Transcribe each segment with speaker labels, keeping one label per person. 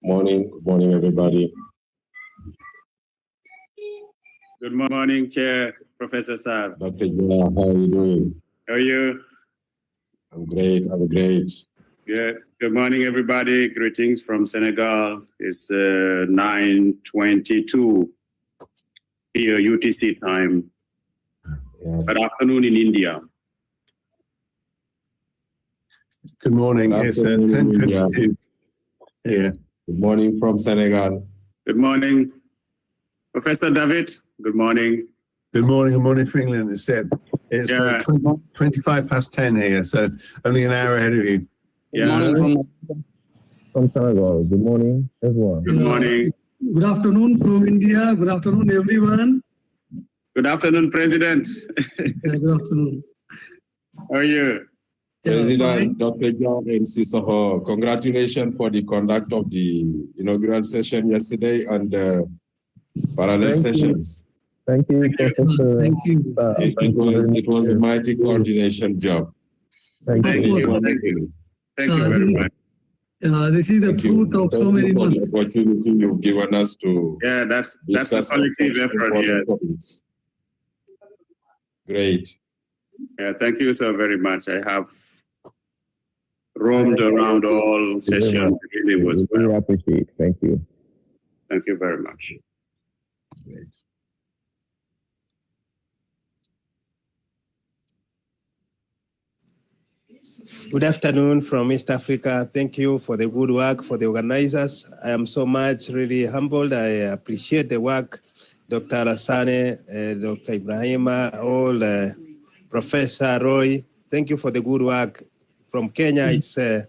Speaker 1: Good morning, everybody.
Speaker 2: Good morning, Chair, Professor Sar.
Speaker 1: Dr. Jula, how are you doing?
Speaker 2: How are you?
Speaker 1: I'm great.
Speaker 2: Good. Good morning, everybody. Greetings from Senegal. It's 9:22 here, UTC time.
Speaker 1: Yeah.
Speaker 2: Good afternoon in India.
Speaker 3: Good morning. It's 10:22 here.
Speaker 1: Good morning from Senegal.
Speaker 2: Good morning, Professor David. Good morning.
Speaker 3: Good morning for England. It's 25 past 10 here, so only an hour ahead of you.
Speaker 2: Yeah.
Speaker 4: Good morning from Senegal. Good morning, everyone.
Speaker 2: Good morning.
Speaker 5: Good afternoon from India. Good afternoon, everyone.
Speaker 2: Good afternoon, President.
Speaker 5: Good afternoon.
Speaker 2: How are you?
Speaker 1: President Dr. John and Sisoho, congratulations for the conduct of the inaugural session yesterday and parallel sessions.
Speaker 4: Thank you, Professor.
Speaker 5: Thank you.
Speaker 1: It was a mighty coordination job.
Speaker 4: Thank you.
Speaker 2: Thank you very much.
Speaker 5: This is the fruit of so many months.
Speaker 1: The opportunity you've given us to
Speaker 2: That's a collective effort, yes.
Speaker 1: Great.
Speaker 2: Yeah, thank you so very much. I have roamed around all sessions. It really was
Speaker 4: We really appreciate. Thank you.
Speaker 2: Thank you very much.
Speaker 1: Great.
Speaker 6: Good afternoon from East Africa. Thank you for the good work for the organizers. I am so much really humbled. I appreciate the work, Dr. Alassane, Dr. Ibrahima, all Professor Roy. Thank you for the good work. From Kenya, it's 12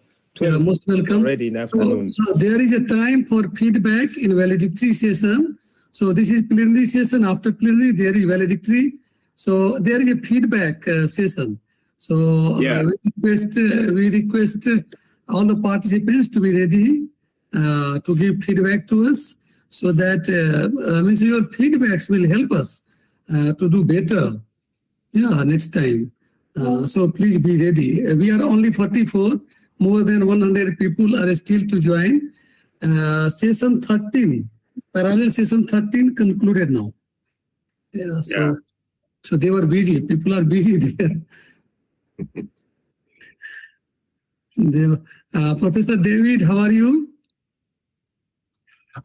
Speaker 5: most welcome.
Speaker 6: already in the afternoon.
Speaker 5: So there is a time for feedback in valedictory session. So this is plenary session. After plenary, there is valedictory. So there is a feedback session. So we request all the participants to be ready to give feedback to us, so that means your feedbacks will help us to do better. Yeah, next time. So please be ready. We are only 44. More than 100 people are still to join. Session 13, parallel session 13 concluded now. Yeah. So they were busy. People are busy there. Professor David, how are you?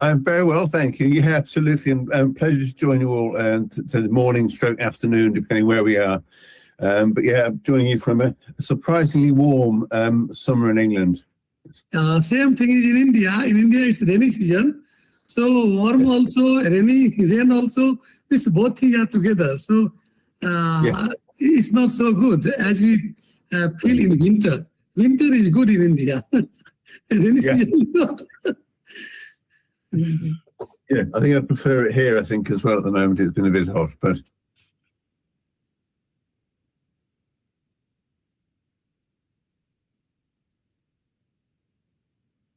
Speaker 3: I'm very well, thank you. Yeah, absolutely. And pleasure to join you all to the morning stroke afternoon, depending where we are. But yeah, I'm joining you from a surprisingly warm summer in England.
Speaker 5: Same thing is in India. In India, it's rainy season. So warm also, rain also. It's both things are together. So it's not so good as we feel in winter. Winter is good in India. Rainy season is not.
Speaker 3: Yeah, I think I prefer it here, I think, as well at the moment. It's been a bit hot, but...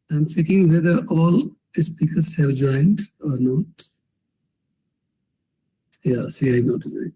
Speaker 5: I'm checking whether all speakers have joined or not. Yeah, see, I not joined.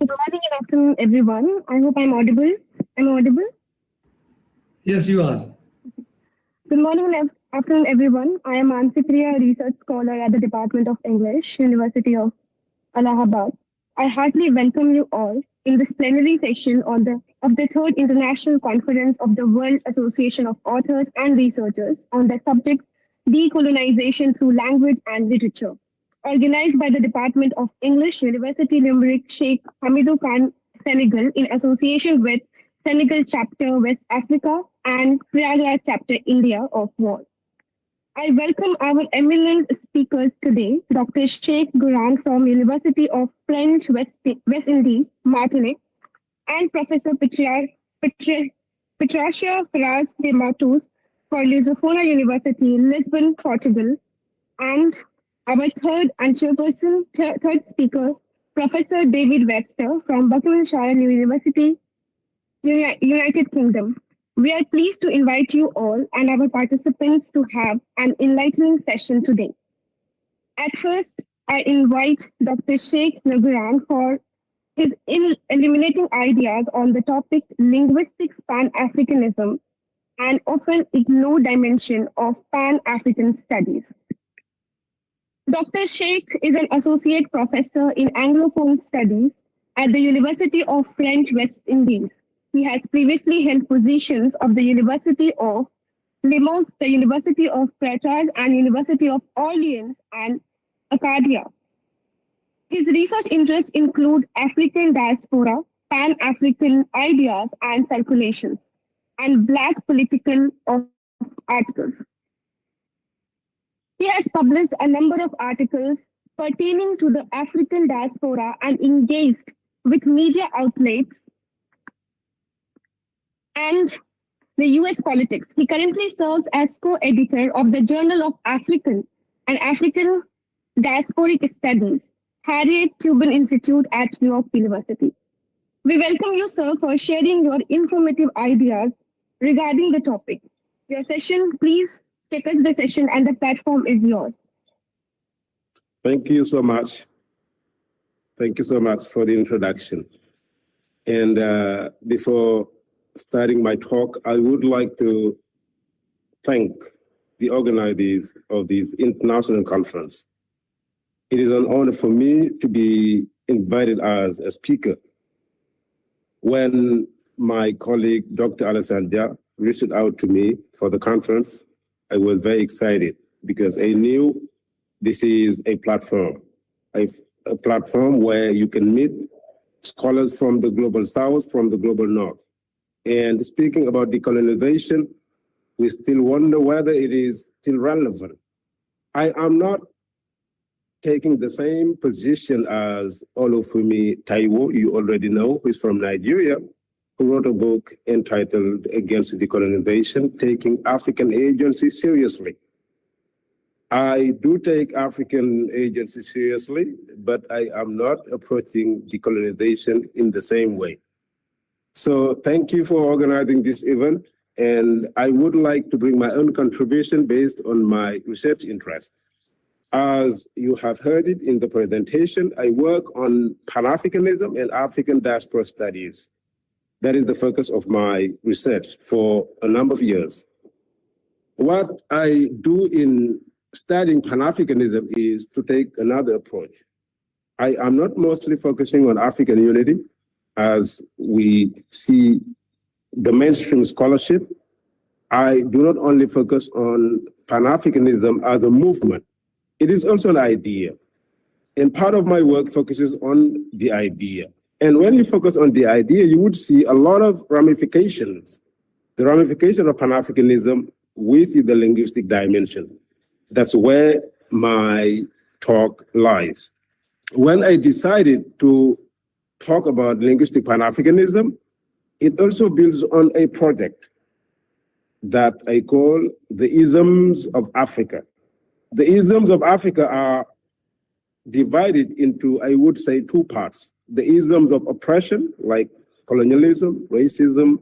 Speaker 7: Good morning and afternoon, everyone. I hope I'm audible. I'm audible.
Speaker 5: Yes, you are.
Speaker 7: Good morning and afternoon, everyone. I am Priya, research scholar at the Department of English, University of Allahabad. I heartily welcome you all in this plenary session of the third International Conference of the World Association of Authors and Researchers on the subject Decolonization through Language and Literature, organized by the Department of English, University Limerick, Sheikh Hamidou Khan, Senegal, in association with Senegal Chapter West Africa and Prague Chapter India of WAAR. I welcome our eminent speakers today, Dr. Cheikh Nguirane from University of French West Indies, Martinique, and Professor Patrícia Ferraz de Matos for Lusófona University, Lisbon, Portugal, and our third speaker, Professor David Webster from Buckinghamshire University, United Kingdom. We are pleased to invite you all and our participants to have an enlightening session today. At first, I invite Dr. Cheikh Nguirane for his illuminating ideas on the topic linguistic Pan-Africanism, an often ignored dimension of Pan-African studies. Dr. Cheikh is an associate professor in Anglophone studies at the University of French West Indies. He has previously held positions of the University of Limoges, the University of Ferraz, and University of Orleans and Acadia. His research interests include African diaspora, Pan-African ideas and circulations, and Black political articles. He has published a number of articles pertaining to the African diaspora and engaged with media outlets and the US politics. He currently serves as co-editor of the Journal of African and African Diasporic Studies, Harriet Tubman Institute at New York University. We welcome you, sir, for sharing your informative ideas regarding the topic. Your session, please take us the session and the platform is yours.
Speaker 8: Thank you so much. Thank you so much for the introduction. And before starting my talk, I would like to thank the organizers of this international conference. It is an honor for me to be invited as a speaker. When my colleague, Dr. Alessandra, reached out to me for the conference, I was very excited because I knew this is a platform where you can meet scholars from the global south, from the global north. And speaking about decolonization, we still wonder whether it is still relevant. I am not taking the same position as Olufumi Taiwo, you already know, who is from Nigeria, who wrote a book entitled Against Decolonization, Taking African Agency Seriously. I do take African agency seriously, but I am not approaching decolonization in the same way. So thank you for organizing this event, and I would like to bring my own contribution based on my research interest. As you have heard it in the presentation, I work on Pan-Africanism and African diaspora studies. That is the focus of my research for a number of years. What I do in studying Pan-Africanism is to take another approach. I am not mostly focusing on African unity, as we see the mainstream scholarship. I do not only focus on Pan-Africanism as a movement, it is also an idea. And part of my work focuses on the idea. And when you focus on the idea, you would see a lot of ramifications. The ramification of Pan-Africanism, we see the linguistic dimension. That's where my talk lies. When I decided to talk about linguistic Pan-Africanism, it also builds on a project that I call the Isms of Africa. The Isms of Africa are divided into, I would say, two parts. The isms of oppression, like colonialism, racism,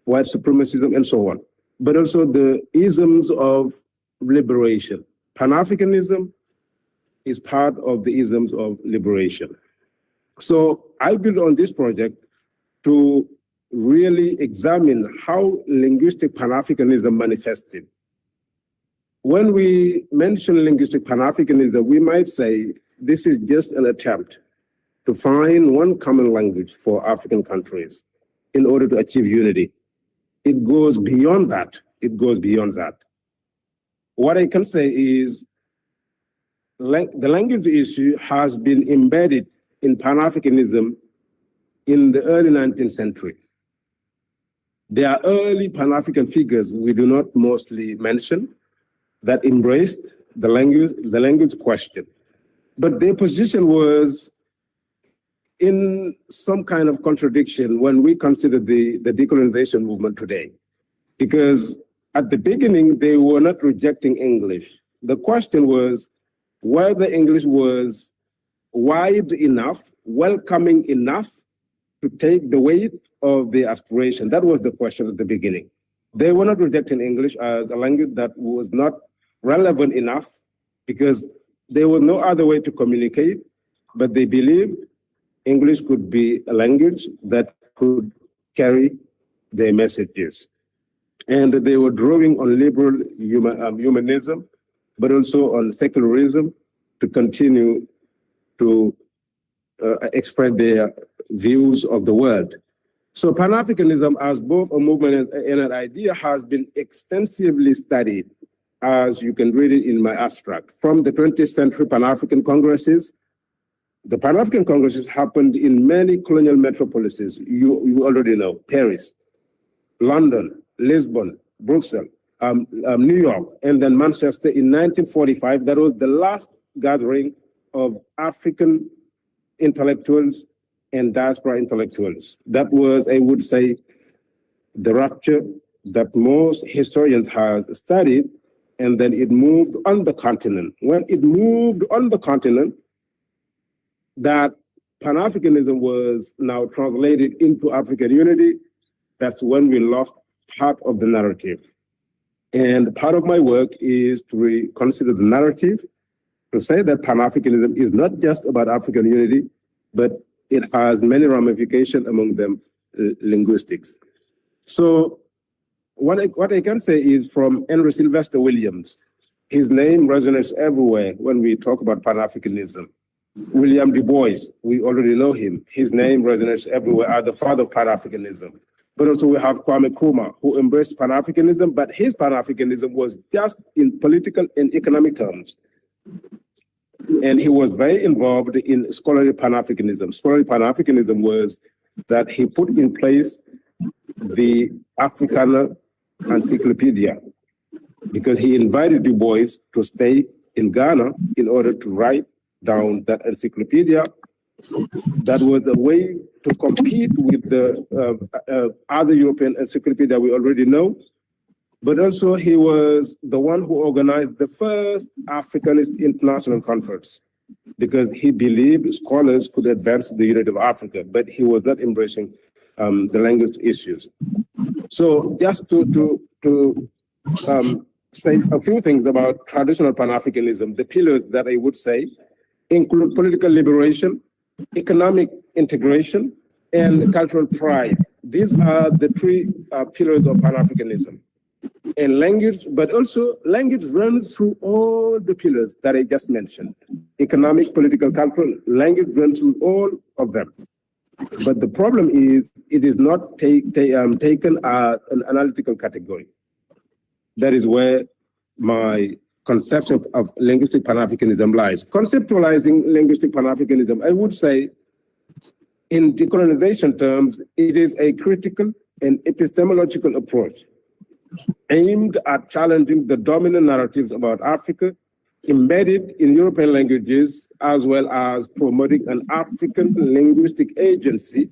Speaker 8: white supremacism, and so on. But also the isms of liberation. Pan-Africanism is part of the isms of liberation. So I built on this project to really examine how linguistic Pan-Africanism manifested. When we mention linguistic Pan-Africanism, we might say this is just an attempt to find one common language for African countries in order to achieve unity. It goes beyond that. It goes beyond that. What I can say is the language issue has been embedded in Pan-Africanism in the early 19th century. There are early Pan-African figures we do not mostly mention that embraced the language question. But their position was in some kind of contradiction when we consider the decolonization movement today. Because at the beginning, they were not rejecting English. The question was whether English was wide enough, welcoming enough to take the weight of the aspiration. That was the question at the beginning. They were not rejecting English as a language that was not relevant enough because there was no other way to communicate, but they believed English could be a language that could carry their messages. And they were drawing on liberal humanism, but also on secularism to continue to express their views of the world. So Pan-Africanism as both a movement and an idea has been extensively studied, as you can read it in my abstract. From the 20th century Pan-African Congresses, the Pan-African Congresses happened in many colonial metropolises. You already know, Paris, London, Lisbon, Brussels, New York, and then Manchester in 1945. That was the last gathering of African intellectuals and diaspora intellectuals. That was, I would say, the rupture that most historians have studied, and then it moved on the continent. When it moved on the continent, that Pan-Africanism was now translated into African unity. That's when we lost part of the narrative. And part of my work is to reconsider the narrative, to say that Pan-Africanism is not just about African unity, but it has many ramifications, among them linguistics. So what I can say is from Henry Sylvester Williams, his name resonates everywhere when we talk about Pan-Africanism. William Du Bois, we already know him. His name resonates everywhere as the father of Pan-Africanism. But also we have Kwame Nkrumah, who embraced Pan-Africanism, but his Pan-Africanism was just in political and economic terms. And he was very involved in scholarly Pan-Africanism. Scholarly Pan-Africanism was that he put in place the Afrikaner Encyclopedia because he invited Du Bois to stay in Ghana in order to write down that encyclopedia. That was a way to compete with the other European encyclopedia we already know. But also he was the one who organized the first Africanist International Conference because he believed scholars could advance the unity of Africa, but he was not embracing the language issues. So just to say a few things about traditional Pan-Africanism, the pillars that I would say include political liberation, economic integration, and cultural pride. These are the three pillars of Pan-Africanism. And language, but also language runs through all the pillars that I just mentioned. Economic, political, cultural, language runs through all of them. But the problem is it is not taken as an analytical category. That is where my conception of linguistic Pan-Africanism lies. Conceptualizing linguistic Pan-Africanism, I would say, in decolonization terms, it is a critical and epistemological approach aimed at challenging the dominant narratives about Africa embedded in European languages, as well as promoting an African linguistic agency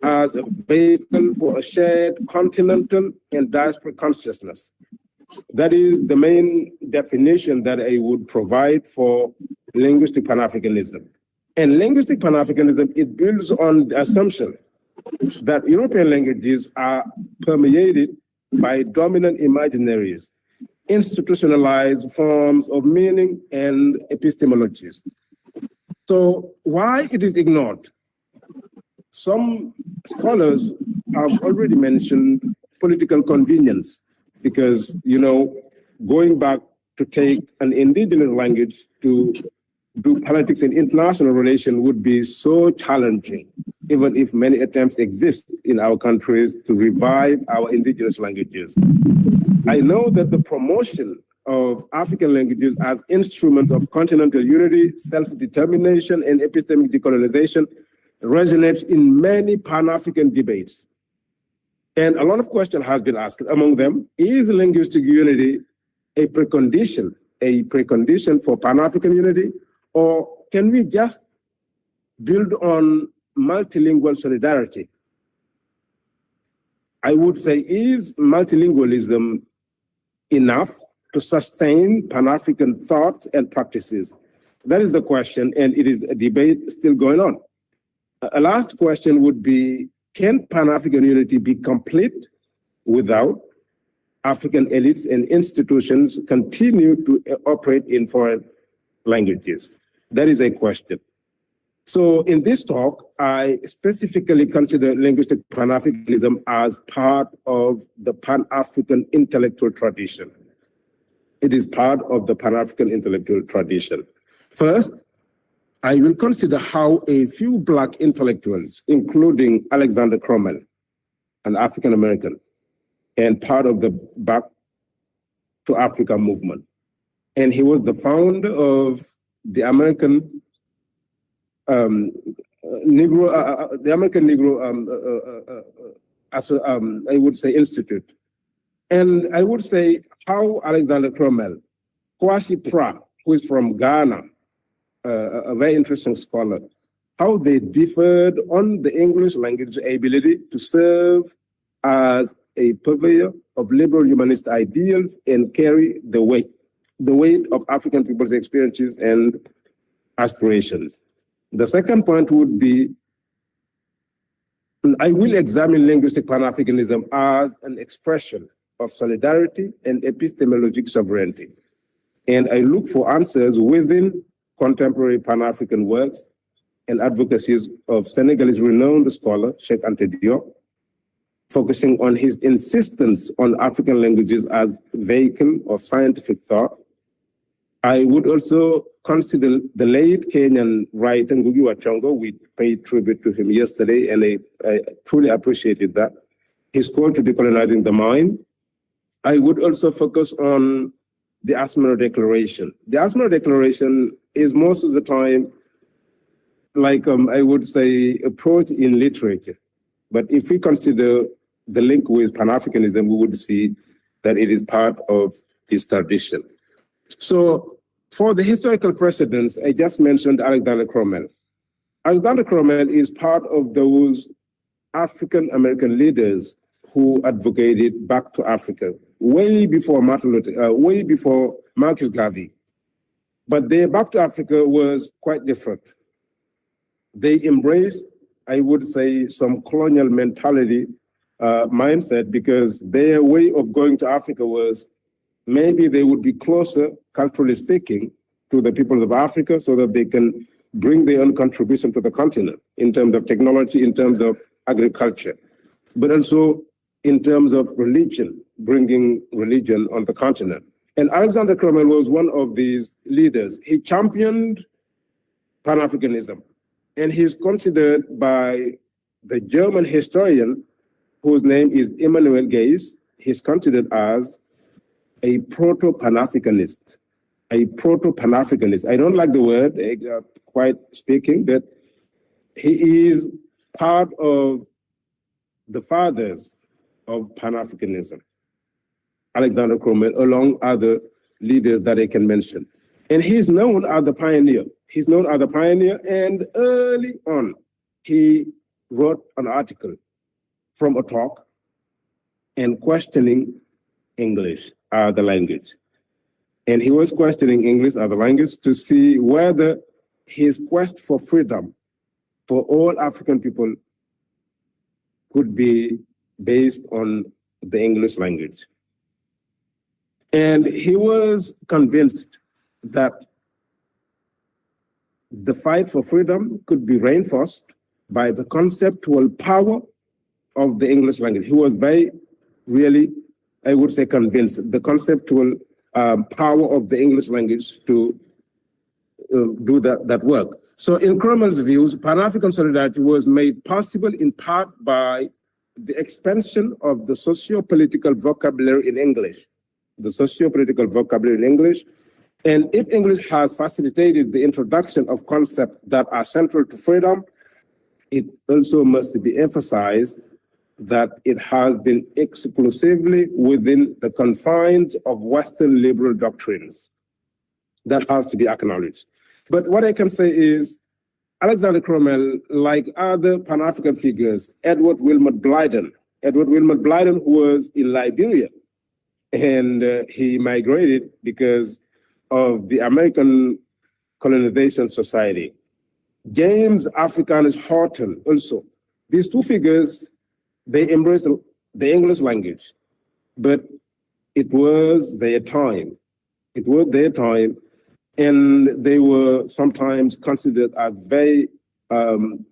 Speaker 8: as a vehicle for a shared continental and diaspora consciousness. That is the main definition that I would provide for linguistic Pan-Africanism. And linguistic Pan-Africanism, it builds on the assumption that European languages are permeated by dominant imaginaries, institutionalized forms of meaning and epistemologies. So why it is ignored Some scholars have already mentioned political convenience because, going back to take an indigenous language to do politics in international relations would be so challenging, even if many attempts exist in our countries to revive our indigenous languages. I know that the promotion of African languages as instruments of continental unity, self-determination, and epistemic decolonization resonates in many Pan-African debates. And a lot of questions has been asked. Among them, is linguistic unity a precondition for Pan-African unity? Or can we just build on multilingual solidarity? I would say, is multilingualism enough to sustain Pan-African thought and practices? That is the question, and it is a debate still going on. A last question would be, can Pan-African unity be complete without African elites and institutions continue to operate in foreign languages? That is a question. So in this talk, I specifically consider linguistic Pan-Africanism as part of the Pan-African intellectual tradition. It is part of the Pan-African intellectual tradition. First, I will consider how a few Black intellectuals, including Alexander Crummell, an African-American, and part of the Back to Africa movement. And he was the founder of the American Negro I would say Institute. And I would say how Alexander Crummell, Kwasi Pra, who is from Ghana, a very interesting scholar, how they differed on the English language ability to serve as a purveyor of liberal humanist ideals and carry the weight of African people's experiences and aspirations. The second point would be, I will examine linguistic Pan-Africanism as an expression of solidarity and epistemologic sovereignty. And I look for answers within contemporary Pan-African works and advocacies of Senegalese renowned scholar, Cheikh Anta Diop, focusing on his insistence on African languages as vehicle of scientific thought. I would also consider the late Kenyan writer Ngugi wa Thiong'o. We paid tribute to him yesterday, and I truly appreciated that. His call to decolonizing the mind. I would also focus on the Asmara Declaration. The Asmara Declaration is most of the time, like I would say, approach in literature. But if we consider the link with Pan-Africanism, we would see that it is part of this tradition. So for the historical precedents, I just mentioned Alexander Crummell. Alexander Crummell is part of those African-American leaders who advocated back to Africa, way before way before Marcus Garvey. But their back to Africa was quite different. They embraced, I would say, some colonial mentality mindset, because their way of going to Africa was maybe they would be closer, culturally speaking, to the people of Africa so that they can bring their own contribution to the continent in terms of technology, in terms of agriculture, but also in terms of religion, bringing religion on the continent. And Alexander Crummell was one of these leaders. He championed Pan-Africanism, and he's considered by the German historian, whose name is Immanuel Geiss, he's considered as a proto-Pan-Africanist. A proto-Pan-Africanist. I don't like the word, quite speaking, but he is part of the fathers of Pan-Africanism, Alexander Crummell, along other leaders that I can mention. And he's known as the pioneer. He's known as the pioneer, and early on, he wrote an article from a talk and questioning English as the language. And he was questioning English as the language to see whether his quest for freedom for all African people could be based on the English language. And he was convinced that the fight for freedom could be reinforced by the conceptual power of the English language. He was really, I would say, convinced the conceptual power of the English language to do that work. So in Cromwell's views, Pan-African solidarity was made possible in part by the expansion of the socio-political vocabulary in English. And if English has facilitated the introduction of concepts that are central to freedom, it also must be emphasized that it has been exclusively within the confines of Western liberal doctrines. That has to be acknowledged. But what I can say is, Alexander Cromwell, like other Pan-African figures, Edward Wilmot Blyden, who was in Liberia, and he migrated because of the American Colonization Society. James Africanus Horton also. These two figures, they embraced the English language, but it was their time. And they were sometimes considered as very, in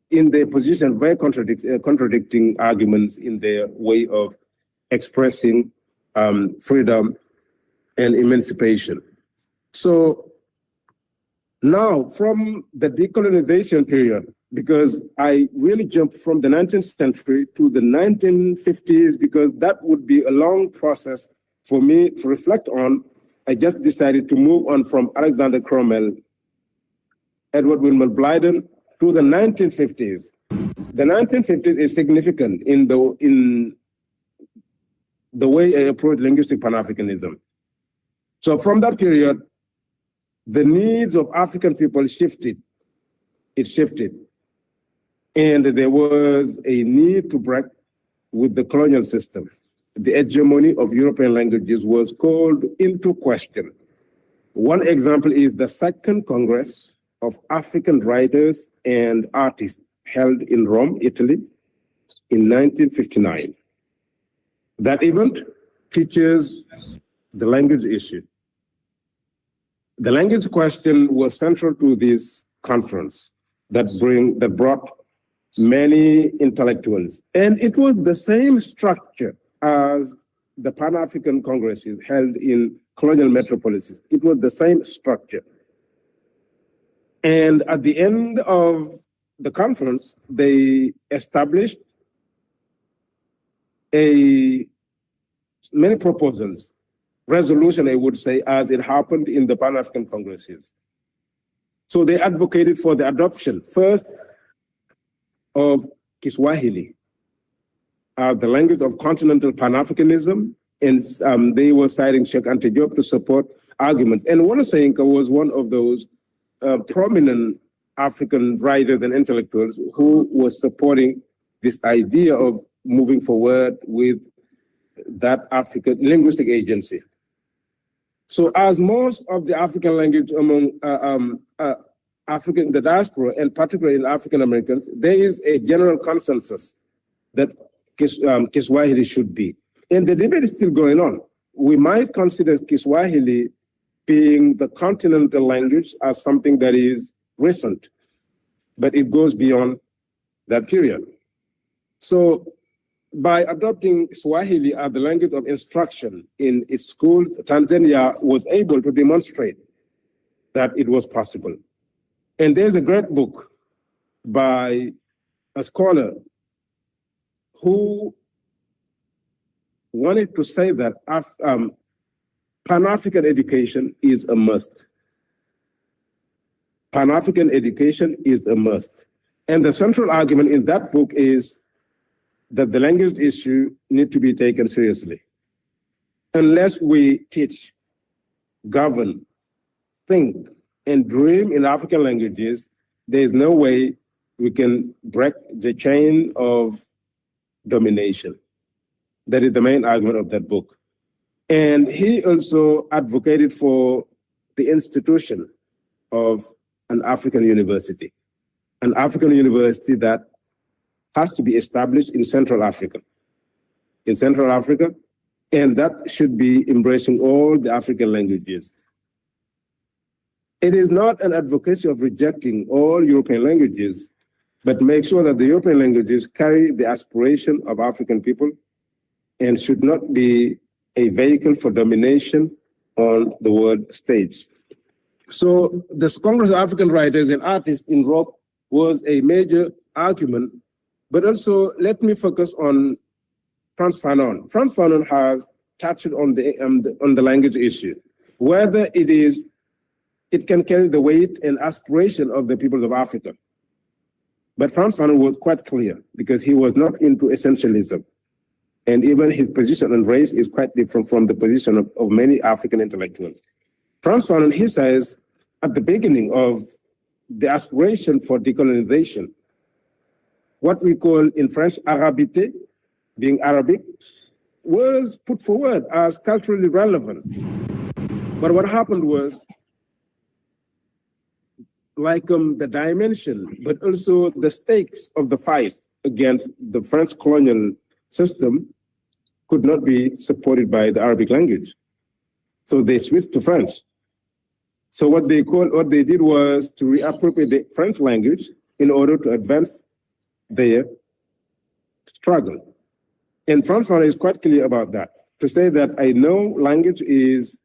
Speaker 8: their position, very contradicting arguments in their way of expressing freedom and emancipation. So now from the decolonization period, because I really jumped from the 19th century to the 1950s, because that would be a long process for me to reflect on, I just decided to move on from Alexander Cromwell, Edward Wilmot Blyden, to the 1950s. The 1950s is significant in the way I approach linguistic Pan-Africanism. So from that period, the needs of African people shifted. It shifted. And there was a need to break with the colonial system. The hegemony of European languages was called into question. One example is the Second Congress of African Writers and Artists held in Rome, Italy, in 1959. That event features the language issue. The language question was central to this conference that brought many intellectuals. And it was the same structure as the Pan-African Congresses held in colonial metropolises. It was the same structure. And at the end of the conference, they established many proposals, resolution, I would say, as it happened in the Pan-African Congresses. So they advocated for the adoption, first, of Kiswahili, the language of continental Pan-Africanism, and they were citing Cheikh Anta Diop to support arguments. And Wonasenka was one of those prominent African writers and intellectuals who was supporting this idea of moving forward with that African linguistic agency. So as most of the African language among the diaspora, and particularly in African Americans, there is a general consensus that Kiswahili should be. And the debate is still going on. We might consider Kiswahili being the continental language as something that is recent, but it goes beyond that period. So by adopting Swahili as the language of instruction in its schools, Tanzania was able to demonstrate that it was possible. And there's a great book by a scholar who wanted to say that Pan-African education is a must. Pan-African education is a must. And the central argument in that book is that the language issue needs to be taken seriously. Unless we teach, govern, think, and dream in African languages, there is no way we can break the chain of domination. That is the main argument of that book. And he also advocated for the institution of an African university that has to be established in Central Africa. And that should be embracing all the African languages. It is not an advocacy of rejecting all European languages, but make sure that the European languages carry the aspiration of African people and should not be a vehicle for domination on the world stage. So the Congress of African Writers and Artists in Europe was a major argument, but also let me focus on Frantz Fanon. Frantz Fanon has touched on the language issue, whether it can carry the weight and aspiration of the peoples of Africa. But Frantz Fanon was quite clear because he was not into essentialism. And even his position on race is quite different from the position of many African intellectuals. Frantz Fanon, he says, at the beginning of the aspiration for decolonization, what we call in French, arabité, being Arabic, was put forward as culturally relevant. But what happened was, like the dimension, but also the stakes of the fight against the French colonial system could not be supported by the Arabic language. So they switched to French. So what they did was to reappropriate the French language in order to advance their struggle. And Frantz Fanon is quite clear about that, to say that I know language is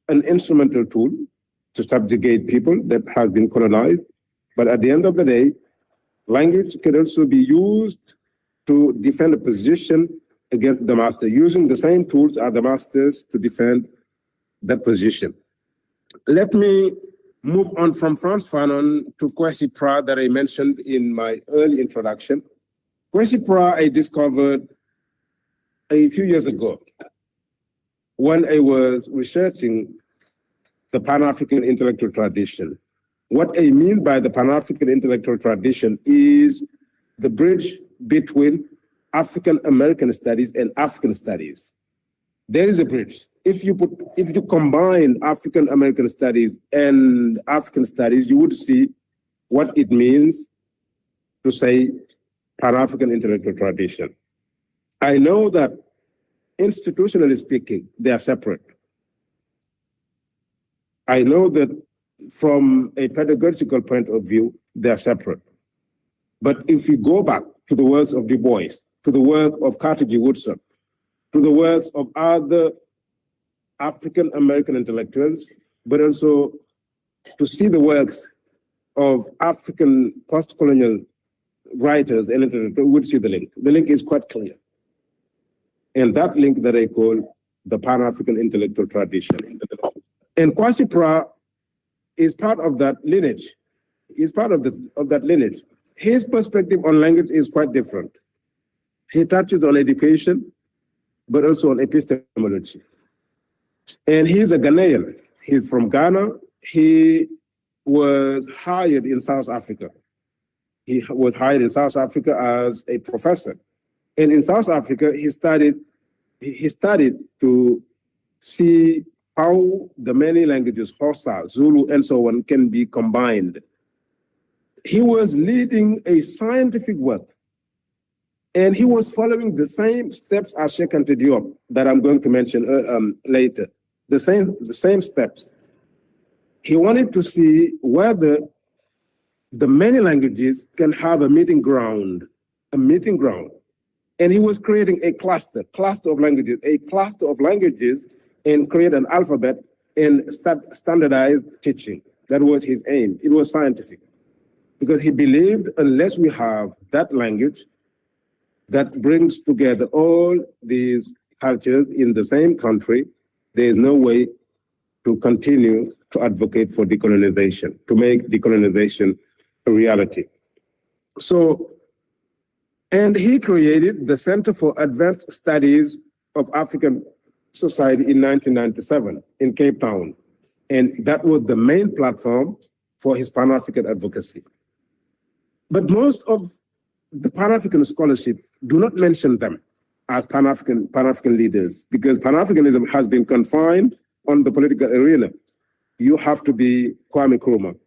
Speaker 8: an instrumental tool to subjugate people that has been colonized, but at the end of the day, language can also be used to defend a position against the master, using the same tools as the masters to defend that position. Let me move on from Frantz Fanon to Kwesi Pra that I mentioned in my early introduction. Kwesi Pra I discovered a few years ago when I was researching the Pan-African intellectual tradition. What I mean by the Pan-African intellectual tradition is the bridge between African American studies and African studies. There is a bridge. If you combine African American studies and African studies, you would see what it means to say Pan-African intellectual tradition. I know that institutionally speaking, they are separate. I know that from a pedagogical point of view, they are separate. But if you go back to the works of Du Bois, to the work of Carter G. Woodson, to the works of other African American intellectuals, but also to see the works of African post-colonial writers and intellectuals, we would see the link. The link is quite clear. And that link that I call the Pan-African intellectual tradition. And Kwesi Pra is part of that lineage. He's part of that lineage. His perspective on language is quite different. He touches on education, but also on epistemology. And he's a Ghanaian. He's from Ghana. He was hired in South Africa. He was hired in South Africa as a professor. And in South Africa, he studied to see how the many languages, Xhosa, Zulu, and so on, can be combined. He was leading a scientific work, and he was following the same steps as Cheikh Anta Diop that I'm going to mention later, the same steps. He wanted to see whether the many languages can have a meeting ground. And he was creating a cluster of languages, and create an alphabet and standardized teaching. That was his aim. It was scientific. Because he believed unless we have that language that brings together all these cultures in the same country, there is no way to continue to advocate for decolonization, to make decolonization a reality. So, and he created the Center for Advanced Studies of African Society in 1997 in Cape Town. And that was the main platform for his Pan-African advocacy. But most of the Pan-African scholarship do not mention them as Pan-African leaders, because Pan-Africanism has been confined on the political arena. You have to be Kwame Nkrumah.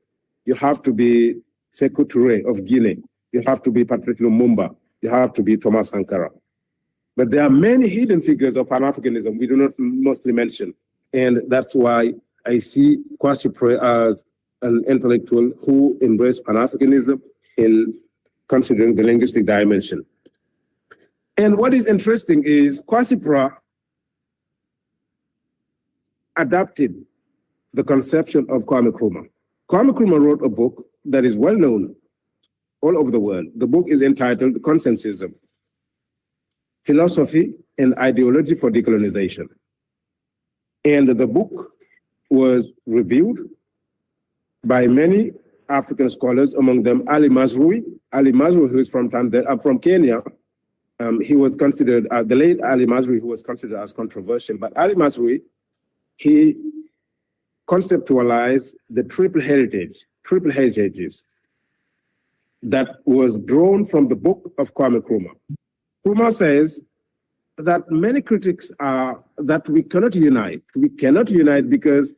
Speaker 8: You have to be Sékou Touré of Guinea. You have to be Patrice Lumumba. You have to be Thomas Sankara. But there are many hidden figures of Pan-Africanism we do not mostly mention. And that's why I see Kwesi Pra as an intellectual who embraced Pan-Africanism in considering the linguistic dimension. And what is interesting is Kwasi Pra adapted the conception of Kwame Nkrumah. Kwame Nkrumah wrote a book that is well known all over the world. The book is entitled Consensusism, Philosophy and Ideology for Decolonization. And the book was reviewed by many African scholars, among them Ali Mazrui. Ali Mazrui, who is from Kenya, he was considered, the late Ali Mazrui, who was considered as controversial, but Ali Mazrui, he conceptualized the triple heritages that was drawn from the book of Kwame Nkrumah. Nkrumah says that many critics are that we cannot unite. We cannot unite because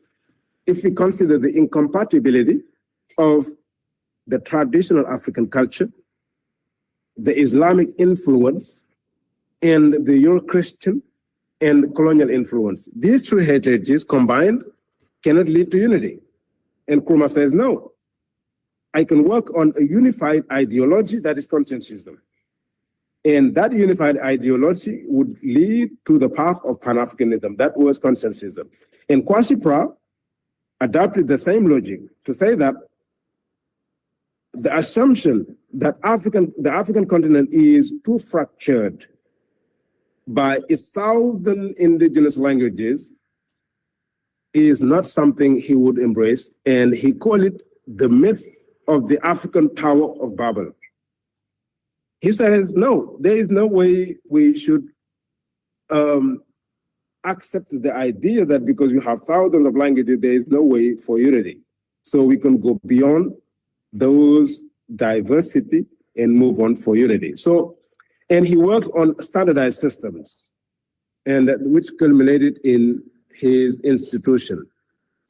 Speaker 8: if we consider the incompatibility of the traditional African culture, the Islamic influence, and the Euro-Christian and colonial influence, these three heritages combined cannot lead to unity. And Nkrumah says, no, I can work on a unified ideology that is consensusism. And that unified ideology would lead to the path of Pan-Africanism. That was consensusism. And Kwasi Pra adopted the same logic to say that the assumption that the African continent is too fractured by its 1,000 indigenous languages is not something he would embrace, and he called it the myth of the African Tower of Babel. He says, no, there is no way we should accept the idea that because you have thousands of languages, there is no way for unity. So we can go beyond those diversity and move on for unity. So, and he worked on standardized systems, and which culminated in his institution.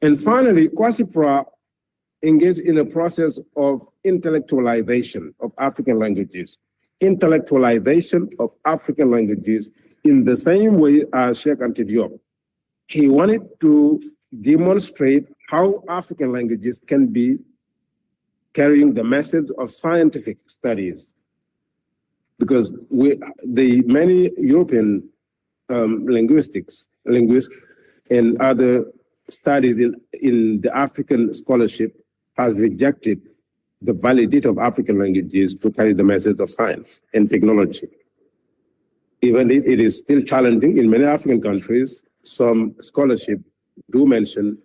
Speaker 8: And finally, Kwasi Pra engaged in a process of intellectualization of African languages. Intellectualization of African languages in the same way as Cheikh Anta Diop. He wanted to demonstrate how African languages can be carrying the message of scientific studies. Because the many European linguists and other studies in the African scholarship has rejected the validity of African languages to carry the message of science and technology. Even if it is still challenging in many African countries, some scholarship do mention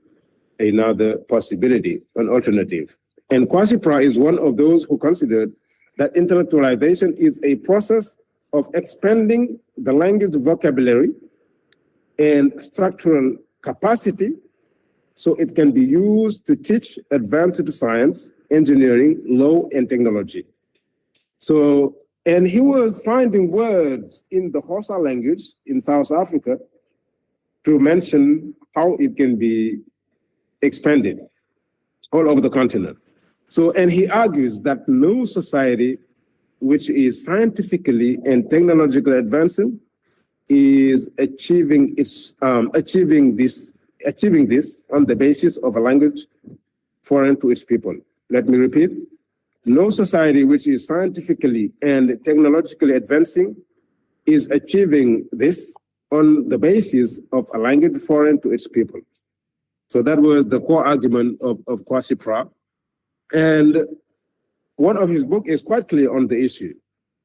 Speaker 8: another possibility, an alternative. And Kwasi Pra is one of those who considered that intellectualization is a process of expanding the language vocabulary and structural capacity so it can be used to teach advanced science, engineering, law, and technology. So, and he was finding words in the Xhosa language in South Africa to mention how it can be expanded all over the continent. So, and he argues that no society which is scientifically and technologically advancing is achieving this on the basis of a language foreign to its people. Let me repeat. No society which is scientifically and technologically advancing is achieving this on the basis of a language foreign to its people. So that was the core argument of Kwasi Pra. And one of his books is quite clear on the issue.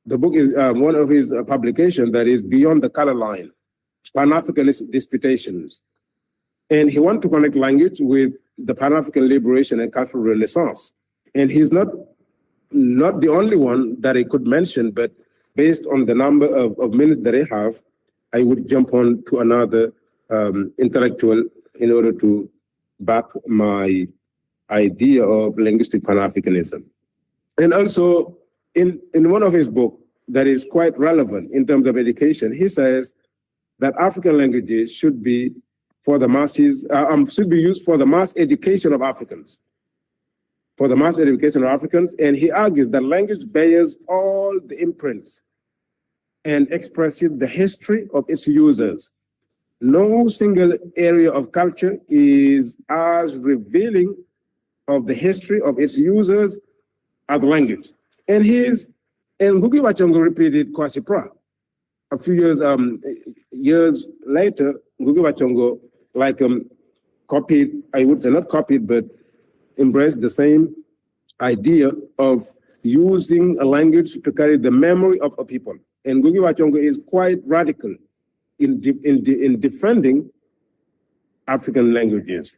Speaker 8: The book is one of his publications that is Beyond the Color Line, Pan-Africanist Disputations. And he wants to connect language with the Pan-African liberation and cultural renaissance. And he's not the only one that I could mention, but based on the number of minutes that I have, I would jump on to another intellectual in order to back my idea of linguistic Pan-Africanism. And also, in one of his books that is quite relevant in terms of education, he says that African languages should be for the masses, should be used for the mass education of Africans. For the mass education of Africans, and he argues that language bears all the imprints and expresses the history of its users. No single area of culture is as revealing of the history of its users as language. And Ngugi wa Thiong'o repeated Kwasi Pra. A few years later, Ngugi wa Thiong'o copied, I would say not copied, but embraced the same idea of using a language to carry the memory of a people. And Ngugi wa Thiong'o is quite radical in defending African languages,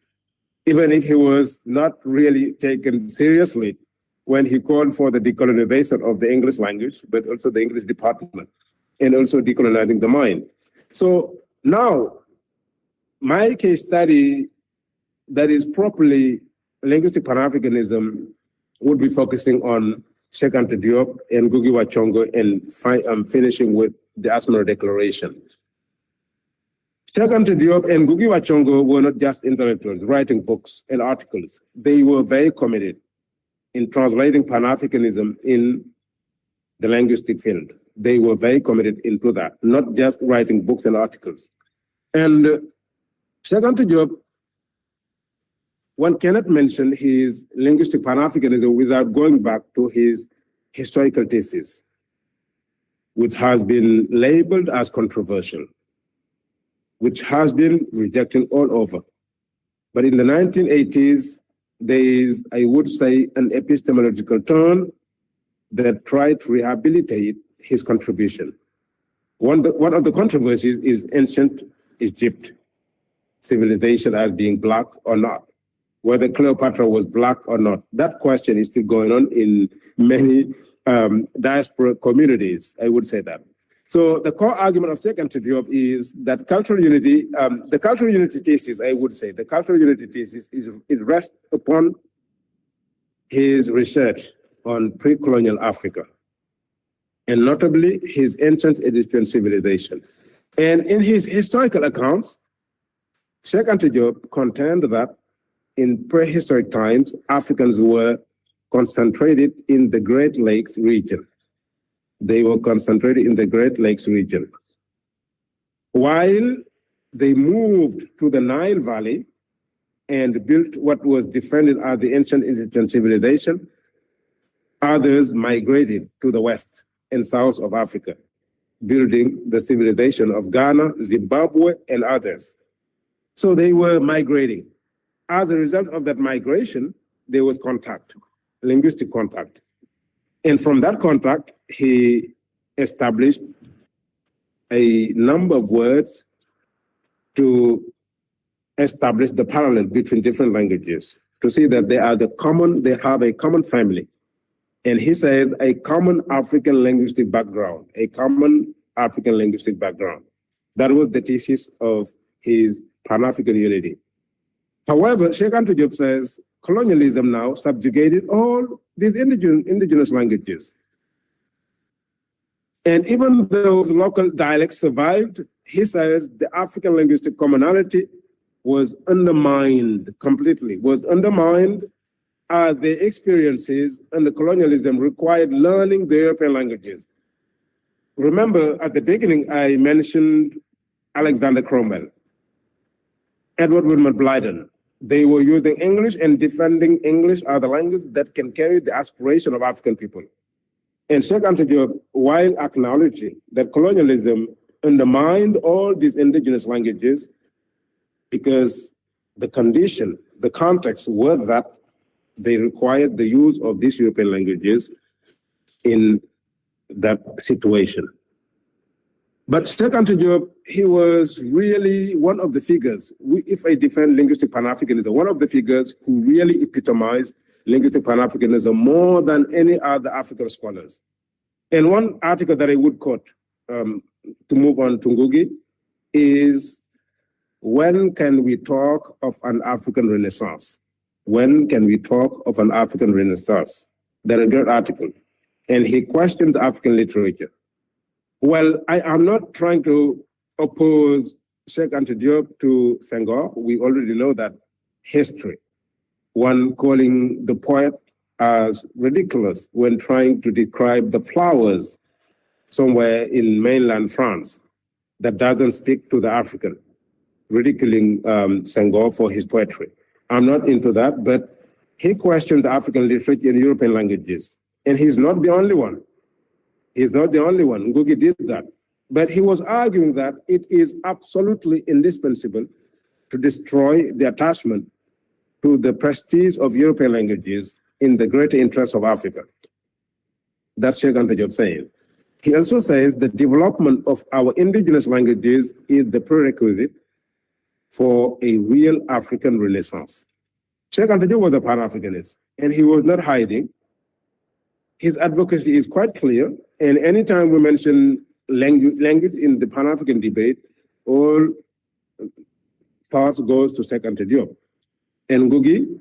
Speaker 8: even if he was not really taken seriously when he called for the decolonization of the English language, but also the English department, and also decolonizing the mind. So now, my case study that is properly linguistic Pan-Africanism would be focusing on Cheikh Anta Diop and Ngugi wa Thiong'o, and finishing with the Asmara Declaration. Cheikh Anta Diop and Ngugi wa Thiong'o were not just intellectuals writing books and articles. They were very committed in translating Pan-Africanism in the linguistic field. They were very committed into that, not just writing books and articles. And Cheikh Anta Diop, one cannot mention his linguistic Pan-Africanism without going back to his historical thesis, which has been labeled as controversial, which has been rejected all over. But in the 1980s, there is, I would say, an epistemological turn that tried to rehabilitate his contribution. One of the controversies is ancient Egypt civilization as being Black or not, whether Cleopatra was Black or not. That question is still going on in many diaspora communities, I would say that. So the core argument of Cheikh Anta Diop is that cultural unity, the cultural unity thesis, I would say, the cultural unity thesis it rests upon his research on pre-colonial Africa, and notably his ancient Egyptian civilization. And in his historical accounts, Cheikh Anta Diop contend that in prehistoric times, Africans were concentrated in the Great Lakes region. They were concentrated in the Great Lakes region. While they moved to the Nile Valley and built what was defended as the ancient Egyptian civilization, others migrated to the west and south of Africa, building the civilization of Ghana, Zimbabwe, and others. So they were migrating. As a result of that migration, there was contact, linguistic contact. And from that contact, he established a number of words to establish the parallel between different languages, to see that they have a common family. And he says a common African linguistic background, a common African linguistic background. That was the thesis of his Pan-African unity. However, Cheikh Anta Diop says colonialism now subjugated all these indigenous languages. And even though local dialects survived, he says the African linguistic commonality was undermined completely, the experiences under colonialism required learning the European languages. Remember, at the beginning, I mentioned Alexander Cromwell, Edward Wilmot Blyden. They were using English and defending English as the language that can carry the aspiration of African people. And Cheikh Anta Diop, while acknowledging that colonialism undermined all these indigenous languages, because the condition, the context was that they required the use of these European languages in that situation. But Cheikh Anta Diop, he was really one of the figures, if I defend linguistic Pan-Africanism, one of the figures who really epitomized linguistic Pan-Africanism more than any other African scholars. And one article that I would quote to move on to Ngugi is, when can we talk of an African Renaissance? When can we talk of an African Renaissance? That is a great article. And he questioned African literature. Well, I am not trying to oppose Cheikh Anta Diop to Senghor. We already know that history. One calling the poet as ridiculous when trying to describe the flowers somewhere in mainland France that doesn't speak to the African, ridiculing Senghor for his poetry. I'm not into that, but he questioned the African literature and European languages. And he's not the only one. He's not the only one. Ngugi did that. But he was arguing that it is absolutely indispensable to destroy the attachment to the prestige of European languages in the greater interest of Africa. That's Cheikh Anta Diop saying. He also says the development of our indigenous languages is the prerequisite for a real African renaissance. Cheikh Anta Diop was a Pan-Africanist, and he was not hiding. His advocacy is quite clear, and anytime we mention language in the Pan-African debate, all thoughts goes to Cheikh Anta Diop. And Ngugi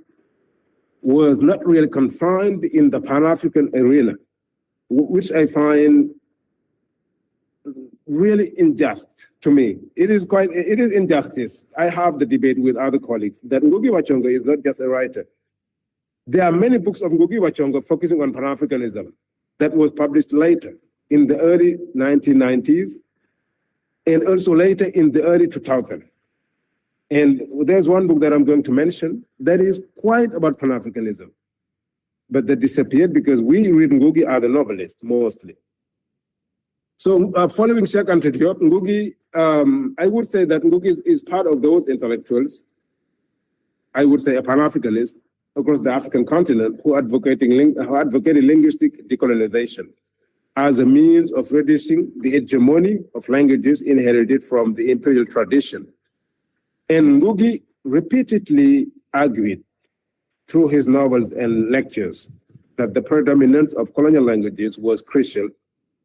Speaker 8: was not really confined in the Pan-African arena, which I find really unjust to me. It is injustice. I have the debate with other colleagues that Ngugi wa Thiong'o is not just a writer. There are many books of Ngugi wa Thiong'o focusing on Pan-Africanism that was published later in the early 1990s and also later in the early 2000s. And there's one book that I'm going to mention that is quite about Pan-Africanism, but that disappeared because we read Ngugi as a novelist mostly. So following Cheikh Anta Diop, Ngugi, I would say that Ngugi is part of those intellectuals, I would say a Pan-Africanist across the African continent who advocated linguistic decolonization as a means of reducing the hegemony of languages inherited from the imperial tradition. And Ngugi repeatedly argued through his novels and lectures that the predominance of colonial languages was crucial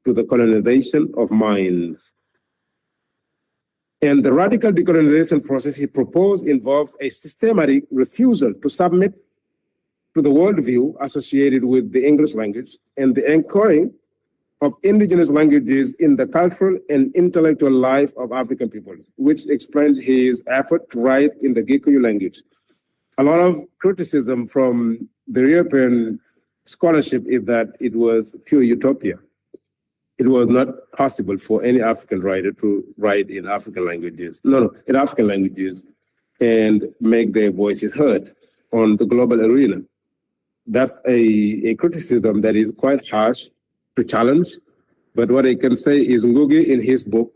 Speaker 8: to the colonization of minds. And the radical decolonization process he proposed involves a systematic refusal to submit to the worldview associated with the English language and the anchoring of indigenous languages in the cultural and intellectual life of African people, which explains his effort to write in the Gikuyu language. A lot of criticism from the European scholarship is that it was pure utopia. It was not possible for any African writer to write in African languages, in African languages and make their voices heard on the global arena. That's a criticism that is quite harsh to challenge, but what I can say is Ngugi in his book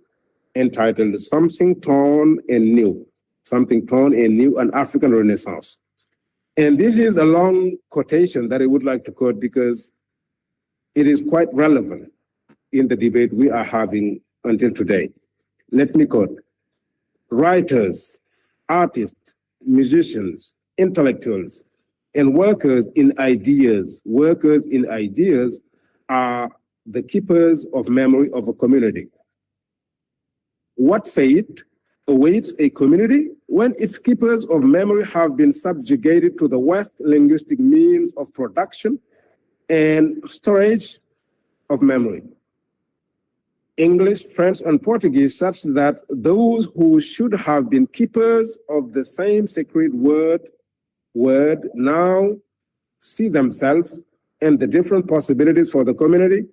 Speaker 8: entitled Something Torn and New, an African Renaissance. And this is a long quotation that I would like to quote because it is quite relevant in the debate we are having until today. Let me quote: writers, artists, musicians, intellectuals, and workers in ideas are the keepers of memory of a community. What fate awaits a community when its keepers of memory have been subjugated to the West linguistic means of production and storage of memory? English, French, and Portuguese, such that those who should have been keepers of the same sacred word now see themselves and the different possibilities for the community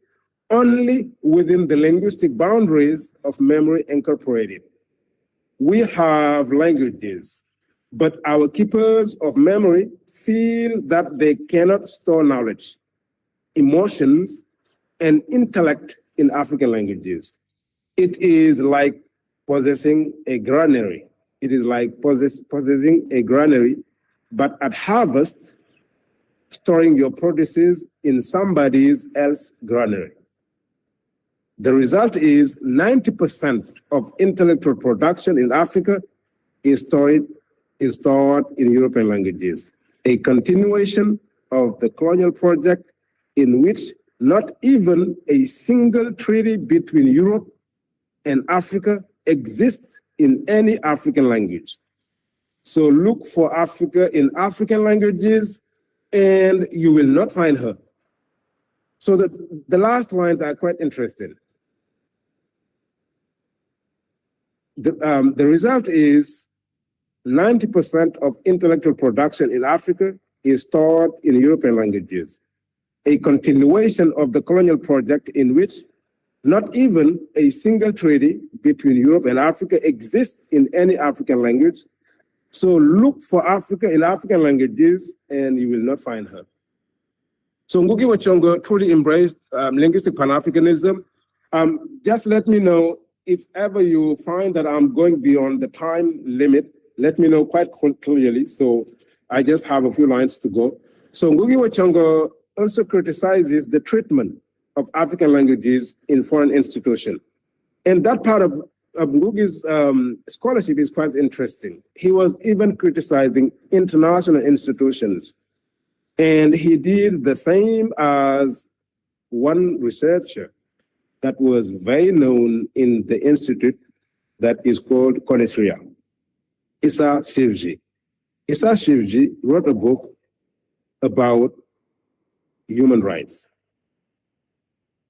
Speaker 8: only within the linguistic boundaries of memory incorporated. We have languages, but our keepers of memory feel that they cannot store knowledge, emotions, and intellect in African languages. It is like possessing a granary. It is like possessing a granary, but at harvest, storing your produces in somebody else's granary. The result is 90% of intellectual production in Africa is stored in European languages, a continuation of the colonial project in which not even a single treaty between Europe and Africa exists in any African language. So look for Africa in African languages and you will not find her. So the last lines are quite interesting. The result is 90% of intellectual production in Africa is stored in European languages, a continuation of the colonial project in which not even a single treaty between Europe and Africa exists in any African language. So look for Africa in African languages and you will not find her. So Ngugi wa Thiong'o truly embraced linguistic Pan-Africanism. Just let me know if ever you find that I'm going beyond the time limit, let me know quite clearly. So I just have a few lines to go. So Ngugi wa Thiong'o also criticizes the treatment of African languages in foreign institutions. And that part of Ngugi's scholarship is quite interesting. He was even criticizing international institutions. And he did the same as one researcher that was very known in the institute that is called Konesria, Issa Shivji. Issa Shivji wrote a book about human rights,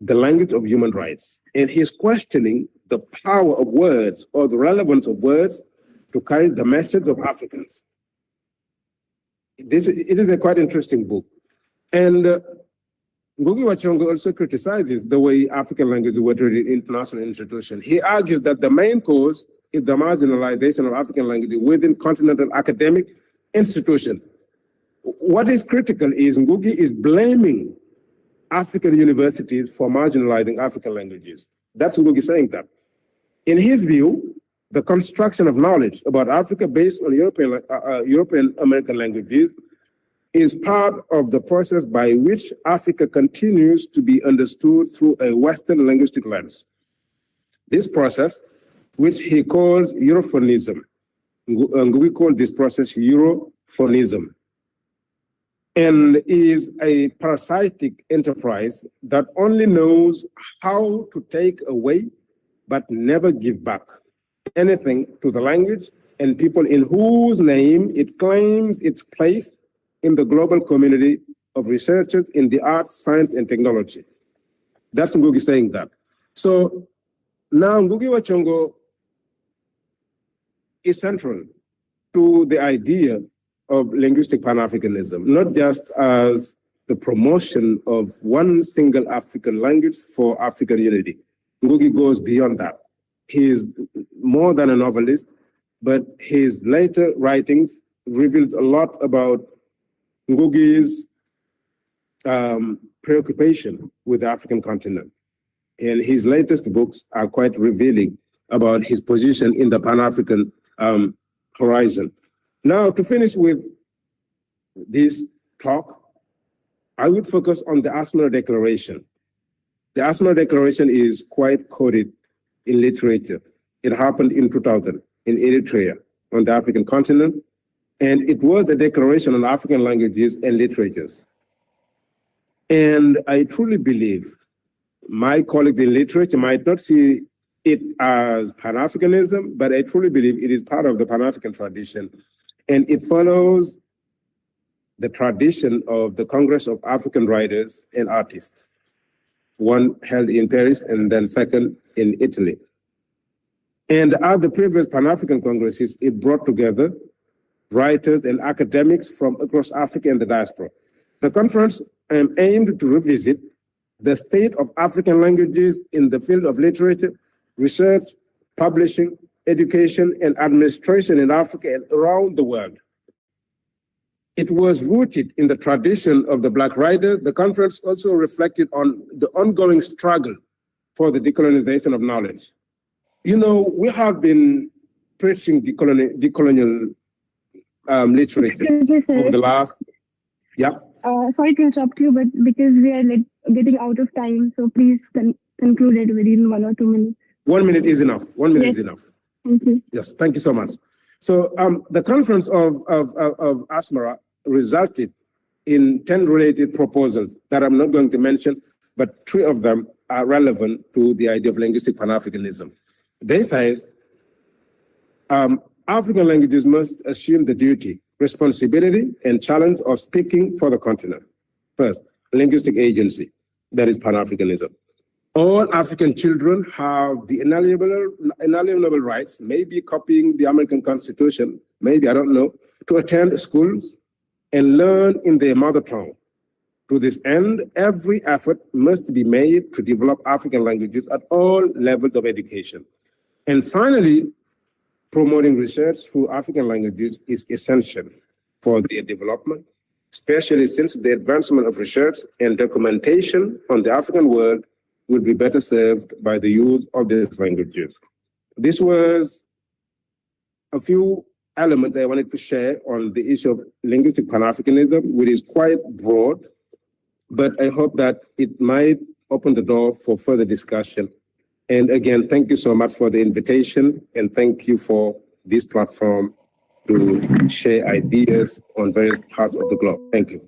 Speaker 8: the language of human rights. And he's questioning the power of words or the relevance of words to carry the message of Africans. It is a quite interesting book. And Ngugi wa Thiong'o also criticizes the way African languages were treated in international institutions. He argues that the main cause is the marginalization of African languages within continental academic institutions. What is critical is Ngugi is blaming African universities for marginalizing African languages. That's Ngugi saying that. In his view, the construction of knowledge about Africa based on European American languages is part of the process by which Africa continues to be understood through a Western linguistic lens. This process, which he calls Europhonism, we call this process Europhonism, and is a parasitic enterprise that only knows how to take away but never give back anything to the language and people in whose name it claims its place in the global community of researchers in the arts, science, and technology. That's Ngugi saying that. So now Ngugi wa Thiong'o is central to the idea of linguistic Pan-Africanism, not just as the promotion of one single African language for African unity. Ngugi goes beyond that. He is more than a novelist, but his later writings reveals a lot about Ngugi's preoccupation with the African continent. And his latest books are quite revealing about his position in the Pan-African horizon. Now, to finish with this talk, I would focus on the Asmara Declaration. The Asmara Declaration is quite quoted in literature. It happened in 2000 in Eritrea on the African continent, and it was a declaration on African languages and literatures. And I truly believe my colleagues in literature might not see it as Pan-Africanism, but I truly believe it is part of the Pan-African tradition. And it follows the tradition of the Congress of African Writers and Artists, one held in Paris and then second in Italy. And at the previous Pan-African Congresses, it brought together writers and academics from across Africa and the diaspora. The conference aimed to revisit the state of African languages in the field of literature, research, publishing, education, and administration in Africa and around the world. It was rooted in the tradition of the Black writers. The conference also reflected on the ongoing struggle for the decolonization of knowledge. You know, we have been preaching decolonial literature over the last,
Speaker 7: sorry to interrupt you, but because we are getting out of time, so please conclude it within 1 or 2 minutes.
Speaker 8: 1 minute is enough. 1 minute is enough.
Speaker 7: Thank you.
Speaker 8: Yes, thank you so much. So the conference of Asmara resulted in 10 related proposals that I'm not going to mention, but 3 of them are relevant to the idea of linguistic Pan-Africanism. They say African languages must assume the duty, responsibility, and challenge of speaking for the continent. First, linguistic agency, that is Pan-Africanism. All African children have the inalienable rights, maybe copying the American Constitution, maybe, I don't know, to attend schools and learn in their mother tongue. To this end, every effort must be made to develop African languages at all levels of education. And finally, promoting research through African languages is essential for their development, especially since the advancement of research and documentation on the African world will be better served by the use of these languages. This was a few elements I wanted to share on the issue of linguistic Pan-Africanism, which is quite broad, but I hope that it might open the door for further discussion. And again, thank you so much for the invitation, and thank you for this platform to share ideas on various parts of the globe. Thank you.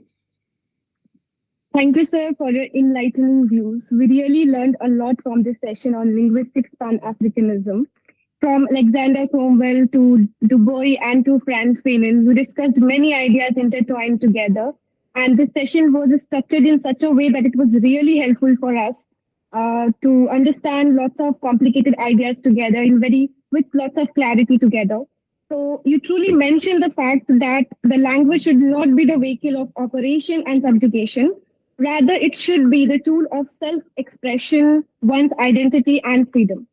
Speaker 7: Thank you, sir, for your enlightening views. We really learned a lot from this session on linguistic Pan-Africanism. From Alexander Cromwell to Du Bois and to Franz Fanon, we discussed many ideas intertwined together. And this session was structured in such a way that it was really helpful for us to understand lots of complicated ideas together with lots of clarity together. So you truly mentioned the fact that the language should not be the vehicle of operation and subjugation. Rather, it should be the tool of self-expression, one's identity and freedom.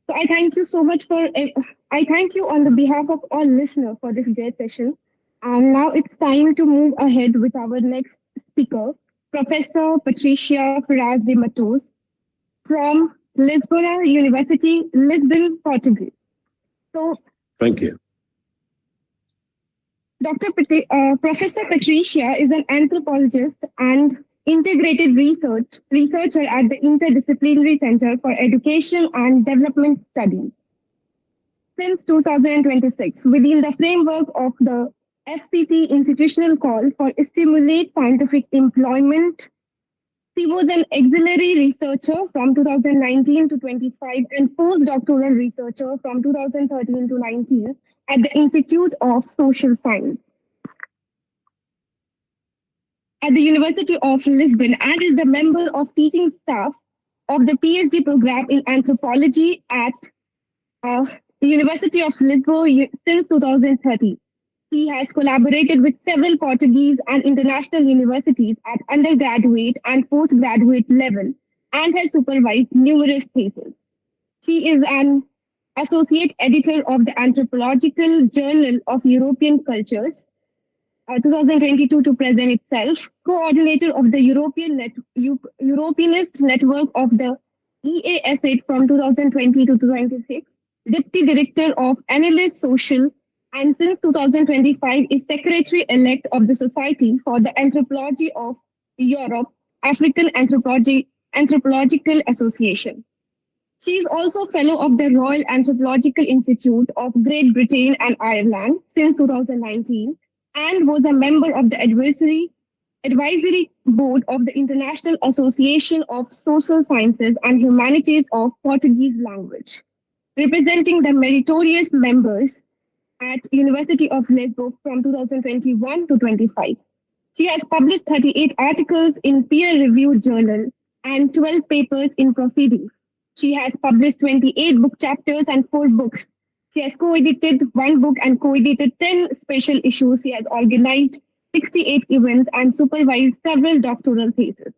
Speaker 7: So I thank you so much I thank you on the behalf of all listeners for this great session. And now it's time to move ahead with our next speaker, Professor Patrícia Ferraz de Matos from Lisbon University, Lisbon, Portugal. So,
Speaker 8: thank you.
Speaker 7: Professor Patrícia is an anthropologist and integrated researcher at the Interdisciplinary Center for Education and Development Studies. Since 2026, within the framework of the FCT institutional call for stimulate scientific employment, she was an auxiliary researcher from 2019 to 25 and postdoctoral researcher from 2013 to 19 at the Institute of Social Science at the University of Lisbon, and is the member of teaching staff of the PhD program in anthropology at the University of Lisbon since 2013. He has collaborated with several Portuguese and international universities at undergraduate and postgraduate level and has supervised numerous cases. He is an associate editor of the Anthropological Journal of European Cultures, 2022 to present itself, coordinator of the Europeanist network of the EAS8 from 2020 to 2026, deputy director of Analyst Social, and since 2025 is secretary-elect of the Society for the Anthropology of Europe, African Anthropological Association. He is also fellow of the Royal Anthropological Institute of Great Britain and Ireland since 2019, and was a member of the advisory board of the International Association of Social Sciences and Humanities of Portuguese Language, representing the meritorious members at University of Lisbon from 2021 to 25. He has published 38 articles in peer-reviewed journal and 12 papers in proceedings. He has published 28 book chapters and 4 books. He has co-edited 1 book and co-edited 10 special issues. He has organized 68 events and supervised several doctoral theses.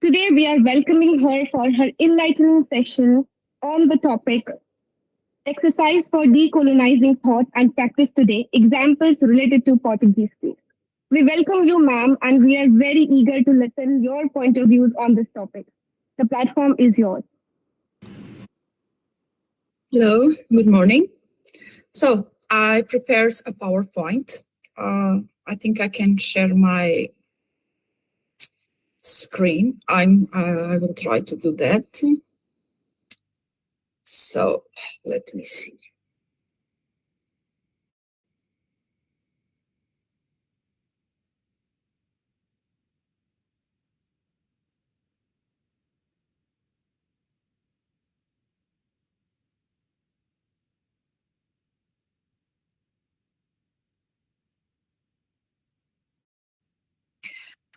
Speaker 7: Today, we are welcoming her for her enlightening session on the topic, Exercise for Decolonizing Thought and Practice Today, Examples Related to Portuguese Case. We welcome you, ma'am, and we are very eager to listen your point of views on this topic. The platform is yours.
Speaker 9: Hello, good morning. So I prepared a PowerPoint. I think I can share my screen. I will try to do that. So let me see.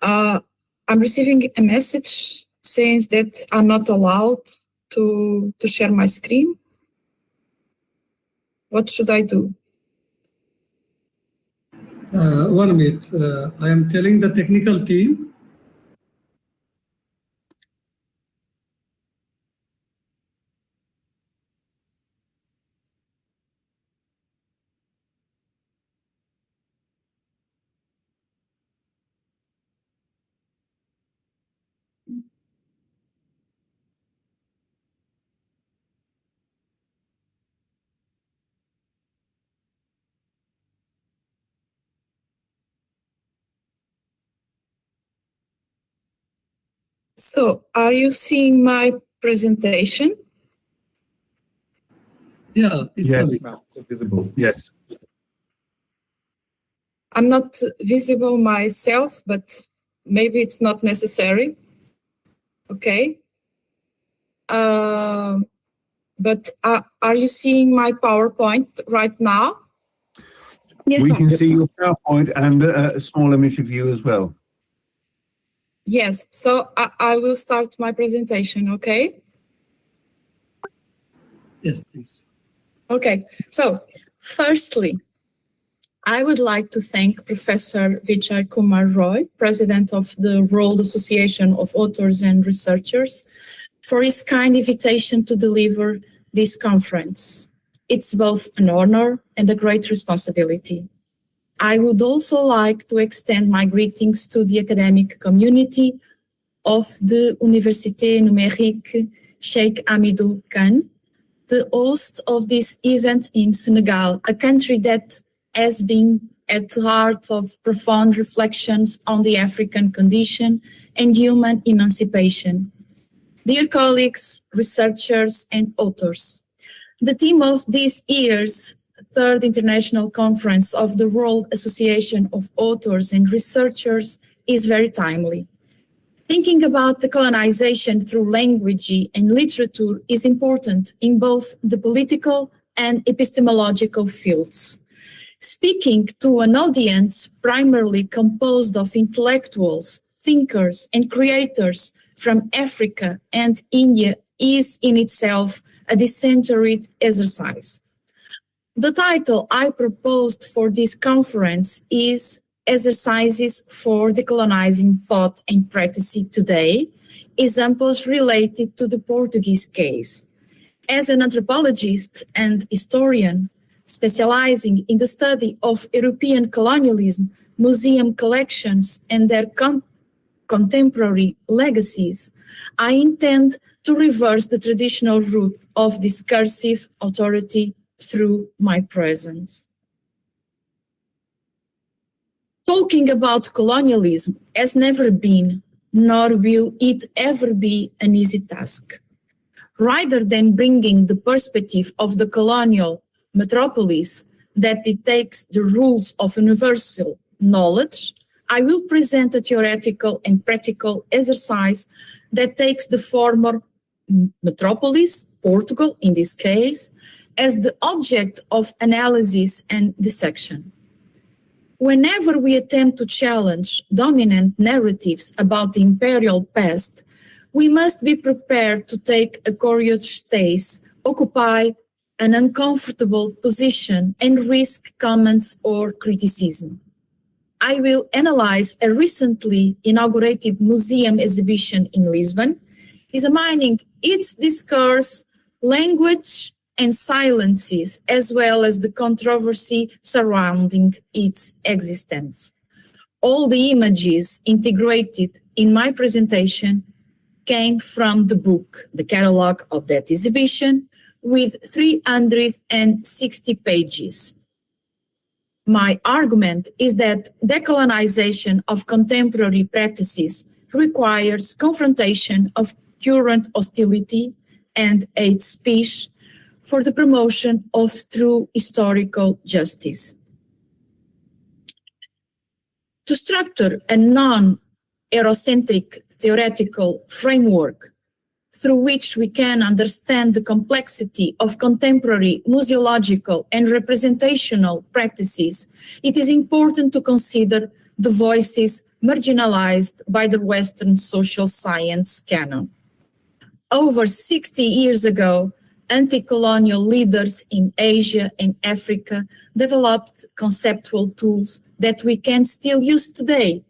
Speaker 9: I'm receiving a message saying that I'm not allowed to share my screen. What should I do?
Speaker 5: 1 minute. I am telling the technical team.
Speaker 9: So, are you seeing my presentation?
Speaker 5: Yeah, it's
Speaker 3: Yes.
Speaker 1: Visible.
Speaker 3: Yes.
Speaker 9: I'm not visible myself, but maybe it's not necessary. Okay. But are you seeing my PowerPoint right now?
Speaker 7: Yes,
Speaker 3: We
Speaker 7: ma'am.
Speaker 3: can see your PowerPoint and a small image of you as well.
Speaker 9: Yes. So I will start my presentation, okay?
Speaker 5: yes, please.
Speaker 9: Okay. So firstly, I would like to thank Professor Vijay Kumar Roy, President of the World Association of Authors and Researchers, for his kind invitation to deliver this conference. It's both an honor and a great responsibility. I would also like to extend my greetings to the academic community of the Université Numérique Cheikh Hamidou Kane, the host of this event in Senegal, a country that has been at the heart of profound reflections on the African condition and human emancipation. Dear colleagues, researchers, and authors, the theme of this year's Third International Conference of the World Association of Authors and Researchers is very timely. Thinking about decolonization through language and literature is important in both the political and epistemological fields. Speaking to an audience primarily composed of intellectuals, thinkers, and creators from Africa and India is in itself a decentrate exercise. The title I proposed for this conference is Exercises for Decolonizing Thought and Practice Today, Examples Related to the Portuguese Case. As an anthropologist and historian specializing in the study of European colonialism, museum collections, and their contemporary legacies, I intend to reverse the traditional route of discursive authority through my presence. Talking about colonialism has never been, nor will it ever be, an easy task. Rather than bringing the perspective of the colonial metropolis that dictates the rules of universal knowledge, I will present a theoretical and practical exercise that takes the former metropolis, Portugal in this case, as the object of analysis and dissection. Whenever we attempt to challenge dominant narratives about the imperial past, we must be prepared to take a courageous stance, occupy an uncomfortable position, and risk comments or criticism. I will analyze a recently inaugurated museum exhibition in Lisbon, examining its discourse, language, and silences, as well as the controversy surrounding its existence. All the images integrated in my presentation came from the book, the catalog of that exhibition, with 360 pages. My argument is that decolonization of contemporary practices requires confrontation of current hostility and hate speech for the promotion of true historical justice. To structure a non-Eurocentric theoretical framework through which we can understand the complexity of contemporary museological and representational practices, it is important to consider the voices marginalized by the Western social science canon. Over 60 years ago, anti-colonial leaders in Asia and Africa developed conceptual tools that we can still use today.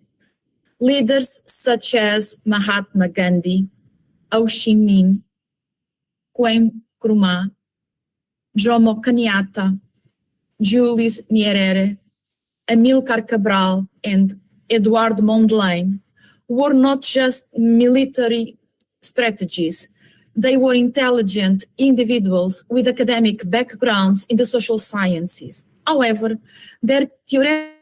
Speaker 9: Leaders such as Mahatma Gandhi, Ho Chi Minh, Kwame Nkrumah, Jomo Kenyatta, Julius Nyerere, Amilcar Cabral, and Edward Mondlane were not just military strategies. They were intelligent individuals with academic backgrounds in the social sciences. However, their theoretical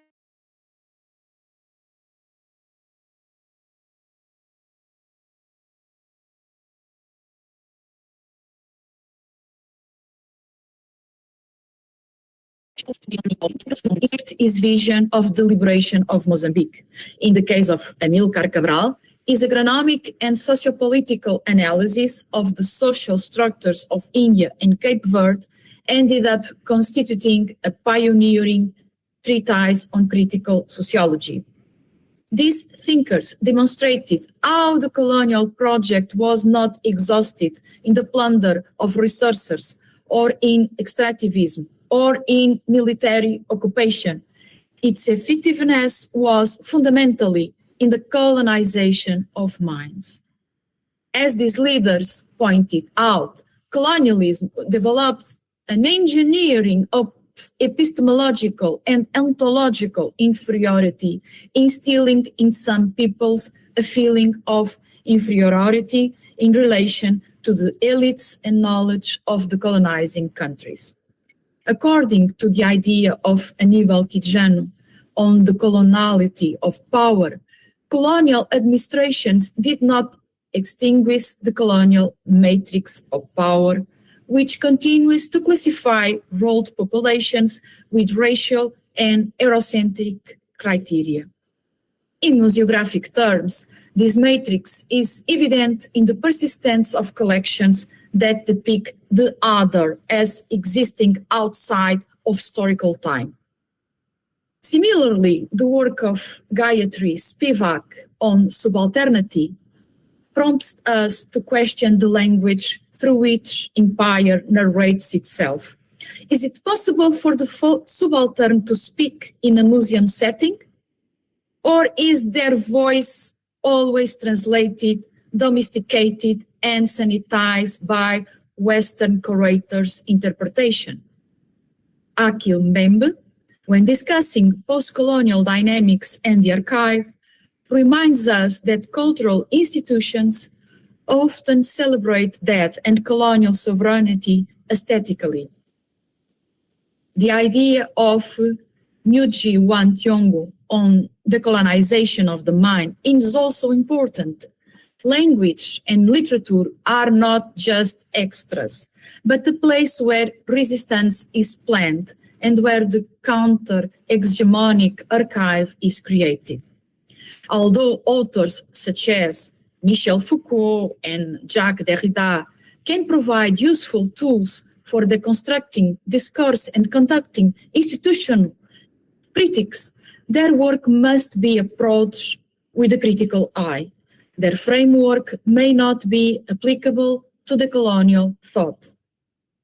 Speaker 9: his vision of the liberation of Mozambique. In the case of Amílcar Cabral, his agronomic and sociopolitical analysis of the social structures of India and Cape Verde ended up constituting a pioneering treatise on critical sociology. These thinkers demonstrated how the colonial project was not exhausted in the plunder of resources or in extractivism or in military occupation. Its effectiveness was fundamentally in the colonization of minds. As these leaders pointed out, colonialism developed an engineering of epistemological and ontological inferiority, instilling in some peoples a feeling of inferiority in relation to the elites and knowledge of the colonizing countries. According to the idea of Aníbal Quijano on the coloniality of power, colonial administrations did not extinguish the colonial matrix of power, which continues to classify world populations with racial and Eurocentric criteria. In museographic terms, this matrix is evident in the persistence of collections that depict the other as existing outside of historical time. Similarly, the work of Gayatri Spivak on subalternity prompts us to question the language through which empire narrates itself. Is it possible for the subaltern to speak in a museum setting? Or is their voice always translated, domesticated, and sanitized by Western curators' interpretation? Akil Mbembe, when discussing post-colonial dynamics and the archive, reminds us that cultural institutions often celebrate death and colonial sovereignty aesthetically. The idea of Ngugi wa Thiong'o on decolonization of the mind is also important. Language and literature are not just extras, but a place where resistance is planned and where the counter-hegemonic archive is created. Although authors such as Michel Foucault and Jacques Derrida can provide useful tools for deconstructing discourse and conducting institutional critics, their work must be approached with a critical eye. Their framework may not be applicable to the colonial thought.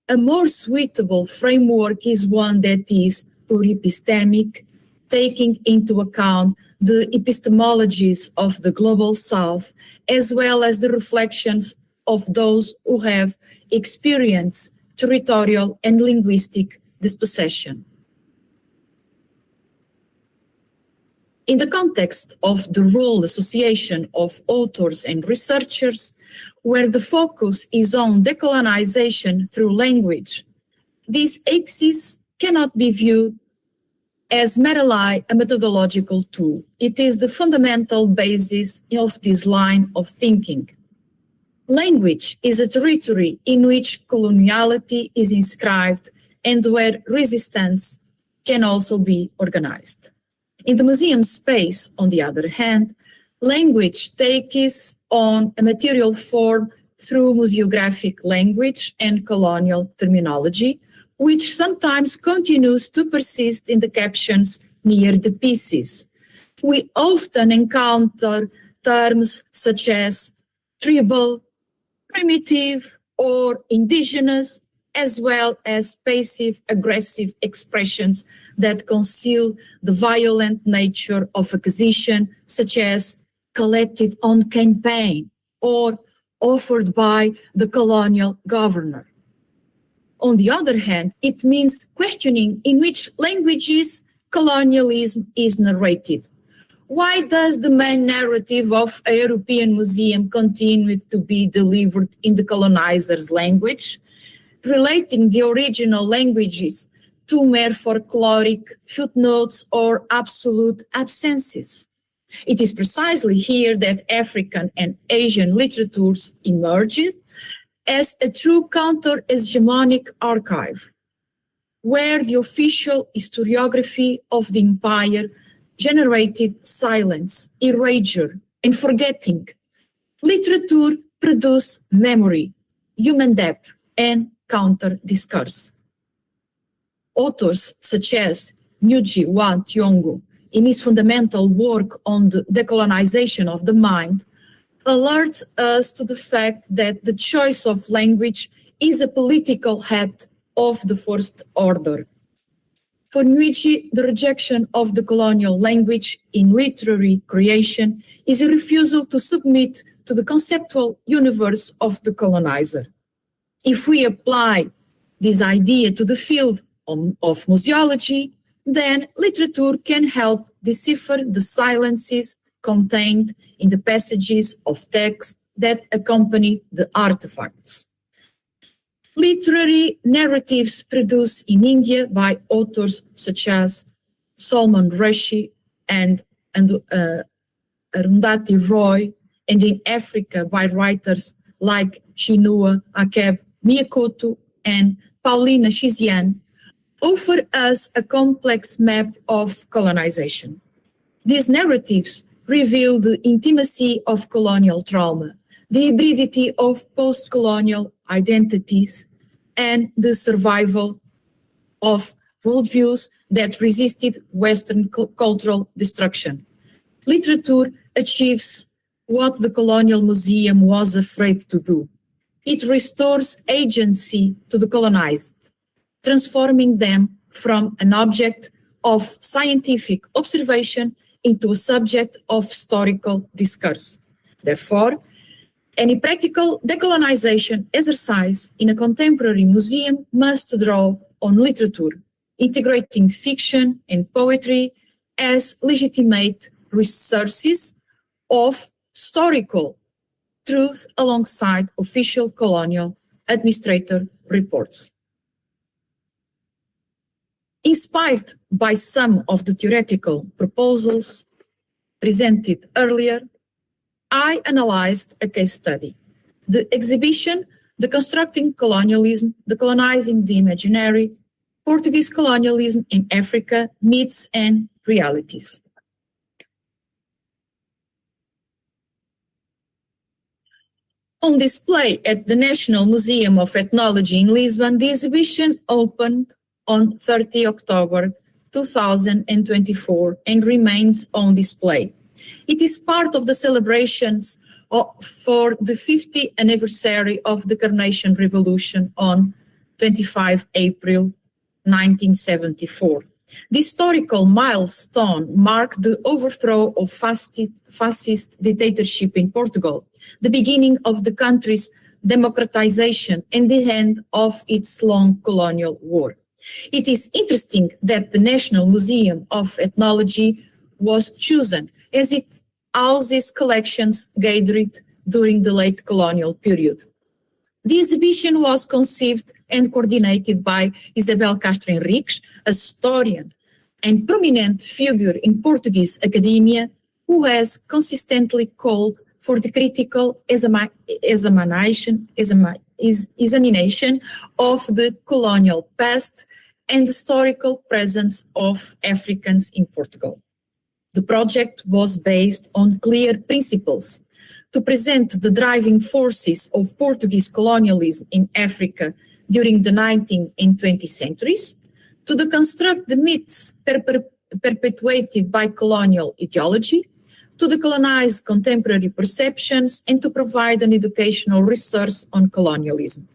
Speaker 9: A more suitable framework is one that is pluripistemic, taking into account the epistemologies of the global South, as well as the reflections of those who have experienced territorial and linguistic dispossession. In the context of the role association of authors and researchers, where the focus is on decolonization through language, this axis cannot be viewed as merely a methodological tool. It is the fundamental basis of this line of thinking. Language is a territory in which coloniality is inscribed and where resistance can also be organized. In the museum space, on the other hand, language takes on a material form through museographic language and colonial terminology, which sometimes continues to persist in the captions near the pieces. We often encounter terms such as tribal, primitive, or indigenous, as well as passive-aggressive expressions that conceal the violent nature of acquisition, such as collected on campaign or offered by the colonial governor. On the other hand, it means questioning in which languages colonialism is narrated. Why does the main narrative of a European museum continue to be delivered in the colonizer's language, relating the original languages to mere folkloric footnotes or absolute absences? It is precisely here that African and Asian literatures emerged as a true counter-hegemonic archive. where the official historiography of the empire generated silence, erasure, and forgetting, literature produced memory, human depth, and counter-discourse. Authors such as Nguirane Thiong'o, in his fundamental work on the decolonization of the mind, alert us to the fact that the choice of language is a political act of the first order. For Nguirane, the rejection of the colonial language in literary creation is a refusal to submit to the conceptual universe of the colonizer. If we apply this idea to the field of museology, then literature can help decipher the silences contained in the passages of text that accompany the artifacts. Literary narratives produced in India by authors such as Salman Rushdie and Arundhati Roy, and in Africa by writers like Chinua Achebe Miyakoto and Paulina Chiziane, offer us a complex map of colonization. These narratives reveal the intimacy of colonial trauma, the hybridity of post-colonial identities, and the survival of worldviews that resisted Western cultural destruction. Literature achieves what the Colonial Museum was afraid to do. It restores agency to the colonized, transforming them from an object of scientific observation into a subject of historical discourse. Therefore, any practical decolonization exercise in a contemporary museum must draw on literature, integrating fiction and poetry as legitimate resources of historical truth alongside official colonial administrator reports. Inspired by some of the theoretical proposals presented earlier, I analyzed a case study. The exhibition, Deconstructing Colonialism, Decolonizing the Imaginary, Portuguese Colonialism in Africa, Myths and Realities. On display at the National Museum of Ethnology in Lisbon, the exhibition opened on 30 October 2024 and remains on display. It is part of the celebrations for the 50th anniversary of the Carnation Revolution on 25 April 1974. The historical milestone marked the overthrow of fascist dictatorship in Portugal, the beginning of the country's democratization, and the end of its long colonial war. It is interesting that the National Museum of Ethnology was chosen as it houses collections gathered during the late colonial period. The exhibition was conceived and coordinated by Isabel Castro Henriques, a historian and prominent figure in Portuguese academia, who has consistently called for the critical examination of the colonial past and historical presence of Africans in Portugal. The project was based on clear principles to present the driving forces of Portuguese colonialism in Africa during the 19th and 20th centuries, to deconstruct the myths perpetuated by colonial ideology, to decolonize contemporary perceptions, and to provide an educational resource on colonialism.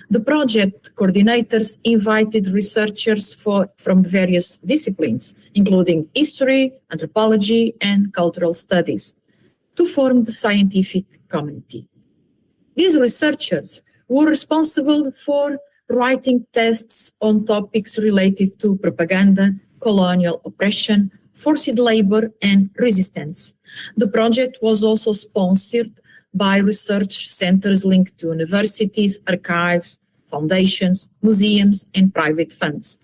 Speaker 9: The project coordinators invited researchers from various disciplines, including history, anthropology, and cultural studies, to form the scientific community. These researchers were responsible for writing tests on topics related to propaganda, colonial oppression, forced labor, and resistance. The project was also sponsored by research centers linked to universities, archives, foundations, museums, and private funds.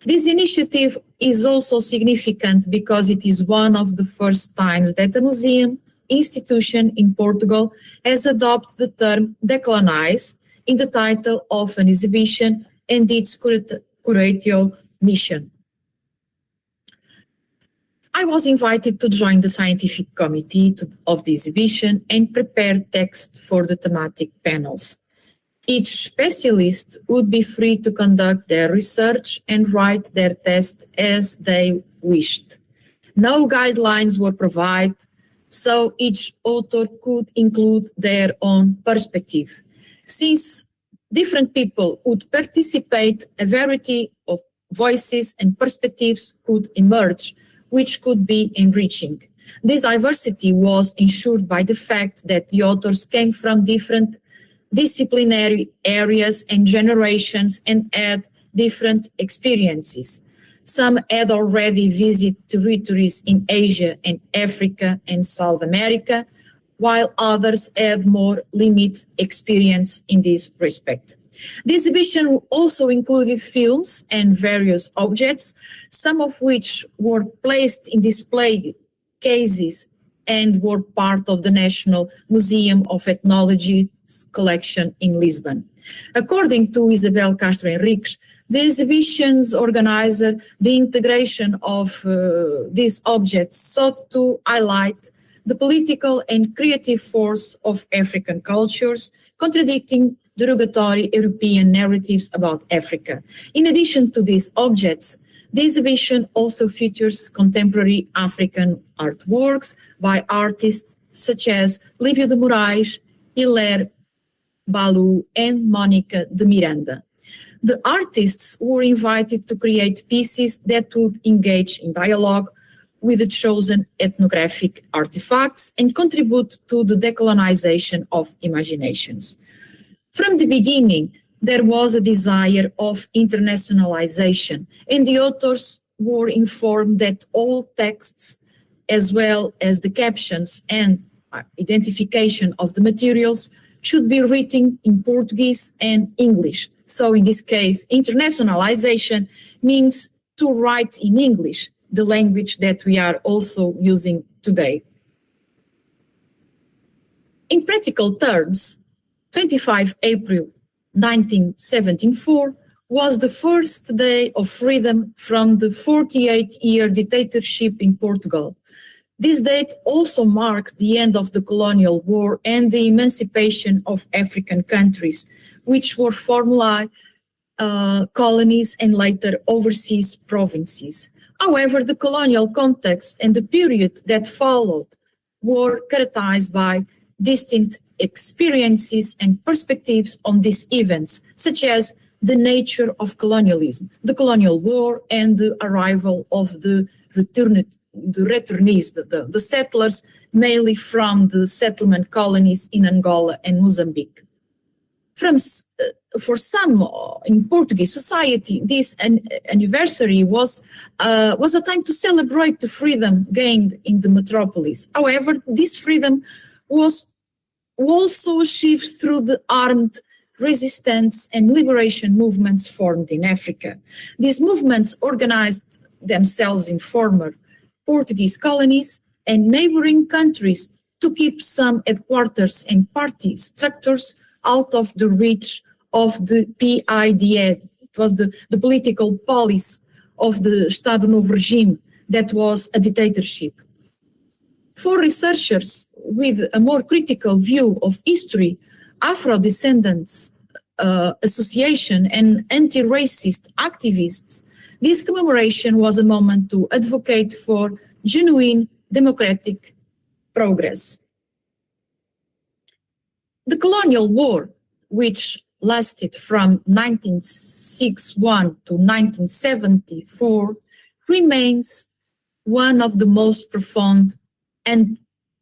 Speaker 9: This initiative is also significant because it is one of the first times that a museum institution in Portugal has adopted the term decolonize in the title of an exhibition, and its curatio mission. I was invited to join the scientific committee of the exhibition and prepare text for the thematic panels. Each specialist would be free to conduct their research and write their test as they wished. No guidelines were provided, so each author could include their own perspective. Since different people would participate, a variety of voices and perspectives could emerge, which could be enriching. This diversity was ensured by the fact that the authors came from different disciplinary areas and generations and had different experiences. Some had already visited territories in Asia and Africa and South America, while others had more limited experience in this respect. The exhibition also included films and various objects, some of which were placed in display cases and were part of the National Museum of Ethnology's collection in Lisbon. According to Isabel Castro Henriques, the exhibition's organizer, the integration of these objects sought to highlight the political and creative force of African cultures, contradicting derogatory European narratives about Africa. In addition to these objects, the exhibition also features contemporary African artworks by artists such as Lívio de Moraes, Hilaire Balu, and Mónica de Miranda. The artists were invited to create pieces that would engage in dialogue with the chosen ethnographic artifacts and contribute to the decolonization of imaginations. From the beginning, there was a desire of internationalization, and the authors were informed that all texts, as well as the captions and identification of the materials, should be written in Portuguese and English. So in this case, internationalization means to write in English, the language that we are also using today. In practical terms, 25 April 1974 was the first day of freedom from the 48-year dictatorship in Portugal. This date also marked the end of the colonial war and the emancipation of African countries, which were formerly colonies and later overseas provinces. However, the colonial context and the period that followed were characterized by distinct experiences and perspectives on these events, such as the nature of colonialism, the colonial war, and the arrival of the returnees, the settlers, mainly from the settlement colonies in Angola and Mozambique. For some in Portuguese society, this anniversary was a time to celebrate the freedom gained in the metropolis. However, this freedom was also achieved through the armed resistance and liberation movements formed in Africa. These movements organized themselves in former Portuguese colonies and neighboring countries to keep some headquarters and party structures out of the reach of the PIDE. It was the political policy of the Estado Novo regime that was a dictatorship. For researchers with a more critical view of history, Afro-Descendants Association and anti-racist activists, this commemoration was a moment to advocate for genuine democratic progress. The colonial war, which lasted from 1961 to 1974, remains one of the most profound and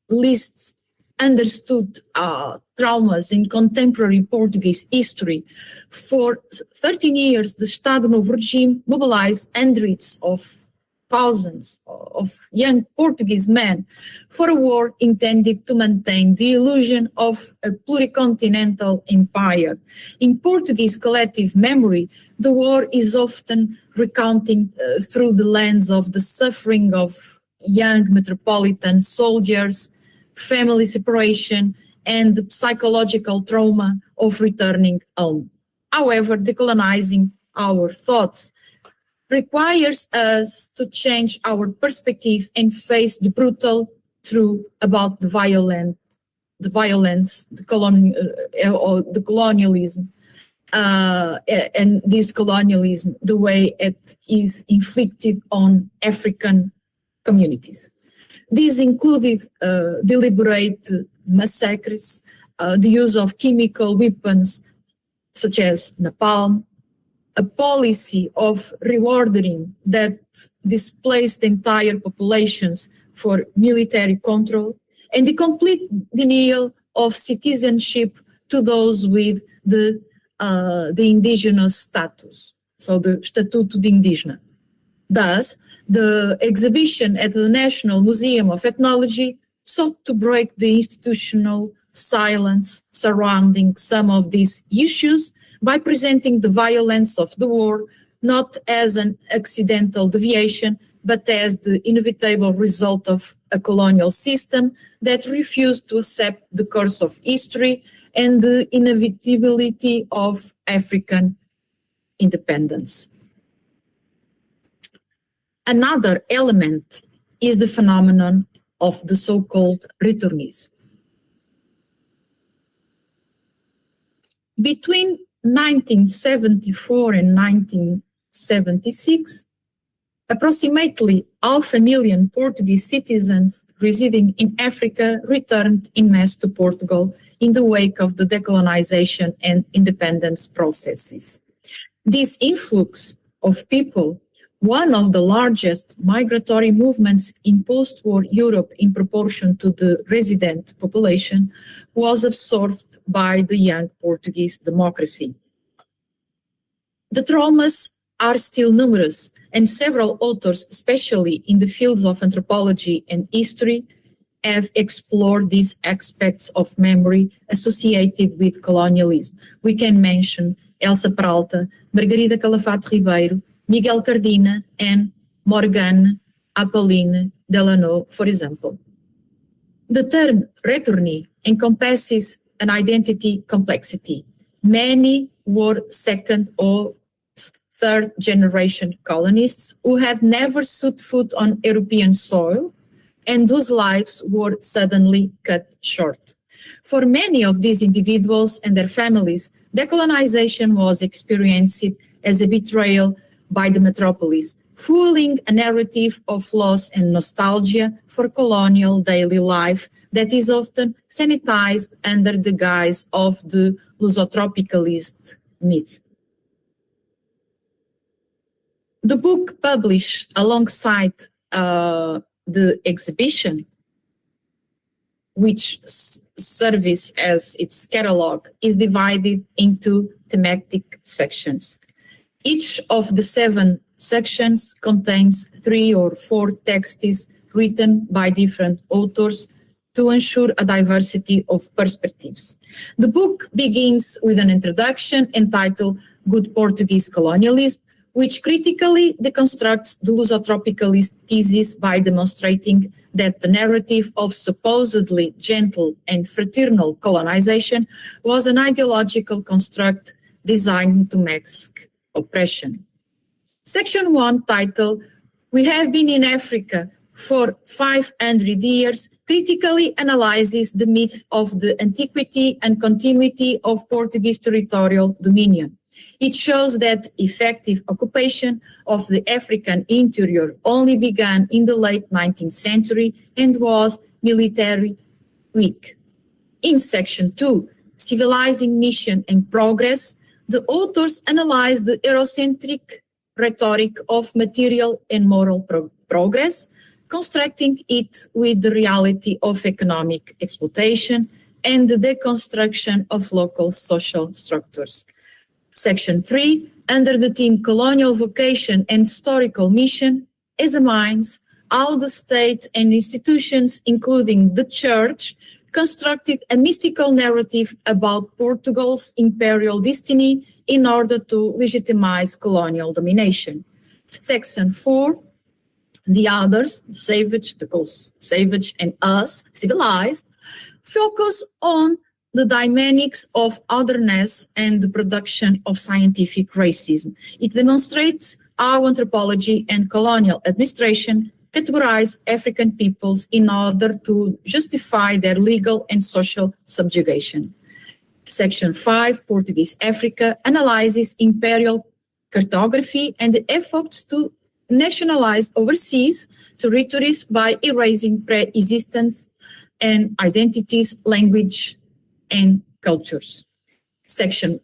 Speaker 9: least understood traumas in contemporary Portuguese history. For 13 years, the Estado Novo regime mobilized hundreds of thousands of young Portuguese men for a war intended to maintain the illusion of a pluricontinental empire. In Portuguese collective memory, the war is often recounted through the lens of the suffering of young metropolitan soldiers, family separation, and the psychological trauma of returning home. However, decolonizing our thoughts, requires us to change our perspective and face the brutal truth about the violence, the colonialism, and this colonialism, the way it is inflicted on African communities. These included deliberate massacres, the use of chemical weapons such as napalm, a policy of rewarding that displaced entire populations for military control, and the complete denial of citizenship to those with the indigenous status, so the Estatuto de Indígena. Thus, the exhibition at the National Museum of Ethnology sought to break the institutional silence surrounding some of these issues by presenting the violence of the war not as an accidental deviation, but as the inevitable result of a colonial system that refused to accept the course of history and the inevitability of African independence. Another element is the phenomenon of the so-called returnees. Between 1974 and 1976, approximately 500,000 Portuguese citizens residing in Africa returned in mass to Portugal in the wake of the decolonization and independence processes. This influx of people, one of the largest migratory movements in post-war Europe in proportion to the resident population, was absorbed by the young Portuguese democracy. The traumas are still numerous, and several authors, especially in the fields of anthropology and history, have explored these aspects of memory associated with colonialism. We can mention Elsa Peralta, Margarida Calafate Ribeiro, Miguel Cardina, and Morgane Apolline Delano, for example. The term retournee encompasses an identity complexity. Many were second or third generation colonists who had never set foot on European soil and whose lives were suddenly cut short. For many of these individuals and their families, decolonization was experienced as a betrayal by the metropolis, fueling a narrative of loss and nostalgia for colonial daily life that is often sanitized under the guise of the Lusotropicalist myth. The book published alongside the exhibition, which serves as its catalog, is divided into thematic sections. Each of the 7 sections contains 3 or 4 texts written by different authors to ensure a diversity of perspectives. The book begins with an introduction entitled Good Portuguese Colonialism, which critically deconstructs the Lusotropicalist thesis by demonstrating that the narrative of supposedly gentle and fraternal colonization was an ideological construct designed to mask oppression. Section 1, titled We Have Been in Africa for 500 Years, critically analyzes the myth of the antiquity and continuity of Portuguese territorial dominion. It shows that effective occupation of the African interior only began in the late 19th century and was military weak. In Section 2, Civilizing Mission and Progress, the authors analyze the Eurocentric rhetoric of material and moral progress, constructing it with the reality of economic exploitation and the deconstruction of local social structures. Section 3, under the theme Colonial Vocation and Historical Mission, examines how the state and institutions, including the Church, constructed a mystical narrative about Portugal's imperial destiny in order to legitimize colonial domination. Section 4, the others, savage, the savage, and us, civilized, focus on the dynamics of otherness and the production of scientific racism. It demonstrates how anthropology and colonial administration categorize African peoples in order to justify their legal and social subjugation. Section 5, Portuguese Africa, analyzes imperial cartography and the efforts to nationalize overseas territories by erasing pre-existence and identities, language, and cultures. Section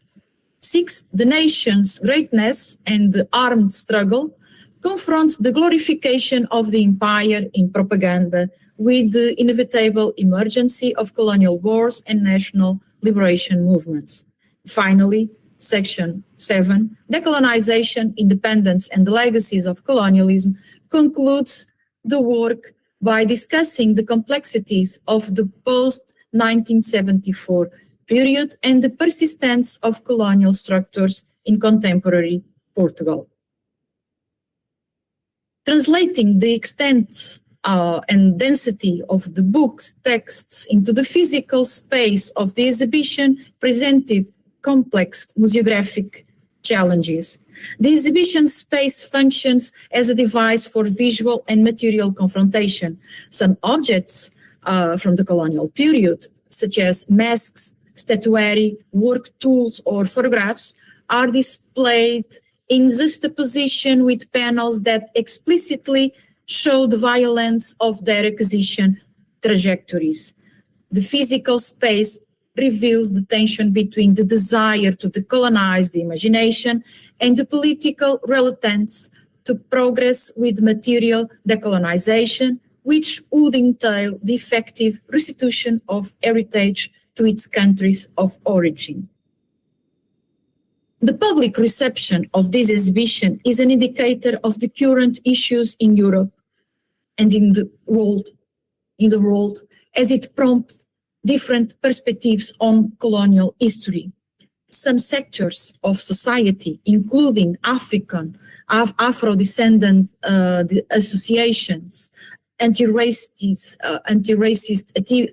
Speaker 9: 6, the nation's greatness and the armed struggle confronts the glorification of the empire in propaganda with the inevitable emergency of colonial wars and national liberation movements. Finally, Section 7, Decolonization, Independence and the Legacies of Colonialism, concludes the work by discussing the complexities of the post-1974 period and the persistence of colonial structures in contemporary Portugal. Translating the extent and density of the book's texts into the physical space of the exhibition presented complex museographic challenges. The exhibition space functions as a device for visual and material confrontation. Some objects from the colonial period, such as masks, statuary, work tools, or photographs, are displayed in juxtaposition with panels that explicitly show the violence of their acquisition trajectories. The physical space reveals the tension between the desire to decolonize the imagination and the political reluctance to progress with material decolonization, which would entail the effective restitution of heritage to its countries of origin. The public reception of this exhibition is an indicator of the current issues in Europe and in the world, as it prompts different perspectives on colonial history. Some sectors of society, including Afro-descendant associations, anti-racist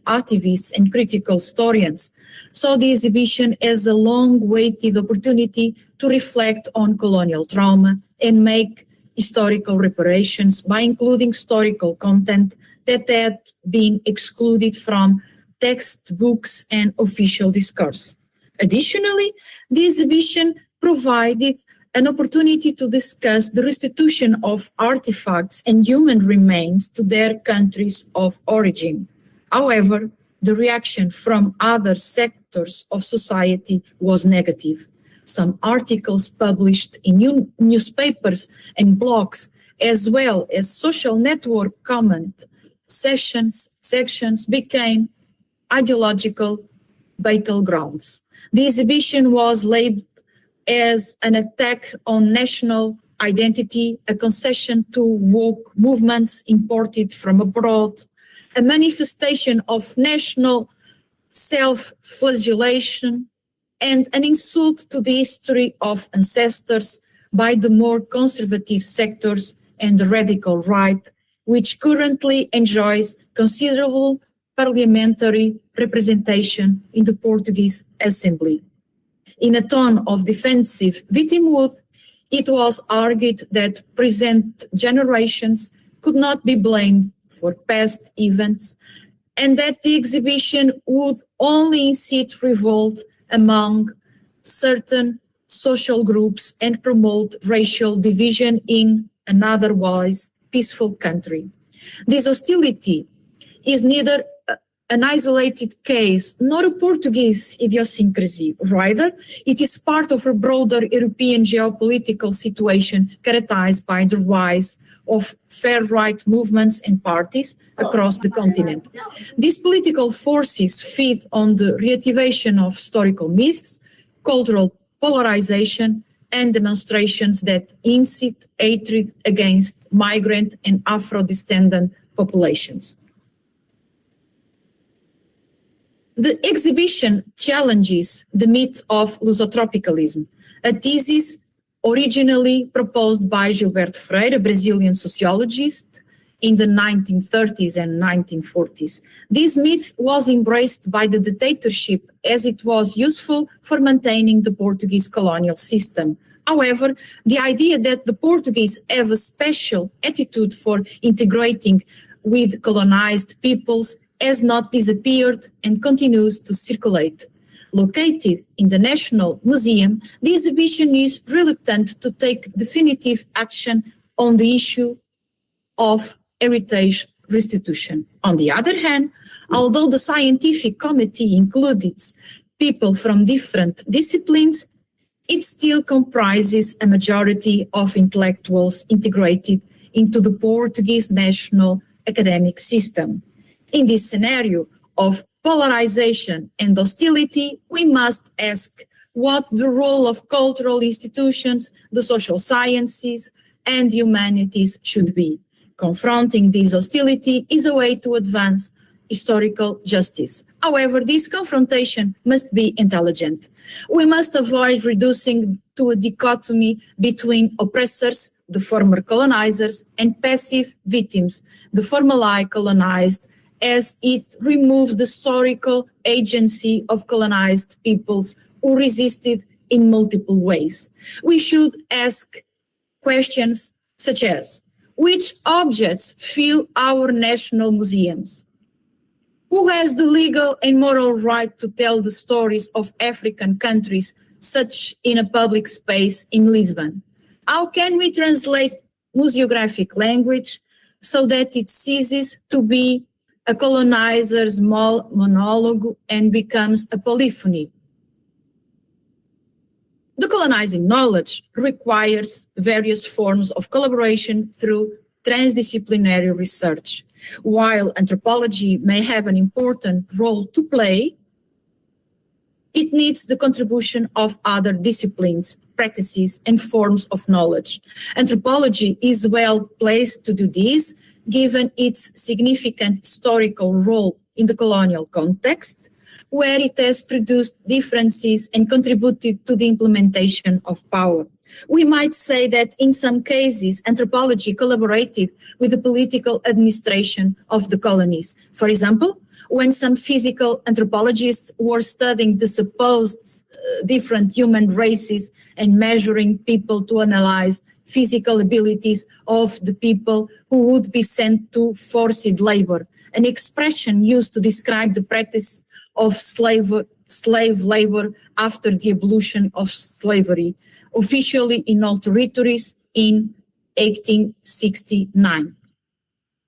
Speaker 9: activists and critical historians, saw the exhibition as a long-awaited opportunity to reflect on colonial trauma and make historical reparations by including historical content that had been excluded from textbooks and official discourse. Additionally, the exhibition provided an opportunity to discuss the restitution of artifacts and human remains to their countries of origin. However, the reaction from other sectors of society was negative. Some articles published in newspapers and blogs, as well as social network comment sections became ideological battlegrounds. The exhibition was labeled as an attack on national identity, a concession to woke movements imported from abroad, a manifestation of national self-flagellation, and an insult to the history of ancestors by the more conservative sectors and the radical right, which currently enjoys considerable parliamentary representation in the Portuguese Assembly. In a tone of defensive victimhood, it was argued that present generations could not be blamed for past events and that the exhibition would only incite revolt among certain social groups and promote racial division in an otherwise peaceful country. This hostility is neither an isolated case nor a Portuguese idiosyncrasy. Rather, it is part of a broader European geopolitical situation characterized by the rise of far-right movements and parties across the continent. These political forces feed on the reactivation of historical myths, cultural polarization, and demonstrations that incite hatred against migrant and Afro-descendant populations. The exhibition challenges the myth of Lusotropicalism, a thesis originally proposed by Gilberto Freire, a Brazilian sociologist, in the 1930s and 1940s. This myth was embraced by the dictatorship as it was useful for maintaining the Portuguese colonial system. However, the idea that the Portuguese have a special attitude for integrating with colonized peoples has not disappeared and continues to circulate. Located in the National Museum, the exhibition is reluctant to take definitive action on the issue of heritage restitution. On the other hand, although the scientific committee included people from different disciplines, it still comprises a majority of intellectuals integrated into the Portuguese national academic system. In this scenario of polarization and hostility, we must ask what the role of cultural institutions, the social sciences, and the humanities should be. Confronting this hostility is a way to advance historical justice. However, this confrontation must be intelligent. We must avoid reducing to a dichotomy between oppressors, the former colonizers, and passive victims, the formerly colonized, as it removes the historical agency of colonized peoples who resisted in multiple ways. We should ask questions such as, which objects fill our national museums? Who has the legal and moral right to tell the stories of African countries, such in a public space in Lisbon? How can we translate museographic language so that it ceases to be a colonizer's monologue and becomes a polyphony? The colonizing knowledge requires various forms of collaboration through transdisciplinary research. While anthropology may have an important role to play, it needs the contribution of other disciplines, practices, and forms of knowledge. Anthropology is well placed to do this, given its significant historical role in the colonial context, where it has produced differences and contributed to the implementation of power. We might say that in some cases, anthropology collaborated with the political administration of the colonies. For example, when some physical anthropologists were studying the supposed different human races and measuring people to analyze physical abilities of the people who would be sent to forced labor, an expression used to describe the practice of slave labor after the abolition of slavery, officially in all territories in 1869.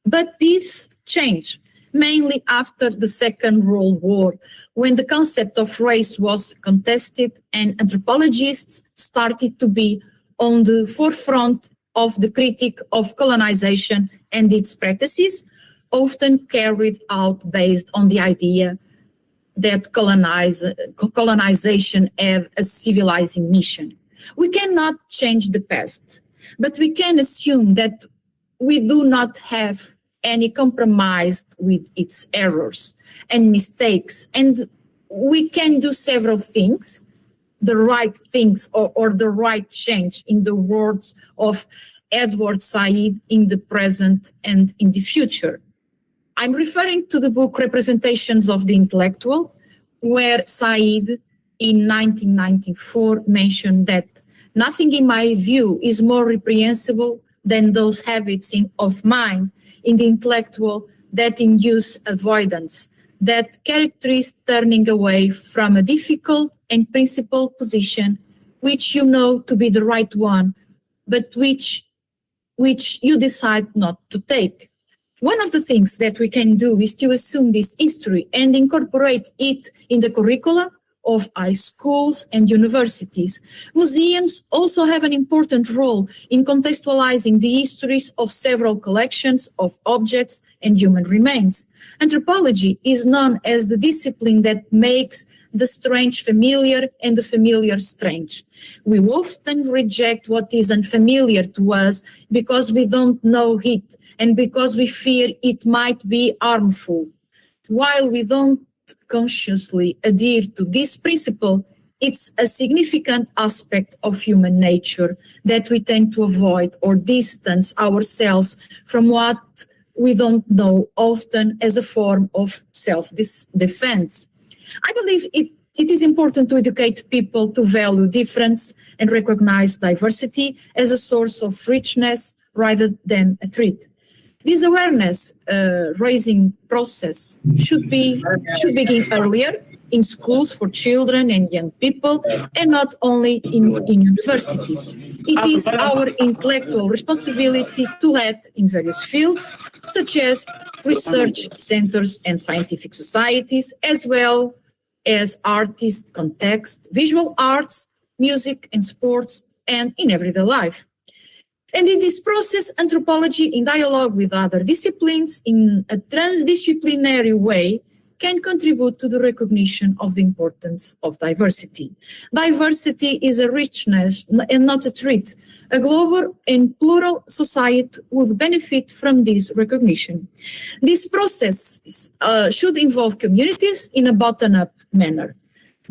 Speaker 9: But this changed mainly after the Second World War, when the concept of race was contested and anthropologists started to be on the forefront of the critique of colonization and its practices, often carried out based on the idea that colonization have a civilizing mission. We cannot change the past, but we can assume that we do not have any compromise with its errors and mistakes, and we can do several things, the right things or the right change, in the words of Edward Said, in the present and in the future. I'm referring to the book Representations of the Intellectual, where Said in 1994 mentioned that nothing in my view is more reprehensible than those habits of mind in the intellectual that induce avoidance, that characterize turning away from a difficult and principled position which you know to be the right one, but which you decide not to take. One of the things that we can do is to assume this history and incorporate it in the curricula of high schools and universities. Museums also have an important role in contextualizing the histories of several collections of objects and human remains. Anthropology is known as the discipline that makes the strange familiar and the familiar strange. We often reject what is unfamiliar to us because we don't know it and because we fear it might be harmful. While we don't consciously adhere to this principle, it's a significant aspect of human nature that we tend to avoid or distance ourselves from what we don't know, often as a form of self-defense. I believe It is important to educate people to value difference and recognize diversity as a source of richness rather than a threat. This awareness raising process should begin earlier in schools for children and young people, and not only in universities. It is our intellectual responsibility to act in various fields, such as research centers and scientific societies, as well as artist context, visual arts, music and sports, and in everyday life. And in this process, anthropology, in dialogue with other disciplines in a transdisciplinary way, can contribute to the recognition of the importance of diversity. Diversity is a richness and not a threat. A global and plural society would benefit from this recognition. This process should involve communities in a bottom-up manner.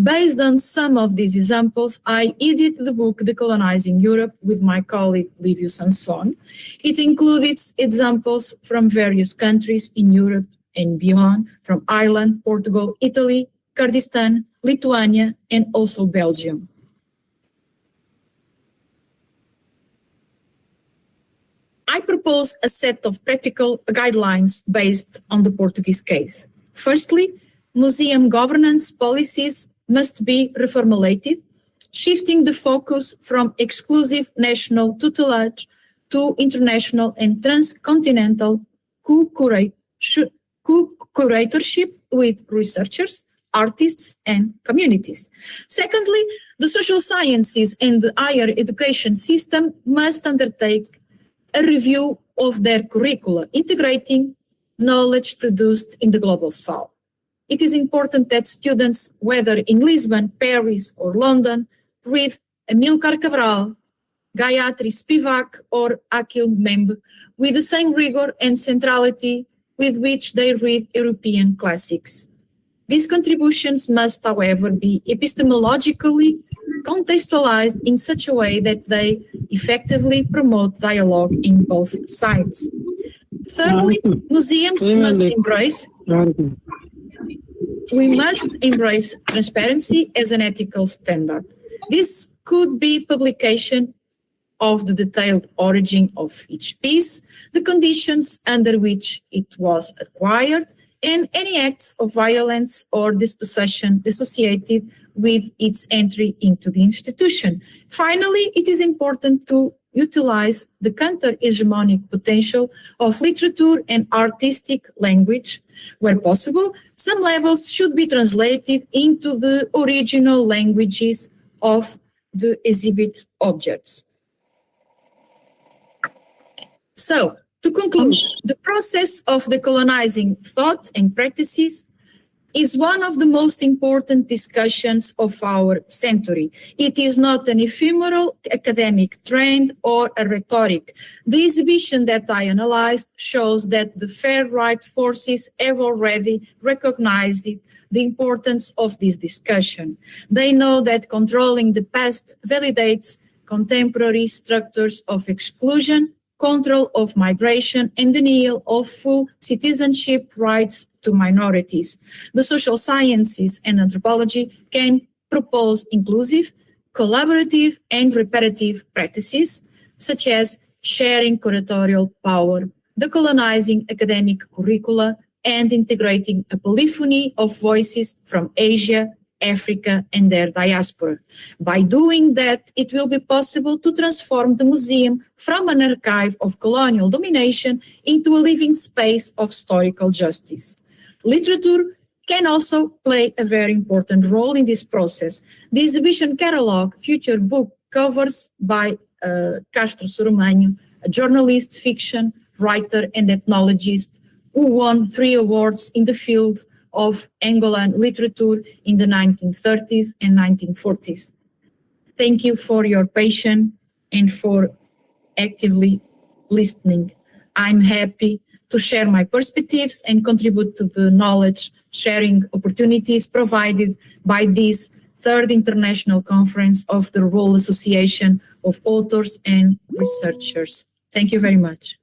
Speaker 9: Based on some of these examples, I edited the book Decolonizing Europe with my colleague Livio Sanson. It includes examples from various countries in Europe and beyond, from Ireland, Portugal, Italy, Kurdistan, Lithuania, and also Belgium. I propose a set of practical guidelines based on the Portuguese case. Firstly, museum governance policies must be reformulated, shifting the focus from exclusive national tutelage to international and transcontinental co-curatorship with researchers, artists, and communities. Secondly, the social sciences and the higher education system must undertake a review of their curricula, integrating knowledge produced in the global south. It is important that students, whether in Lisbon, Paris, or London, read Amilcar Cabral, Gayatri Spivak, or Akhil Membe with the same rigor and centrality with which they read European classics. These contributions must, however, be epistemologically contextualized in such a way that they effectively promote dialogue in both sides. Thirdly, museums must embrace transparency as an ethical standard. This could be publication of the detailed origin of each piece, the conditions under which it was acquired, and any acts of violence or dispossession associated with its entry into the institution. Finally, it is important to utilize the counter-hegemonic potential of literature and artistic language. Where possible, some levels should be translated into the original languages of the exhibit objects. So, to conclude, the process of decolonizing thought and practices is one of the most important discussions of our century. It is not an ephemeral academic trend or a rhetoric. The exhibition that I analyzed shows that the far-right forces have already recognized the importance of this discussion. They know that controlling the past validates contemporary structures of exclusion, control of migration, and denial of full citizenship rights to minorities. The social sciences and anthropology can propose inclusive, collaborative, and reparative practices, such as sharing curatorial power, decolonizing academic curricula, and integrating a polyphony of voices from Asia, Africa, and their diaspora. By doing that, it will be possible to transform the museum from an archive of colonial domination into a living space of historical justice. Literature can also play a very important role in this process. The exhibition catalog feature book covers by Castro Soromanho, a journalist, fiction writer, and ethnologist who won 3 awards in the field of Angolan literature in the 1930s and 1940s. Thank you for your patience and for actively listening. I'm happy to share my perspectives and contribute to the knowledge sharing opportunities provided by this 3rd International Conference of the World Association of Authors and Researchers. Thank you very much.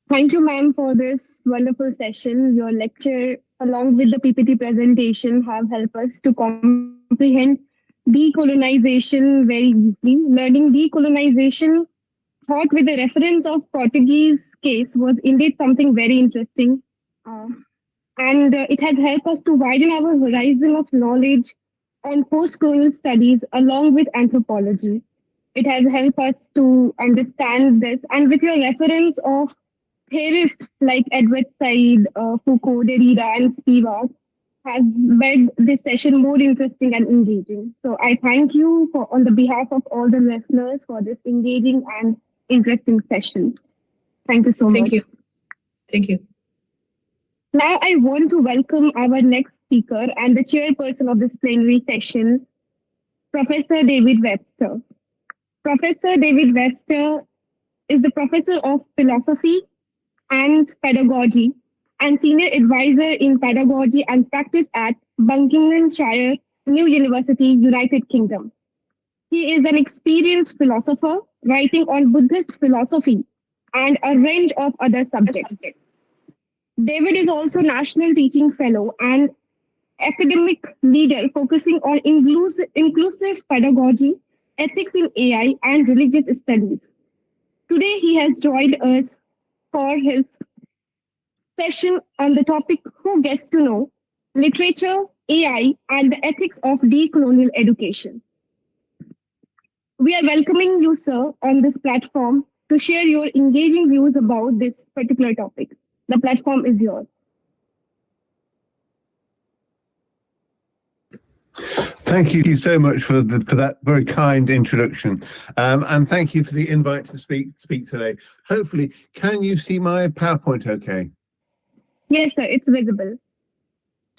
Speaker 7: Thank you, ma'am, for this wonderful session. Your lecture along with the PPT presentation, have helped us to comprehend decolonization very easily. Learning decolonization taught with the reference of Portuguese case was indeed something very interesting. And it has helped us to widen our horizon of knowledge on post-colonial studies along with anthropology. It has helped us to understand this. And with your reference of theorists like Edward Said, Foucault, Derrida, and Spivak, has made this session more interesting and engaging. So I thank you on the behalf of all the listeners for this engaging and interesting session. Thank you so much.
Speaker 9: Thank you. Thank you.
Speaker 7: Now I want to welcome our next speaker and the chairperson of this plenary session, Professor David Webster. Professor David Webster is the Professor of Philosophy and Pedagogy and Senior Advisor in Pedagogy and Practice at Buckinghamshire, New University, United Kingdom. He is an experienced philosopher writing on Buddhist philosophy and a range of other subjects. David is also National Teaching Fellow and academic leader focusing on inclusive pedagogy, ethics in AI, and religious studies. Today, he has joined us for his session on the topic Who Gets to Know? Literature, AI, and the Ethics of Decolonial Education. We are welcoming you, sir, on this platform to share your engaging views about this particular topic. The platform is yours.
Speaker 3: Thank you so much for that very kind introduction, and thank you for the invite to speak today. Hopefully, can you see my PowerPoint okay?
Speaker 7: Yes, sir, it's visible.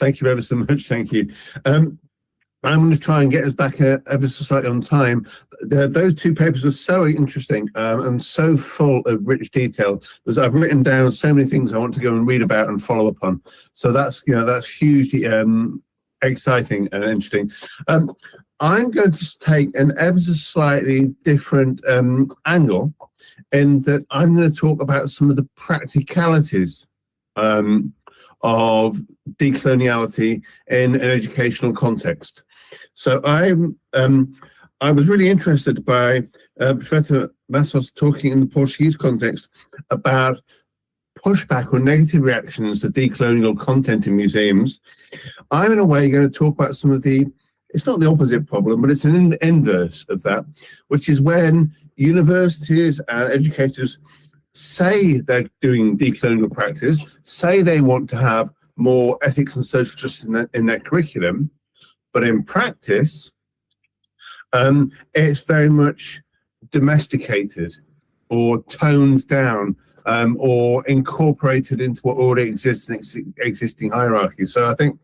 Speaker 3: Thank you ever so much. Thank you. I'm going to try and get us back ever so slightly on time. Those two papers were so interesting and so full of rich detail. Because I've written down so many things I want to go and read about and follow up on. So that's hugely exciting and interesting. I'm going to take an ever so slightly different angle in that I'm going to talk about some of the practicalities of decoloniality in an educational context. So I was really interested by Professor Matos talking in the Portuguese context about pushback or negative reactions to decolonial content in museums. I'm in a way going to talk about some of the, it's not the opposite problem, but it's an inverse of that, which is when universities and educators say they're doing decolonial practice, say they want to have more ethics and social justice in their curriculum, but in practice, it's very much domesticated or toned down or incorporated into what already exists in existing hierarchy. So I think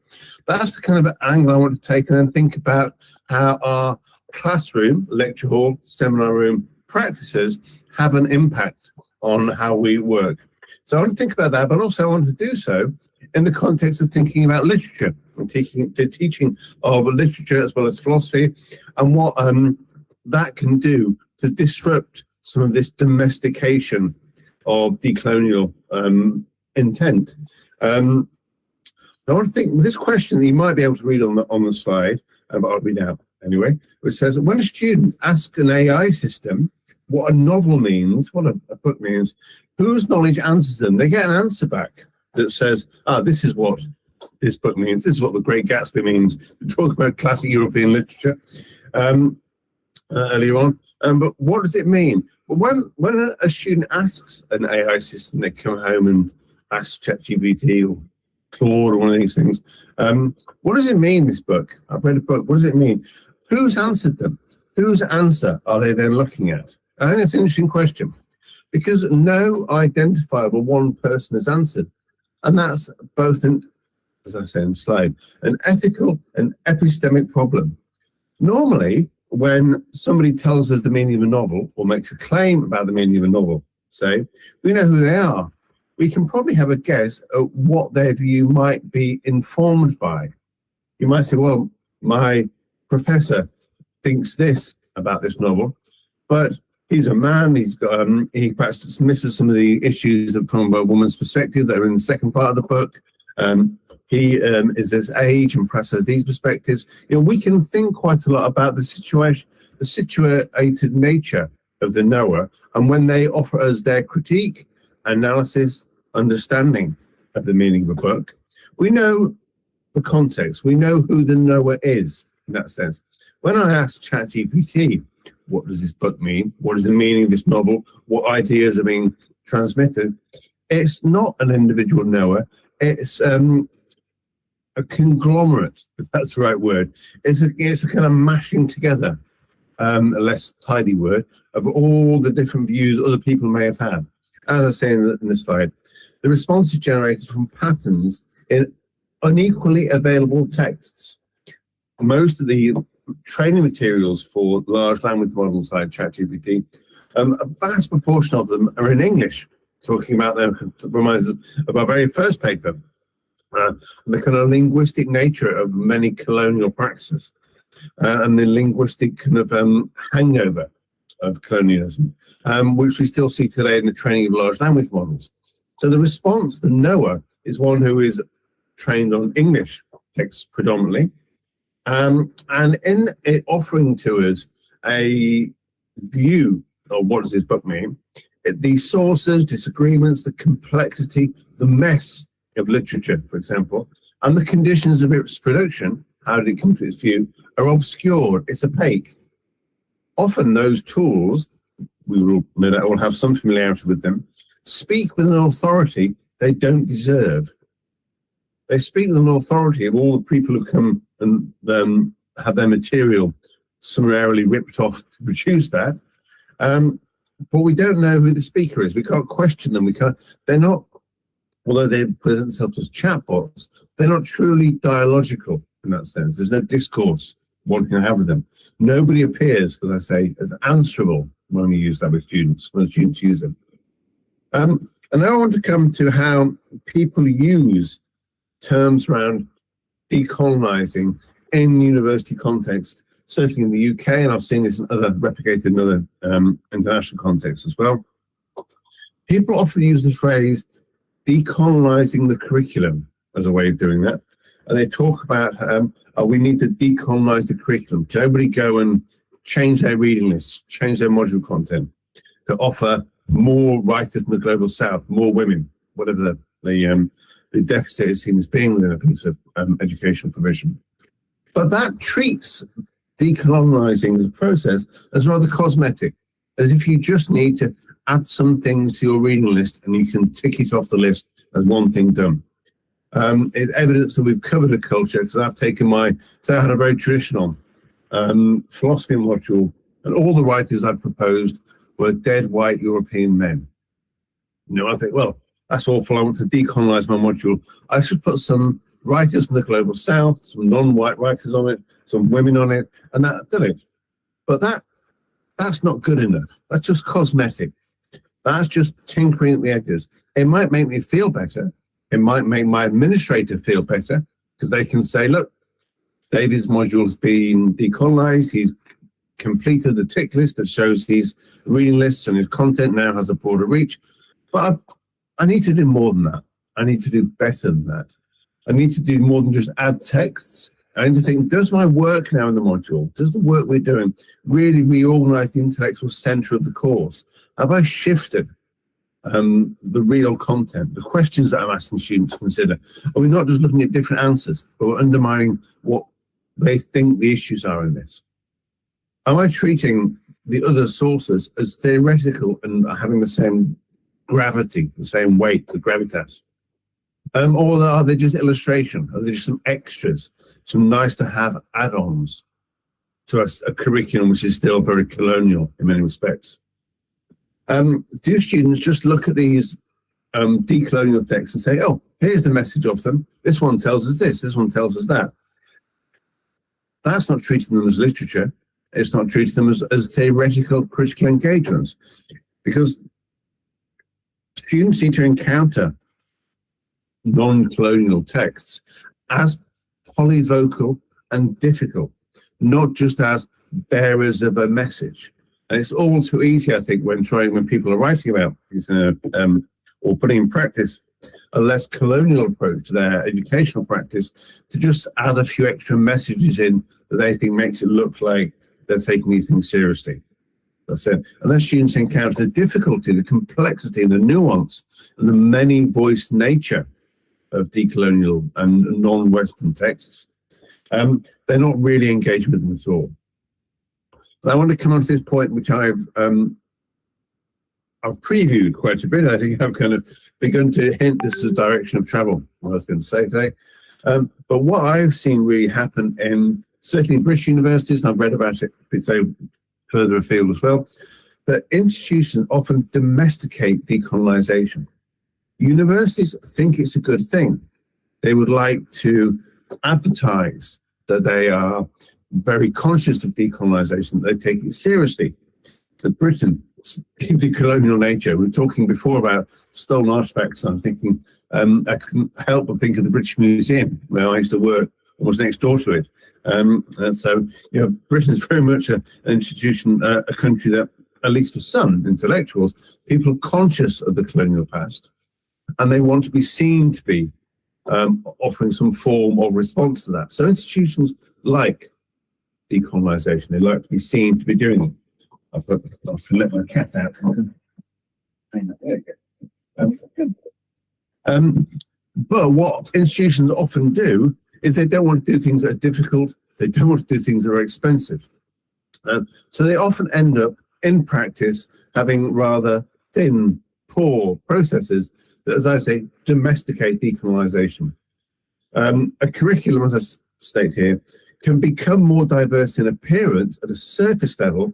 Speaker 3: that's the kind of angle I want to take, and then think about how our classroom, lecture hall, seminar room practices have an impact on how we work. So I want to think about that, but also I want to do so in the context of thinking about literature and the teaching of literature as well as philosophy, and what that can do to disrupt some of this domestication of decolonial intent. I want to think this question that you might be able to read on the slide, but I'll read out anyway, which says, when a student asks an AI system what a novel means, what a book means, whose knowledge answers them? They get an answer back that says, this is what this book means, this is what The Great Gatsby means. We talk about classic European literature earlier on, but what does it mean? But when a student asks an AI system, they come home and ask ChatGPT or Claude or one of these things, what does it mean, this book? I've read a book, what does it mean? Who's answered them? Whose answer are they then looking at? I think that's an interesting question, because no identifiable one person has answered. And that's both, as I say in the slide, an ethical and epistemic problem. Normally, when somebody tells us the meaning of a novel or makes a claim about the meaning of a novel, say, we know who they are. We can probably have a guess at what their view might be informed by. You might say, well, my professor thinks this about this novel, but he's a man, he perhaps dismisses some of the issues from a woman's perspective that are in the second part of the book. He is this age and perhaps has these perspectives. You know, we can think quite a lot about the situation, the situated nature of the knower, and when they offer us their critique, analysis, understanding of the meaning of a book, we know the context, we know who the knower is in that sense. When I asked ChatGPT, what does this book mean? What is the meaning of this novel? What ideas are being transmitted? It's not an individual knower. It's a conglomerate, if that's the right word. It's a kind of mashing together, a less tidy word, of all the different views other people may have had. As I say in the slide, the response is generated from patterns in unequally available texts. Most of the training materials for large language models like ChatGPT, a vast proportion of them are in English, talking about reminds us of our very first paper, the kind of linguistic nature of many colonial practices and the linguistic kind of hangover of colonialism, which we still see today in the training of large language models. So the response, the knower, is one who is trained on English texts predominantly, and in it offering to us a view of what does this book mean, the sources, disagreements, the complexity, the mess of literature, for example, and the conditions of its production, how did it come to its view, are obscured, it's opaque. Often those tools, we will no doubt all have some familiarity with them, speak with an authority they don't deserve. They speak with an authority of all the people who come and have their material summarily ripped off to produce that. But we don't know who the speaker is. We can't question them. They're not, although they present themselves as chatbots, they're not truly dialogical in that sense. There's no discourse one can have with them. Nobody appears, as I say, as answerable when we use that with students, when students use them. And now I want to come to how people use terms around decolonizing in university context, certainly in the UK, and I've seen this in replicated in other international contexts as well. People often use the phrase decolonizing the curriculum as a way of doing that. And they talk about we need to decolonize the curriculum. Can everybody go and change their reading lists, change their module content to offer more writers in the global south, more women, whatever the deficit is seen as being within a piece of educational provision. But that treats decolonizing as a process as rather cosmetic, as if you just need to add some things to your reading list and you can tick it off the list as one thing done. It's evidence that we've covered a culture, because I've taken I had a very traditional philosophy module, and all the writers I proposed were dead white European men. You know, I think, well, that's awful. I want to decolonize my module. I should put some writers from the global south, some non-white writers on it, some women on it, and that did it. But that's not good enough. That's just cosmetic. That's just tinkering at the edges. It might make me feel better. It might make my administrator feel better, because they can say, look, David's module's been decolonized. He's completed the tick list that shows his reading lists and his content now has a broader reach. But I need to do more than that. I need to do better than that. I need to do more than just add texts. I need to think, does my work now in the module, does the work we're doing really reorganize the intellectual center of the course? Have I shifted the real content, the questions that I'm asking students to consider? Are we not just looking at different answers, but we're undermining what they think the issues are in this? Am I treating the other sources as theoretical and having the same gravity, the same weight, the gravitas? Or are they just illustration? Are they just some extras, some nice to have add-ons to a curriculum which is still very colonial in many respects? Do students just look at these decolonial texts and say, oh, here's the message of them. This one tells us this one tells us that. That's not treating them as literature. It's not treating them as theoretical critical engagements, because students need to encounter non-colonial texts as polyvocal and difficult, not just as bearers of a message. And it's all too easy, I think, when people are writing about or putting in practice a less colonial approach to their educational practice, to just add a few extra messages in that they think makes it look like they're taking these things seriously. That's it. Unless students encounter the difficulty, the complexity, and the nuance, and the many-voiced nature of decolonial and non-Western texts, they're not really engaged with them at all. But I want to come on to this point, which I've previewed quite a bit. I think I've kind of begun to hint this is the direction of travel, what I was going to say today. But what I've seen really happen in certainly British universities, and I've read about it, say, further afield as well, that institutions often domesticate decolonisation. Universities think it's a good thing. They would like to advertise that they are very conscious of decolonisation, they take it seriously. That Britain, the colonial nature, we were talking before about stolen artefacts, and I'm thinking, I couldn't help but think of the British Museum, where I used to work, was next door to it. And so, you know, Britain is very much an institution, a country that, at least for some intellectuals, people are conscious of the colonial past, and they want to be seen to be offering some form of response to that. So institutions like decolonisation, they like to be seen to be doing it. I've got to let my cat out. But what institutions often do is they don't want to do things that are difficult. They don't want to do things that are expensive. So they often end up, in practice, having rather thin, poor processes that, as I say, domesticate decolonisation. A curriculum, as I state here, can become more diverse in appearance at a surface level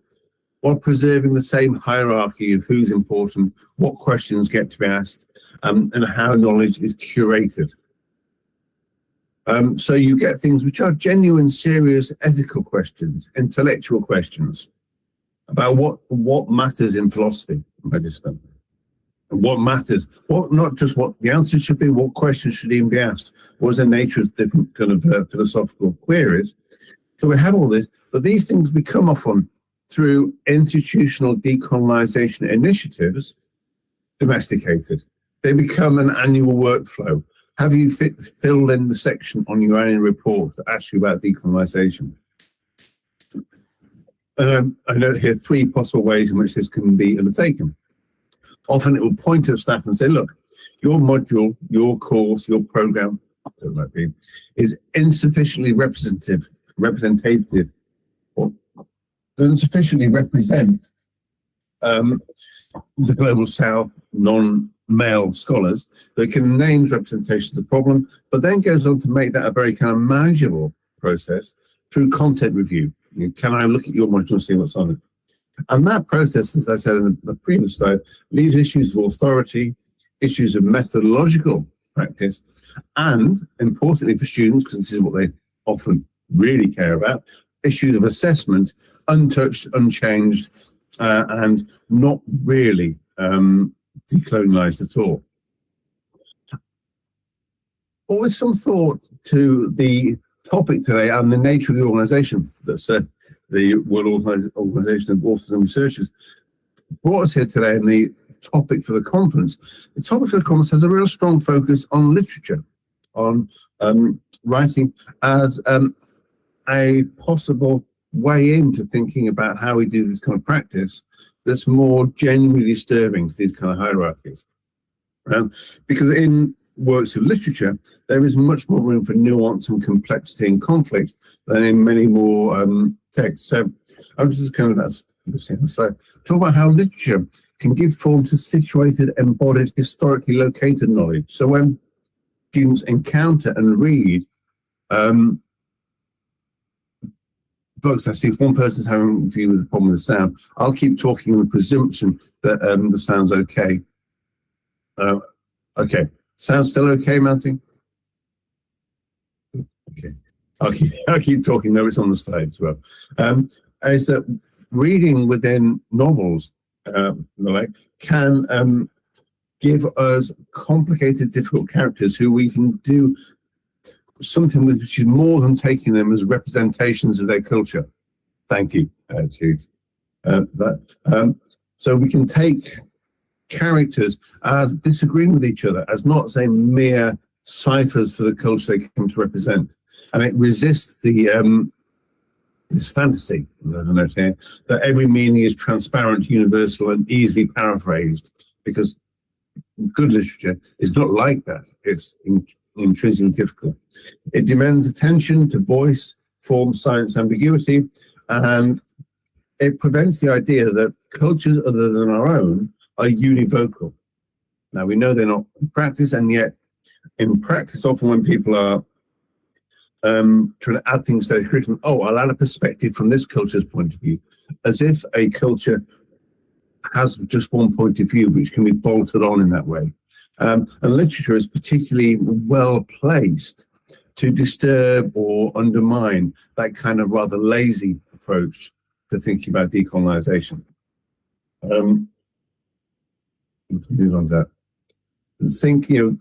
Speaker 3: while preserving the same hierarchy of who's important, what questions get to be asked, and how knowledge is curated. So you get things which are genuine, serious, ethical questions, intellectual questions about what matters in philosophy and discipline. And what matters, what not just what the answer should be, what questions should even be asked, what is the nature of different kind of philosophical queries. So we have all this, but these things become often through institutional decolonisation initiatives domesticated. They become an annual workflow. Have you filled in the section on your annual report that asks you about decolonisation? I note here 3 possible ways in which this can be undertaken. Often it will point to staff and say, look, your module, your course, your programme, whatever it might be, is insufficiently representative, or doesn't sufficiently represent the Global South non-male scholars. They can name representation of the problem, but then goes on to make that a very kind of manageable process through content review. Can I look at your module and see what's on it? And that process, as I said in the previous slide, leaves issues of authority, issues of methodological practice, and importantly for students, because this is what they often really care about, issues of assessment untouched, unchanged, and not really decolonialised at all. But with some thought to the topic today and the nature of the organisation, that's the World Organisation of Authors and Researchers, brought us here today, and the topic for the conference. The topic for the conference has a real strong focus on literature, on writing as a possible way into thinking about how we do this kind of practice that's more genuinely disturbing to these kind of hierarchies. Because in works of literature, there is much more room for nuance and complexity and conflict than in many more texts. So I'm just kind of, that's the slide. Talk about how literature can give form to situated, embodied, historically located knowledge. So when students encounter and read books, I see if one person's having a view with the problem with the sound, I'll keep talking on the presumption that the sound's okay. Okay. Sounds still okay, Matthew? Okay. I'll keep talking, though it's on the slide as well. Is that reading within novels can give us complicated, difficult characters who we can do something with, which is more than taking them as representations of their culture. Thank you, Cheikh. So we can take characters as disagreeing with each other, as not, say, mere ciphers for the culture they come to represent. And it resists the this fantasy that every meaning is transparent, universal, and easily paraphrased, because good literature is not like that. It's intrinsically difficult. It demands attention to voice, form, science, ambiguity, and it prevents the idea that cultures other than our own are univocal. Now, we know they're not in practice, and yet in practice, often when people are trying to add things to their curriculum, I'll add a perspective from this culture's point of view, as if a culture has just one point of view, which can be bolted on in that way. And literature is particularly well placed to disturb or undermine that kind of rather lazy approach to thinking about decolonisation. Move on to that.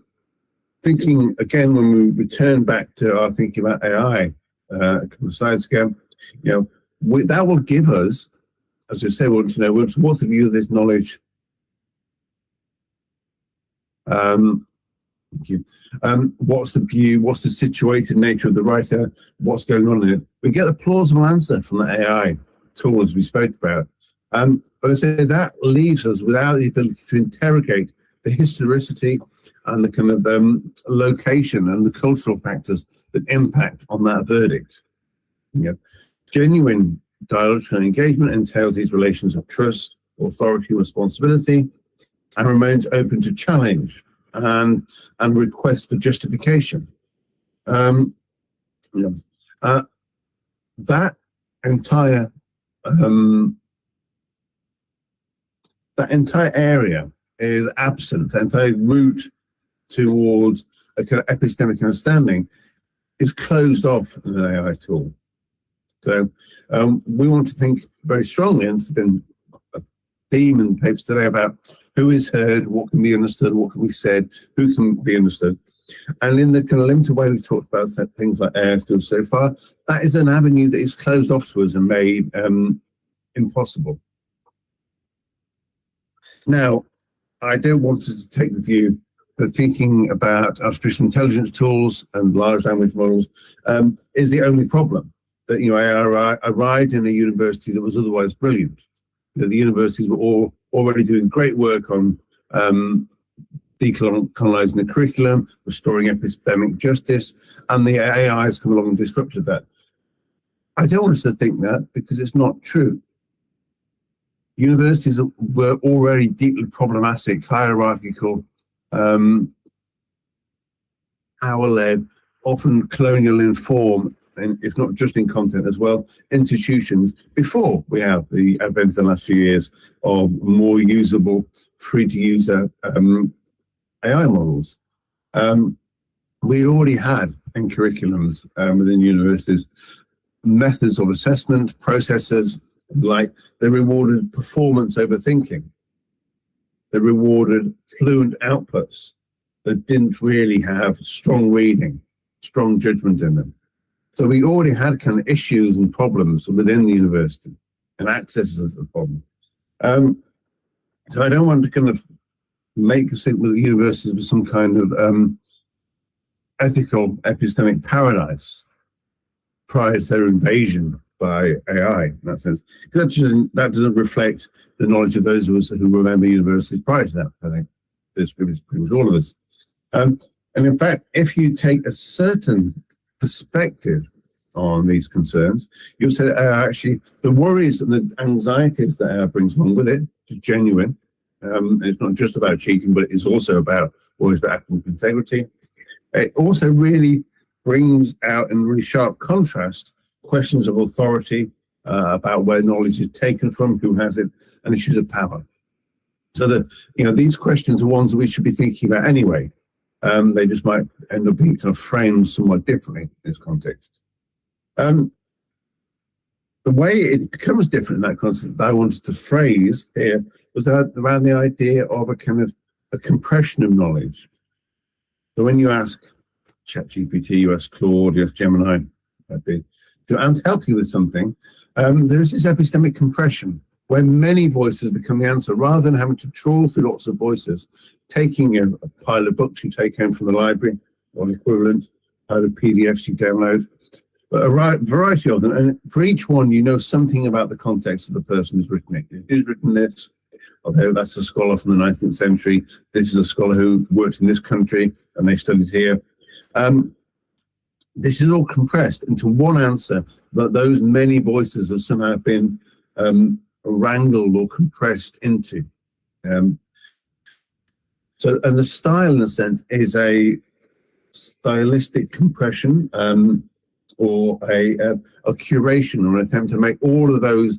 Speaker 3: Thinking again, when we return back to our thinking about AI a couple of slides ago, that will give us, as I say, we want to know what's the view of this knowledge. What's the view? What's the situated nature of the writer? What's going on in it? We get a plausible answer from the AI tool, as we spoke about. But I say that leaves us without the ability to interrogate the historicity and the kind of location and the cultural factors that impact on that verdict. Genuine dialogical engagement entails these relations of trust, authority, responsibility, and remains open to challenge and request for justification. That entire area is absent. The entire route towards a kind of epistemic understanding is closed off in an AI tool. So we want to think very strongly, and it's been a theme in the papers today, about who is heard, what can be understood, what can be said, who can be understood. And in the kind of limited way we've talked about things like AI tools so far, that is an avenue that is closed off to us and made impossible. Now, I don't want us to take the view that thinking about artificial intelligence tools and large language models is the only problem. That I arrived in a university that was otherwise brilliant. The universities were all already doing great work on decolonizing the curriculum, restoring epistemic justice, and the AI has come along and disrupted that. I don't want us to think that, because it's not true. Universities were already deeply problematic, hierarchical, power-led, often colonial in form, and if not just in content as well, institutions, before we have the advent of the last few years of more usable, free-to-use AI models. We already had in curriculums within universities methods of assessment, processes, like they rewarded performance over thinking. They rewarded fluent outputs that didn't really have strong reading, strong judgment in them. So we already had kind of issues and problems within the university, and access is a problem. So I don't want to kind of make us think with the universities with some kind of ethical epistemic paradise prior to their invasion by AI, in that sense. That doesn't reflect the knowledge of those of us who remember universities prior to that, I think. There's pretty much all of us. And in fact, if you take a certain perspective on these concerns, you'll say that actually the worries and the anxieties that AI brings along with it is genuine. It's not just about cheating, but it's also about worries about academic integrity. It also really brings out in really sharp contrast questions of authority, about where knowledge is taken from, who has it, and issues of power. So that these questions are ones that we should be thinking about anyway. They just might end up being kind of framed somewhat differently in this context. The way it becomes different in that context that I wanted to phrase here was around the idea of a kind of a compression of knowledge. So when you ask ChatGPT, you ask Claude, you ask Gemini, to help you with something, there is this epistemic compression where many voices become the answer, rather than having to trawl through lots of voices, taking a pile of books you take home from the library, or an equivalent, pile of PDFs you download, but a variety of them. And for each one, you know something about the context of the person who's written it. Who's written this? Okay, that's a scholar from the 19th century. This is a scholar who worked in this country and they studied here. This is all compressed into one answer, but those many voices have somehow been wrangled or compressed into. So, and the style, in a sense, is a stylistic compression or a curation or an attempt to make all of those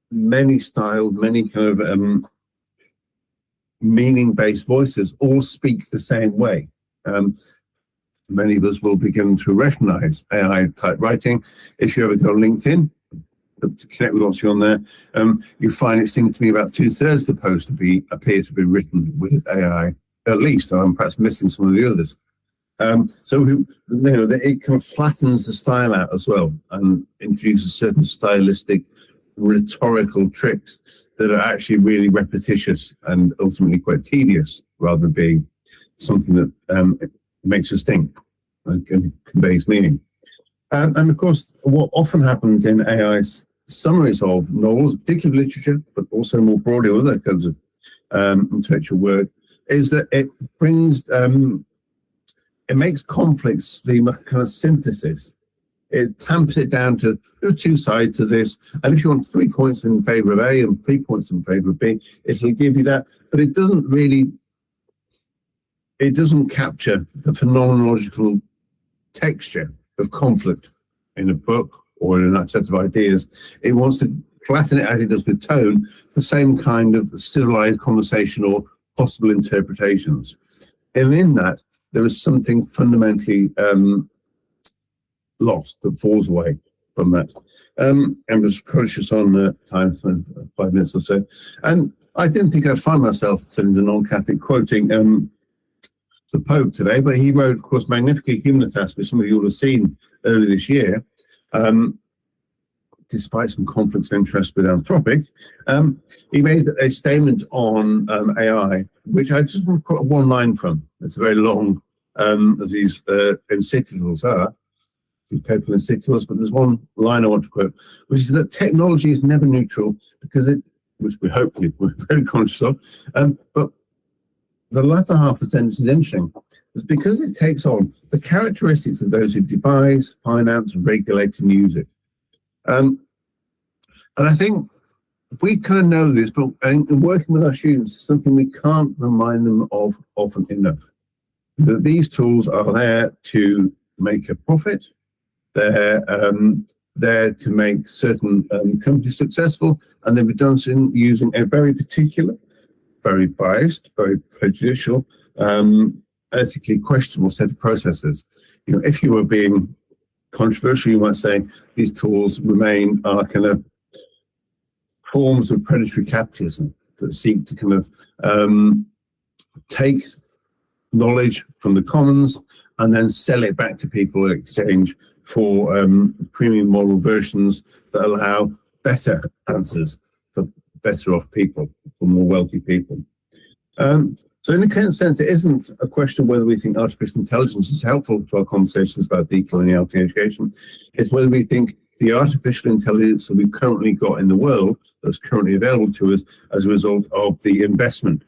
Speaker 3: many styled, many kind of meaning-based voices all speak the same way. Many of us will begin to recognize AI type writing. If you ever go on LinkedIn, to connect with what's on there, you find it seems to me about 2/3 of the post appear to be written with AI, at least. I'm perhaps missing some of the others. So it kind of flattens the style out as well and introduces certain stylistic, rhetorical tricks that are actually really repetitious and ultimately quite tedious, rather than being something that makes us think and conveys meaning. And of course, what often happens in AI's summaries of novels, particularly literature, but also more broadly other kinds of intellectual work, is that it brings, it makes conflicts the kind of synthesis. It tamps it down to, there are two sides to this, and if you want 3 points in favor of A and 3 points in favor of B, it'll give you that, but it doesn't really, it doesn't capture the phenomenological texture of conflict in a book or in a set of ideas. It wants to flatten it as it does with tone, the same kind of civilized conversation or possible interpretations. And in that, there is something fundamentally lost that falls away from that. I'm just conscious on time, so 5 minutes or so. And I didn't think I'd find myself sitting as a non-Catholic quoting the Pope today, but he wrote, of course, Magnificat Humanitas, which some of you will have seen earlier this year, despite some conflicts of interest with Anthropic. He made a statement on AI, which I just want to quote one line from. It's very long, as these encyclicals are, these papal encyclicals, but there's one line I want to quote, which is that technology is never neutral, because it, which we hopefully we're very conscious of, but the latter half of the sentence is interesting. It's because it takes on the characteristics of those who devise, finance, regulate, and use it. And I think we kind of know this, but in working with our students, it's something we can't remind them of often enough. That these tools are there to make a profit. They're there to make certain companies successful, and they've been done using a very particular, very biased, very prejudicial, ethically questionable set of processes. You know, if you were being controversial, you might say these tools are kind of forms of predatory capitalism that seek to kind of take knowledge from the commons and then sell it back to people in exchange for premium model versions that allow better answers for better off people, for more wealthy people. So in a kind of sense, it isn't a question of whether we think artificial intelligence is helpful to our conversations about decoloniality education. It's whether we think the artificial intelligence that we've currently got in the world, that's currently available to us as a result of the investment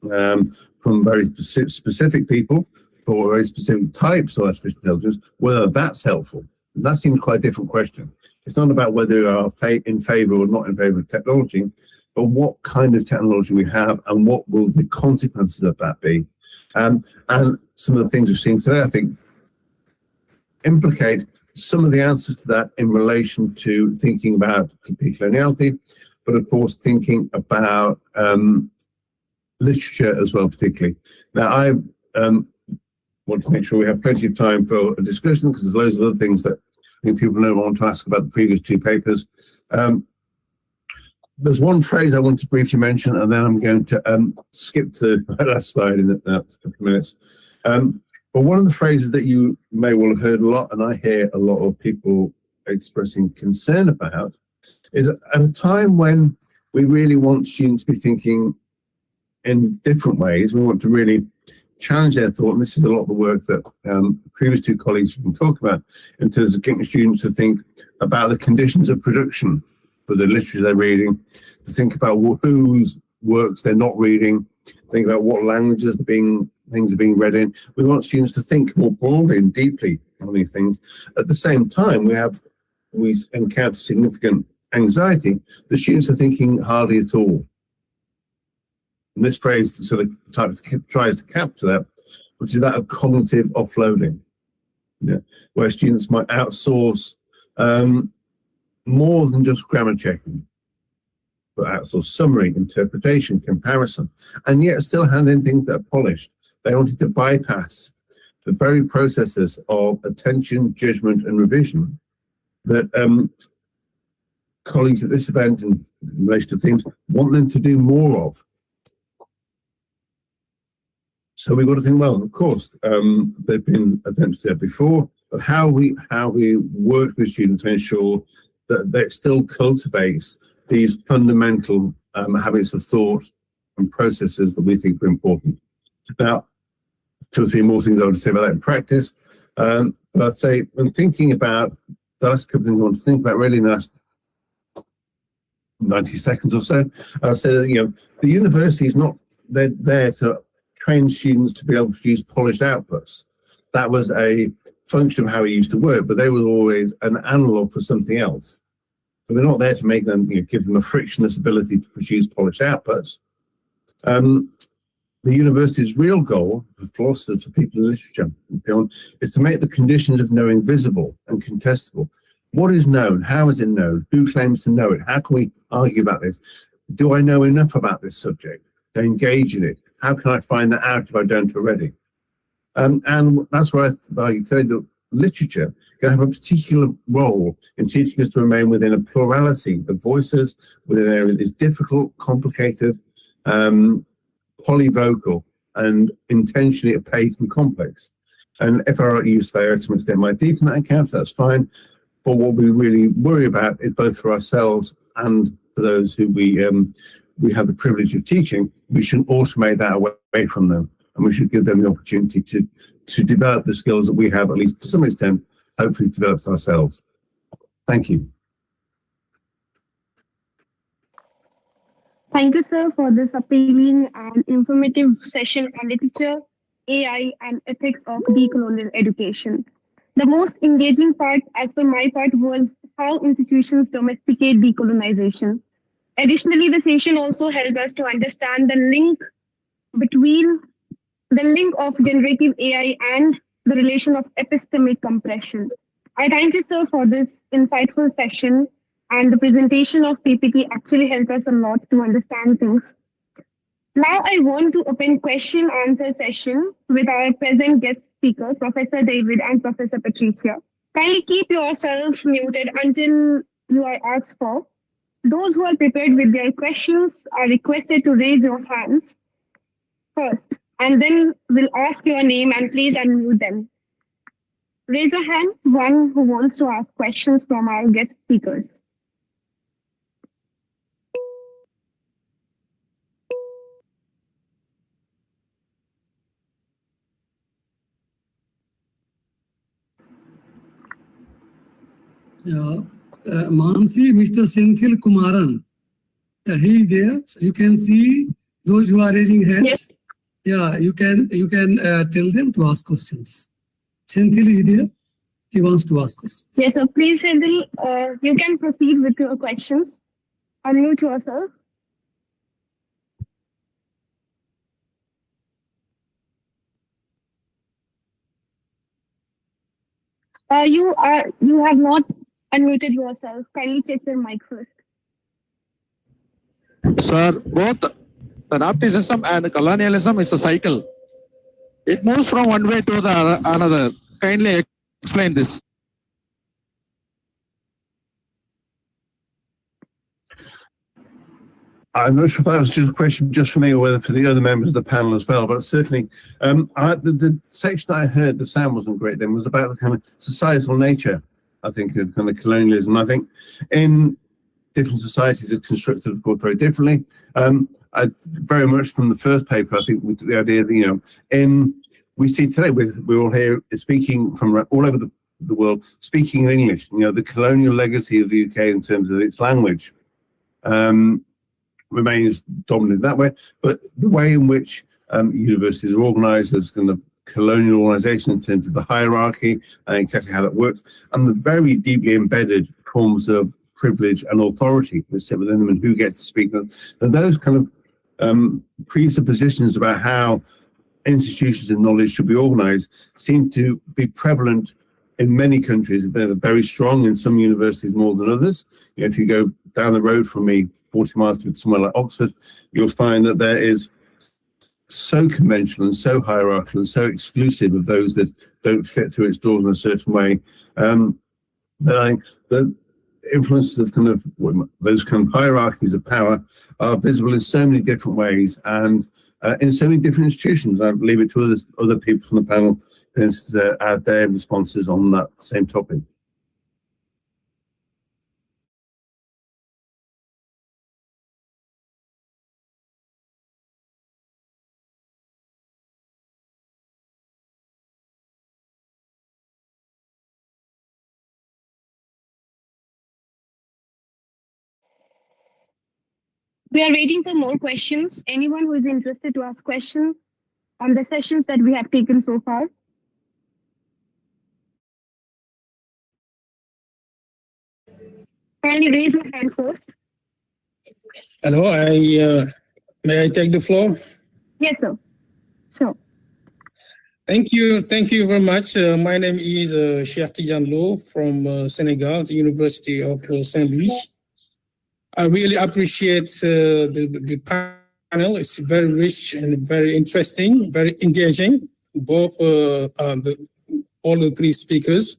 Speaker 3: from very specific people for very specific types of artificial intelligence, whether that's helpful. And that seems quite a different question. It's not about whether we are in favor or not in favor of technology, but what kind of technology we have and what will the consequences of that be. And some of the things we've seen today, I think, implicate some of the answers to that in relation to thinking about decoloniality, but of course thinking about literature as well, particularly. Now, I want to make sure we have plenty of time for a discussion, because there's loads of other things that I think people don't want to ask about the previous two papers. There's one phrase I want to briefly mention, and then I'm going to skip to the last slide in a couple of minutes. But one of the phrases that you may well have heard a lot, and I hear a lot of people expressing concern about, is at a time when we really want students to be thinking in different ways. We want to really challenge their thought, and this is a lot of the work that previous two colleagues have been talking about in terms of getting students to think about the conditions of production for the literature they're reading, to think about whose works they're not reading, think about what languages things are being read in. We want students to think more broadly and deeply on these things. At the same time, we encounter significant anxiety. The students are thinking hardly at all. And this phrase sort of tries to capture that, which is that of cognitive offloading, where students might outsource more than just grammar checking, but outsource summary, interpretation, comparison, and yet still hand in things that are polished. They wanted to bypass the very processes of attention, judgment, and revision that colleagues at this event in relation to things want them to do more of. So we've got to think, well, of course, they've been attempts there before, but how we work with students to ensure that it still cultivates these fundamental habits of thought and processes that we think are important. Now, 2 or 3 more things I would say about that in practice. But I'd say when thinking about the last couple of things I want to think about really in the last 90 seconds or so, I'd say that, the university is not there to train students to be able to produce polished outputs. That was a function of how it used to work, but they were always an analog for something else. So we're not there to make them, give them a frictionless ability to produce polished outputs. The university's real goal for philosophers, for people in literature and beyond, is to make the conditions of knowing visible and contestable. What is known? How is it known? Who claims to know it? How can we argue about this? Do I know enough about this subject to engage in it? How can I find that out if I don't already? And that's where I say that literature can have a particular role in teaching us to remain within a plurality of voices, within an area that is difficult, complicated, polyvocal, and intentionally opaque and complex. And if our use of to some extent might deepen that account, that's fine. But what we really worry about is both for ourselves and for those who we have the privilege of teaching, we shouldn't automate that away from them. And we should give them the opportunity to develop the skills that we have, at least to some extent, hopefully developed ourselves. Thank you.
Speaker 7: Thank you, sir, for this appealing and informative session on literature, AI, and ethics of decolonial education. The most engaging part, as per my part, was how institutions domesticate decolonization. Additionally, the session also helped us to understand the link of generative AI and the relation of epistemic compression. I thank you, sir, for this insightful session, and the presentation of PPT actually helped us a lot to understand things. Now I want to open question-answer session with our present guest speaker, Professor David and Professor Patrícia. Kindly keep yourself muted until you are asked for. Those who are prepared with their questions are requested to raise your hands first, and then we'll ask your name and please unmute them. Raise your hand, one who wants to ask questions from our guest speakers.
Speaker 5: Mansi, Mr. Senthil Kumaran. He is there. So you can see those who are raising hands.
Speaker 7: Yes.
Speaker 5: Yeah, you can tell them to ask questions. Senthil is there. He wants to ask questions.
Speaker 7: Yes, so please, Senthil, you can proceed with your questions. Unmute yourself. You have not unmuted yourself. Kindly check your mic first.
Speaker 10: Sir, both panopticism and colonialism is a cycle. It moves from one way to the another. Kindly explain this.
Speaker 3: I'm not sure if that was just a question just for me or whether for the other members of the panel as well, but certainly the section I heard, the sound wasn't great then, was about the kind of societal nature, I think, of kind of colonialism. I think in different societies are constructed, of course, very differently. I very much from the first paper, I think, with the idea that, we see today, we're all here speaking from all over the world, speaking in English. The colonial legacy of the UK in terms of its language remains dominant that way, but the way in which universities are organised as kind of colonial organisation in terms of the hierarchy and exactly how that works, and the very deeply embedded forms of privilege and authority that sit within them and who gets to speak. And those kind of presuppositions about how institutions and knowledge should be organised seem to be prevalent in many countries. They're very strong in some universities more than others. If you go down the road from me, 40 miles to somewhere like Oxford, you'll find that there is so conventional and so hierarchical and so exclusive of those that don't fit through its doors in a certain way, that the influences of kind of those kind of hierarchies of power are visible in so many different ways and in so many different institutions. I leave it to other people from the panel to add their responses on that same topic.
Speaker 7: We are waiting for more questions. Anyone who is interested to ask questions on the sessions that we have taken so far? Can you raise your hand first?
Speaker 11: Hello, may I take the floor?
Speaker 7: Yes, sir. Sure.
Speaker 11: Thank you very much. My name is Cheikh from Senegal, the University of Saint Louis. I really appreciate the panel. It's very rich and very interesting, very engaging, both all the three speakers.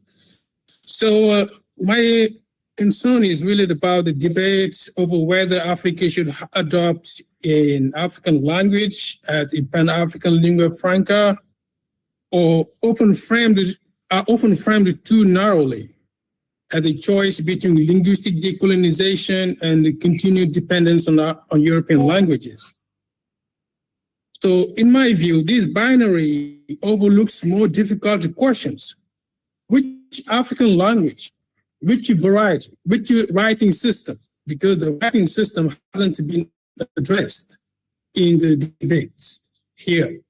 Speaker 11: So my concern is really about the debate over whether Africa should adopt an African language as a Pan-African lingua franca, or often framed too narrowly as a choice between linguistic decolonization and the continued dependence on European languages. So in my view, this binary overlooks more difficult questions. Which African language, which variety, which writing system, because the writing system hasn't been addressed in the debates here.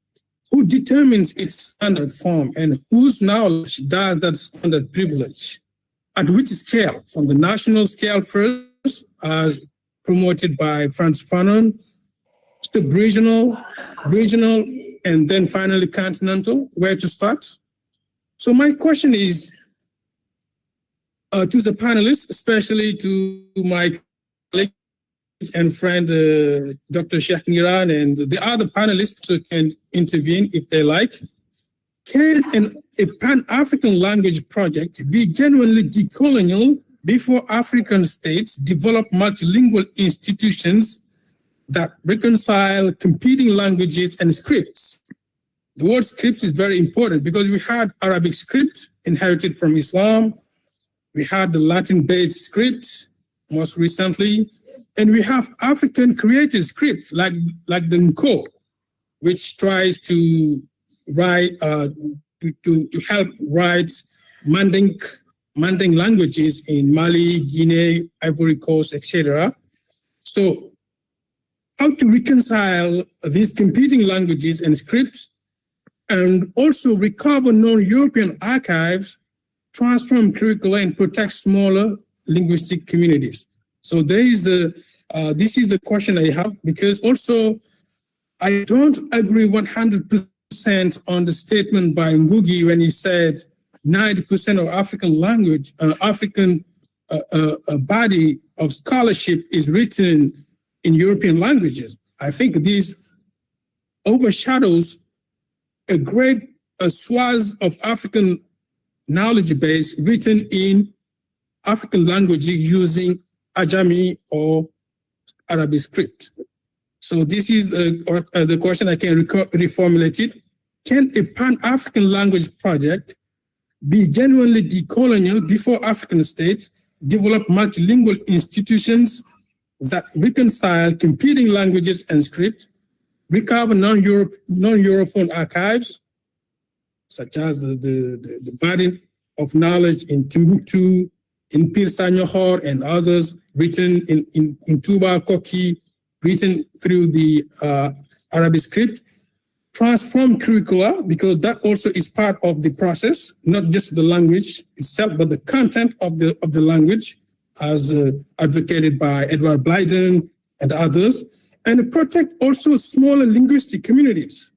Speaker 11: Who determines its standard form and whose knowledge does that standard privilege? At which scale? From the national scale first, as promoted by Frantz Fanon, sub-regional, regional, and then finally continental, where to start? So my question is to the panelists, especially to my colleague and friend, Dr. Cheikh Nguirane, and the other panelists who can intervene if they like. Can a Pan-African language project be genuinely decolonial before African states develop multilingual institutions that reconcile competing languages and scripts? The word scripts is very important because we had Arabic script inherited from Islam. We had the Latin-based script most recently, and we have African created script like the Nko, which tries to write to help write Manding languages in Mali, Guinea, Ivory Coast, etc. So, how to reconcile these competing languages and scripts, and also recover non-European archives, transform curricula, and protect smaller linguistic communities. So this is the question I have, because also I don't agree 100% on the statement by Ngugi when he said 90% of African language, African body of scholarship is written in European languages. I think this overshadows a great swath of African knowledge base written in African languages using Ajami or Arabic script. So this is the question I can reformulate it. Can a Pan-African language project be genuinely decolonial before African states develop multilingual institutions that reconcile competing languages and script, recover non-Europhone archives, such as the body of knowledge in Timbuktu, in Pirsa Nyohor and others, written in Tuba, Koki, written through the Arabic script, transform curricula, because that also is part of the process, not just the language itself, but the content of the language, as advocated by Edward Blyden and others, and protect also smaller linguistic communities,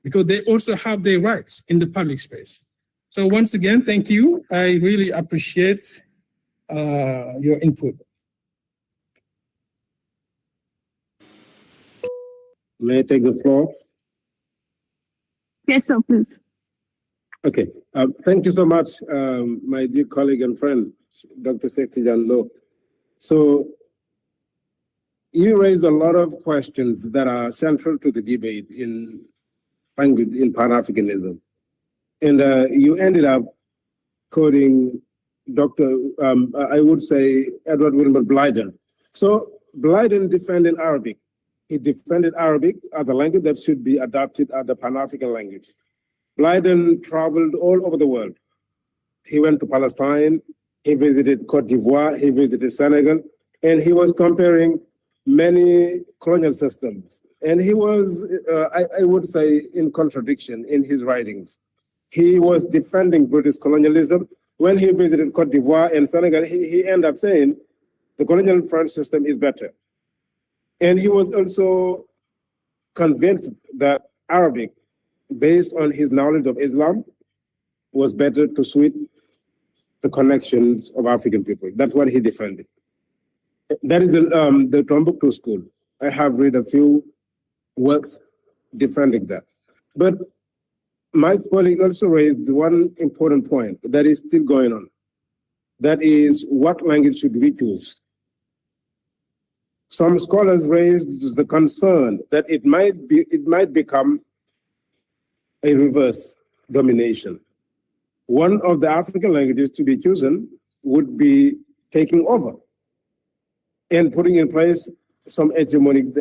Speaker 11: because they also have their rights in the public space. So once again, thank you. I really appreciate your input.
Speaker 8: May I take the floor?
Speaker 7: Yes, sir, please.
Speaker 8: Okay. Thank you so much, my dear colleague and friend, Dr. Cheikh Tidiane Lo. So you raised a lot of questions that are central to the debate in language, in Pan-Africanism. And you ended up quoting Dr. I would say Edward Wilmot Blyden. So Blyden defended Arabic. He defended Arabic as a language that should be adopted as the Pan-African language. Blyden traveled all over the world. He went to Palestine, he visited Cote d'Ivoire, he visited Senegal, and he was comparing many colonial systems. And he was, I would say, in contradiction in his writings. He was defending British colonialism. When he visited Cote d'Ivoire and Senegal, he ended up saying the colonial French system is better. And he was also convinced that Arabic, based on his knowledge of Islam, was better to suit the connections of African people. That's what he defended. That is the Tombouctou school. I have read a few works defending that. But my colleague also raised one important point that is still going on. That is, what language should we choose? Some scholars raised the concern that it might become a reverse domination. One of the African languages to be chosen would be taking over and putting in place some hegemonic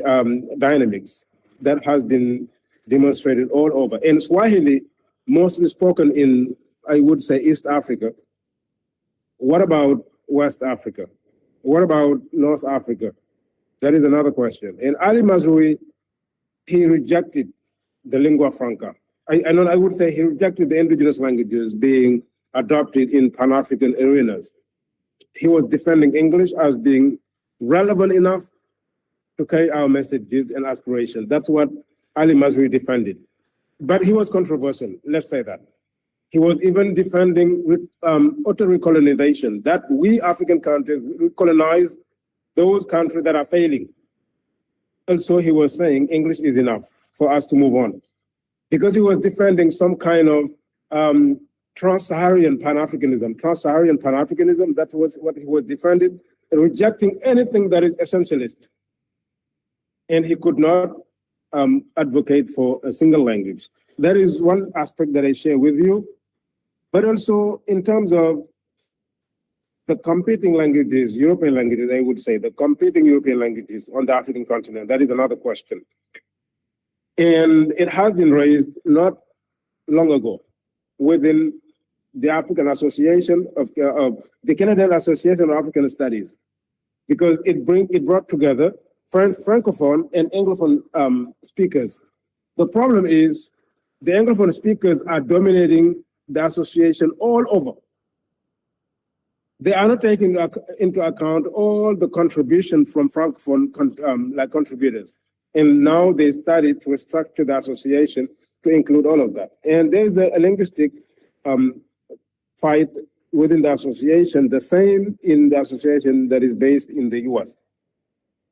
Speaker 8: dynamics that has been demonstrated all over. And Swahili, mostly spoken in, I would say, East Africa. What about West Africa? What about North Africa? That is another question. And Ali Mazrui, he rejected the lingua franca. I would say he rejected the indigenous languages being adopted in Pan-African arenas. He was defending English as being relevant enough to carry our messages and aspirations. That's what Ali Mazrui defended. But he was controversial, let's say that. He was even defending utter recolonization, that we African countries recolonize those countries that are failing. And so he was saying English is enough for us to move on. Because he was defending some kind of trans-Saharan Pan-Africanism. Trans-Saharan Pan-Africanism, that was what he was defending, rejecting anything that is essentialist. And he could not advocate for a single language. That is one aspect that I share with you. But also in terms of the competing languages, European languages, I would say, the competing European languages on the African continent, that is another question. And it has been raised not long ago within the African Association of the Canadian Association of African Studies, because it brought together Francophone and Anglophone speakers. The problem is the Anglophone speakers are dominating the association all over. They are not taking into account all the contribution from Francophone contributors. And now they started to restructure the association to include all of that. And there's a linguistic fight within the association, the same in the association that is based in the US.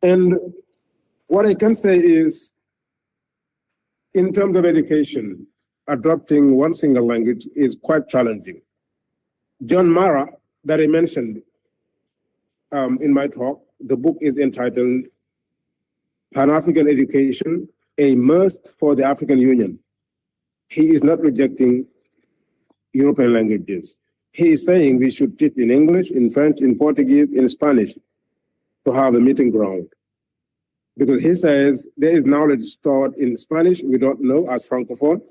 Speaker 8: And what I can say is, in terms of education, adopting one single language is quite challenging. John Mara, that I mentioned in my talk, the book is entitled Pan-African Education, a Must for the African Union. He is not rejecting European languages. he is saying we should teach in English, in French, in Portuguese, in Spanish to have a meeting ground. Because he says there is knowledge stored in Spanish we don't know as Francophone.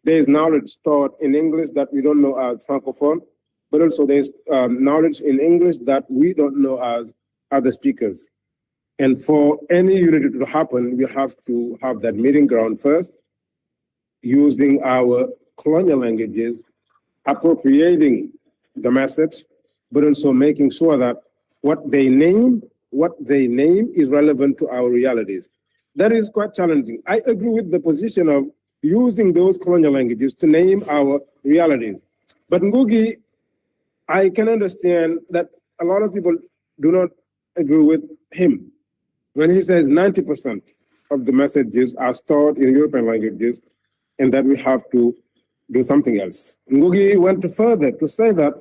Speaker 8: There is knowledge stored in English that we don't know as Francophone, but also there's knowledge in English that we don't know as other speakers. And for any unity to happen, we have to have that meeting ground first, using our colonial languages, appropriating the message, but also making sure that what they name is relevant to our realities. That is quite challenging. I agree with the position of using those colonial languages to name our realities. But Ngugi, I can understand that a lot of people do not agree with him when he says 90% of the messages are stored in European languages and that we have to do something else. Ngugi went further to say that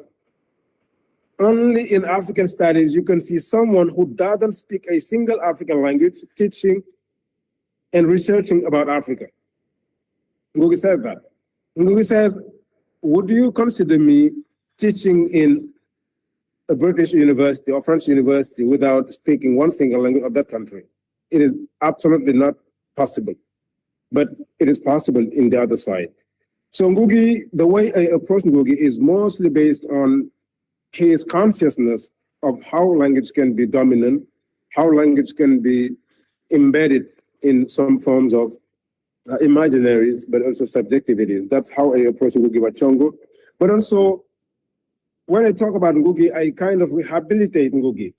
Speaker 8: only in African studies you can see someone who doesn't speak a single African language teaching and researching about Africa. Ngugi said that. Ngugi says, would you consider me teaching in a British university or French university without speaking one single language of that country? It is absolutely not possible, but it is possible in the other side. So Ngugi, the way I approach Ngugi is mostly based on his consciousness of how language can be dominant, how language can be embedded in some forms of imaginaries, but also subjectivities. That's how I approach Ngugi wa Thiong'o. But also, when I talk about Ngugi, I kind of rehabilitate Ngugi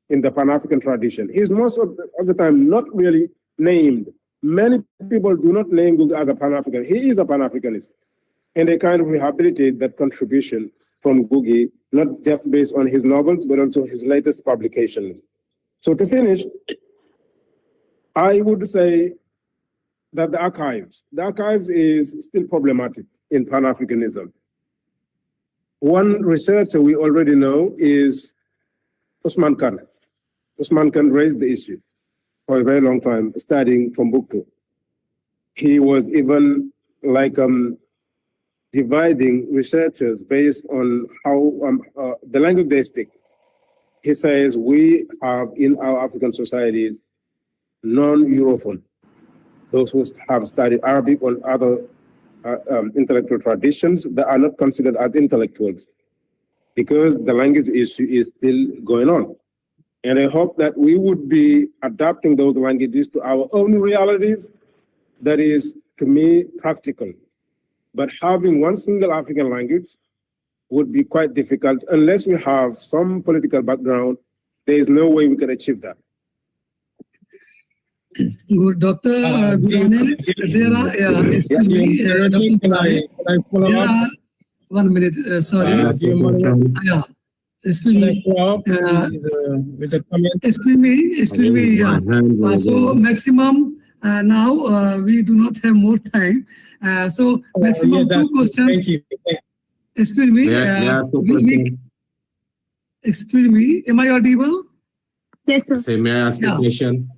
Speaker 8: in the Pan-African tradition. He's most of the time not really named. Many people do not name Ngugi as a Pan-African. He is a Pan-Africanist. And they kind of rehabilitate that contribution from Ngugi, not just based on his novels, but also his latest publications. So to finish, I would say that the archives is still problematic in Pan-Africanism. One researcher we already know is Usman Khan. Usman Khan raised the issue for a very long time, studying Timbuktu. He was even like dividing researchers based on how the language they speak. He says we have in our African societies non-Europhone, those who have studied Arabic or other intellectual traditions that are not considered as intellectuals because the language issue is still going on. And I hope that we would be adapting those languages to our own realities. That is, to me, practical. But having one single African language would be quite difficult unless we have some political background. There is no way we can achieve that.
Speaker 5: Good, Dr. Nguirane, there are, excuse me, Dr. Nguirane, 1 minute, sorry. Yeah. Excuse me. Excuse me. Yeah. So maximum now we do not have more time. So maximum 2 questions.
Speaker 10: Thank you.
Speaker 5: Excuse me. Excuse me. Am I audible?
Speaker 7: Yes, sir.
Speaker 1: Say, may I ask a question?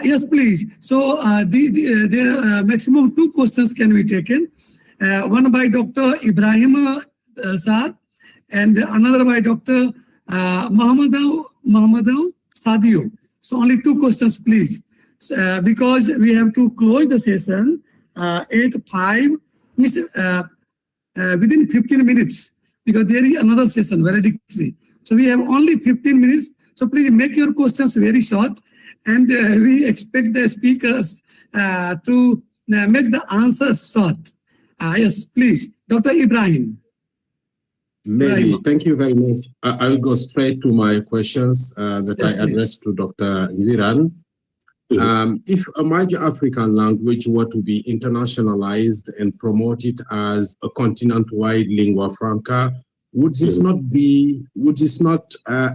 Speaker 5: Yes, please. So the maximum 2 questions can be taken. One by Dr. Ibrahim Saad and another by Dr. Mohammadou Sadio. So only 2 questions, please. Because we have to close the session at 5, within 15 minutes, because there is another session, valedictory. So we have only 15 minutes. So please make your questions very short. And we expect the speakers to make the answers short. Yes, please. Dr. Ibrahim.
Speaker 1: Maybe. Thank you very much. I will go straight to my questions that
Speaker 5: Yes,
Speaker 1: I addressed to Dr. Nguirane. If a major African language were to be internationalized and promoted as a continent-wide lingua franca, would this not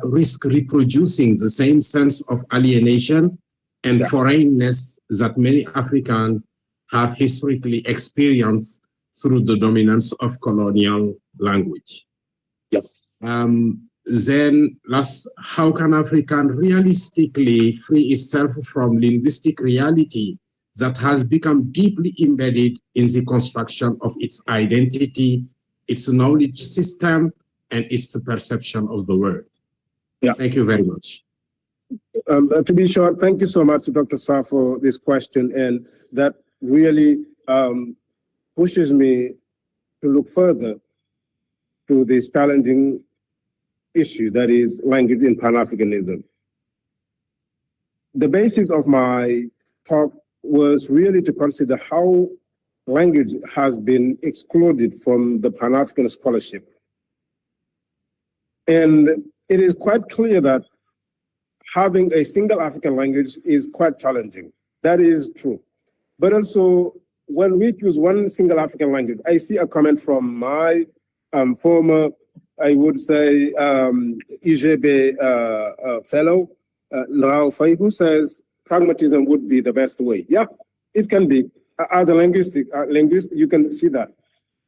Speaker 1: risk reproducing the same sense of alienation and foreignness that many Africans have historically experienced through the dominance of colonial language? Then last, how can Africa realistically free itself from linguistic reality that has become deeply embedded in the construction of its identity its knowledge system, and its perception of the world.
Speaker 8: Yeah.
Speaker 1: Thank you very much.
Speaker 8: To be short, thank you so much, Dr. Sa, for this question, and that really pushes me to look further to this challenging issue that is language in Pan-Africanism. The basis of my talk was really to consider how language has been excluded from the Pan-African scholarship. And it is quite clear that having a single African language is quite challenging. That is true. But also, when we choose one single African language, I see a comment from my former, I would say, IGB fellow, Nrao Fai, who says pragmatism would be the best way. Yeah, it can be. As a linguist, you can see that.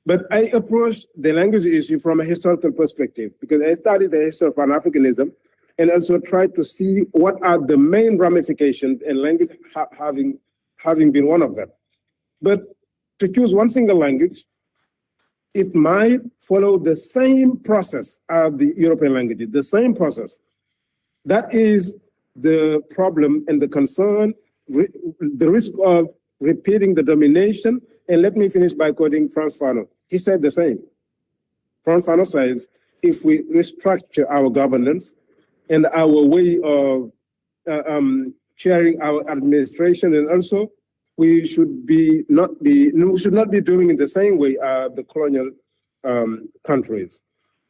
Speaker 8: But I approach the language issue from a historical perspective because I studied the history of Pan-Africanism and also tried to see what are the main ramifications, and language having been one of them. But to choose one single language, it might follow the same process as the European languages, the same process. That is the problem and the concern, the risk of repeating the domination. And let me finish by quoting Frantz Fanon. He said the same. Frantz Fanon says, if we restructure our governance and our way of chairing our administration, and also we should not be doing it the same way the colonial countries.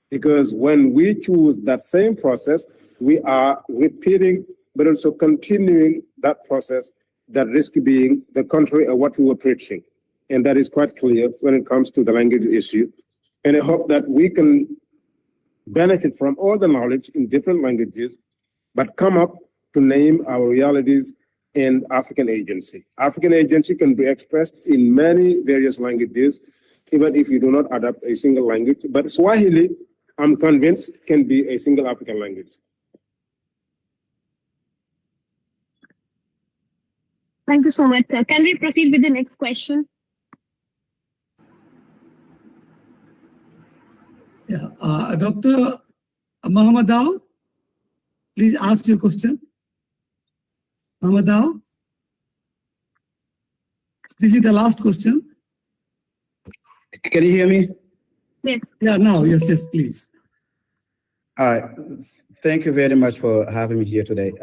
Speaker 8: Because when we choose that same process, we are repeating, but also continuing that process, that risk being the contrary of what we were preaching. And that is quite clear when it comes to the language issue. And I hope that we can benefit from all the knowledge in different languages, but come up to name our realities in African agency. African agency can be expressed in many various languages, even if you do not adapt a single language. But Swahili, I'm convinced, can be a single African language.
Speaker 7: Thank you so much, sir. Can we proceed with the next question?
Speaker 5: Yeah, Dr. Muhammad Dao, please ask your question. Muhammad Dao, this is the last question.
Speaker 12: Can you hear me?
Speaker 7: Yes.
Speaker 5: Yeah, now, yes, please.
Speaker 12: All right. Thank you very much for having me here today.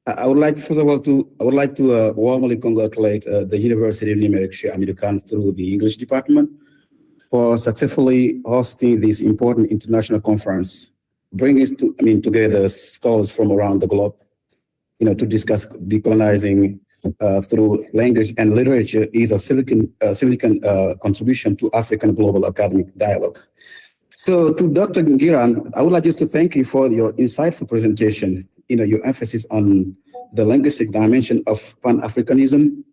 Speaker 12: I would like, first of all, to warmly congratulate the University of Numeric American through the English department for successfully hosting this important international conference, bringing together scholars from around the globe, to discuss decolonizing through language and literature is a significant contribution to African global academic dialogue. So to Dr. Nguirane, I would like just to thank you for your insightful presentation. Your emphasis on the linguistic dimension of Pan-Africanism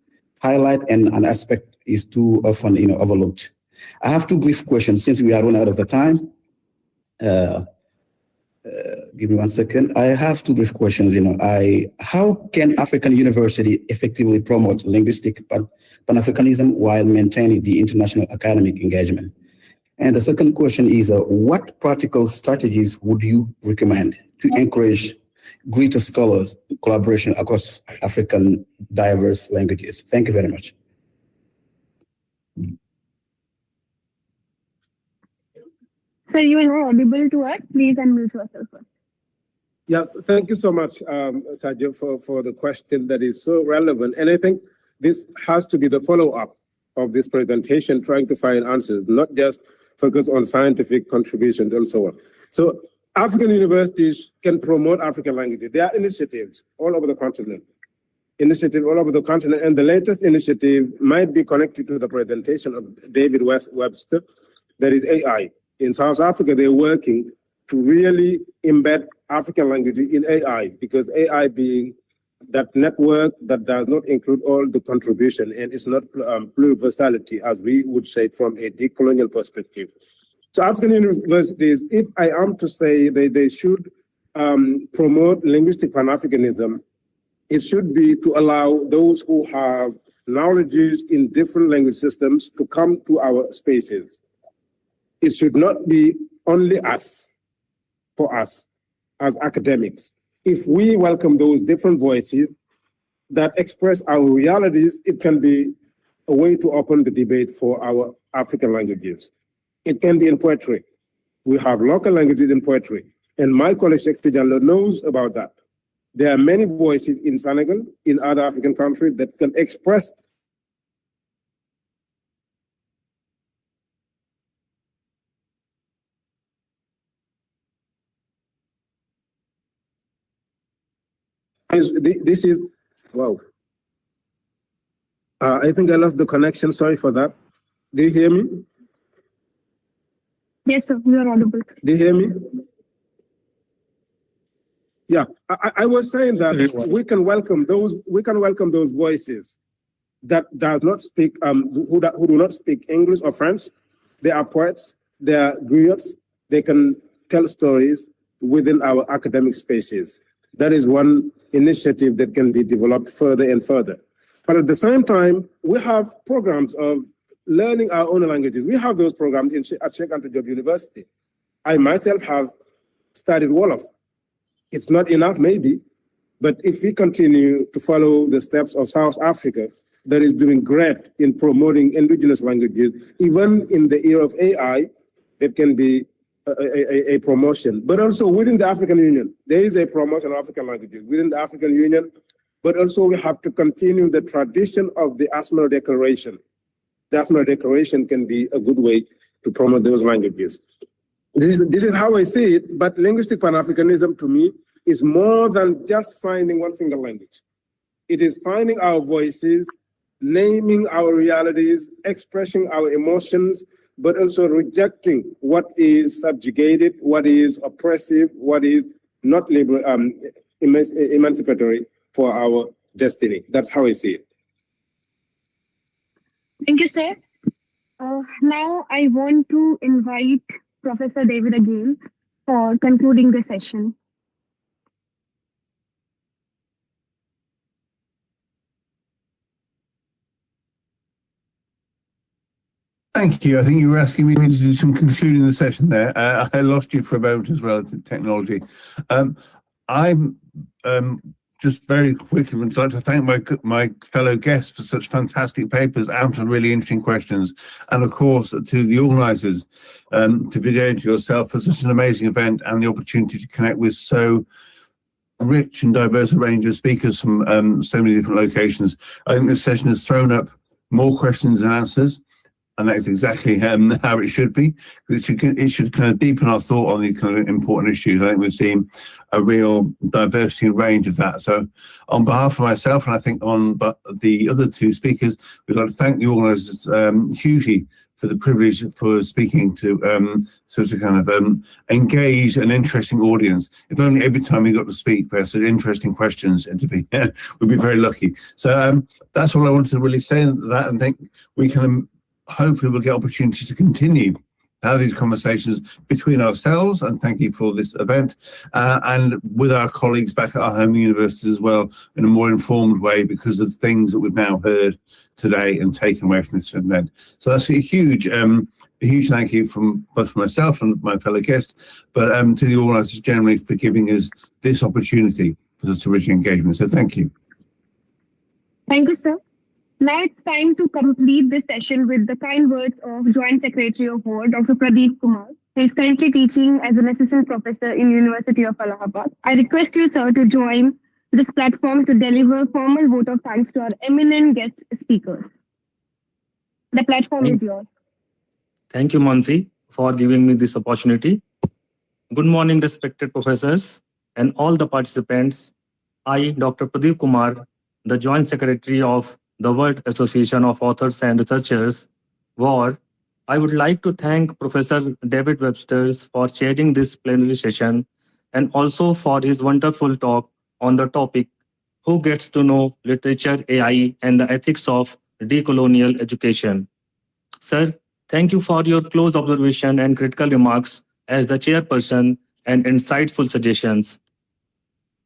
Speaker 12: highlight and an aspect is too often overlooked. I have two brief questions since we are running out of the time. Give me 1 second. I have two brief questions. How can African University effectively promote linguistic Pan-Africanism while maintaining the international academic engagement? And the second question is, what practical strategies would you recommend to encourage greater scholars collaboration across African diverse languages? Thank you very much.
Speaker 7: Sir, you are not audible to us. Please unmute yourself first.
Speaker 8: Yeah, thank you so much, Sajid, for the question that is so relevant. And I think this has to be the follow-up of this presentation, trying to find answers, not just focus on scientific contributions and so on. So African universities can promote African languages. There are initiatives all over the continent. And the latest initiative might be connected to the presentation of David Webster, that is AI. In South Africa, they're working to really embed African languages in AI, because AI being that network that does not include all the contribution and it's not pluriversality, as we would say from a decolonial perspective. So African universities, if I am to say they should promote linguistic Pan-Africanism, it should be to allow those who have knowledges in different language systems to come to our spaces. It should not be only us, for us as academics. If we welcome those different voices that express our realities, it can be a way to open the debate for our African languages. It can be in poetry. We have local languages in poetry, and my colleague Cheikh knows about that. There are many voices in Senegal, in other African countries that can express this is, wow. I think I lost the connection, sorry for that. Do you hear me?
Speaker 7: Yes, sir, you are audible.
Speaker 8: Do you hear me? Yeah, I was saying that we can welcome those voices that does not speak who do not speak English or French. They are poets, they are griots, they can tell stories within our academic spaces. That is one initiative that can be developed further and further. But at the same time, we have programs of learning our own languages. We have those programs at Cheikh University. I myself have studied Wolof. It's not enough, maybe, but if we continue to follow the steps of South Africa, that is doing great in promoting indigenous languages, even in the era of AI, it can be a promotion. But also within the African Union, there is a promotion of African languages within the African Union, but also we have to continue the tradition of the Asmara Declaration. The Asmara Declaration can be a good way to promote those languages. This is how I see it, but linguistic Pan-Africanism to me is more than just finding one single language. It is finding our voices, naming our realities, expressing our emotions, but also rejecting what is subjugated, what is oppressive, what is not emancipatory for our destiny. That's how I see it.
Speaker 7: Thank you, sir. Now I want to invite Professor David again for concluding the session.
Speaker 3: Thank you. I think you were asking me to do some concluding the session there. I lost you for a moment as well to technology. I'm just very quickly would like to thank my fellow guests for such fantastic papers and for really interesting questions. And of course, to the organisers, to Video and to yourself for such an amazing event and the opportunity to connect with so rich and diverse a range of speakers from so many different locations. I think this session has thrown up more questions than answers. And that is exactly how it should be. It should kind of deepen our thought on these kind of important issues. I think we've seen a real diversity and range of that. So on behalf of myself, and I think on the other two speakers, we'd like to thank the organisers hugely for the privilege for speaking to such a kind of engaged and interesting audience. If only every time we got to speak, we had such interesting questions, and we'd be very lucky. So that's all I wanted to really say that, and think we can hopefully we'll get opportunities to continue to have these conversations between ourselves, and thank you for this event, and with our colleagues back at our home universities as well, in a more informed way because of the things that we've now heard today and taken away from this event. So that's a huge thank you from both for myself and my fellow guests, but to the organisers generally for giving us this opportunity for such a rich engagement. So thank you.
Speaker 7: Thank you, sir. Now it's time to complete this session with the kind words of Joint Secretary of WAAR, Dr. Pradeep Kumar, who is currently teaching as an assistant professor in University of Allahabad. I request you, sir, to join this platform to deliver formal vote of thanks to our eminent guest speakers. The platform is yours.
Speaker 13: Thank you, Mansi, for giving me this opportunity. Good morning, respected professors and all the participants. I, Dr. Pradeep Kumar, the Joint Secretary of the World Association of Authors and Researchers, WAAR, I would like to thank Professor David Webster for chairing this plenary session and also for his wonderful talk on the topic, Who Gets to Know Literature, AI, and the Ethics of Decolonial Education. Sir, thank you for your close observation and critical remarks as the chairperson and insightful suggestions.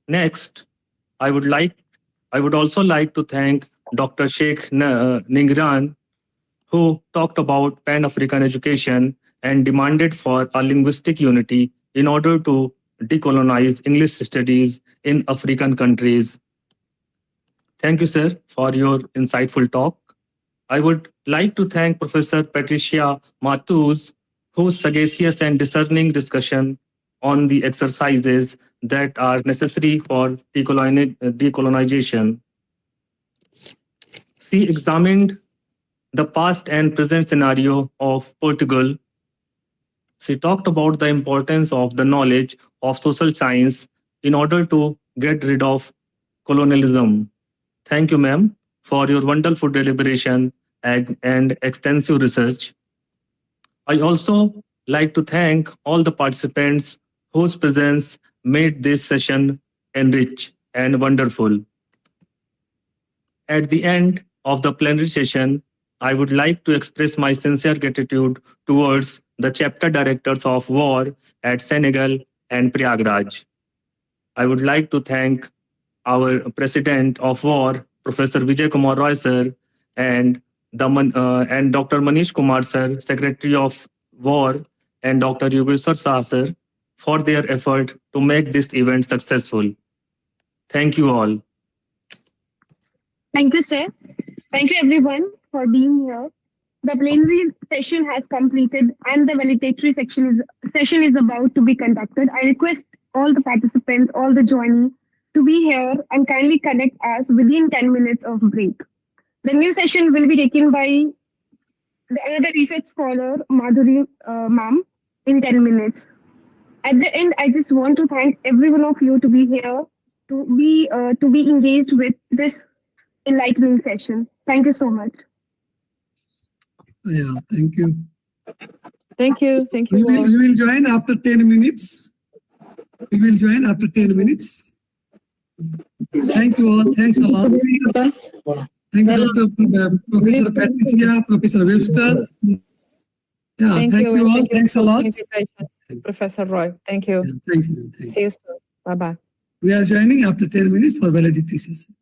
Speaker 13: Next, I would also like to thank Dr. Cheikh Nguirane, who talked about Pan-African education and demanded for a linguistic unity in order to decolonize English studies in African countries. Thank you, sir, for your insightful talk. I would like to thank Professor Patrícia Matos, whose sagacious and discerning discussion on the exercises that are necessary for decolonization. She examined the past and present scenario of Portugal. She talked about the importance of the knowledge of social science in order to get rid of colonialism. Thank you, ma'am, for your wonderful deliberation and extensive research. I also like to thank all the participants whose presence made this session enriched and wonderful. At the end of the plenary session, I would like to express my sincere gratitude towards the chapter directors of WAAR at Senegal and Prayagraj. I would like to thank our president of WAAR, Professor Vijay Kumar Roy sir, and Dr. Manish Kumar sir, Secretary of WAAR, and Dr. Yogeshwar Shah sir, for their effort to make this event successful. Thank you all.
Speaker 7: Thank you, sir. Thank you, everyone, for being here. The plenary session has completed and the valedictory session is about to be conducted. I request all the participants, all the joining, to be here and kindly connect us within 10 minutes of break. The new session will be taken by another research scholar, Madhuri ma'am, in 10 minutes. At the end, I just want to thank every one of you to be here, to be engaged with this enlightening session. Thank you so much.
Speaker 5: Yeah, thank you.
Speaker 14: Thank you. Thank you.
Speaker 5: We will join after 10 minutes. We will join after 10 minutes. Thank you all. Thanks a lot. Thank you, Professor Patrícia, Professor Webster. Yeah, thank you all. Thanks a lot.
Speaker 14: Professor Roy. Thank you.
Speaker 5: Yeah, thank you.
Speaker 14: See you soon. Bye-bye.
Speaker 5: We are joining after 10 minutes for valedictory session.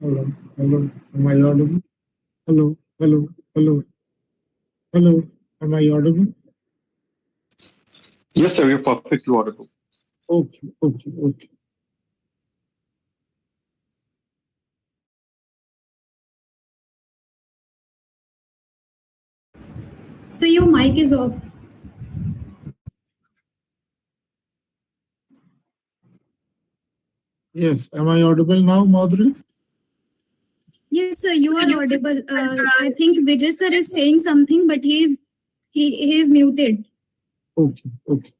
Speaker 15: Hello, hello, am I audible? Hello, hello, hello, hello, am I audible?
Speaker 13: Yes, sir, you're perfectly audible.
Speaker 15: Okay, okay, okay.
Speaker 16: So your mic is off.
Speaker 15: Yes, am I audible now, Madhuri?
Speaker 16: Yes, sir, you are audible. I think Vijay sir is saying something, but he is muted.
Speaker 15: Okay, okay.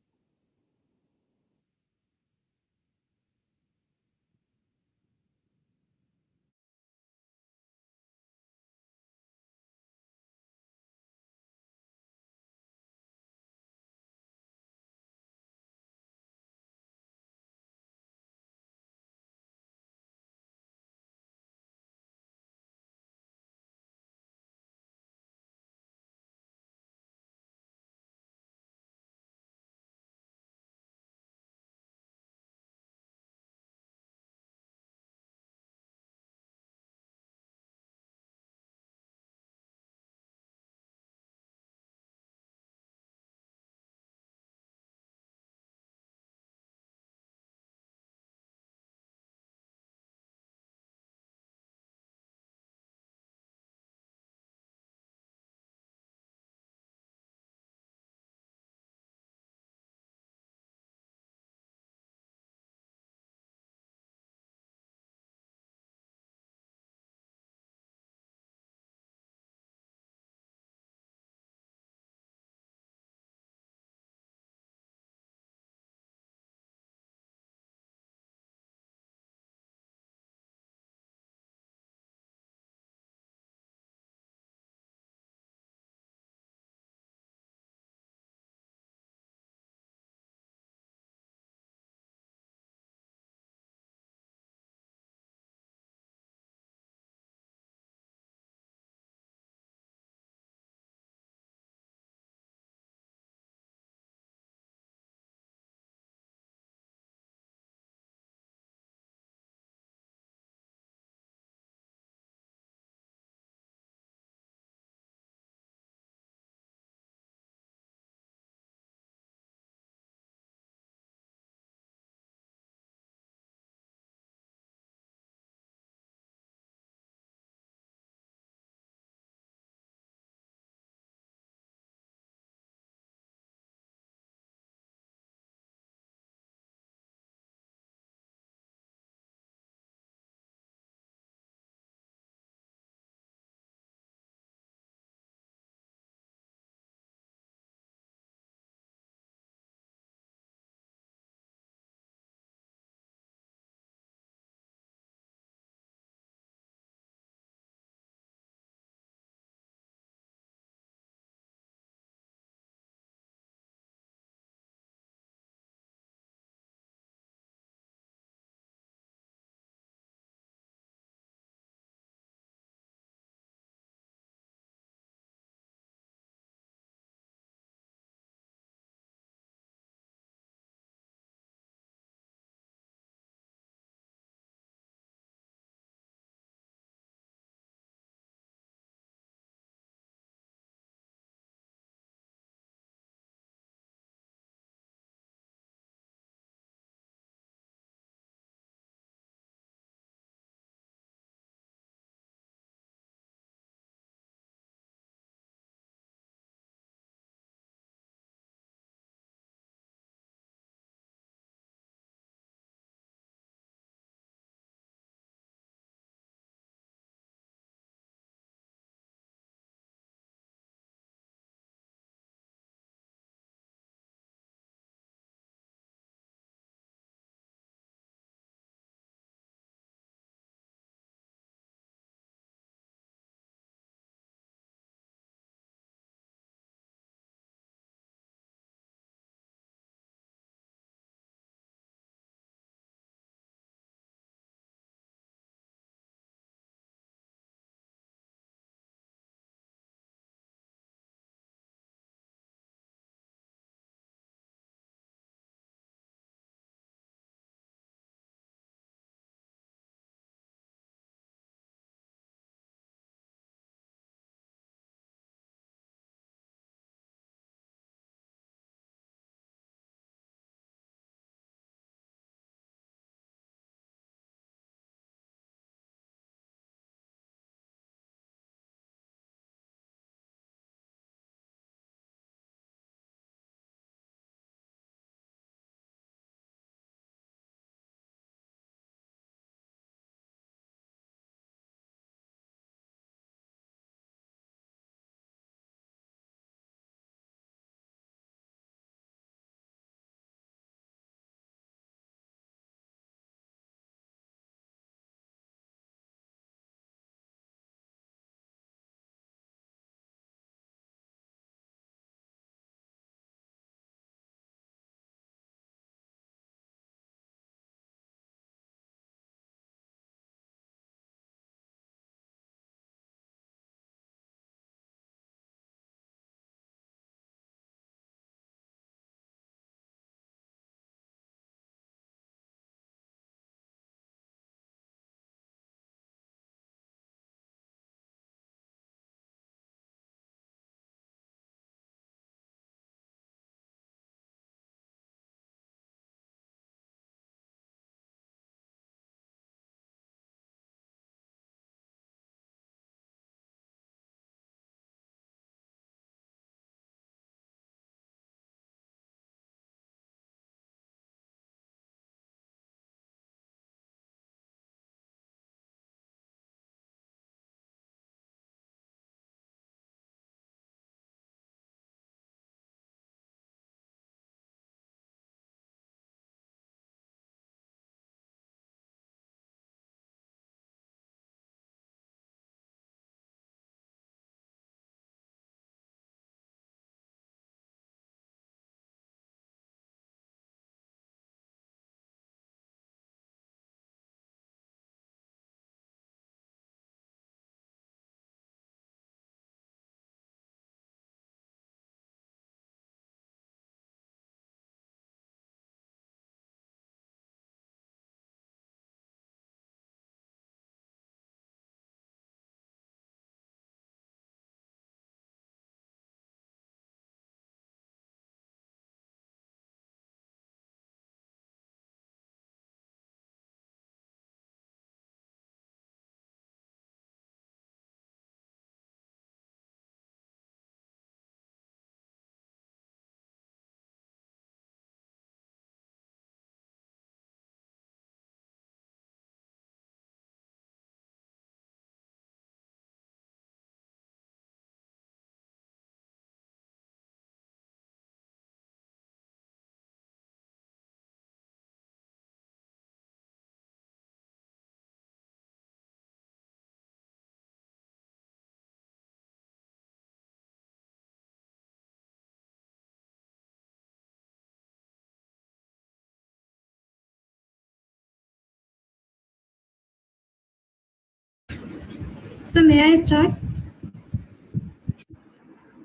Speaker 16: So may I start?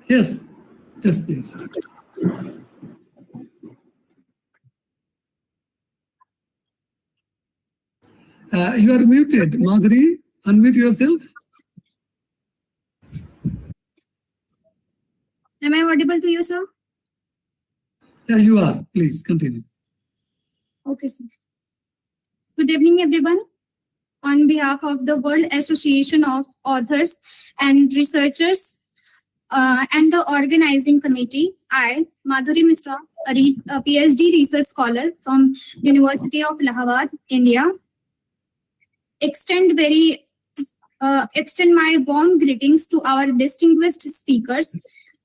Speaker 5: Yes, yes, please. You are muted, Madhuri. Unmute yourself.
Speaker 16: Am I audible to you, sir?
Speaker 5: Yeah, you are. Please continue.
Speaker 16: Okay, sir. Good evening, everyone. On behalf of the World Association of Authors and Researchers and the organizing committee, I, Madhuri Mishra, a PhD research scholar from University of Allahabad, India, extend my warm greetings to our distinguished speakers,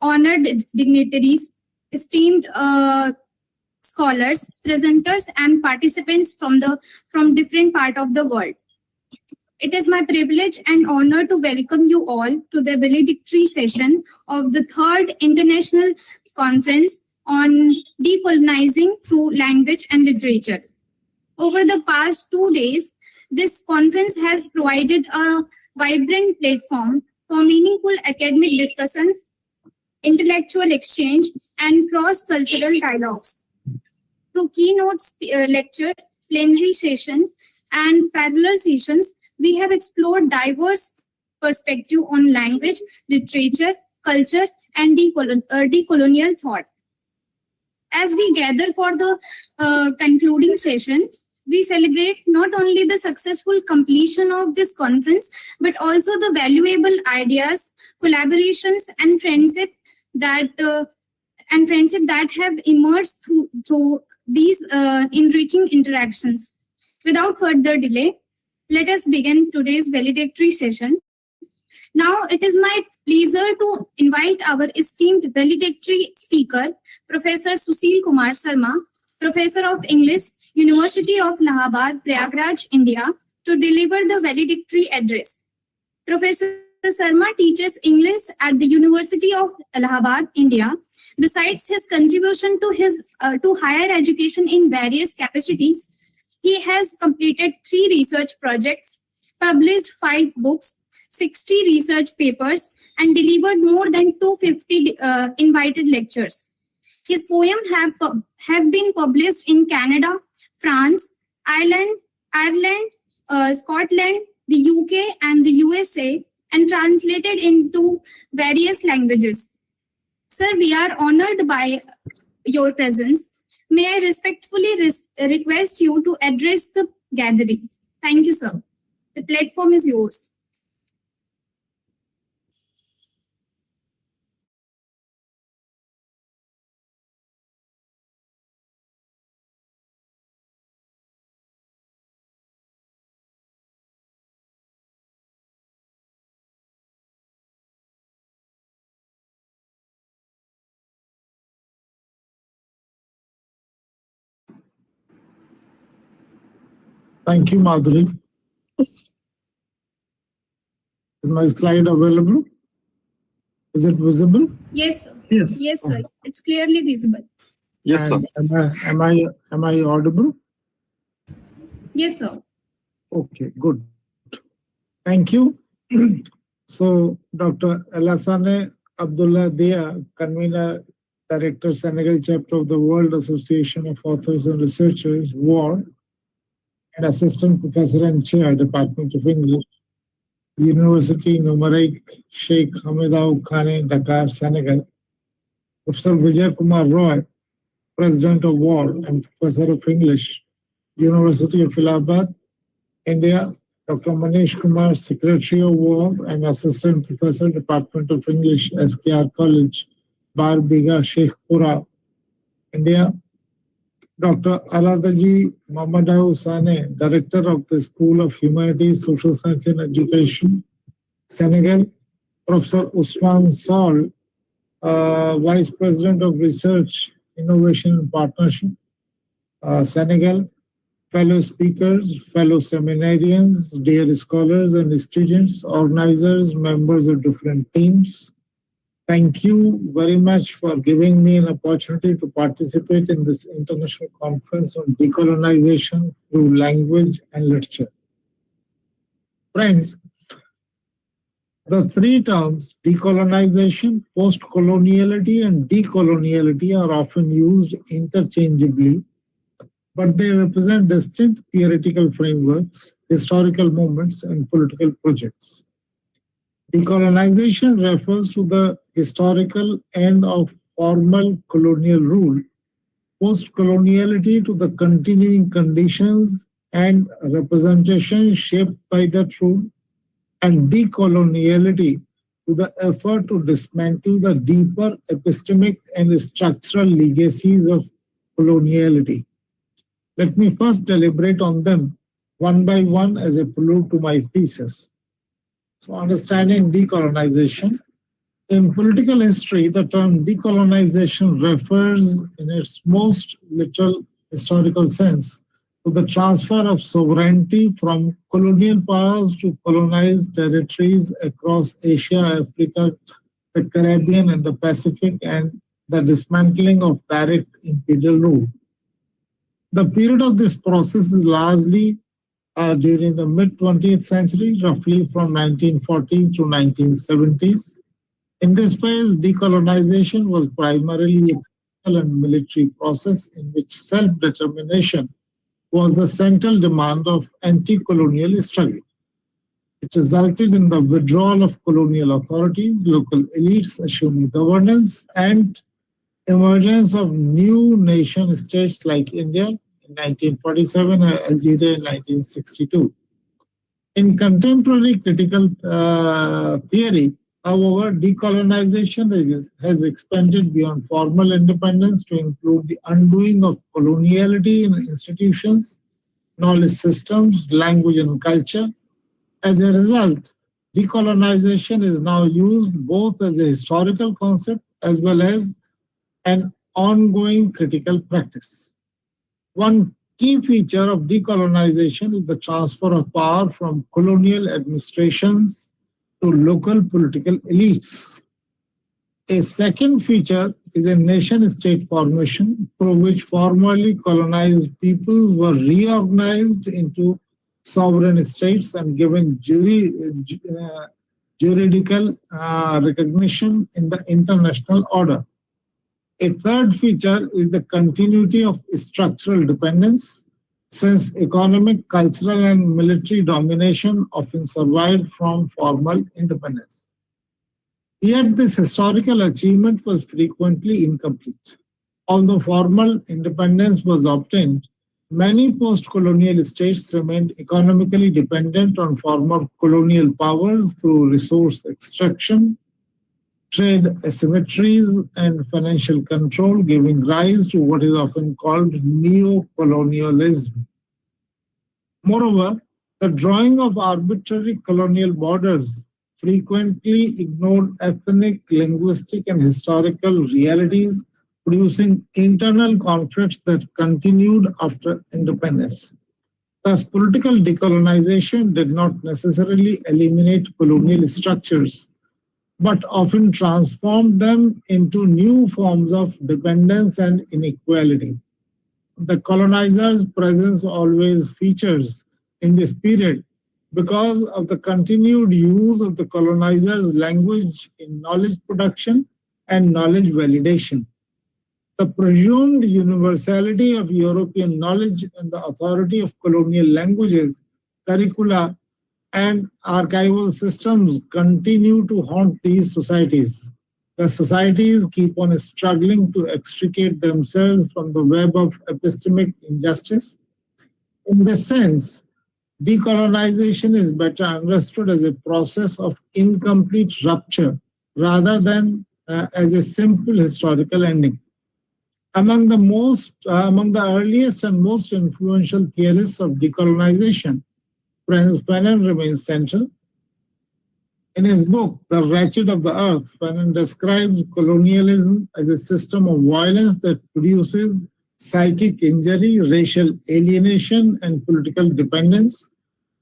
Speaker 16: honored dignitaries, esteemed scholars, presenters, and participants from different parts of the world. It is my privilege and honor to welcome you all to the valedictory session of the 3rd International Conference on Decolonizing Through Language and Literature. Over the past 2 days, this conference has provided a vibrant platform for meaningful academic discussion, intellectual exchange, and cross-cultural dialogues. Through keynote lecture, plenary session, and parallel sessions, we have explored diverse perspectives on language, literature, culture, and decolonial thought. As we gather for the concluding session, we celebrate not only the successful completion of this conference, but also the valuable ideas, collaborations, and friendship that have emerged through these enriching interactions. Without further delay, let us begin today's valedictory session. Now, it is my pleasure to invite our esteemed valedictory speaker, Professor Susheel Kumar Sharma, Professor of English, University of Allahabad, Prayagraj, India, to deliver the valedictory address. Professor Sharma teaches English at the University of Allahabad, India. Besides his contribution to higher education in various capacities, he has completed 3 research projects, published 5 books, 60 research papers, and delivered more than 250 invited lectures. His poems have been published in Canada, France, Ireland, Scotland, the UK, and the USA, and translated into various languages. Sir, we are honored by your presence. May I respectfully request you to address the gathering. Thank you, sir. The platform is yours.
Speaker 15: Thank you, Madhuri. Is my slide available? Is it visible?
Speaker 16: Yes, sir.
Speaker 5: Yes.
Speaker 16: Yes, sir. It's clearly visible.
Speaker 10: Yes, sir.
Speaker 15: And am I audible?
Speaker 16: Yes, sir.
Speaker 15: Okay, good. Thank you. So, Dr. Alassane Abdullah Dia, convener, director, Senegal chapter of the World Association of Authors and Researchers, WAAR, and assistant professor and chair, Department of English, University Numerique, Sheikh Hamidou Khane, Dakar, Senegal. Professor Vijay Kumar Roy, president of WAAR and professor of English, University of Allahabad, India. Dr. Manish Kumar, secretary of WAAR and assistant professor, Department of English, SKR College, Barbiga, Sheikhpura, India. Dr. Aladaji Mamadou Sane, Director of the School of Humanities, Social Science and Education, Senegal. Professor Usman Sol, Vice President of Research, Innovation and Partnership, Senegal. Fellow speakers, fellow seminarians, dear scholars and students, organizers, members of different teams. Thank you very much for giving me an opportunity to participate in this international conference on decolonization through language and literature. Friends, The three terms, decolonization, post-coloniality, and decoloniality, are often used interchangeably, but they represent distinct theoretical frameworks, historical movements, and political projects. Decolonization refers to the historical end of formal colonial rule, post-coloniality to the continuing conditions and representation shaped by that rule, and decoloniality to the effort to dismantle the deeper epistemic and structural legacies of coloniality. Let me first deliberate on them one by one as a prelude to my thesis. So, understanding decolonization. In political history, the term decolonization refers in its most literal historical sense to the transfer of sovereignty from colonial powers to colonized territories across Asia, Africa, the Caribbean, and the Pacific, and the dismantling of direct imperial rule. The period of this process is largely during the mid-20th century, roughly from 1940s to 1970s. In this phase, decolonization was primarily a political and military process in which self-determination was the central demand of anti-colonial struggle. It resulted in the withdrawal of colonial authorities, local elites assuming governance, and emergence of new nation states like India in 1947 and Algeria in 1962. In contemporary critical theory, however, decolonization has expanded beyond formal independence to include the undoing of coloniality in institutions, knowledge systems, language, and culture. As a result, decolonization is now used both as a historical concept as well as an ongoing critical practice. One key feature of decolonization is the transfer of power from colonial administrations to local political elites. A second feature is a nation-state formation through which formerly colonized peoples were reorganized into sovereign states and given juridical recognition in the international order. A third feature is the continuity of structural dependence, since economic, cultural, and military domination often survived from formal independence. Yet this historical achievement was frequently incomplete. Although formal independence was obtained, many post-colonial states remained economically dependent on former colonial powers through resource extraction, trade asymmetries, and financial control, giving rise to what is often called neo-colonialism. Moreover, the drawing of arbitrary colonial borders frequently ignored ethnic, linguistic, and historical realities, producing internal conflicts that continued after independence. Thus, political decolonization did not necessarily eliminate colonial structures, but often transformed them into new forms of dependence and inequality. The colonizers' presence always features in this period because of the continued use of the colonizers' language in knowledge production and knowledge validation. The presumed universality of European knowledge and the authority of colonial languages, curricula, and archival systems continue to haunt these societies. The societies keep on struggling to extricate themselves from the web of epistemic injustice. In this sense, decolonization is better understood as a process of incomplete rupture rather than as a simple historical ending. Among the earliest and most influential theorists of decolonization, Fanon remains central. In his book, The Wretched of the Earth, Fanon describes colonialism as a system of violence that produces psychic injury, racial alienation, and political dependence,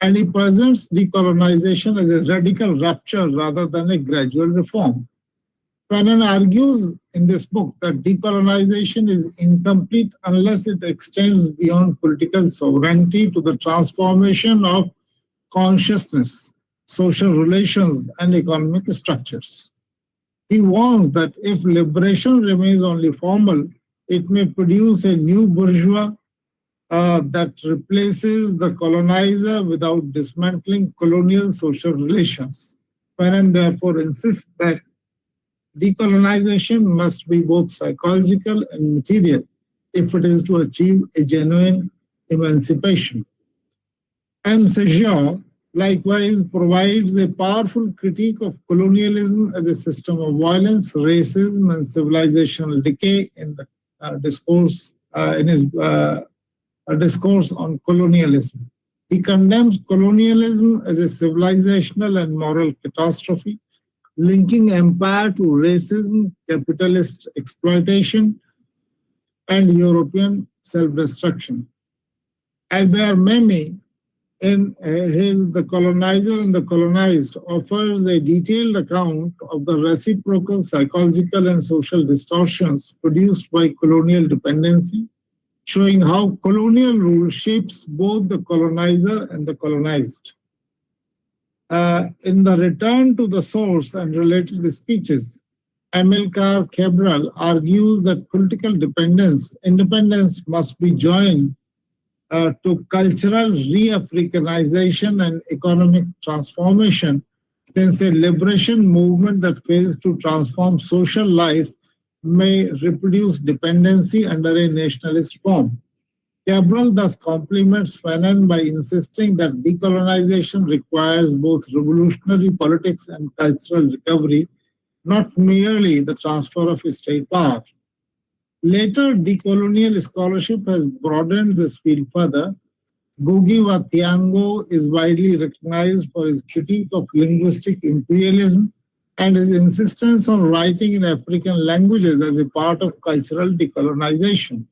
Speaker 15: and he presents decolonization as a radical rupture rather than a gradual reform. Fanon argues in this book that decolonization is incomplete unless it extends beyond political sovereignty to the transformation of consciousness, social relations, and economic structures. He warns that if liberation remains only formal, it may produce a new bourgeois that replaces the colonizer without dismantling colonial social relations. Fanon therefore insists that decolonization must be both psychological and material if it is to achieve a genuine emancipation. M. Susheel likewise provides a powerful critique of colonialism as a system of violence, racism, and civilizational decay in the discourse in his discourse on colonialism. He condemns colonialism as a civilizational and moral catastrophe, linking empire to racism, capitalist exploitation, and European self-destruction. Albert Memmi, in his The Colonizer and the Colonized, offers a detailed account of the reciprocal psychological and social distortions produced by colonial dependency, showing how colonial rule shapes both the colonizer and the colonized. In the Return to the Source and related speeches, Amilcar Cabral argues that political independence must be joined to cultural re-Africanization and economic transformation, since a liberation movement that fails to transform social life may reproduce dependency under a nationalist form. Cabral thus compliments Fanon by insisting that decolonization requires both revolutionary politics and cultural recovery, not merely the transfer of state power. Later, decolonial scholarship has broadened this field further. Ngugi wa Thiong'o is widely recognized for his critique of linguistic imperialism and his insistence on writing in African languages as a part of cultural decolonization.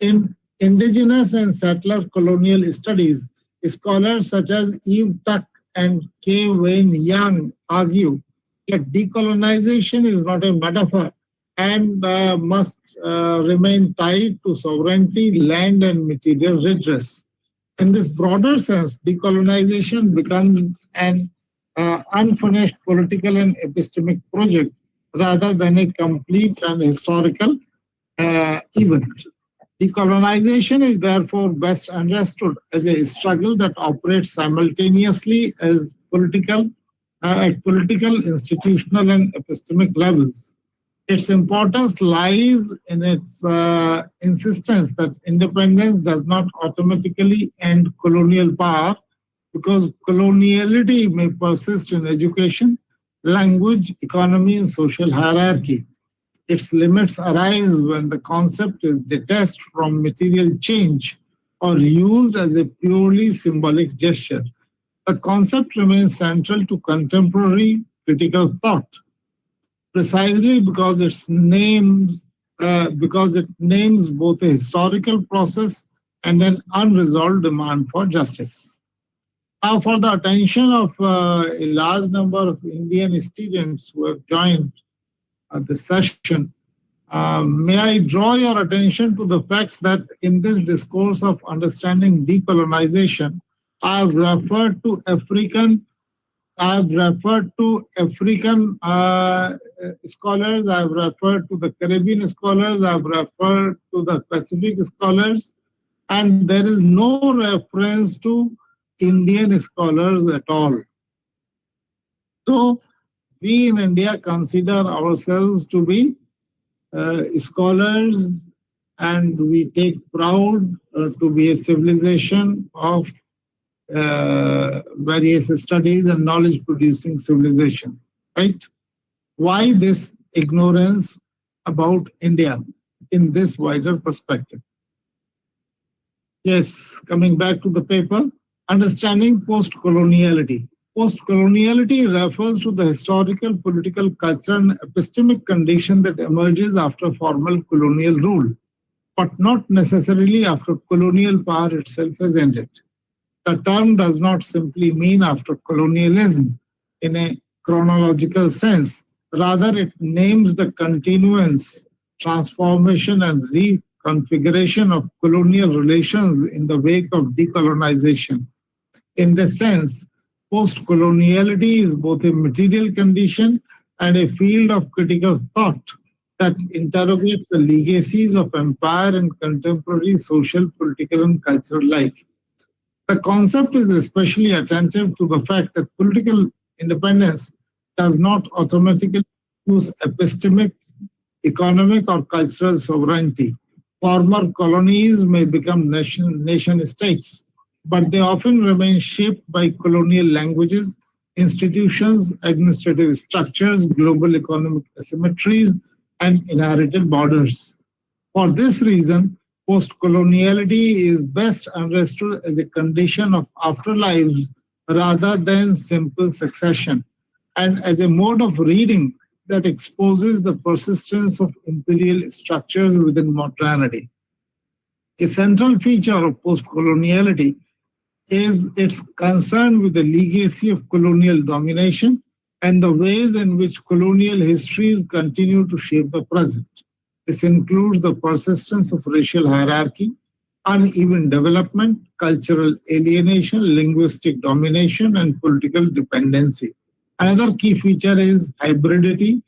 Speaker 15: In indigenous and settler colonial studies, scholars such as Eve Tuck and K. Wayne Young argue that decolonization is not a metaphor and must remain tied to sovereignty, land, and material redress. In this broader sense, decolonization becomes an unfinished political and epistemic project rather than a complete and historical event. Decolonization is therefore best understood as a struggle that operates simultaneously as at political, institutional, and epistemic levels. Its importance lies in its insistence that independence does not automatically end colonial power, because coloniality may persist in education, language, economy, and social hierarchy. Its limits arise when the concept is detached from material change or used as a purely symbolic gesture. The concept remains central to contemporary critical thought, precisely because it names both a historical process and an unresolved demand for justice. Now, for the attention of a large number of Indian students who have joined this session, may I draw your attention to the fact that in this discourse of understanding decolonization, I have referred to African scholars, I have referred to the Caribbean scholars, I have referred to the Pacific scholars, and there is no reference to Indian scholars at all. So we in India consider ourselves to be scholars, and we take proud to be a civilization of various studies and knowledge producing civilization, right? Why this ignorance about India in this wider perspective? Yes, coming back to the paper, understanding post-coloniality. Post-coloniality refers to the historical, political, cultural, and epistemic condition that emerges after formal colonial rule, but not necessarily after colonial power itself has ended. The term does not simply mean after colonialism in a chronological sense. Rather, it names the continuance, transformation, and reconfiguration of colonial relations in the wake of decolonization. In this sense, Post-coloniality is both a material condition and a field of critical thought that interrogates the legacies of empire and contemporary social, political, and cultural life. The concept is especially attentive to the fact that political independence does not automatically use epistemic, economic, or cultural sovereignty. Former colonies may become nation states, but they often remain shaped by colonial languages, institutions, administrative structures, global economic asymmetries, and inherited borders. For this reason, post-coloniality is best understood as a condition of afterlives rather than simple succession, and as a mode of reading that exposes the persistence of imperial structures within modernity. A central feature of post-coloniality is its concern with the legacy of colonial domination and the ways in which colonial histories continue to shape the present. This includes the persistence of racial hierarchy, uneven development, cultural alienation, linguistic domination, and political dependency. Another key feature is hybridity,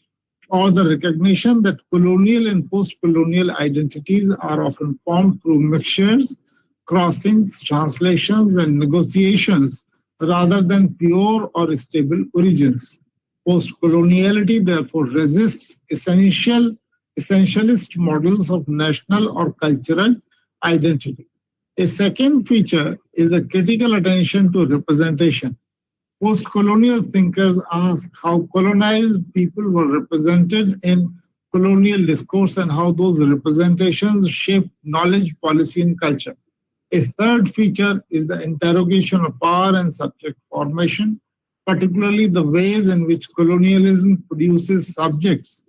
Speaker 15: or the recognition that colonial and post-colonial identities are often formed through mixtures, crossings, translations, and negotiations rather than pure or stable origins. Post-coloniality therefore resists essentialist models of national or cultural identity. A second feature is the critical attention to representation. Post-colonial thinkers ask how colonized people were represented in colonial discourse and how those representations shape knowledge, policy, and culture. A third feature is the interrogation of power and subject formation, particularly the ways in which colonialism produces subjects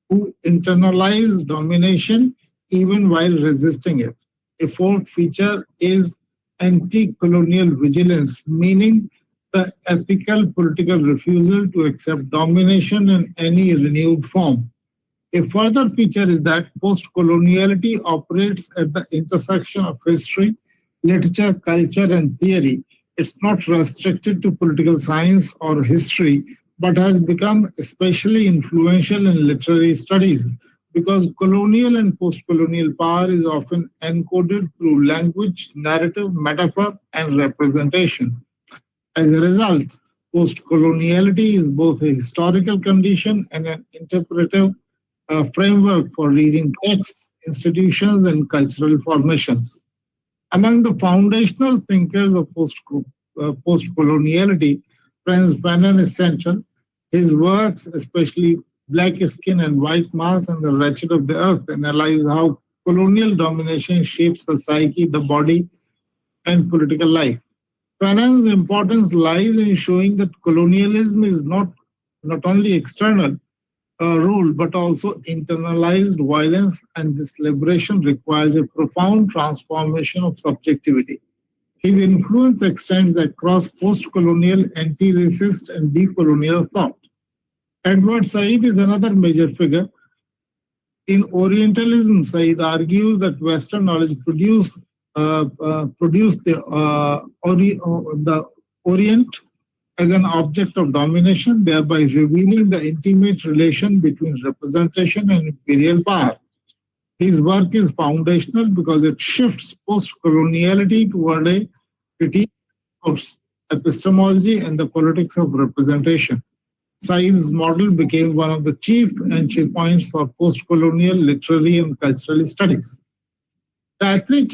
Speaker 15: who internalize domination even while resisting it. A fourth feature is anti-colonial vigilance, meaning the ethical political refusal to accept domination in any renewed form. A further feature is that post-coloniality operates at the intersection of history, literature, culture, and theory. It's not restricted to political science or history, but has become especially influential in literary studies because colonial and post-colonial power is often encoded through language, narrative, metaphor, and representation. As a result, post-coloniality is both a historical condition and an interpretive framework for reading texts, institutions, and cultural formations. Among the foundational thinkers of post-coloniality, Franz Fanon is central. His works, especially Black Skin and White Mass and The Wretched of the Earth, analyze how colonial domination shapes the psyche, the body, and political life. Fanon's importance lies in showing that colonialism is not only external rule, but also internalized violence, and this liberation requires a profound transformation of subjectivity. His influence extends across post-colonial, anti-racist, and decolonial thought. Edward Said is another major figure. In Orientalism, Said argues that Western knowledge produced the Orient as an object of domination, thereby revealing the intimate relation between representation and imperial power. His work is foundational because it shifts post-coloniality toward a critique of epistemology and the politics of representation. Said's model became one of the chief entry points for post-colonial literary and cultural studies. Gayatri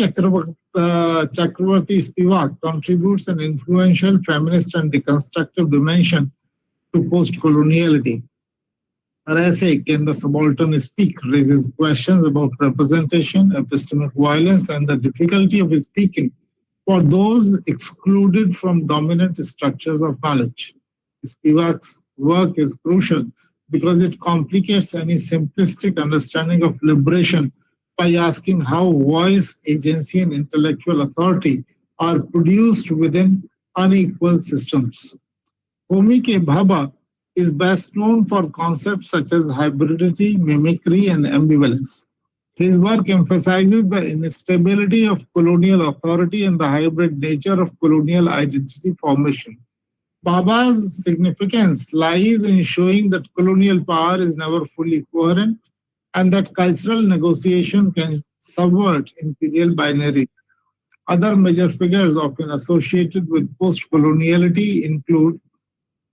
Speaker 15: Chakravarti Spivak contributes an influential feminist and deconstructive dimension to post-coloniality. Her essay, Can the Subaltern Speak?, raises questions about representation, epistemic violence, and the difficulty of speaking for those excluded from dominant structures of knowledge. Spivak's work is crucial because it complicates any simplistic understanding of liberation by asking how voice, agency, and intellectual authority are produced within unequal systems. Homi K. Bhabha is best known for concepts such as hybridity, mimicry, and ambivalence. His work emphasizes the instability of colonial authority and the hybrid nature of colonial identity formation. Bhabha's significance lies in showing that colonial power is never fully coherent and that cultural negotiation can subvert imperial binary. Other major figures often associated with post-coloniality include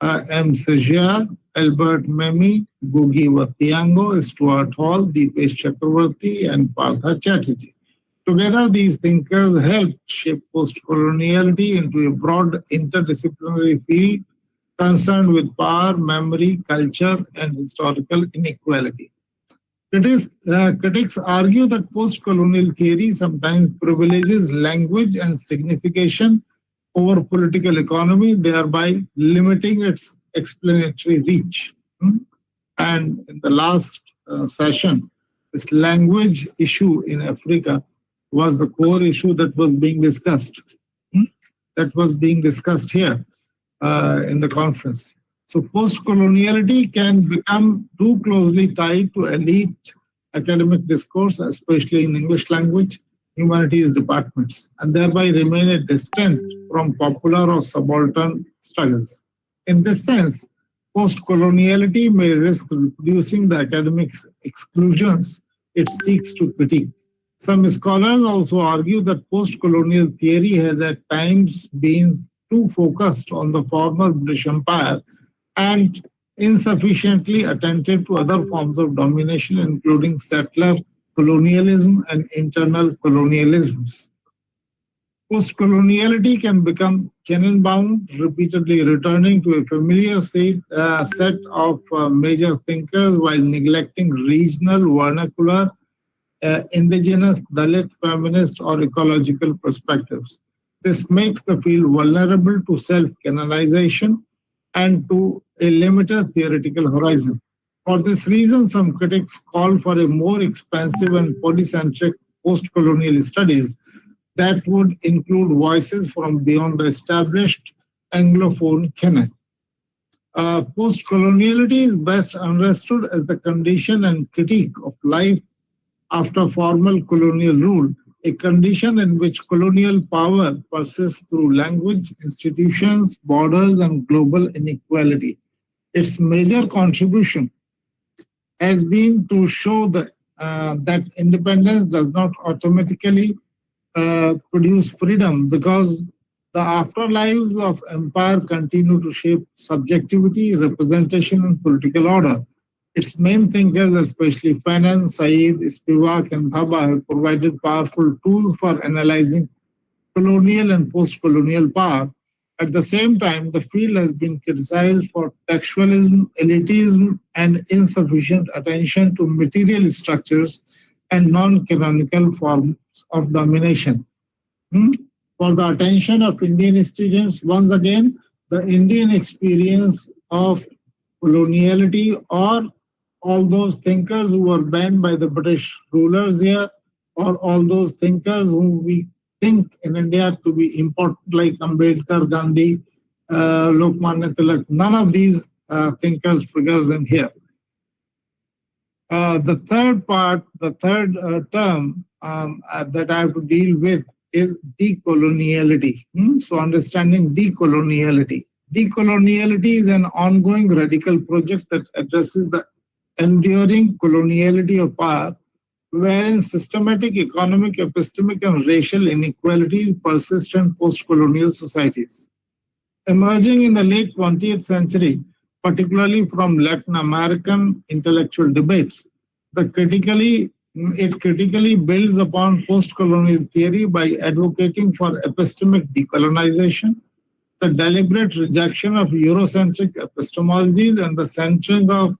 Speaker 15: M. Sejia, Albert Memmi, Gugi Watiango, Stuart Hall, Deepesh Chakravarti, and Partha Chatterjee. Together, these thinkers helped shape post-coloniality into a broad interdisciplinary field concerned with power, memory, culture, and historical inequality. Critics argue that post-colonial theory sometimes privileges language and signification over political economy, thereby limiting its explanatory reach. And in the last session, this language issue in Africa was the core issue that was being discussed. That was being discussed here in the conference. So post-coloniality can become too closely tied to elite academic discourse, especially in English language, humanities departments, and thereby remain a distant from popular or subaltern struggles. In this sense, post-coloniality may risk reproducing the academic exclusions it seeks to critique. Some scholars also argue that post-colonial theory has at times been too focused on the former British Empire and insufficiently attentive to other forms of domination, including settler colonialism and internal colonialisms. Post-coloniality can become canon-bound, repeatedly returning to a familiar set of major thinkers while neglecting regional, vernacular, indigenous, Dalit, feminist, or ecological perspectives. This makes the field vulnerable to self-canonization and to a limited theoretical horizon. For this reason, some critics call for a more expansive and polycentric post-colonial studies that would include voices from beyond the established Anglophone canon. Post-coloniality is best understood as the condition and critique of life after formal colonial rule, a condition in which colonial power persists through language, institutions, borders, and global inequality. Its major contribution has been to show that independence does not automatically produce freedom, because the afterlives of empire continue to shape subjectivity, representation, and political order. Its main thinkers, especially Fanon, Said, Spivak, and Bhabha, have provided powerful tools for analyzing colonial and post-colonial power. At the same time, the field has been criticized for textualism, elitism, and insufficient attention to material structures and non-canonical forms of domination. For the attention of Indian students, once again, the Indian experience of coloniality, or all those thinkers who were banned by the British rulers here, or all those thinkers whom we think in India to be important, like Ambedkar, Gandhi, Lokmanya Tilak. None of these thinkers figures in here. The third term that I have to deal with is decoloniality. So understanding decoloniality. Decoloniality is an ongoing radical project that addresses the enduring coloniality of power, wherein systematic economic, epistemic, and racial inequalities persist in post-colonial societies. Emerging in the late 20th century, particularly from Latin American intellectual debates, it critically builds upon post-colonial theory by advocating for epistemic decolonization, the deliberate rejection of Eurocentric epistemologies, and the centering of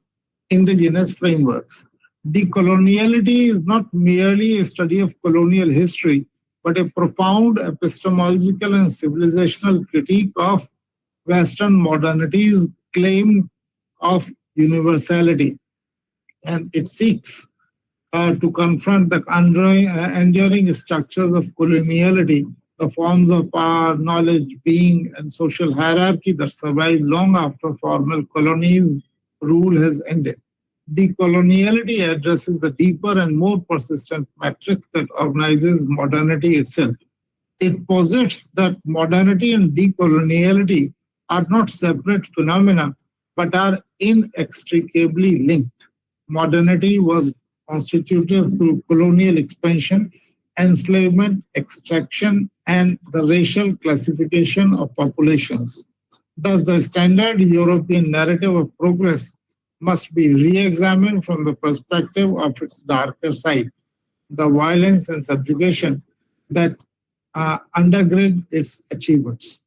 Speaker 15: indigenous frameworks. Decoloniality is not merely a study of colonial history, but a profound epistemological and civilizational critique of Western modernity's claim of universality. And it seeks to confront the enduring structures of coloniality, the forms of power, knowledge, being, and social hierarchy that survive long after formal colonies' rule has ended. Decoloniality addresses the deeper and more persistent matrix that organizes modernity itself. It posits that modernity and decoloniality are not separate phenomena, but are inextricably linked. Modernity was constituted through colonial expansion, enslavement, extraction, and the racial classification of populations. Thus, the standard European narrative of progress must be re-examined from the perspective of its darker side, the violence and subjugation that undergird its achievements.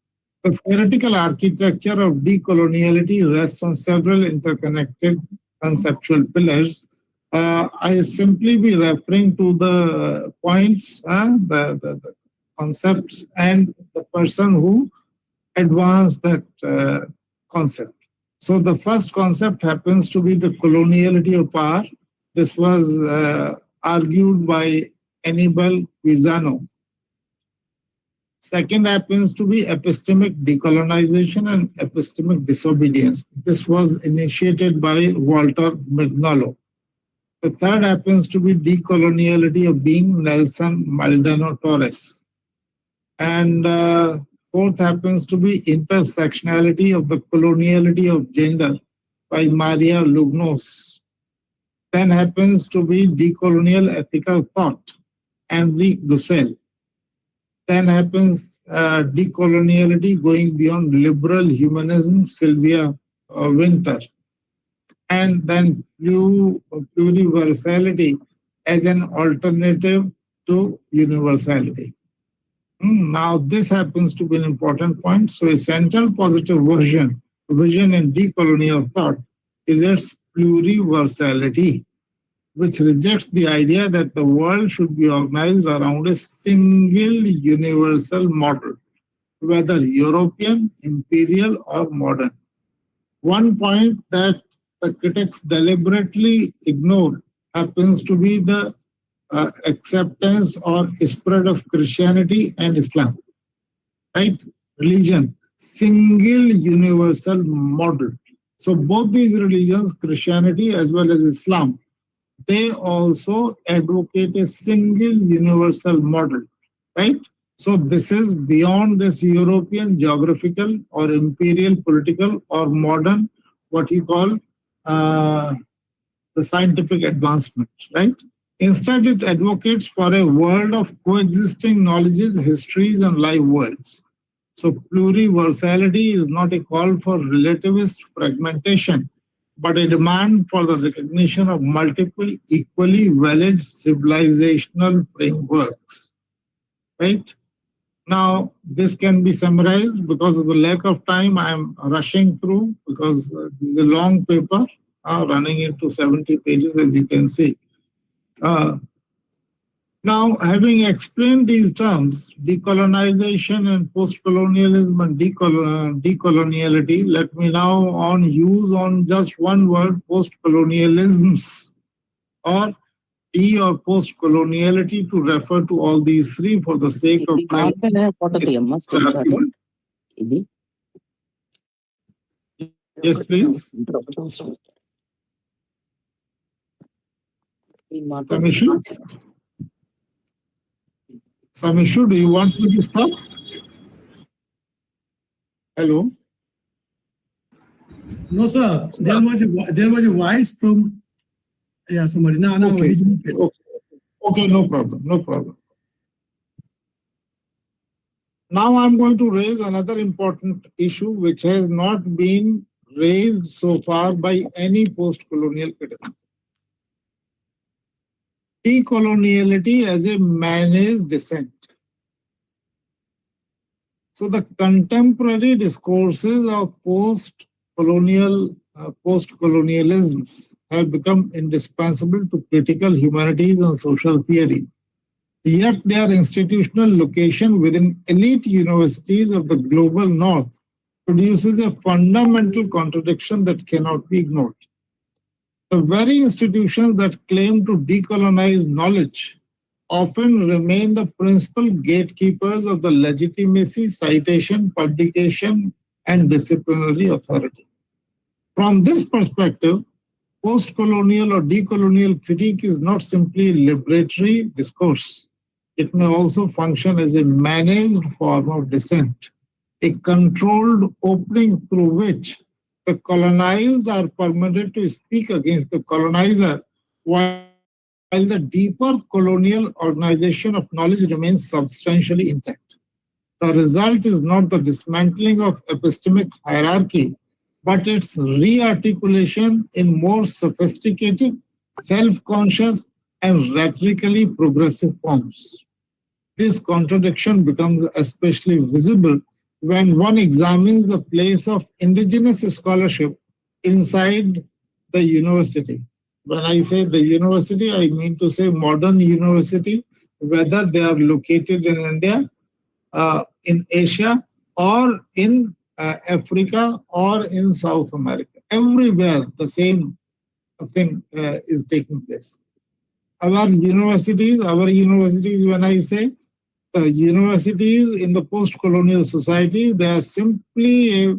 Speaker 15: The theoretical architecture of decoloniality rests on several interconnected conceptual pillars. I simply be referring to the points, the concepts, and the person who advanced that concept. So the first concept happens to be the coloniality of power. This was argued by Annibal Guisano. Second happens to be epistemic decolonization and epistemic disobedience. This was initiated by Walter Mignolo. The third happens to be decoloniality of being, Nelson Maldonado Torres. And fourth happens to be intersectionality of the coloniality of gender by Maria Lugnos. Then happens to be decolonial ethical thought, Henri Dussel. Then happens decoloniality going beyond liberal humanism, Sylvia Winter. And then pluriversality as an alternative to universality. Now, this happens to be an important point. So, a central positive vision in decolonial thought is its pluriversality, which rejects the idea that the world should be organized around a single universal model, whether European, imperial, or modern. One point that the critics deliberately ignored happens to be the acceptance or spread of Christianity and Islam, right? Religion, single universal model. So both these religions, Christianity as well as Islam, they also advocate a single universal model, right? So this is beyond this European geographical or imperial political or modern, what you call the scientific advancement, right? Instead, it advocates for a world of coexisting knowledges, histories, and live worlds. So pluriversality is not a call for relativist fragmentation, but a demand for the recognition of multiple equally valid civilizational frameworks, right? Now, this can be summarized. Because of the lack of time, I am rushing through because this is a long paper running into 70 pages, as you can see. Now, having explained these terms, decolonization and post-colonialism and decoloniality, let me now use just one word, post-colonialisms, or or post-coloniality, to refer to all these three for the sake of time. Yes, please. Samishu, do you want me to stop? Hello?
Speaker 5: No, sir. There was a voice from somebody. No.
Speaker 15: Okay, no problem. Now I'm going to raise another important issue which has not been raised so far by any post-colonial critic. Decoloniality as a managed descent. So the contemporary discourses of post-colonialisms have become indispensable to critical humanities and social theory. Yet their institutional location within elite universities of the global north produces a fundamental contradiction that cannot be ignored. The very institutions that claim to decolonize knowledge often remain the principal gatekeepers of the legitimacy, citation, publication, and disciplinary authority. From this perspective, post-colonial or decolonial critique is not simply liberatory discourse. It may also function as a managed form of dissent. a controlled opening through which the colonized are permitted to speak against the colonizer, while the deeper colonial organization of knowledge remains substantially intact. The result is not the dismantling of epistemic hierarchy, but its re-articulation in more sophisticated, self-conscious, and rhetorically progressive forms. This contradiction becomes especially visible when one examines the place of indigenous scholarship inside the university. When I say the university, I mean to say modern university, whether they are located in India, in Asia, or in Africa, or in South America. Everywhere the same thing is taking place. Our universities, when I say universities in the post-colonial society, they are simply a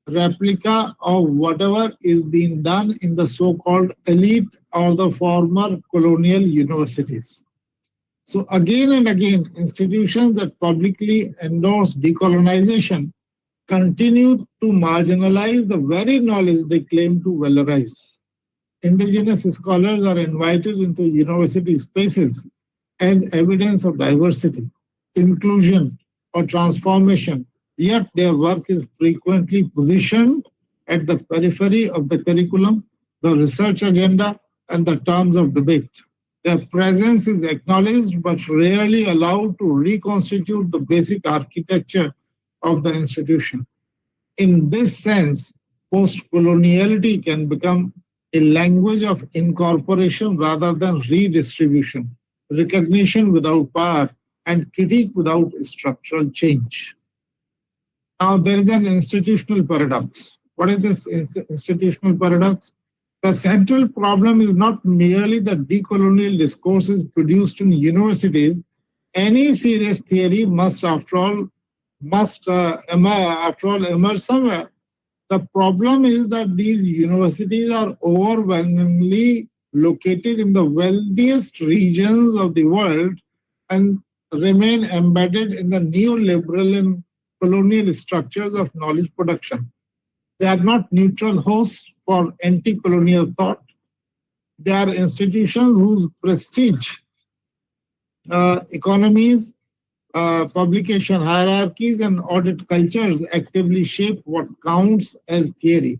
Speaker 15: replica of whatever is being done in the so-called elite or the former colonial universities. So again and again, institutions that publicly endorse decolonization continue to marginalize the very knowledge they claim to valorize. Indigenous scholars are invited into university spaces as evidence of diversity, inclusion, or transformation, yet their work is frequently positioned at the periphery of the curriculum, the research agenda, and the terms of debate. Their presence is acknowledged but rarely allowed to reconstitute the basic architecture of the institution. In this sense, post-coloniality can become a language of incorporation rather than redistribution, recognition without power, and critique without structural change. Now, there is an institutional paradox. What is this institutional paradox? The central problem is not merely that decolonial discourse is produced in universities. Any serious theory must, after all, emerge somewhere. The problem is that these universities are overwhelmingly located in the wealthiest regions of the world and remain embedded in the neoliberal and colonial structures of knowledge production. They are not neutral hosts for anti-colonial thought. They are institutions whose prestige, economies, publication hierarchies, and audit cultures actively shape what counts as theory.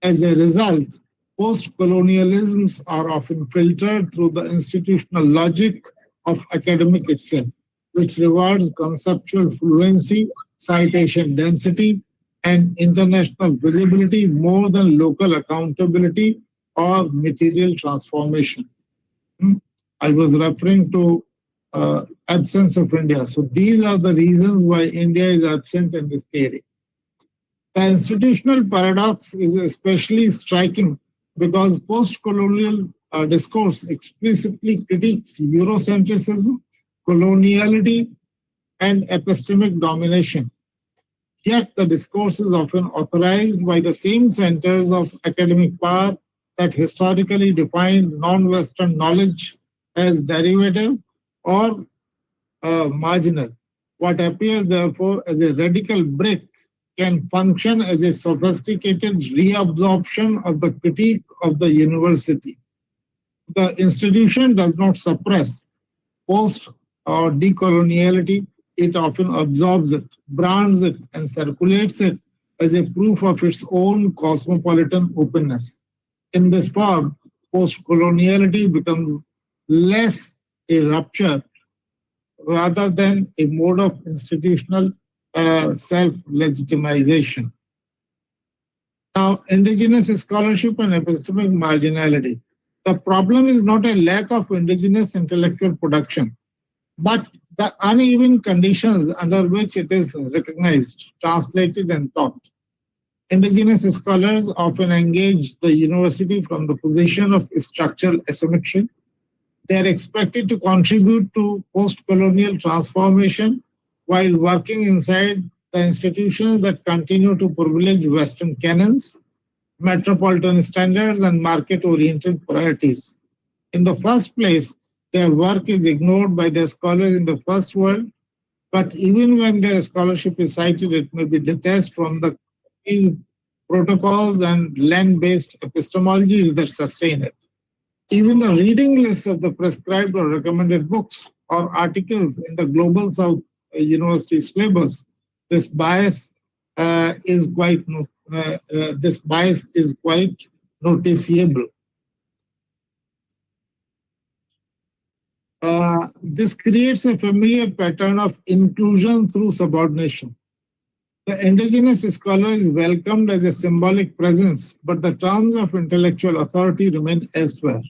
Speaker 15: As a result, post-colonialisms are often filtered through the institutional logic of academic itself, which rewards conceptual fluency, citation density, and international visibility more than local accountability or material transformation. I was referring to absence of India. So these are the reasons why India is absent in this theory. The institutional paradox is especially striking because post-colonial discourse explicitly critiques Eurocentrism, coloniality, and epistemic domination. Yet the discourse is often authorized by the same centers of academic power that historically defined non-Western knowledge as derivative or marginal. What appears, therefore, as a radical brick can function as a sophisticated reabsorption of the critique of the university. The institution does not suppress post or decoloniality. It often absorbs it, brands it, and circulates it as a proof of its own cosmopolitan openness. In this form, post-coloniality becomes less a rupture rather than a mode of institutional self-legitimization. Now, indigenous scholarship and epistemic marginality. The problem is not a lack of indigenous intellectual production, but the uneven conditions under which it is recognized, translated, and taught. Indigenous scholars often engage the university from the position of structural asymmetry. They are expected to contribute to post-colonial transformation while working inside the institutions that continue to privilege Western canons, metropolitan standards, and market-oriented priorities. In the first place, their work is ignored by their scholars in the first world, But even when their scholarship is cited, it may be detached from the protocols and land-based epistemologies that sustain it. Even the reading lists of the prescribed or recommended books or articles in the Global South University syllabus, this bias is quite noticeable. This creates a familiar pattern of inclusion through subordination. The indigenous scholar is welcomed as a symbolic presence, but the terms of intellectual authority remain elsewhere.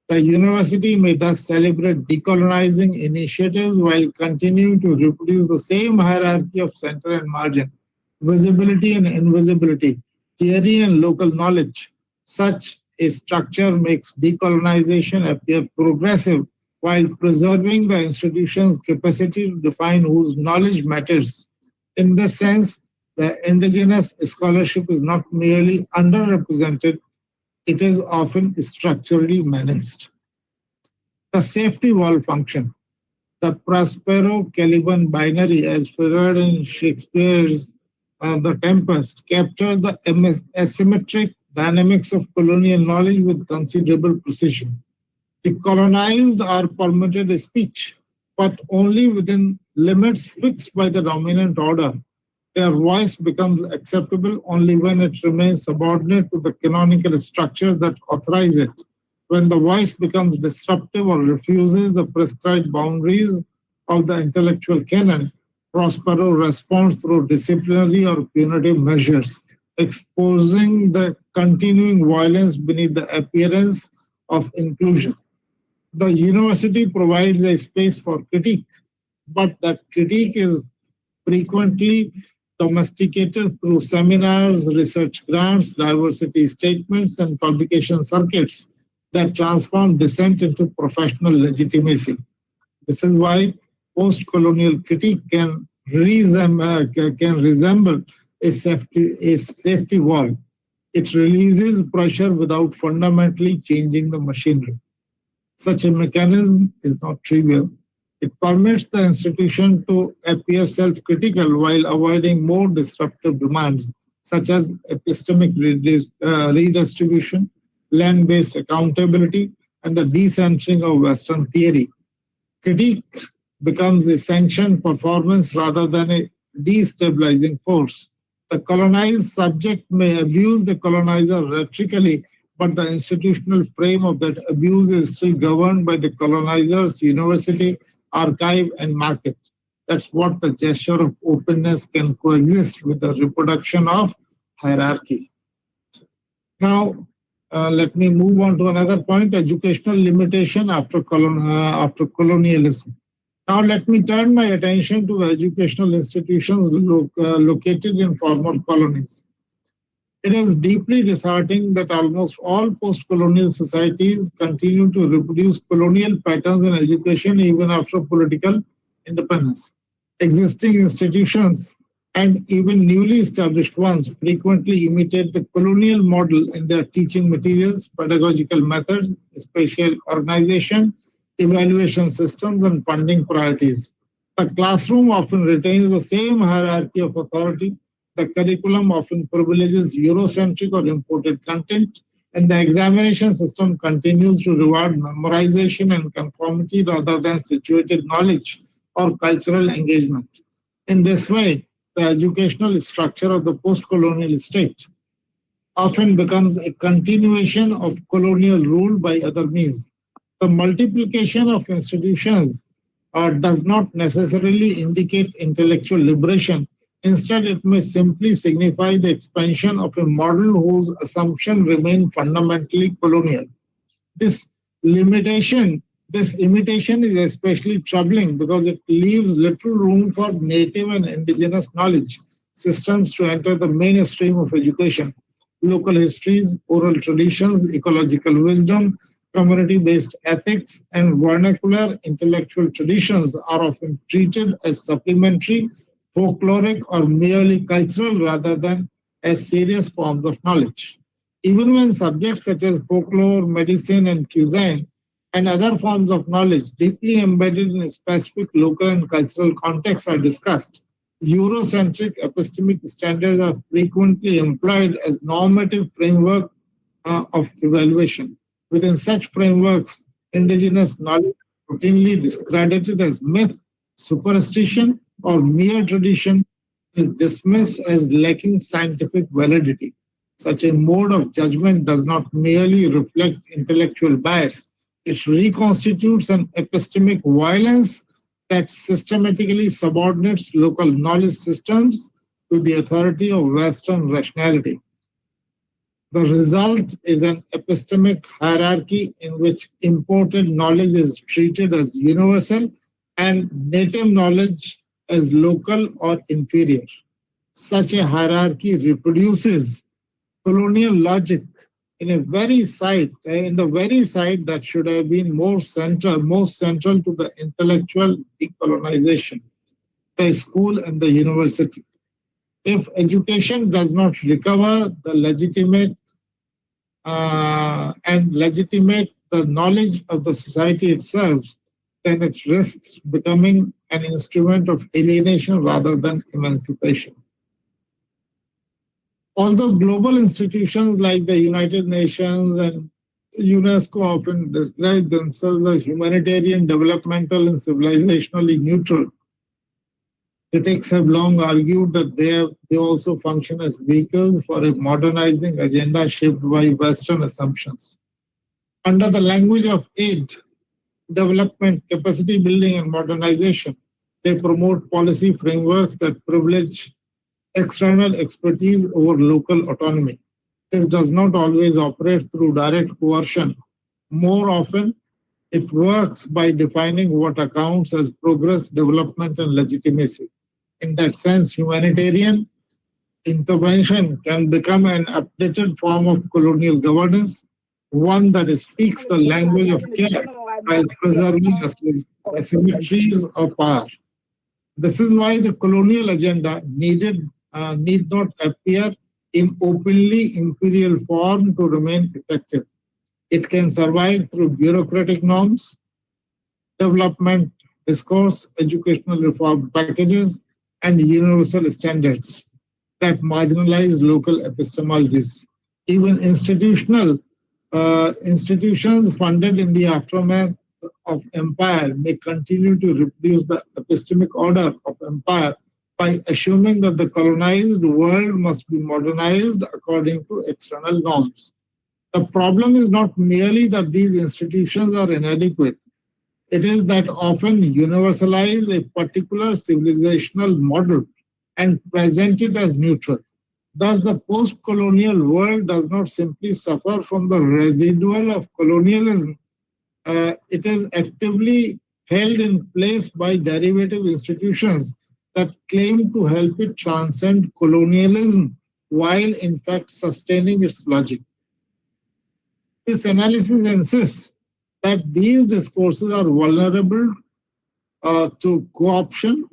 Speaker 15: The university may thus celebrate decolonizing initiatives while continuing to reproduce the same hierarchy of center and margin, visibility and invisibility, theory and local knowledge. Such a structure makes decolonization appear progressive while preserving the institution's capacity to define whose knowledge matters. In this sense, the indigenous scholarship is not merely underrepresented, it is often structurally managed. The safety valve function. The Prospero-Caliban binary, as figured in Shakespeare's The Tempest, captures the asymmetric dynamics of colonial knowledge with considerable precision. The colonized are permitted speech, but only within limits fixed by the dominant order. Their voice becomes acceptable only when it remains subordinate to the canonical structures that authorize it. When the voice becomes disruptive or refuses the prescribed boundaries of the intellectual canon, Prospero responds through disciplinary or punitive measures, exposing the continuing violence beneath the appearance of inclusion. The university provides a space for critique, but that critique is frequently domesticated through seminars, research grants, diversity statements, and publication circuits that transform dissent into professional legitimacy. This is why post-colonial critique can resemble a safety valve. It releases pressure without fundamentally changing the machinery. Such a mechanism is not trivial. It permits the institution to appear self-critical while avoiding more disruptive demands, such as epistemic redistribution, land-based accountability, and the decentering of Western theory. Critique becomes a sanctioned performance rather than a destabilizing force. The colonized subject may abuse the colonizer rhetorically, but the institutional frame of that abuse is still governed by the colonizer's university, archive, and market. That's what the gesture of openness can coexist with the reproduction of hierarchy. Now, let me move on to another point, educational limitation after colonialism. Now, let me turn my attention to the educational institutions located in former colonies. It is deeply disheartening that almost all post-colonial societies continue to reproduce colonial patterns in education even after political independence. Existing institutions and even newly established ones frequently imitate the colonial model in their teaching materials, pedagogical methods, spatial organization, evaluation systems, and funding priorities. The classroom often retains the same hierarchy of authority. The curriculum often privileges Eurocentric or imported content, and the examination system continues to reward memorization and conformity rather than situated knowledge or cultural engagement. In this way, the educational structure of the post-colonial state often becomes a continuation of colonial rule by other means. The multiplication of institutions does not necessarily indicate intellectual liberation. Instead, it may simply signify the expansion of a model whose assumption remain fundamentally colonial. This imitation is especially troubling because it leaves little room for native and indigenous knowledge systems to enter the mainstream of education. Local histories, oral traditions, ecological wisdom, community-based ethics, and vernacular intellectual traditions are often treated as supplementary, folkloric, or merely cultural rather than as serious forms of knowledge. Even when subjects such as folklore, medicine, and cuisine and other forms of knowledge deeply embedded in a specific local and cultural contexts are discussed. Eurocentric epistemic standards are frequently employed as normative framework of evaluation. Within such frameworks, indigenous knowledge is routinely discredited as myth, superstition, or mere tradition, is dismissed as lacking scientific validity. Such a mode of judgment does not merely reflect intellectual bias, it reconstitutes an epistemic violence that systematically subordinates local knowledge systems to the authority of Western rationality. The result is an epistemic hierarchy in which imported knowledge is treated as universal and native knowledge as local or inferior. Such a hierarchy reproduces colonial logic in the very side that should have been most central to the intellectual decolonization, the school and the university. If education does not recover the legitimate the knowledge of the society itself, then it risks becoming an instrument of alienation rather than emancipation. Although global institutions like the United Nations and UNESCO often describe themselves as humanitarian, developmental, and civilizationally neutral, critics have long argued that they also function as vehicles for a modernizing agenda shaped by Western assumptions. Under the language of aid, development, capacity building, and modernization, they promote policy frameworks that privilege external expertise over local autonomy. This does not always operate through direct coercion. More often, it works by defining what accounts as progress, development, and legitimacy. In that sense, humanitarian intervention can become an updated form of colonial governance, one that speaks the language of care while preserving asymmetries of power. This is why the colonial agenda need not appear in openly imperial form to remain effective. It can survive through bureaucratic norms, development discourse, educational reform packages, and universal standards that marginalize local epistemologies. Even institutions funded in the aftermath of empire may continue to reproduce the epistemic order of empire by assuming that the colonized world must be modernized according to external norms. The problem is not merely that these institutions are inadequate. It is that often universalize a particular civilizational model and present it as neutral. Thus, the post-colonial world does not simply suffer from the residual of colonialism. It is actively held in place by derivative institutions that claim to help it transcend colonialism while in fact sustaining its logic. This analysis insists that these discourses are vulnerable to co-option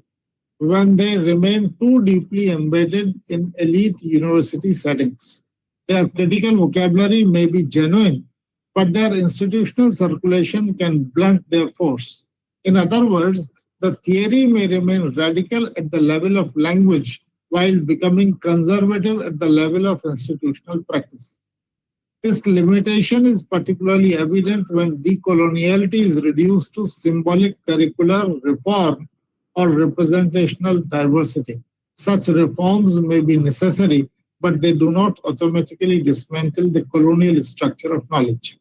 Speaker 15: when they remain too deeply embedded in elite university settings. Their critical vocabulary may be genuine, but their institutional circulation can blunt their force. In other words, the theory may remain radical at the level of language while becoming conservative at the level of institutional practice. This limitation is particularly evident when decoloniality is reduced to symbolic curricular reform or representational diversity. Such reforms may be necessary, but they do not automatically dismantle the colonial structure of knowledge.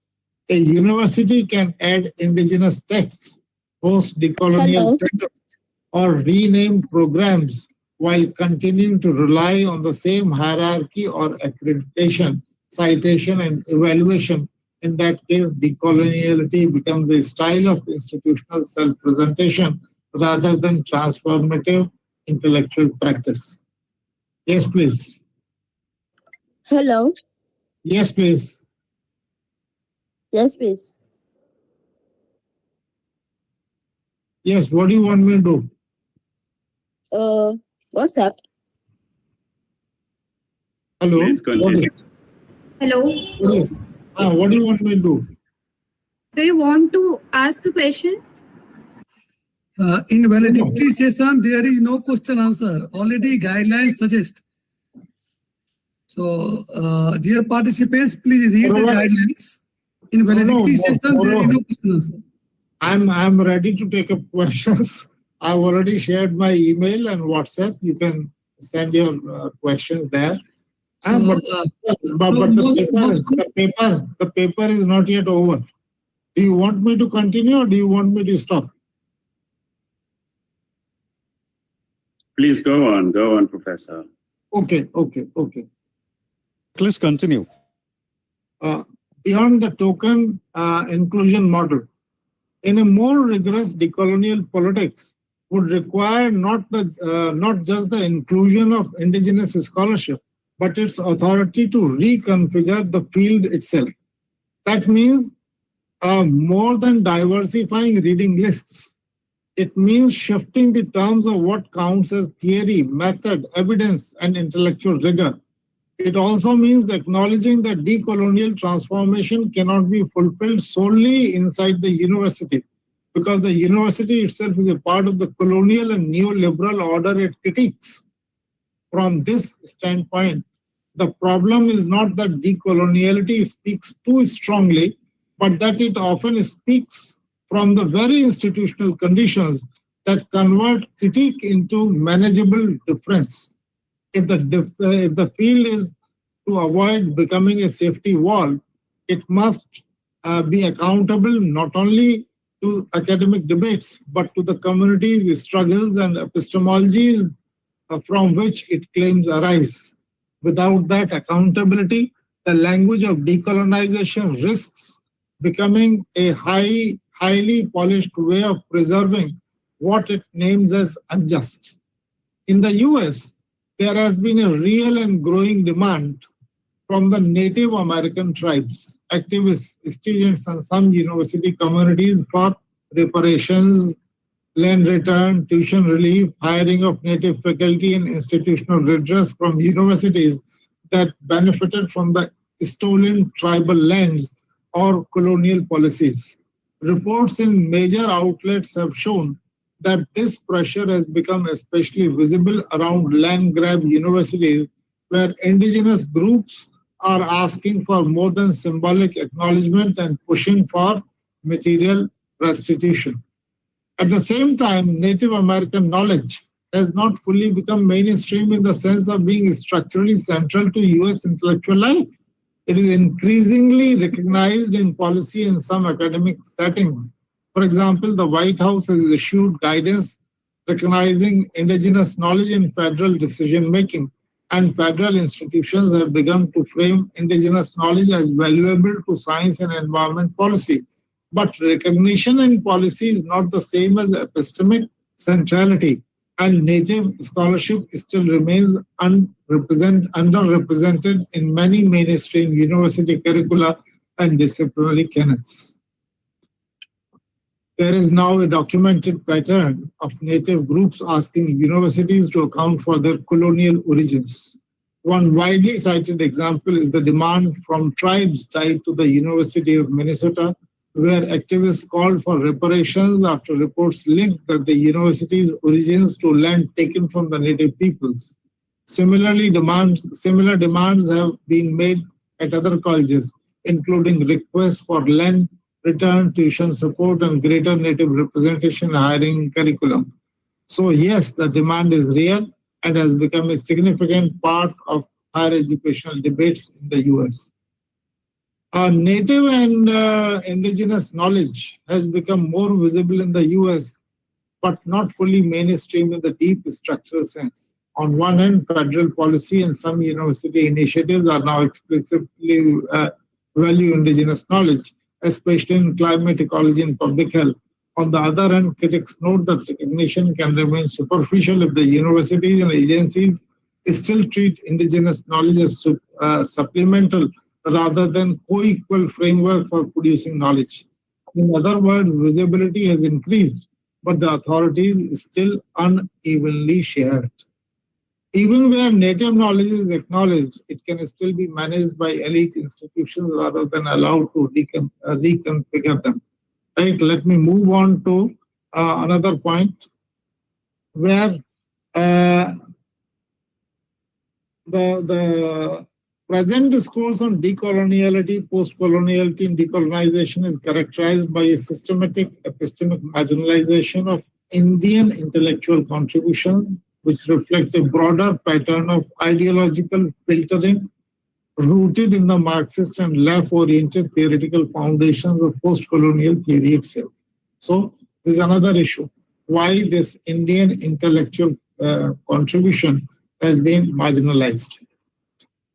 Speaker 15: A university can add indigenous texts, host decolonial programs, or rename programs while continuing to rely on the same hierarchy or accreditation, citation, and evaluation. In that case, decoloniality becomes a style of institutional self-presentation rather than transformative intellectual practice. Yes, please.
Speaker 17: Hello.
Speaker 15: Yes, please.
Speaker 17: Yes, please.
Speaker 15: Yes, what do you want me to do?
Speaker 17: What's up?
Speaker 15: Hello.
Speaker 2: Please continue.
Speaker 16: Hello.
Speaker 15: What do you want me to do?
Speaker 16: Do you want to ask a question?
Speaker 5: In valedictory session, there is no question answer. Already guidelines suggest. So, dear participants, please read the guidelines. In valedictory session, there is no question answer.
Speaker 15: I'm ready to take up questions. I've already shared my email and WhatsApp. You can send your questions there. But the paper is not yet over. Do you want me to continue or do you want me to stop?
Speaker 2: Please go on, Professor.
Speaker 15: Okay.
Speaker 18: Please continue.
Speaker 15: Beyond the token inclusion model, in a more rigorous decolonial politics would require not just the inclusion of indigenous scholarship, but its authority to reconfigure the field itself. That means more than diversifying reading lists. It means shifting the terms of what counts as theory, method, evidence, and intellectual rigor. It also means acknowledging that decolonial transformation cannot be fulfilled solely inside the university, because the university itself is a part of the colonial and neoliberal order it critiques. From this standpoint, the problem is not that decoloniality speaks too strongly, but that it often speaks from the very institutional conditions that convert critique into manageable difference. If the field is to avoid becoming a safety wall, it must be accountable not only to academic debates, but to the community's struggles and epistemologies from which it claims arise. Without that accountability, the language of decolonization risks becoming a highly polished way of preserving what it names as unjust. In the US, there has been a real and growing demand from the Native American tribes, activists, students, and some university communities for reparations, land return, tuition relief, hiring of native faculty, and institutional redress from universities that benefited from the stolen tribal lands or colonial policies. Reports in major outlets have shown that this pressure has become especially visible around land grab universities, where indigenous groups are asking for more than symbolic acknowledgement and pushing for material restitution. At the same time, Native American knowledge has not fully become mainstream in the sense of being structurally central to US intellectual life. It is increasingly recognized in policy in some academic settings. For example, the White House has issued guidance recognizing indigenous knowledge in federal decision-making, and federal institutions have begun to frame indigenous knowledge as valuable to science and environment policy. But recognition in policy is not the same as epistemic centrality, and native scholarship still remains underrepresented in many mainstream university curricula and disciplinary canons. There is now a documented pattern of native groups asking universities to account for their colonial origins. One widely cited example is the demand from tribes tied to the University of Minnesota, where activists called for reparations after reports linked that the university's origins to land taken from the native peoples. Similar demands have been made at other colleges, including requests for land return, tuition support, and greater native representation hiring curriculum. So yes, the demand is real and has become a significant part of higher educational debates in the US. Native and indigenous knowledge has become more visible in the US, but not fully mainstream in the deep structural sense. On one hand, federal policy and some university initiatives are now explicitly value indigenous knowledge, especially in climate, ecology, and public health. On the other hand, critics note that recognition can remain superficial if the universities and agencies still treat indigenous knowledge as supplemental rather than co-equal framework for producing knowledge. In other words, visibility has increased, but the authorities still unevenly shared. Even where native knowledge is acknowledged, it can still be managed by elite institutions rather than allowed to reconfigure them. Right? Let me move on to another point where the present discourse on decoloniality, post-coloniality, and decolonization is characterized by a systematic epistemic marginalization of Indian intellectual contributions, which reflect a broader pattern of ideological filtering rooted in the Marxist and left-oriented theoretical foundations of post-colonial theory itself. So this is another issue, why this Indian intellectual contribution has been marginalized.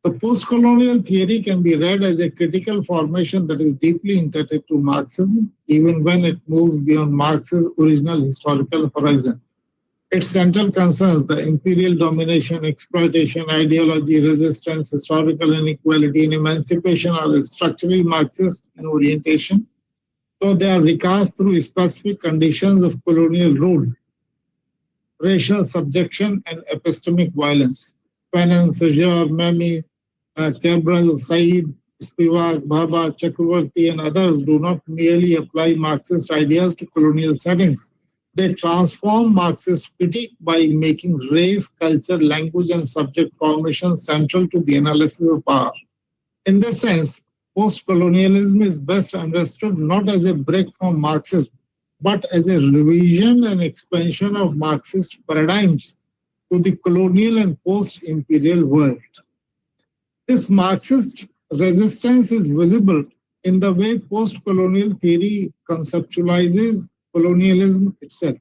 Speaker 15: The post-colonial theory can be read as a critical formation that is deeply indebted to Marxism, even when it moves beyond Marx's original historical horizon. Its central concerns, the imperial domination, exploitation, ideology, resistance, historical inequality, and emancipation, are structurally Marxist in orientation, though they are recast through specific conditions of colonial rule, racial subjection, and epistemic violence. Fanon, Susheel, Memi, Cabral, Said, Spivak, Bhabha, Chakravarti, and others do not merely apply Marxist ideas to colonial settings. They transform Marxist critique by making race, culture, language, and subject formation central to the analysis of power. In this sense, post-colonialism is best understood not as a break from Marxism, but as a revision and expansion of Marxist paradigms to the colonial and post-imperial world. This Marxist resistance is visible in the way post-colonial theory conceptualizes colonialism itself.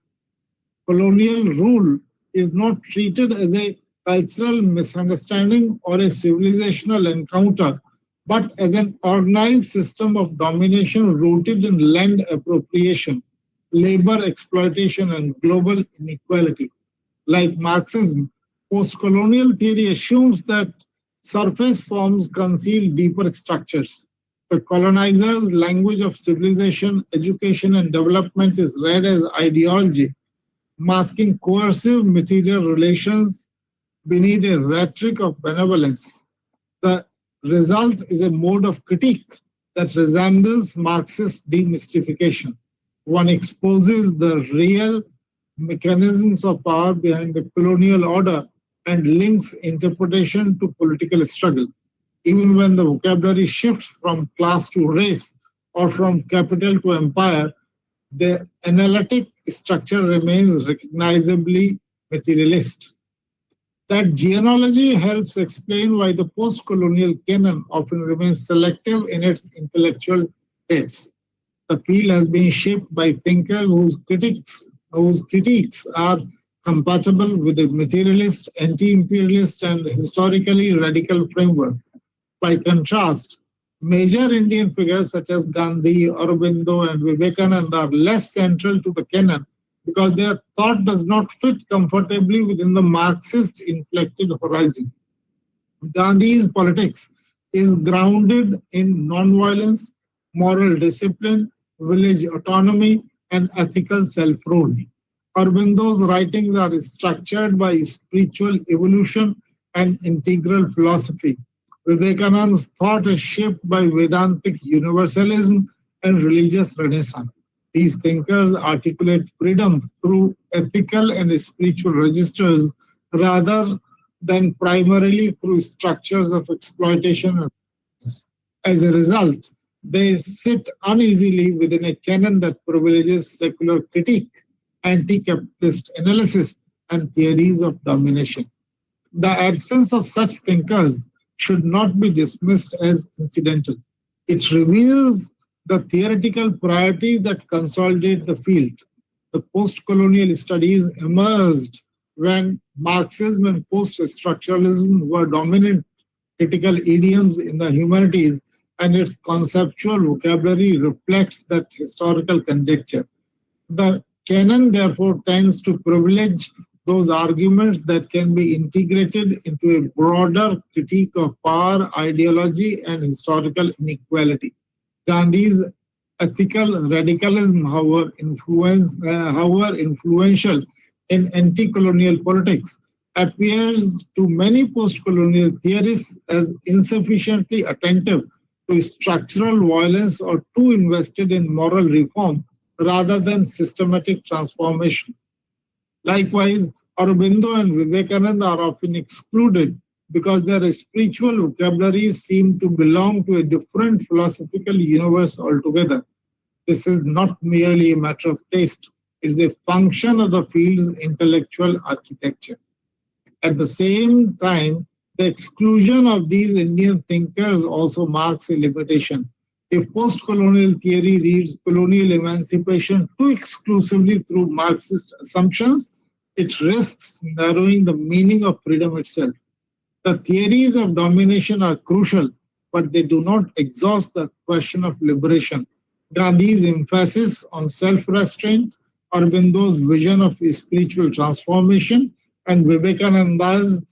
Speaker 15: Colonial rule is not treated as a cultural misunderstanding or a civilizational encounter, but as an organized system of domination rooted in land appropriation, labor exploitation, and global inequality. Like Marxism, post-colonial theory assumes that surface forms conceal deeper structures. The colonizer's language of civilization, education, and development is read as ideology, masking coercive material relations beneath a rhetoric of benevolence. The result is a mode of critique that resembles Marxist demystification. One exposes the real mechanisms of power behind the colonial order and links interpretation to political struggle. Even when the vocabulary shifts from class to race or from capital to empire, the analytic structure remains recognizably materialist. That genealogy helps explain why the post-colonial canon often remains selective in its intellectual dates. The field has been shaped by thinkers whose critiques are compatible with a materialist, anti-imperialist, and historically radical framework. By contrast, major Indian figures such as Gandhi, Aurobindo, and Vivekananda are less central to the canon because their thought does not fit comfortably within the Marxist-inflected horizon. Gandhi's politics is grounded in non-violence, moral discipline, village autonomy, and ethical self-rule. Aurobindo's writings are structured by spiritual evolution and integral philosophy. Vivekananda's thought is shaped by Vedantic universalism and religious renaissance. These thinkers articulate freedom through ethical and spiritual registers rather than primarily through structures of exploitation. As a result, they sit uneasily within a canon that privileges secular critique, anti-capitalist analysis, and theories of domination. The absence of such thinkers should not be dismissed as incidental. It reveals the theoretical priorities that consolidate the field. The post-colonial studies emerged when Marxism and post-structuralism were dominant critical idioms in the humanities, and its conceptual vocabulary reflects that historical conjecture. The canon, therefore, tends to privilege those arguments that can be integrated into a broader critique of power, ideology, and historical inequality. Gandhi's ethical radicalism, however, influential in anti-colonial politics, appears to many post-colonial theorists as insufficiently attentive to structural violence or too invested in moral reform rather than systematic transformation. Likewise, Aurobindo and Vivekananda are often excluded because their spiritual vocabularies seem to belong to a different philosophical universe altogether. This is not merely a matter of taste. It is a function of the field's intellectual architecture. At the same time, the exclusion of these Indian thinkers also marks a limitation. If post-colonial theory reads colonial emancipation too exclusively through Marxist assumptions, it risks narrowing the meaning of freedom itself. The theories of domination are crucial, but they do not exhaust the question of liberation. Gandhi's emphasis on self-restraint, Aurobindo's vision of spiritual transformation, and Vivekananda's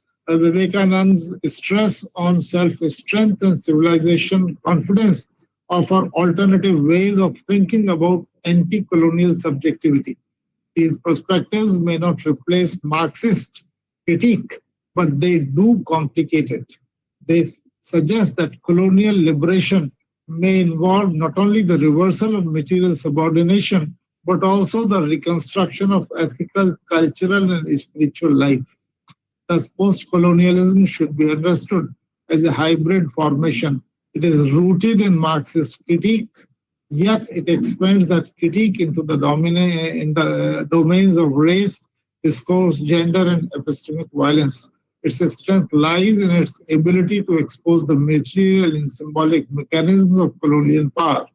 Speaker 15: stress on self-strength and civilization confidence offer alternative ways of thinking about anti-colonial subjectivity. These perspectives may not replace Marxist critique, but they do complicate it. They suggest that colonial liberation may involve not only the reversal of material subordination, but also the reconstruction of ethical, cultural, and spiritual life. Thus, post-colonialism should be understood as a hybrid formation. It is rooted in Marxist critique, yet it expands that critique into the domains of race, discourse, gender, and epistemic violence. Its strength lies in its ability to expose the material and symbolic mechanisms of colonial power.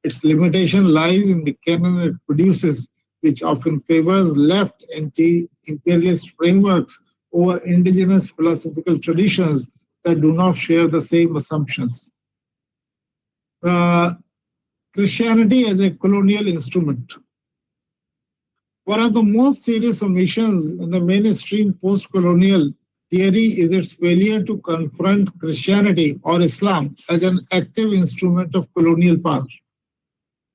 Speaker 15: Its limitation lies in the canon it produces, which often favors left anti-imperialist frameworks over indigenous philosophical traditions that do not share the same assumptions. Christianity as a colonial instrument. One of the most serious omissions in the mainstream post-colonial theory is its failure to confront Christianity or Islam as an active instrument of colonial power.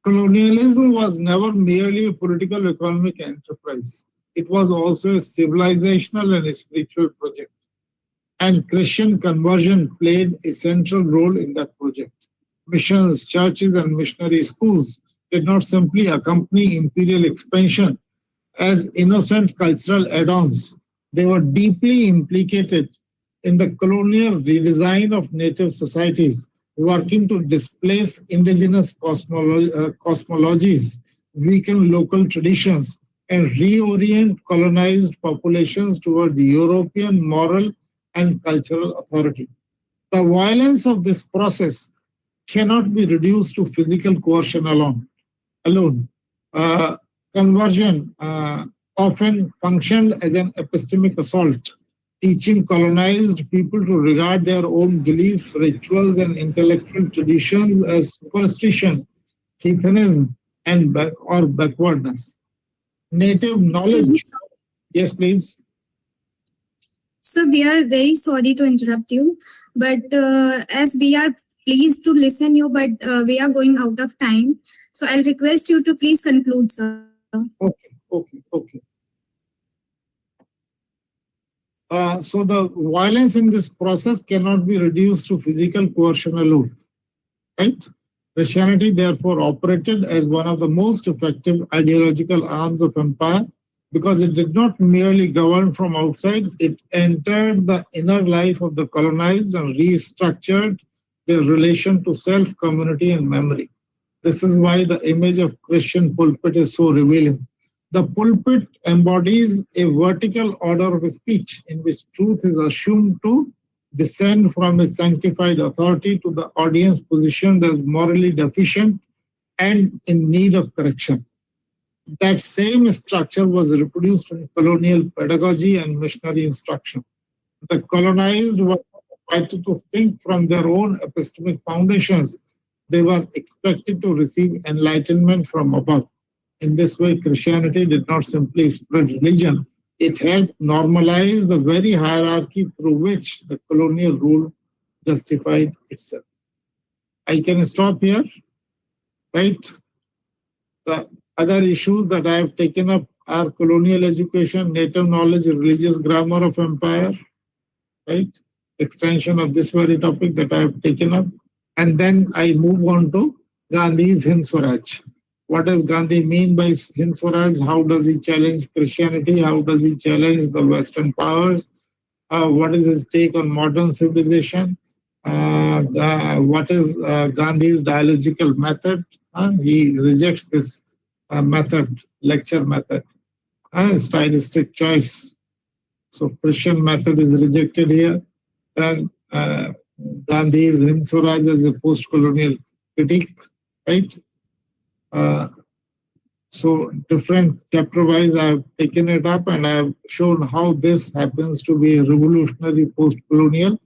Speaker 15: Colonialism was never merely a political economic enterprise. It was also a civilizational and a spiritual project. And Christian conversion played a central role in that project. Missions, churches, and missionary schools did not simply accompany imperial expansion as innocent cultural add-ons. They were deeply implicated in the colonial redesign of native societies, working to displace indigenous cosmologies, weaken local traditions, and reorient colonized populations toward the European moral and cultural authority. The violence of this process cannot be reduced to physical coercion alone. Conversion often functioned as an epistemic assault, teaching colonized people to regard their own beliefs, rituals, and intellectual traditions as superstition, heathenism, or backwardness. Native knowledge. Yes, please.
Speaker 16: So we are very sorry to interrupt you, but as we are pleased to listen you, but we are going out of time. So I'll request you to please conclude, sir.
Speaker 15: Okay. So the violence in this process cannot be reduced to physical coercion alone, right? Christianity therefore operated as one of the most effective ideological arms of empire because it did not merely govern from outside, it entered the inner life of the colonized and restructured their relation to self, community, and memory. This is why the image of Christian pulpit is so revealing. The pulpit embodies a vertical order of speech in which truth is assumed to descend from a sanctified authority to the audience positioned as morally deficient and in need of correction. That same structure was reproduced in colonial pedagogy and missionary instruction. The colonized were invited to think from their own epistemic foundations. They were expected to receive enlightenment from above. In this way, Christianity did not simply spread religion, it helped normalize the very hierarchy through which the colonial rule justified itself. I can stop here, right? The other issues that I have taken up our colonial education, native knowledge, religious grammar of empire, right? Extension of this very topic that I have taken up. And then I move on to Gandhi's Hind Swaraj. What does Gandhi mean by Hind Swaraj? How does he challenge Christianity? How does he challenge the Western powers? What is his take on modern civilization? What is Gandhi's dialogical method? He rejects this method, lecture method, stylistic choice. So Christian method is rejected here. Then Gandhi's Hind Swaraj as a post-colonial critique, right? So different chapter-wise, I have taken it up and I have shown how this happens to be a revolutionary post-colonial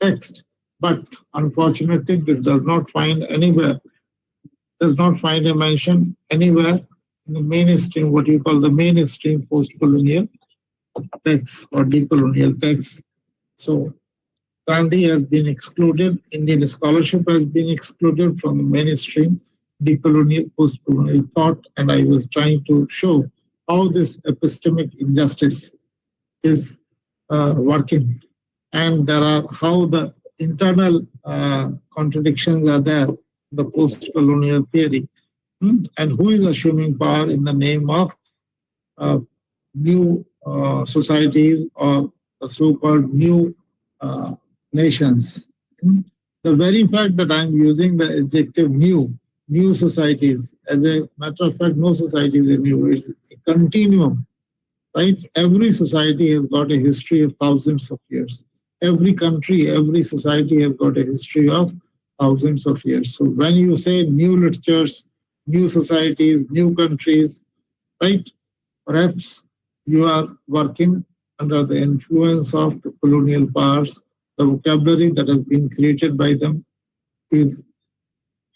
Speaker 15: text. But unfortunately, this does not find anywhere, does not find a mention anywhere in the mainstream, what you call the mainstream post-colonial text or decolonial text. So Gandhi has been excluded, Indian scholarship has been excluded from the mainstream decolonial, post-colonial thought, and I was trying to show how this epistemic injustice is working, and there are how the internal contradictions are there, the post-colonial theory, and who is assuming power in the name of new societies or the so-called new nations. The very fact that I'm using the adjective new societies, as a matter of fact, no society is a new, it's a continuum, right? Every society has got a history of thousands of years. Every country, every society has got a history of thousands of years. So when you say new literatures, new societies, new countries, right? Perhaps you are working under the influence of the colonial powers. The vocabulary that has been created by them is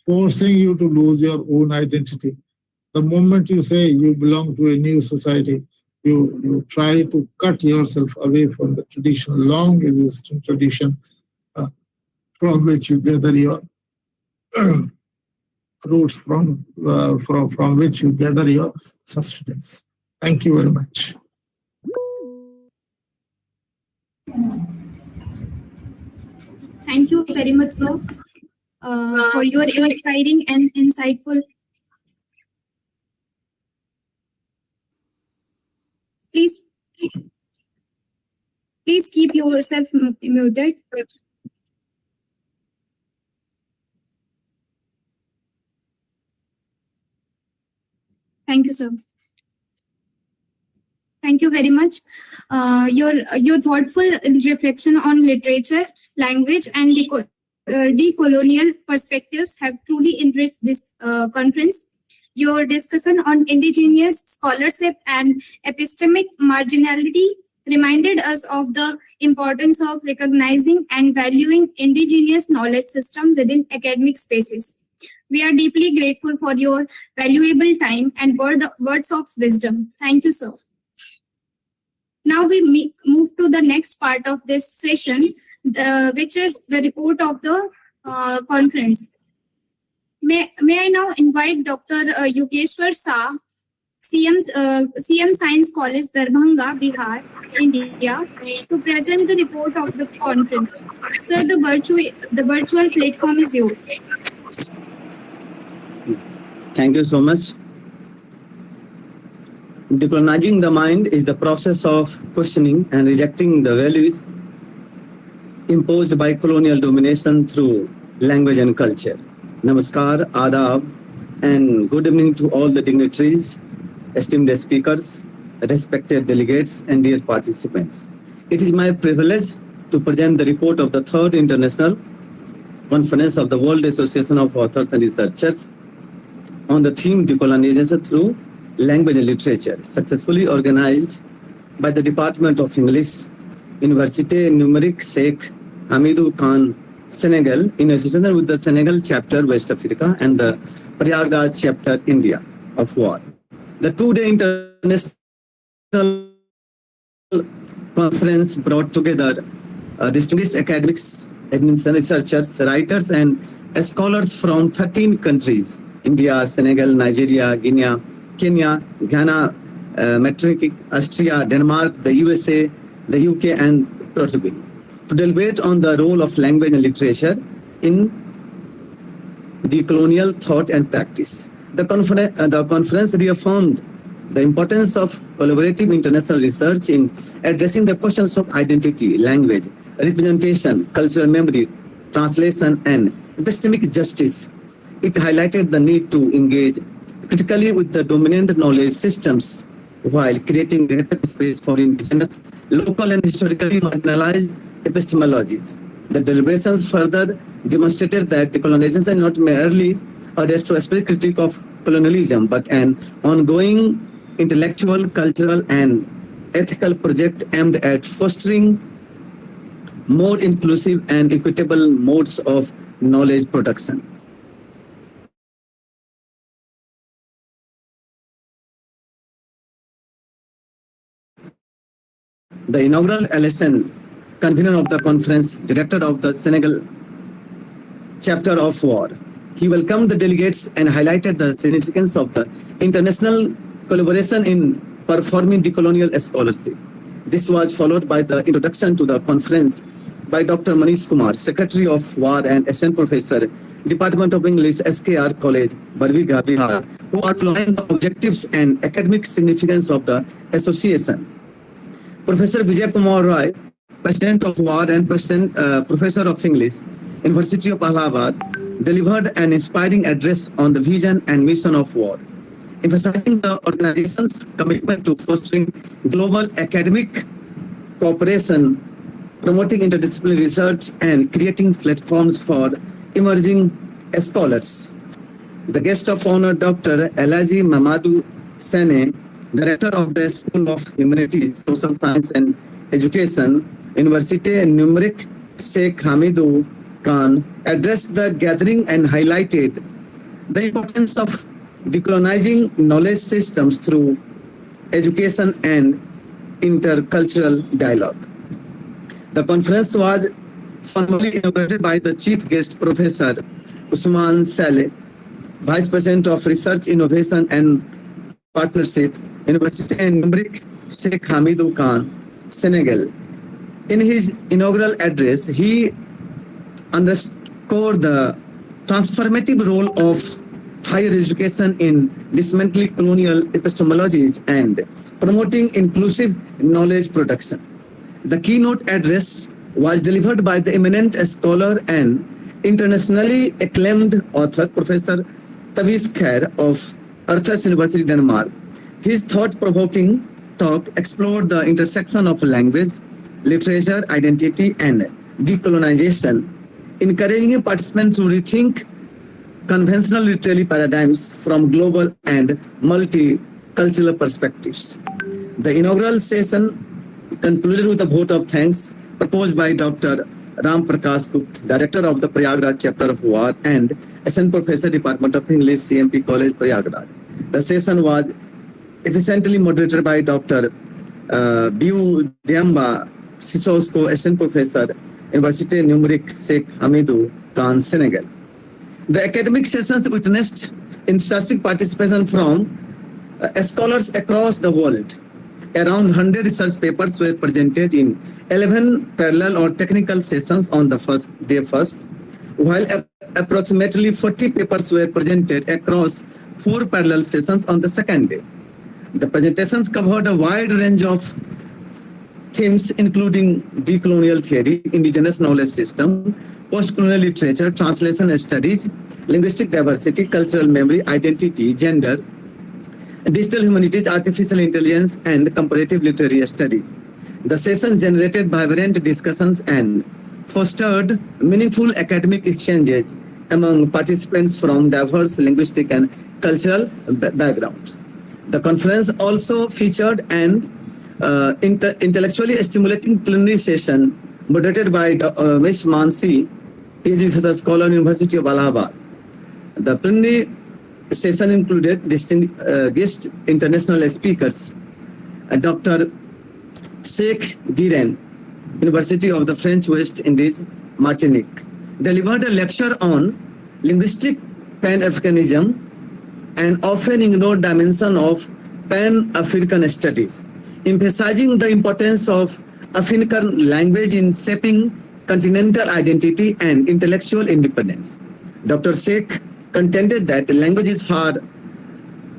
Speaker 15: forcing you to lose your own identity. The moment you say you belong to a new society, you try to cut yourself away from the traditional, long existing tradition from which you gather your roots, from which you gather your sustenance. Thank you very much.
Speaker 16: Thank you very much, sir, for your inspiring and insightful. Please keep yourself muted. Thank you, sir. Thank you very much. Your thoughtful reflection on literature, language, and decolonial perspectives have truly enriched this conference. Your discussion on indigenous scholarship and epistemic marginality reminded us of the importance of recognizing and valuing indigenous knowledge system within academic spaces. We are deeply grateful for your valuable time and words of wisdom. Thank you, sir. Now we move to the next part of this session, which is the report of the conference. May I now invite Dr. Yogeshwar Shah, CM Science College, Darbhanga, Bihar, India, to present the report of the conference. Sir, the virtual platform is yours.
Speaker 18: Thank you so much. Decolonizing the mind is the process of questioning and rejecting the values imposed by colonial domination through language and culture. Namaskar, Adab, and good evening to all the dignitaries, esteemed speakers, respected delegates, and dear participants. It is my privilege to present the report of the Third International Conference of the World Association of Authors and Researchers on the theme Decolonization through Language and Literature, successfully organized by the Department of English, Université Numérique Cheikh Hamidou Khan, Senegal, in association with the Senegal chapter, West Africa, and the Prayagraj chapter, India, of WAAR. The two-day international conference brought together distinguished academics, researchers, writers, and scholars from 13 countries: India, Senegal, Nigeria, Guinea, Kenya, Ghana, Martinique, Austria, Denmark, the USA, the UK, and Portugal, to deliberate on the role of language and literature in decolonial thought and practice. The conference reaffirmed the importance of collaborative international research in addressing the questions of identity, language, representation, cultural memory, translation, and epistemic justice. It highlighted the need to engage critically with the dominant knowledge systems while creating greater space for indigenous, local, and historically marginalized epistemologies. The deliberations further demonstrated that decolonization is not merely a retrospective critique of colonialism, but an ongoing intellectual, cultural, and ethical project aimed at fostering more inclusive and equitable modes of knowledge production. The inaugural LSN, convener of the conference, director of the Senegal chapter of WAAR, he welcomed the delegates and highlighted the significance of the international collaboration in performing decolonial scholarship. This was followed by the introduction to the conference by Dr. Manish Kumar, Secretary of WAAR and Assistant Professor, Department of English, SKR College, Barviga, Bihar, who outlined the objectives and academic significance of the association. Professor Vijay Kumar Roy, President of WAAR and Professor of English, University of Allahabad, delivered an inspiring address on the vision and mission of WAAR, emphasizing the organization's commitment to fostering global academic cooperation, promoting interdisciplinary research, and creating platforms for emerging scholars. The guest of honor, Dr. Elaji Mamadou Sene, Director of the School of Humanities, Social Science and Education, University Numeric, Sheikh Hamidou Khan, addressed the gathering and highlighted the importance of decolonizing knowledge systems through education and intercultural dialogue. The conference was formally inaugurated by the chief guest, Professor Usman Saleh, Vice President of Research, Innovation and Partnership, University Numeric, Sheikh Hamidou Khan, Senegal. In his inaugural address, he underscored the transformative role of higher education in dismantling colonial epistemologies and promoting inclusive knowledge production. The keynote address was delivered by the eminent scholar and internationally acclaimed author, Professor Tabish Khair of Aarhus University, Denmark. His thought-provoking talk explored the intersection of language, literature, identity, and decolonization, encouraging participants to rethink conventional literary paradigms from global and multicultural perspectives. The inaugural session concluded with a vote of thanks proposed by Dr. Ram Prakash Gupta, Director of the Prayagraj Chapter of WAAR and Assistant Professor, Department of English, CMP College, Prayagraj. The session was efficiently moderated by Dr. Biu Diamba Sisosko, Assistant Professor, University Numeric, Sheikh Hamidou Khan, Senegal. The academic sessions witnessed enthusiastic participation from scholars across the world. Around 100 research papers were presented in 11 parallel or technical sessions on the first day, while approximately 40 papers were presented across 4 parallel sessions on the second day. The presentations covered a wide range of themes including decolonial theory, indigenous knowledge system, post-colonial literature, translation studies, linguistic diversity, cultural memory, identity, gender, digital humanities, artificial intelligence, and comparative literary studies. The session generated vibrant discussions and fostered meaningful academic exchanges among participants from diverse linguistic and cultural backgrounds. The conference also featured an intellectually stimulating plenary session moderated by Ms. Mansi, PhD scholar, University of Allahabad. The plenary session included distinguished guest international speakers, Dr. Cheikh, University of the French West Indies, Martinique, delivered a lecture on linguistic Pan-Africanism, an often ignored dimension of Pan-African studies, emphasizing the importance of African language in shaping continental identity and intellectual independence. Dr. Cheikh contended that language is far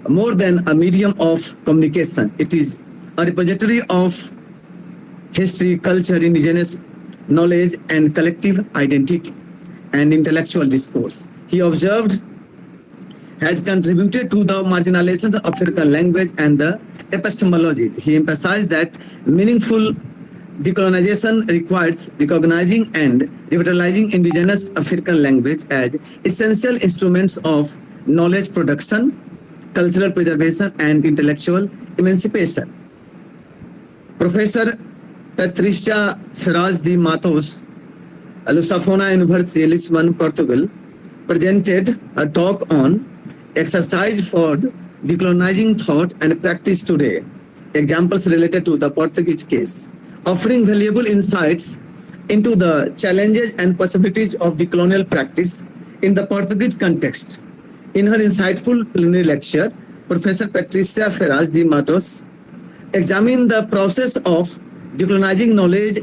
Speaker 18: more than a medium of communication. It is a repository of history, culture, indigenous knowledge, and collective identity and intellectual discourse. He observed has contributed to the marginalization of African language and the epistemology. He emphasized that meaningful decolonization requires recognizing and revitalizing indigenous African language as essential instruments of knowledge production, cultural preservation, and intellectual emancipation. Professor Patrícia Ferraz de Matos, Lusófona University, Lisbon, Portugal, presented a talk on exercise for decolonizing thought and practice today, examples related to the Portuguese case, offering valuable insights into the challenges and possibilities of decolonial practice in the Portuguese context. In her insightful plenary lecture, Professor Patrícia Ferraz de Matos examined the process of decolonizing knowledge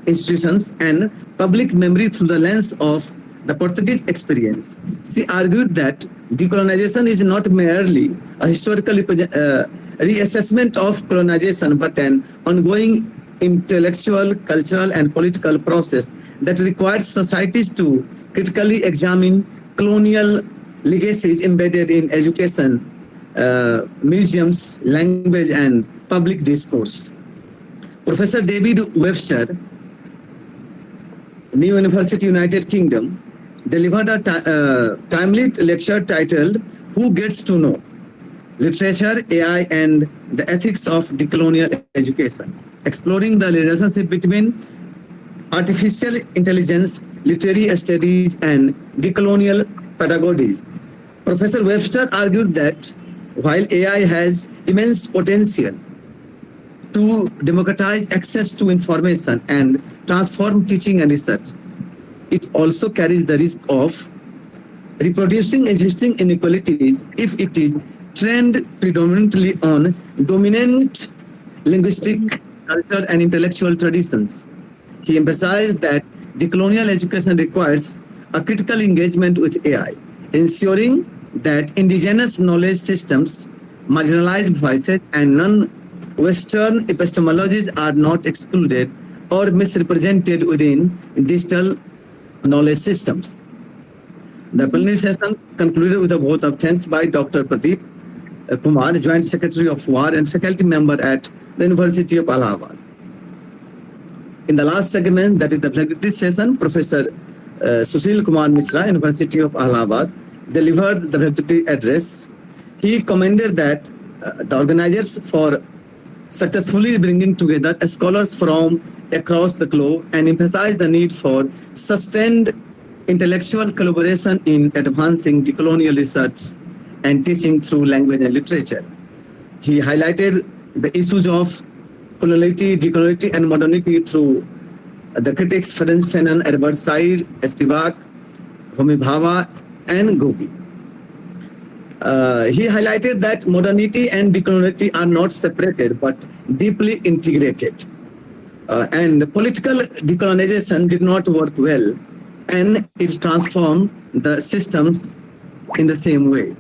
Speaker 18: institutions and public memory through the lens of the Portuguese experience. She argued that decolonization is not merely a historical reassessment of colonization, but an ongoing intellectual, cultural, and political process that requires societies to critically examine colonial legacies embedded in education, museums, language, and public discourse. Professor David Webster, New University, United Kingdom, delivered a timely lecture titled "Who Gets to Know? Literature, AI, and the Ethics of Decolonial Education," exploring the relationship between artificial intelligence, literary studies, and decolonial pedagogies. Professor Webster argued that while AI has immense potential to democratize access to information and transform teaching and research, it also carries the risk of reproducing existing inequalities if it is trained predominantly on dominant linguistic, cultural, and intellectual traditions. He emphasized that decolonial education requires a critical engagement with AI, ensuring that indigenous knowledge systems, marginalized voices, and non-Western epistemologies are not excluded or misrepresented within digital knowledge systems. The plenary session concluded with a vote of thanks by Dr. Pradeep Kumar, Joint Secretary of WAAR and faculty member at the University of Allahabad. In the last segment, that is the plenary session, Professor Susheel Kumar Misra, University of Allahabad, delivered the plenary address. He commended that the organizers for successfully bringing together scholars from across the globe and emphasized the need for sustained intellectual collaboration in advancing decolonial research and teaching through language and literature. He highlighted the issues of coloniality, decoloniality, and modernity through the critics Ferenc Fanon, Edward Said, Spivak, Homi Bhabha, and Gobi. He highlighted that modernity and decoloniality are not separated but deeply integrated. And political decolonization did not work well, and it transformed the systems in the same way.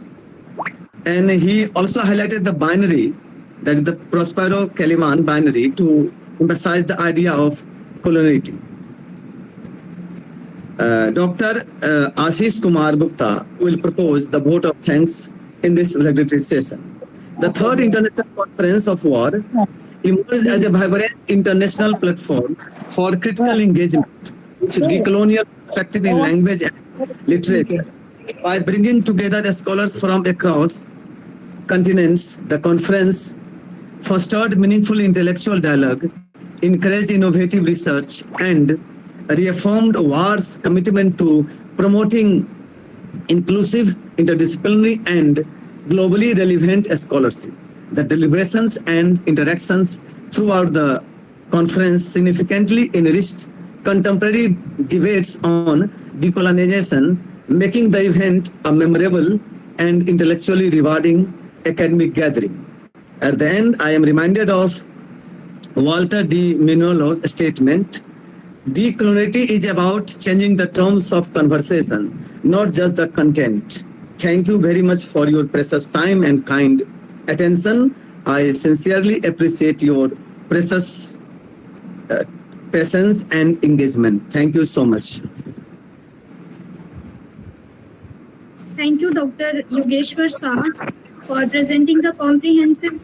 Speaker 18: And he also highlighted the binary, that is the Prospero-Kaliman binary, to emphasize the idea of coloniality. Dr. Ashish Kumar Gupta will propose the vote of thanks in this plenary session. The third International Conference of WAAR emerged as a vibrant international platform for critical engagement with decolonial perspective in language and literature. By bringing together scholars from across continents, the conference fostered meaningful intellectual dialogue, encouraged innovative research, and reaffirmed WAAR's commitment to promoting inclusive, interdisciplinary, and globally relevant scholarship. The deliberations and interactions throughout the conference significantly enriched contemporary debates on decolonization, making the event a memorable and intellectually rewarding academic gathering. At the end, I am reminded of Walter D. Minolo's statement, decoloniality is about changing the terms of conversation, not just the content. Thank you very much for your precious time and kind attention. I sincerely appreciate your precious patience and engagement. Thank you so much.
Speaker 16: Thank you, Dr. Yogeshwar Saha, for presenting the comprehensive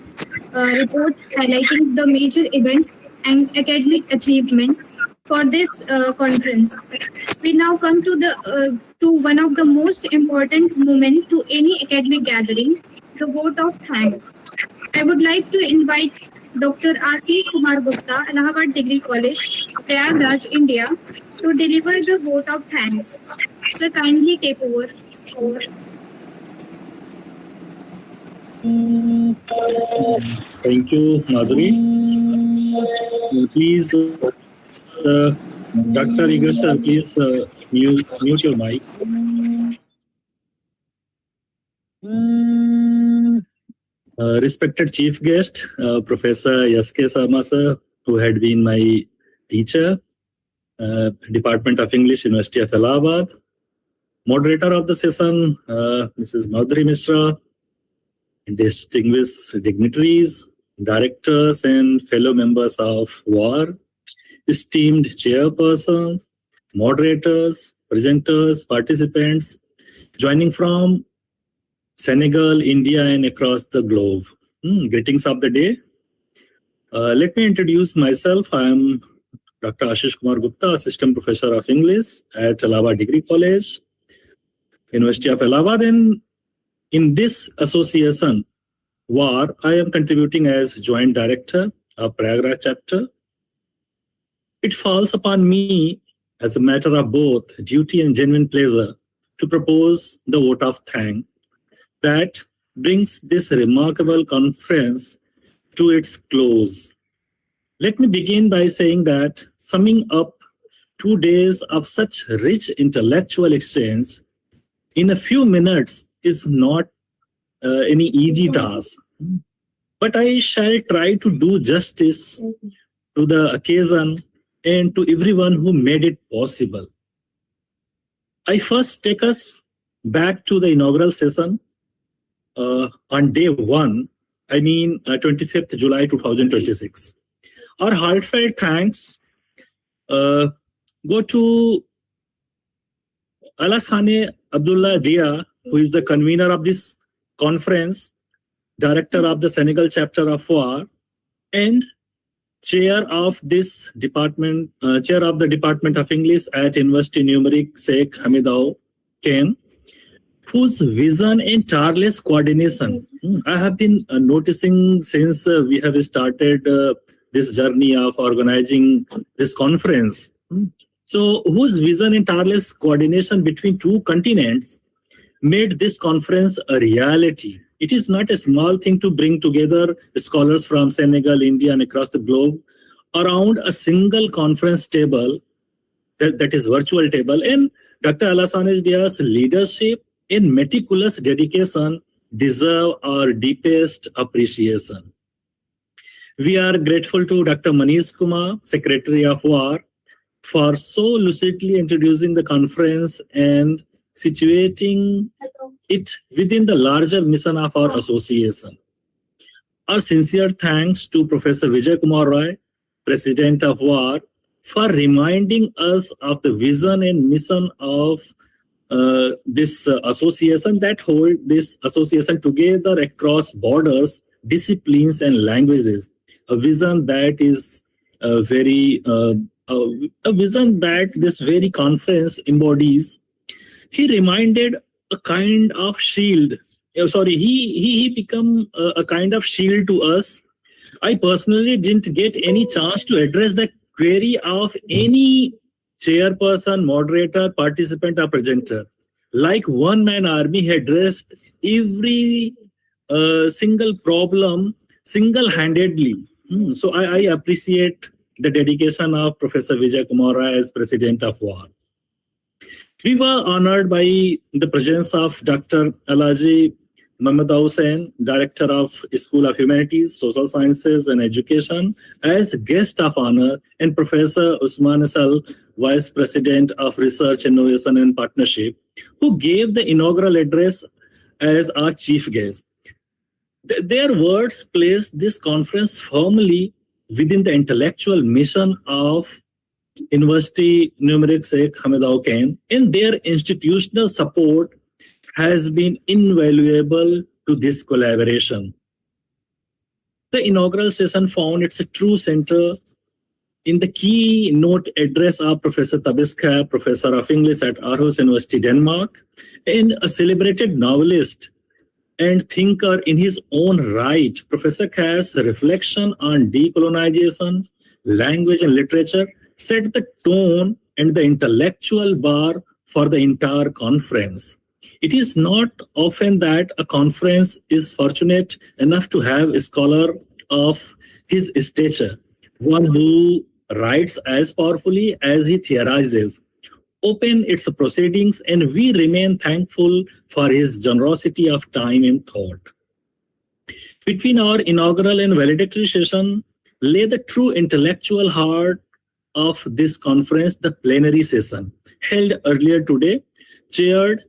Speaker 16: report highlighting the major events and academic achievements for this conference. We now come to one of the most important moments to any academic gathering, the vote of thanks. I would like to invite Dr. Ashish Kumar Gupta, Allahabad Degree College, Prayagraj, India, to deliver the vote of thanks. Sir, kindly take over.
Speaker 19: Thank you, Madhuri. Please, Dr. Yogeshwar, please mute your mic. Respected chief guest, Professor Yaske Sharma sir, who had been my teacher, Department of English, University of Allahabad. Moderator of the session, Mrs. Madhuri Mishra, distinguished dignitaries, directors and fellow members of WAAR, esteemed chairpersons, moderators, presenters, participants, joining from Senegal, India, and across the globe. Greetings of the day. Let me introduce myself. I am Dr. Ashish Kumar Gupta, Assistant Professor of English at Allahabad Degree College, University of Allahabad. And in this association, WAAR, I am contributing as Joint Director of Prayagraj Chapter. It falls upon me as a matter of both duty and genuine pleasure to propose the vote of thanks that brings this remarkable conference to its close. Let me begin by saying that summing up 2 days of such rich intellectual exchange in a few minutes is not any easy task. But I shall try to do justice to the occasion and to everyone who made it possible. I first take us back to the inaugural session on day 1, 25th July 2026. Our heartfelt thanks go to Alassane Abdullah Dia, who is the convener of this conference, director of the Senegal chapter of WAAR, and chair of this department, chair of the Department of English at University Numeric, Cheikh Hamidou Ken, whose vision and tireless coordination I have been noticing since we have started this journey of organizing this conference. So whose vision and tireless coordination between 2 continents made this conference a reality. It is not a small thing to bring together scholars from Senegal, India, and across the globe around a single conference table, that is virtual table. And Dr. Alassane Dia's leadership and meticulous dedication deserve our deepest appreciation. We are grateful to Dr. Manish Kumar, Secretary of WAAR, for so lucidly introducing the conference and situating it within the larger mission of our association. Our sincere thanks to Professor Vijay Kumar Roy, President of WAAR, for reminding us of the vision and mission of this association that hold this association together across borders, disciplines, and languages. A vision that is a vision that this very conference embodies. He reminded a kind of shield. He became a kind of shield to us. I personally didn't get any chance to address the query of any chairperson, moderator, participant, or presenter. Like one-man army, he addressed every single problem single-handedly. So I appreciate the dedication of Professor Vijay Kumar Roy as President of WAAR. We were honored by the presence of Dr. Alaji Mohammed Hussain, Director of School of Humanities, Social Sciences and Education, as guest of honor, and Professor Usman Asal, Vice President of Research, Innovation and Partnership, who gave the inaugural address as our chief guest. Their words placed this conference firmly within the intellectual mission of University Numeric Sheikh Hamid Al Khan, and their institutional support has been invaluable to this collaboration. The inaugural session found its true center in the keynote address of Professor Tabish, Khair, Professor of English at Aarhus University, Denmark, and a celebrated novelist and thinker in his own right. Professor Khair's reflection on decolonization, language and literature set the tone and the intellectual bar for the entire conference. It is not often that a conference is fortunate enough to have a scholar of his stature, one who writes as powerfully as he theorizes, open its proceedings, and we remain thankful for his generosity of time and thought. Between our inaugural and valedictory session lay the true intellectual heart of this conference, the plenary session, held earlier today, chaired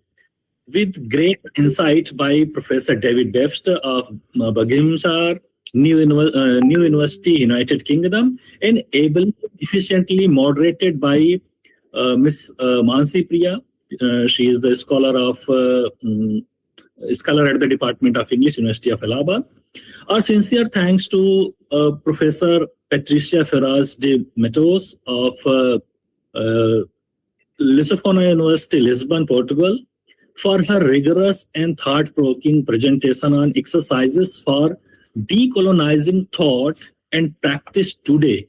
Speaker 19: with great insight by Professor David Webster of Buckinghamshire, New University, United Kingdom, and ably, efficiently moderated by Miss Mansi Priya. She is the scholar at the Department of English, University of Allahabad. Our sincere thanks to Professor Patrícia Ferraz de Matos of Lusófona University, Lisbon, Portugal, for her rigorous and thought-provoking presentation on exercises for decolonizing thought and practice today,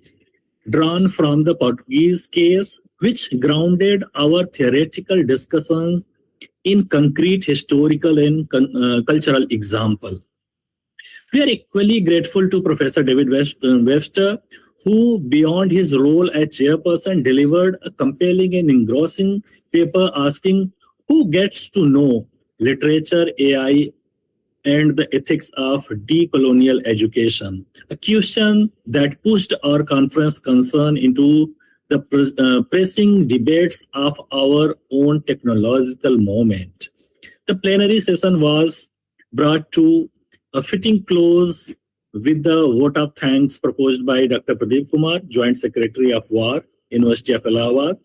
Speaker 19: drawn from the Portuguese case, which grounded our theoretical discussions in concrete historical and cultural example. We are equally grateful to Professor David Webster, who, beyond his role as chairperson, delivered a compelling and engrossing paper asking who gets to know literature, AI, and the ethics of decolonial education, a question that pushed our conference concern into the pressing debates of our own technological moment. The plenary session was brought to a fitting close with the vote of thanks proposed by Dr. Pradeep Kumar, Joint Secretary of WAAR, University of Allahabad,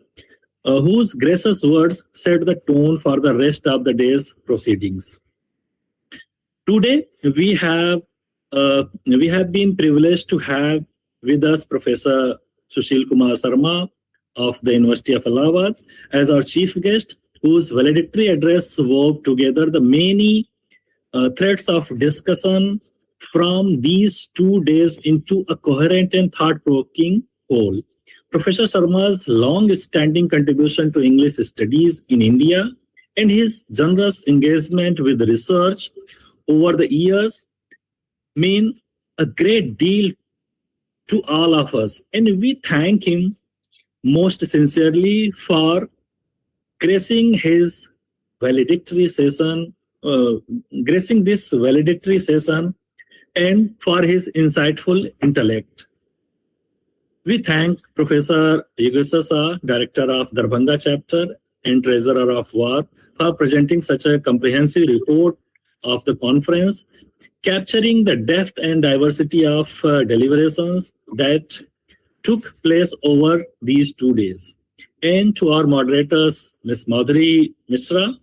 Speaker 19: whose gracious words set the tone for the rest of the day's proceedings. Today, we have been privileged to have with us Professor Susheel Kumar Sharma of the University of Allahabad as our chief guest, whose valedictory address wove together the many threads of discussion from these 2 days into a coherent and thought-provoking whole. Professor Sharma's long-standing contribution to English studies in India and his generous engagement with research over the years mean a great deal to all of us, and we thank him most sincerely for gracing his valedictory session, this valedictory session, and for his insightful intellect. We thank Professor Yugasasa, Director of Darbhanga Chapter and Treasurer of WAAR, for presenting such a comprehensive report of the conference, capturing the depth and diversity of deliberations that took place over these 2 days. And to our moderators, Ms. Madhuri Mishra,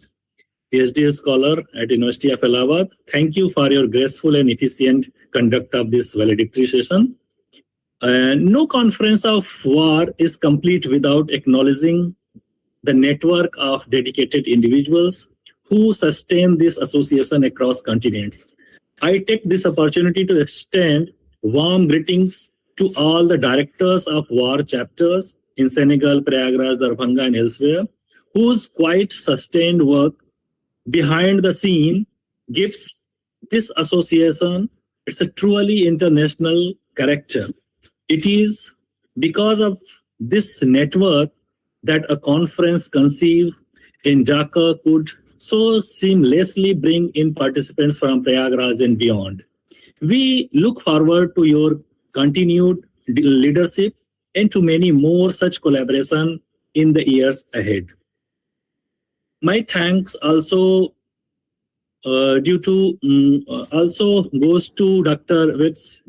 Speaker 19: PhD scholar at University of Allahabad, thank you for your graceful and efficient conduct of this valedictory session. No conference of WAAR is complete without acknowledging the network of dedicated individuals who sustain this association across continents. I take this opportunity to extend warm greetings to all the directors of WAAR chapters in Senegal, Prayagraj, Darbhanga, and elsewhere, whose quite sustained work behind the scene gives this association its a truly international character. It is because of this network that a conference conceived in Dhaka could so seamlessly bring in participants from Prayagraj and beyond. We look forward to your continued leadership and to many more such collaboration in the years ahead. My thanks also also goes to Dr. Witz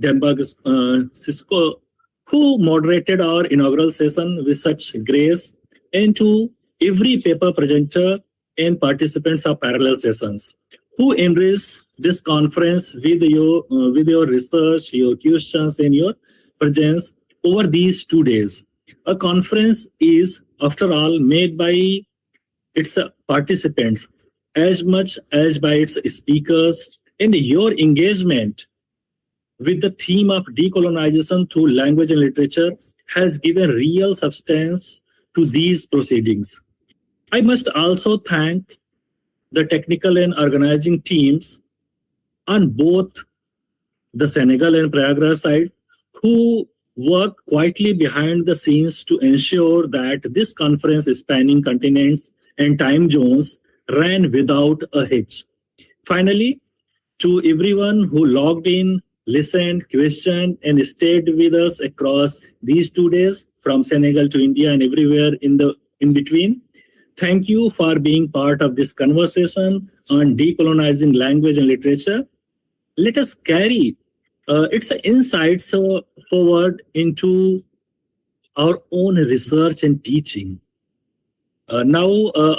Speaker 19: Cisco, who moderated our inaugural session with such grace, and to every paper presenter and participants of parallel sessions who enriched this conference with your research, your questions, and your presence over these 2 days. A conference is, after all, made by its participants as much as by its speakers, and your engagement with the theme of decolonization through language and literature has given real substance to these proceedings. I must also thank the technical and organizing teams on both the Senegal and Prayagraj side, who worked quietly behind the scenes to ensure that this conference spanning continents and time zones ran without a hitch. Finally, to everyone who logged in, listened, questioned, and stayed with us across these 2 days, from Senegal to India and everywhere in between, thank you for being part of this conversation on decolonizing language and literature. Let us carry its insights forward into our own research and teaching. Now,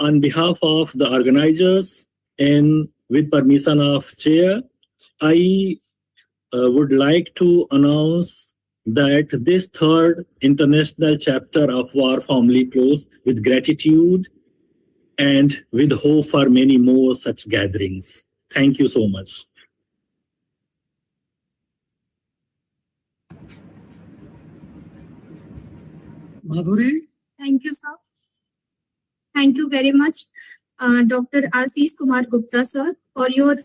Speaker 19: on behalf of the organizers and with permission of Chair, I would like to announce that this third international chapter of WAAR formally closed with gratitude and with hope for many more such gatherings. Thank you so much.
Speaker 5: Madhuri?
Speaker 16: Thank you, sir. Thank you very much, Dr. Ashish Kumar Gupta, sir, for your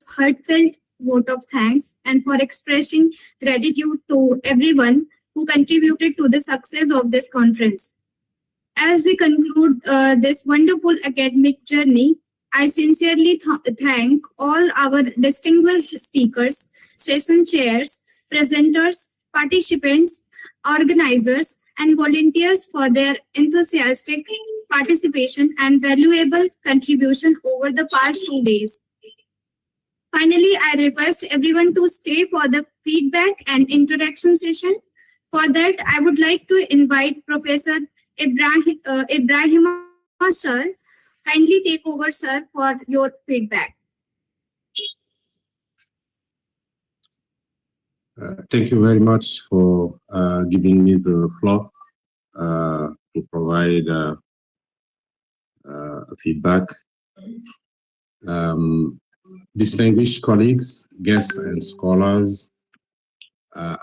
Speaker 16: heartfelt vote of thanks and for expressing gratitude to everyone who contributed to the success of this conference. As we conclude this wonderful academic journey, I sincerely thank all our distinguished speakers, session chairs, presenters, participants, organizers, and volunteers for their enthusiastic participation and valuable contribution over the past 2 days. Finally, I request everyone to stay for the feedback and interaction session. For that, I would like to invite Professor Ibrahim sir. Kindly take over, sir, for your feedback.
Speaker 1: Thank you very much for giving me the floor to provide feedback. Distinguished colleagues, guests, and scholars,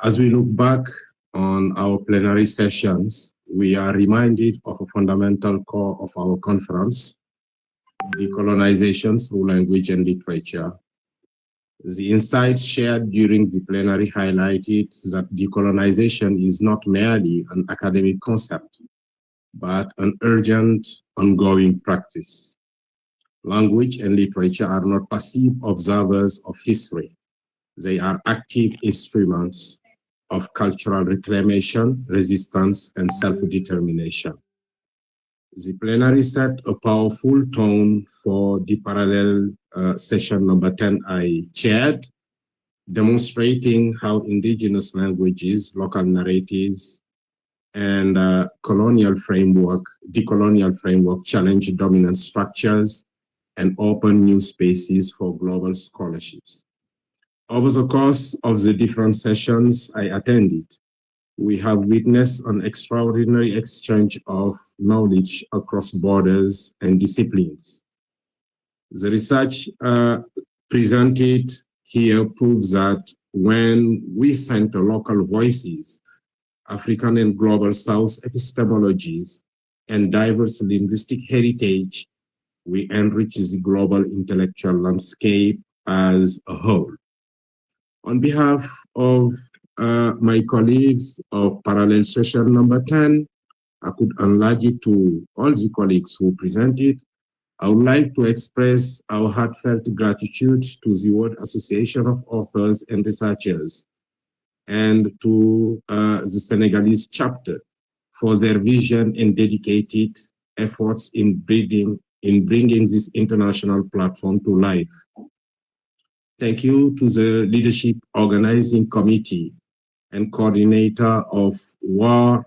Speaker 1: as we look back on our plenary sessions, we are reminded of a fundamental core of our conference, decolonization through language and literature. The insights shared during the plenary highlighted that decolonization is not merely an academic concept, but an urgent, ongoing practice. Language and literature are not passive observers of history. They are active instruments of cultural reclamation, resistance, and self-determination. The plenary set a powerful tone for the parallel session number 10 I chaired, demonstrating how indigenous languages, local narratives, and decolonial framework challenge dominant structures and open new spaces for global scholarships. Over the course of the different sessions I attended, we have witnessed an extraordinary exchange of knowledge across borders and disciplines. The research presented here proves that when we center local voices, African and Global South epistemologies, and diverse linguistic heritage, we enrich the global intellectual landscape as a whole. On behalf of my colleagues of parallel session number 10, I could enlarge it to all the colleagues who presented I would like to express our heartfelt gratitude to the World Association of Authors and Researchers and to the Senegalese chapter for their vision and dedicated efforts in bringing this international platform to life. Thank you to the leadership organizing committee and coordinator of WAAR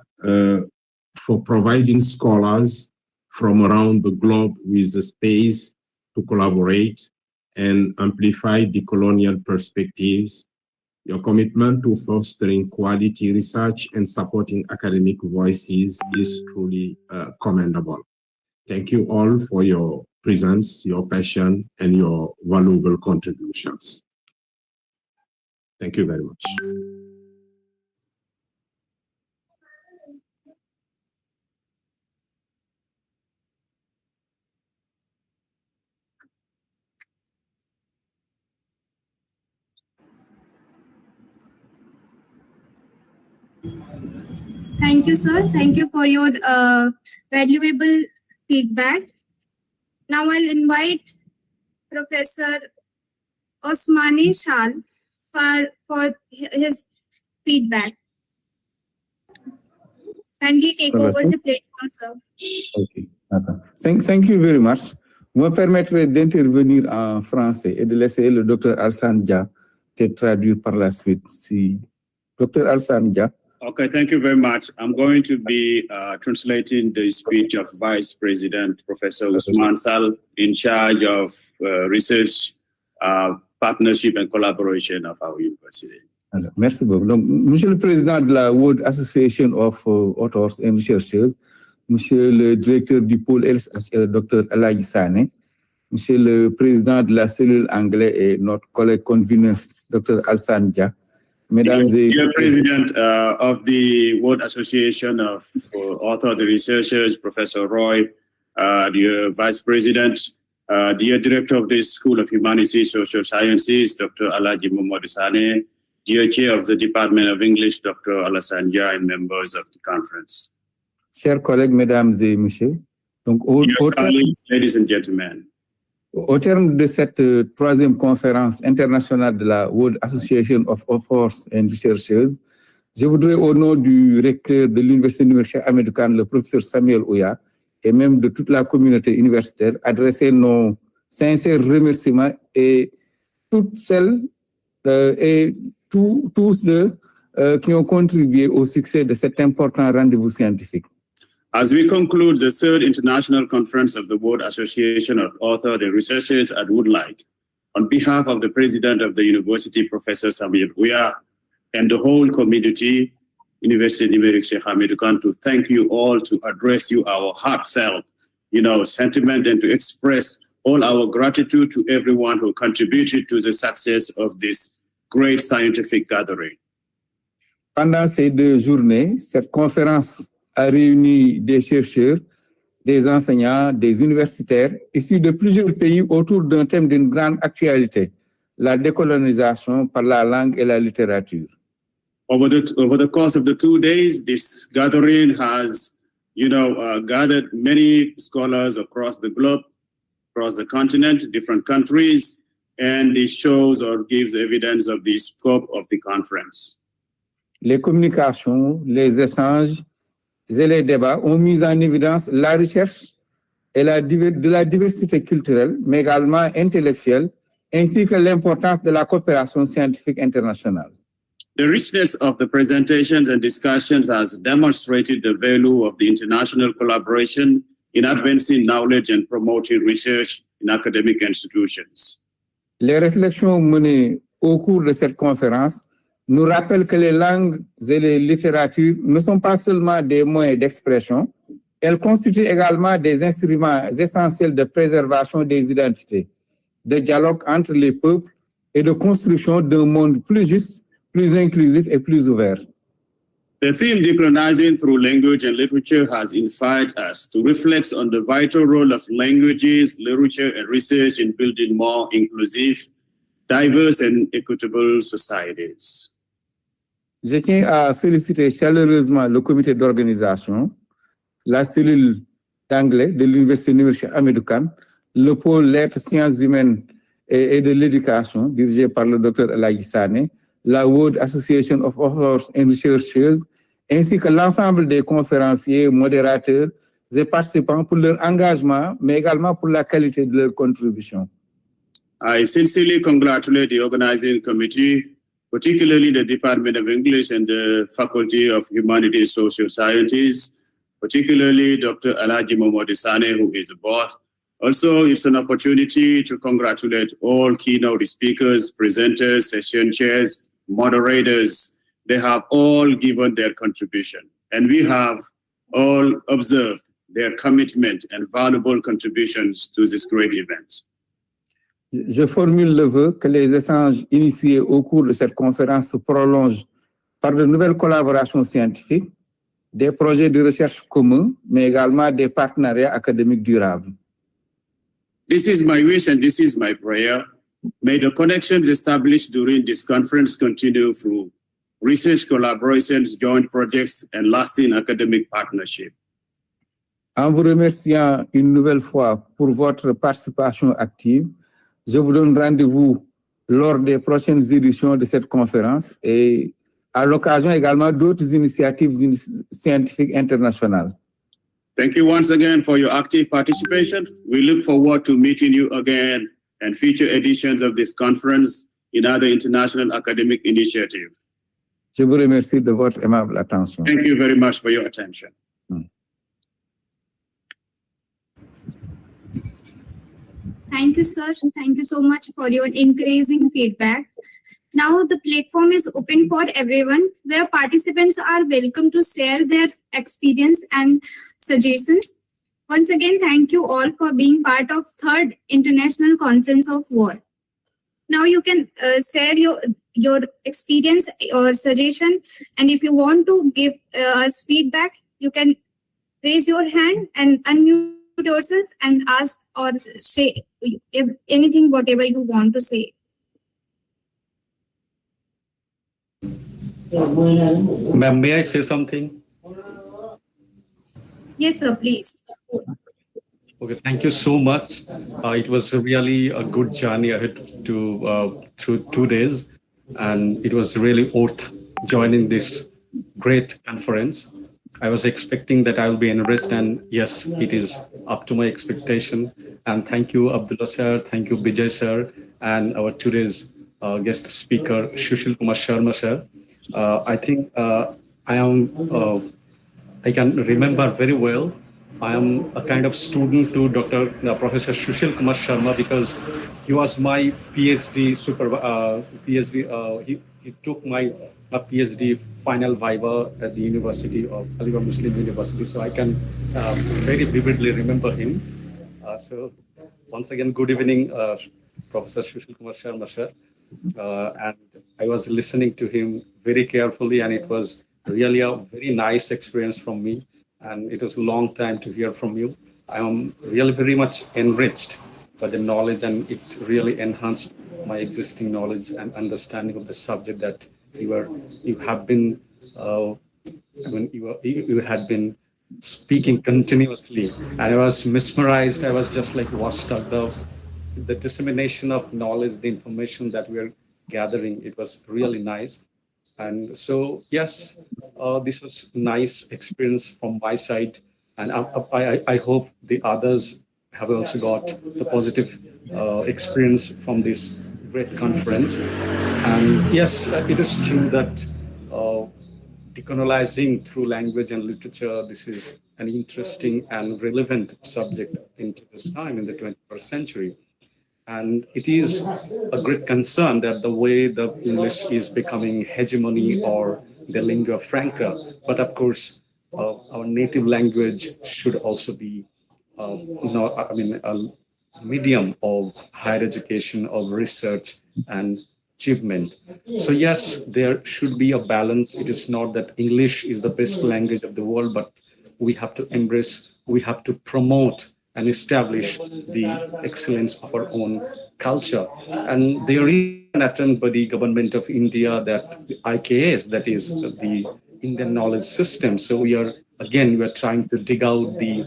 Speaker 1: for providing scholars from around the globe with the space to collaborate and amplify decolonial perspectives. Your commitment to fostering quality research and supporting academic voices is truly commendable. Thank you all for your presence, your passion, and your valuable contributions. Thank you very much.
Speaker 16: Thank you, sir. Thank you for your valuable feedback. Now I'll invite Professor Osmani Shal for his feedback. Kindly take over the platform, sir.
Speaker 20: Ok, d'accord. Thank you very much. Vous me permettrez d'intervenir en français et de laisser le Dr Alassane Dia te traduire par la suite. Si Dr Alassane Dia.
Speaker 2: Okay, thank you very much. I'm going to be translating the speech of Vice President Professor Ousmane Sall, in charge of research, partnership and collaboration of our university.
Speaker 20: Alors, merci beaucoup. Donc, Monsieur le Président de la World Association of Authors and Researchers, Monsieur le Directeur du pôle LSH, Dr Alaji Sane, Monsieur le Président de la cellule anglaise et notre collègue convener, Dr Alassane Dia, Mesdames et
Speaker 2: Dear President of the World Association of Authors and Researchers, Professor Roy, dear Vice President, dear Director of the School of Humanities, Social Sciences, Dr. Alaji Mohamed Sane, dear Chair of the Department of English, Dr. Alassane Dia, and members of the conference.
Speaker 20: Chers collègues, Mesdames et Messieurs, donc
Speaker 2: ladies and gentlemen.
Speaker 20: Au terme de cette troisième conférence internationale de la World Association of Authors and Researchers, je voudrais au nom du recteur de l'Université numérique américaine, le professeur Samuel Ouya, et même de toute la communauté universitaire, adresser nos sincères remerciements et toutes celles et tous ceux qui ont contribué au succès de cet important rendez-vous scientifique.
Speaker 2: As we conclude the third international conference of the World Association of Authors and Researchers at Woodlight, on behalf of the president of the university, Professor Samuel Ouya, and the whole community, University Numerique Cheikh Hamidou Khan, to thank you all, to address you our heartfelt, sentiment, and to express all our gratitude to everyone who contributed to the success of this great scientific gathering.
Speaker 20: Pendant ces 2 journées, cette conférence a réuni des chercheurs, des enseignants, des universitaires issus de plusieurs pays autour d'un thème d'une grande actualité, la décolonisation par la langue et la littérature.
Speaker 2: Over the course of the 2 days, this gathering has, gathered many scholars across the globe, across the continent, different countries, and this shows or gives evidence of the scope of the conference.
Speaker 20: Les communications, les échanges et les débats ont mis en évidence la recherche et de la diversité culturelle, mais également intellectuelle, ainsi que l'importance de la coopération scientifique internationale.
Speaker 2: The richness of the presentations and discussions has demonstrated the value of the international collaboration in advancing knowledge and promoting research in academic institutions.
Speaker 20: Les réflexions menées au cours de cette conférence nous rappellent que les langues et les littératures ne sont pas seulement des moyens d'expression, elles constituent également des instruments essentiels de préservation des identités, de dialogue entre les peuples et de construction d'un monde plus juste, plus inclusif et plus ouvert.
Speaker 2: The theme Decolonizing through language and literature has inspired us to reflect on the vital role of languages, literature, and research in building more inclusive, diverse, and equitable societies.
Speaker 20: Je tiens à féliciter chaleureusement le comité d'organisation, la cellule d'anglais de l'Université numérique Hamidou Khan, le pôle lettres, sciences humaines et de l'éducation, dirigé par le Dr Allahabad, la World Association of Authors and Researchers, ainsi que l'ensemble des conférenciers, modérateurs et participants pour leur engagement, mais également pour la qualité de leur contribution.
Speaker 2: I sincerely congratulate the organizing committee, particularly the Department of English and the Faculty of Humanities and Social Sciences, particularly Dr. Alhaji Mohamed Sane, who is the boss. Also, it's an opportunity to congratulate all keynote speakers, presenters, session chairs, moderators. They have all given their contribution, and we have all observed their commitment and valuable contributions to this great event.
Speaker 20: Je formule le vœu que les échanges initiés au cours de cette conférence se prolongent par de nouvelles collaborations scientifiques, des projets de recherche communs, mais également des partenariats académiques durables.
Speaker 2: This is my wish and this is my prayer. May the connections established during this conference continue through research collaborations, joint projects, and lasting academic partnership.
Speaker 20: En vous remerciant une nouvelle fois pour votre participation active, je vous donne rendez-vous lors des prochaines éditions de cette conférence et à l'occasion également d'autres initiatives scientifiques internationales.
Speaker 2: Thank you once again for your active participation. We look forward to meeting you again and future editions of this conference in other international academic initiatives.
Speaker 20: Je vous remercie de votre aimable attention.
Speaker 2: Thank you very much for your attention.
Speaker 16: Thank you, sir. Thank you so much for your encouraging feedback. Now the platform is open for everyone, where participants are welcome to share their experience and suggestions. Once again, thank you all for being part of 3rd International Conference of WAAR. Now you can share your experience or suggestion, and if you want to give us feedback, you can raise your hand and unmute yourself and ask or say anything, whatever you want to say.
Speaker 21: Ma'am, may I say something?
Speaker 16: Yes, sir, please.
Speaker 21: Okay, thank you so much. It was really a good journey ahead to through 2 days, and it was really worth joining this great conference. I was expecting that I will be enriched, and yes, it is up to my expectation. And thank you, Abdullah sir, thank you, Bijay sir, and our today's guest speaker, Susheel Kumar Sharma sir. I think I can remember very well. I am a kind of student to Professor Susheel Kumar Sharma because he was my PhD he took my PhD final viva at the University of Allahabad Muslim University. So I can very vividly remember him. So once again, good evening, Professor Susheel Kumar Sharma sir. And I was listening to him very carefully, and it was really a very nice experience from me. And it was a long time to hear from you. I am really very much enriched by the knowledge, and it really enhanced my existing knowledge and understanding of the subject that you had been speaking continuously. And I was mesmerized. I was just like watched at the dissemination of knowledge, the information that we are gathering. It was really nice. And so, yes, this was nice experience from my side. And I hope the others have also got the positive experience from this great conference. And yes, it is true that decolonizing through language and literature, this is an interesting and relevant subject into this time in the 21st century. And it is a great concern that the way the English is becoming hegemony or the lingua franca, but of course, our native language should also be, a medium of higher education, of research and achievement. So yes, there should be a balance. It is not that English is the best language of the world, but we have to embrace, we have to promote and establish the excellence of our own culture. And there is an attempt by the government of India that the IKS, that is the Indian knowledge system. So we are again, we're trying to dig out the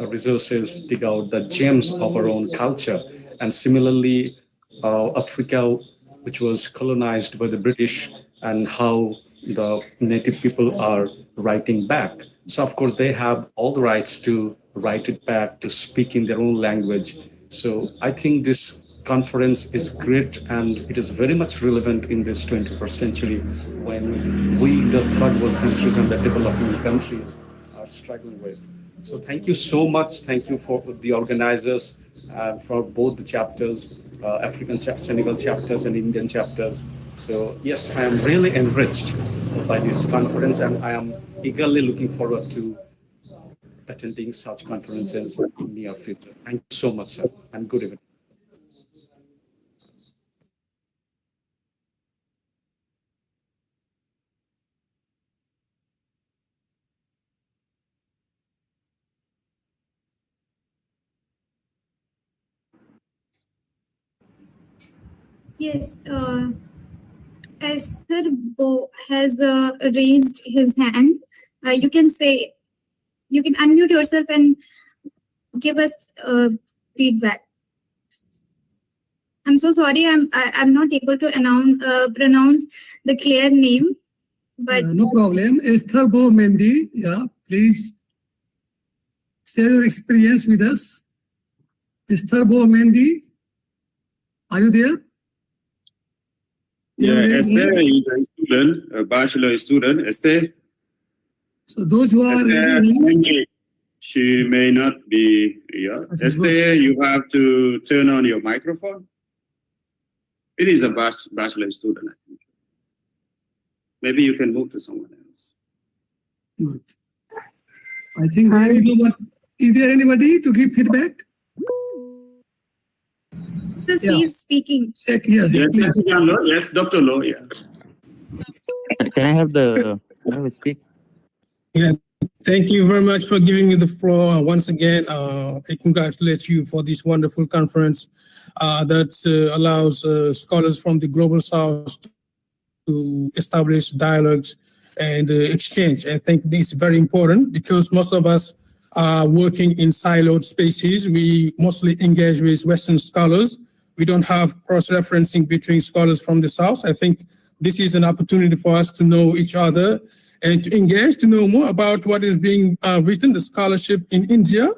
Speaker 21: resources, dig out the gems of our own culture. And similarly, Africa, which was colonized by the British, and how the native people are writing back. So, of course, they have all the rights to write it back, to speak in their own language. So, I think this conference is great, and it is very much relevant in this 21st century when we, the third world countries and the developing countries, are struggling with. So thank you so much. Thank you for the organizers for both the chapters, African Senegal chapters and Indian chapters. So yes, I am really enriched by this conference, and I am eagerly looking forward to attending such conferences in near future. Thank you so much, sir, and good evening.
Speaker 16: Yes, Esther Bo has raised his hand. You can unmute yourself and give us feedback. I'm so sorry, I'm not able to pronounce the clear name, but
Speaker 5: no problem. Esther Bo Mendy, yeah, please share your experience with us. Esther Bo Mendy, are you there?
Speaker 2: Yeah, Esther is a student, a bachelor student. Esther.
Speaker 5: So those who are
Speaker 2: she may not be here. Esther, you have to turn on your microphone. It is a bachelor student, I think. Maybe you can move to someone else.
Speaker 5: Good. I think is there anybody to give feedback?
Speaker 16: So he's speaking.
Speaker 5: Check, yes,
Speaker 2: yes, Dr. Lo, yeah.
Speaker 4: Can I have the speak?
Speaker 11: Yeah, thank you very much for giving me the floor. Once again, I congratulate you for this wonderful conference that allows scholars from the Global South to establish dialogues and exchange. I think this is very important because most of us are working in siloed spaces. We mostly engage with Western scholars. We don't have cross-referencing between scholars from the South. I think this is an opportunity for us to know each other and to engage, to know more about what is being written, the scholarship in India,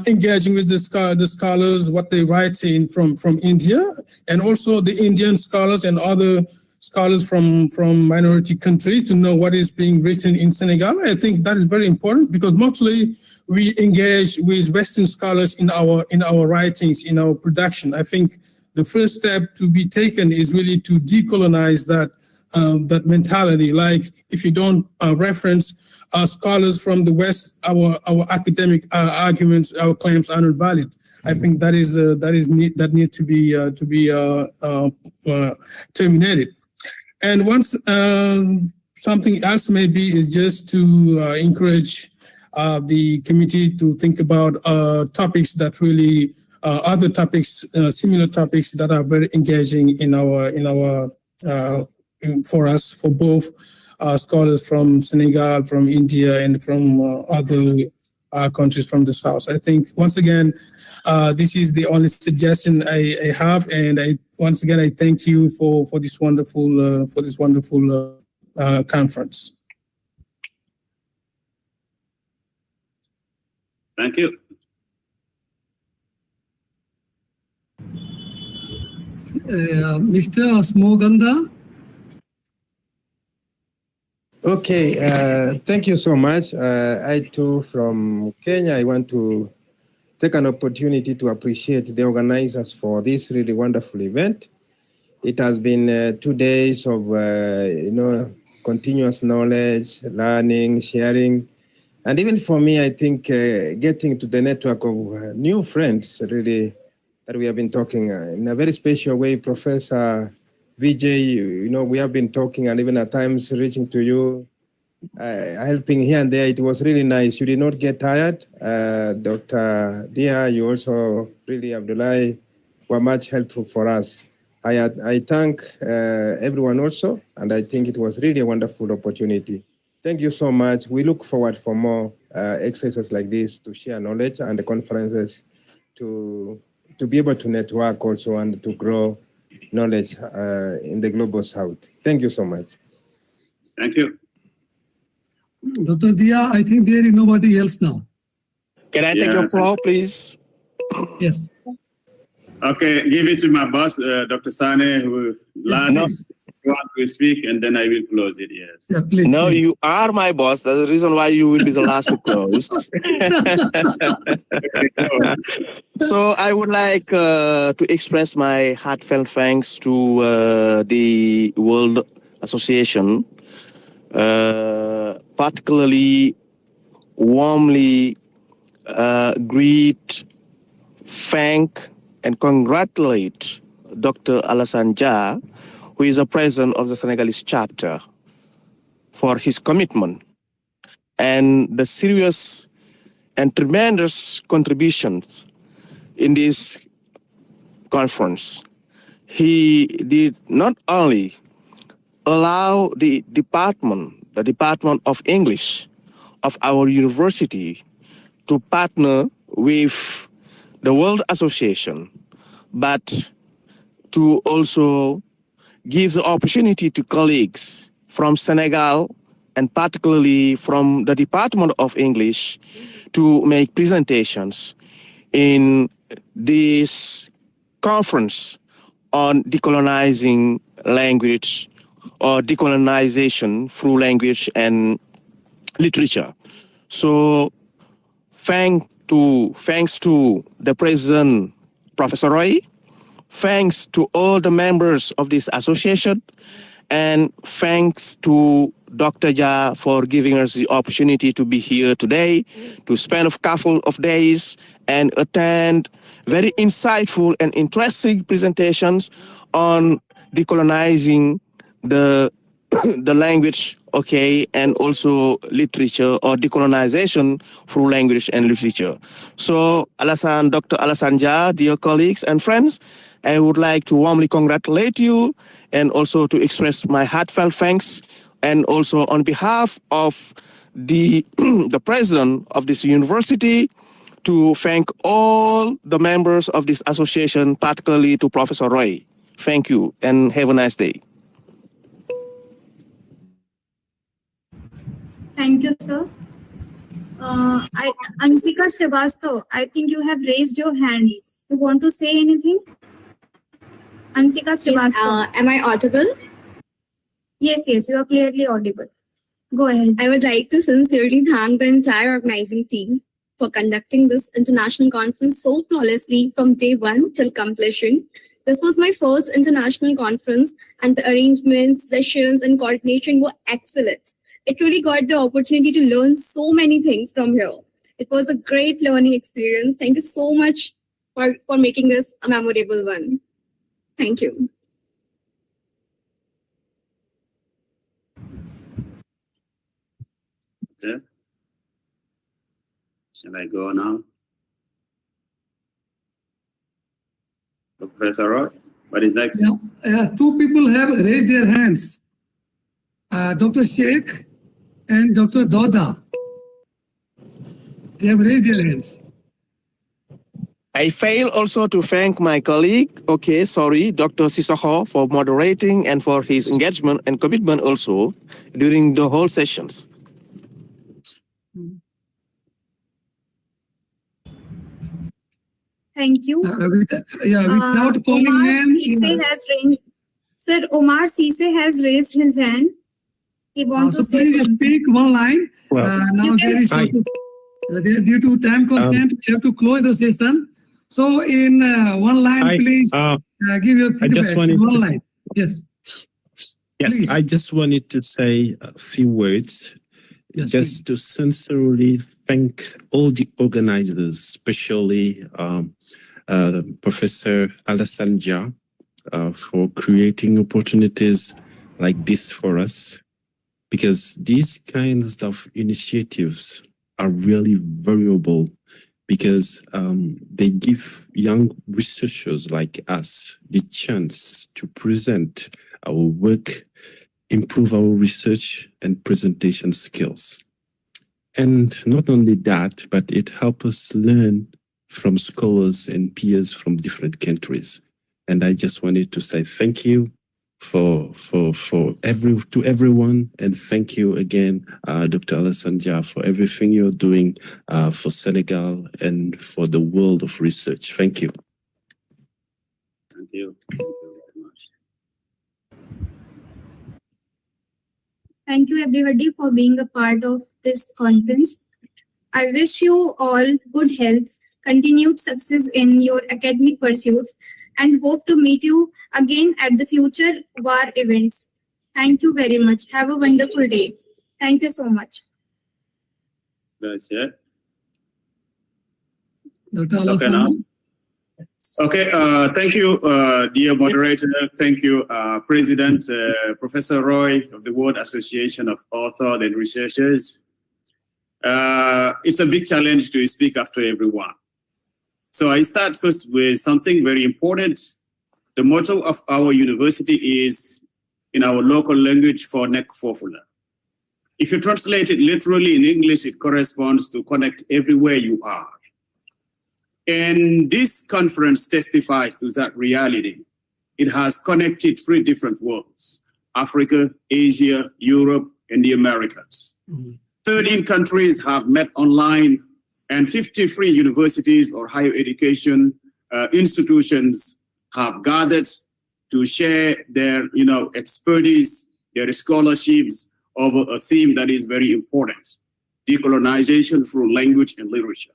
Speaker 11: engaging with the scholars, what they write in from India, and also the Indian scholars and other scholars from minority countries to know what is being written in Senegal. I think that is very important because mostly we engage with Western scholars in our writings, in our production. I think the first step to be taken is really to decolonize that mentality. Like if you don't reference scholars from the West, our academic arguments, our claims are not valid. I think that needs to be terminated. And once something else maybe is just to encourage the committee to think about topics that really other topics, similar topics that are very engaging in our for us, for both scholars from Senegal, from India, and from other countries from the South. I think once again, this is the only suggestion I have, and once again I thank you for this wonderful conference.
Speaker 2: Thank you.
Speaker 5: Mr. Smoganda.
Speaker 6: Okay, thank you so much. I too, from Kenya, I want to take an opportunity to appreciate the organizers for this really wonderful event. It has been 2 days of, continuous knowledge, learning, sharing, and even for me, I think getting to the network of new friends, really, that we have been talking in a very special way. Professor Vijay, we have been talking and even at times reaching to you, helping here and there. It was really nice. You did not get tired. Dr. Dia, you also really, Abdullahi, were much helpful for us. I thank everyone also, and I think it was really a wonderful opportunity. Thank you so much. We look forward for more exercises like this to share knowledge and the conferences to be able to network also and to grow knowledge in the global south. Thank you so much.
Speaker 2: Thank you.
Speaker 5: Dr. Dia, I think there is nobody else now.
Speaker 9: Can I take your floor, please?
Speaker 5: Yes.
Speaker 2: Okay, give it to my boss, Dr. Sane, who last want to speak, and then I will close it. Yes.
Speaker 5: Yeah, please.
Speaker 9: No,
Speaker 5: please.
Speaker 9: you are my boss. That's the reason why you will be the last to close. So I would like to express my heartfelt thanks to the World Association, particularly warmly greet, thank, and congratulate Dr. Alassane Dia, who is the president of the Senegalese chapter, for his commitment and the serious and tremendous contributions in this conference. He did not only allow the Department of English of our university to partner with the World Association, but to also give the opportunity to colleagues from Senegal and particularly from the Department of English to make presentations in this conference on decolonizing language or decolonization through language and literature. So thanks to the President, Professor Roy, thanks to all the members of this association, and thanks to Dr. Dia for giving us the opportunity to be here today, to spend a couple of days and attend very insightful and interesting presentations on decolonizing the language, okay, and also literature or decolonization through language and literature. So, Dr. Alassane Dia, dear colleagues and friends, I would like to warmly congratulate you and also to express my heartfelt thanks, and also on behalf of the president of this university, to thank all the members of this association, particularly to Professor Roy. Thank you and have a nice day.
Speaker 16: Thank you, sir. Ansika Srivastav, I think you have raised your hand. You want to say anything? Ansika Srivastav.
Speaker 22: Am I audible?
Speaker 16: Yes, you are clearly audible. Go ahead.
Speaker 22: I would like to sincerely thank the entire organizing team for conducting this international conference so flawlessly from day one till completion. This was my first international conference, and the arrangements, sessions, and coordination were excellent. It really got the opportunity to learn so many things from here. It was a great learning experience. Thank you so much for making this a memorable one. Thank you.
Speaker 2: Yeah. Shall I go now? Professor Roy, what is next?
Speaker 5: Two people have raised their hands. Dr. Cheikh and Dr. Doda. They have raised their hands.
Speaker 9: I fail also to thank my colleague, Dr. Sissoko, for moderating and for his engagement and commitment also during the whole sessions.
Speaker 16: Thank you.
Speaker 5: Without calling
Speaker 16: Omar
Speaker 5: names.
Speaker 16: Sir, Omar Sise has raised his hand. He wants to say
Speaker 5: please
Speaker 16: something.
Speaker 5: speak one line. Now there is due to time constraint, we have to close the session. So in one line, please give your feedback.
Speaker 1: I just wanted
Speaker 5: one
Speaker 1: to
Speaker 5: line. Yes.
Speaker 1: Yes,
Speaker 5: Please.
Speaker 1: I just wanted to say a few words, just to sincerely thank all the organizers, especially Professor Alassane Dia, for creating opportunities like this for us, because these kinds of initiatives are really valuable, because they give young researchers like us the chance to present our work
Speaker 8: improve our research and presentation skills. And not only that, but it helps us learn from scholars and peers from different countries. And I just wanted to say thank you to everyone, and thank you again, Dr. Alassane Dia, for everything you're doing for Senegal and for the world of research. Thank you.
Speaker 2: Thank you. Thank you very much.
Speaker 16: Thank you everybody for being a part of this conference. I wish you all good health, continued success in your academic pursuit, and hope to meet you again at the future WAAR events. Thank you very much. Have a wonderful day. Thank you so much.
Speaker 2: That's it.
Speaker 5: Dr.
Speaker 2: Okay,
Speaker 5: Alassane.
Speaker 2: now. Okay, thank you, dear moderator. Thank you, President, Professor Roy of the World Association of Authors and Researchers. It's a big challenge to speak after everyone. So I start first with something very important. The motto of our university is, in our local language, for Nek Fofula. If you translate it literally in English, it corresponds to connect everywhere you are. And this conference testifies to that reality. It has connected 3 different worlds: Africa, Asia, Europe, and the Americas. 13 countries have met online, and 53 universities or higher education institutions have gathered to share their expertise, their scholarships over a theme that is very important: decolonization through language and literature.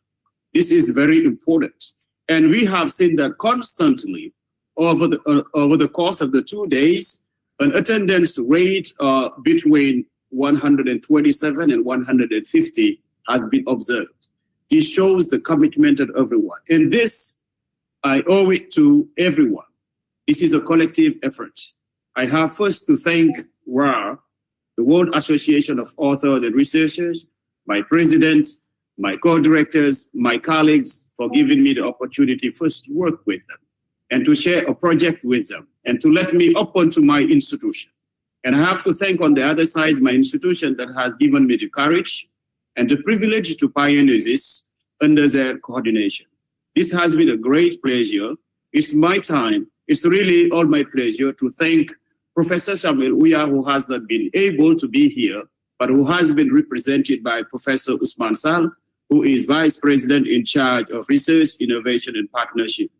Speaker 2: This is very important. And we have seen that constantly over the course of the 2 days, an attendance rate between 127 and 150 has been observed. This shows the commitment of everyone. And this, I owe it to everyone. This is a collective effort. I have first to thank WAAR, the World Association of Authors and Researchers, my president, my co-directors, my colleagues, for giving me the opportunity first to work with them and to share a project with them and to let me up onto my institution. And I have to thank on the other side my institution that has given me the courage and the privilege to pioneer this under their coordination. This has been a great pleasure. It's my time. It's really all my pleasure to thank Professor Samuel Uya, who has not been able to be here, but who has been represented by Professor Usman Sal, who is Vice President in charge of Research, Innovation, and Partnership.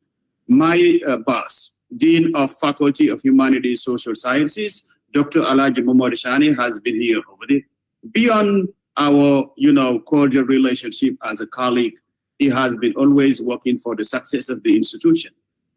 Speaker 2: My boss, Dean of Faculty of Humanities, Social Sciences, Dr. Alhaji Mohamed Shani, has been here over there. Beyond our, cordial relationship as a colleague, he has been always working for the success of the institution.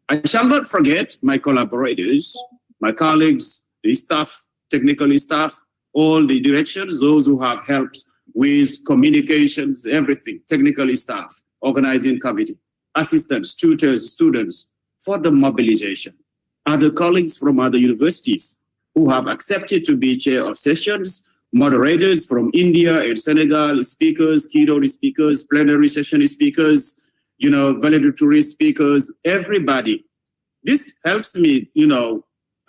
Speaker 2: I shall not forget my collaborators, my colleagues, the staff, technical staff, all the directions, those who have helped with communications, everything, technical staff, organizing committee, assistants, tutors, students, for the mobilization. Other colleagues from other universities who have accepted to be chair of sessions, moderators from India and Senegal, speakers, keynote speakers, plenary session speakers, valedictory speakers, everybody. This helps me,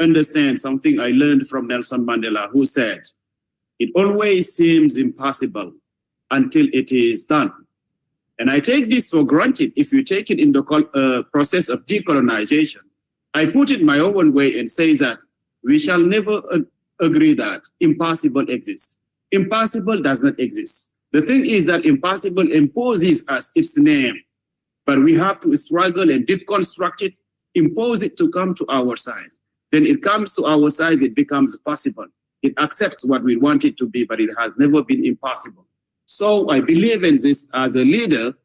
Speaker 2: understand something I learned from Nelson Mandela, who said, it always seems impossible until it is done. And I take this for granted. If you take it in the process of decolonization, I put it my own way and say that we shall never agree that impossible exists. Impossible does not exist. The thing is that impossible imposes us its name, but we have to struggle and deconstruct it, impose it to come to our size. Then it comes to our size, it becomes possible. It accepts what we want it to be, but it has never been impossible. So I believe in this as a leader.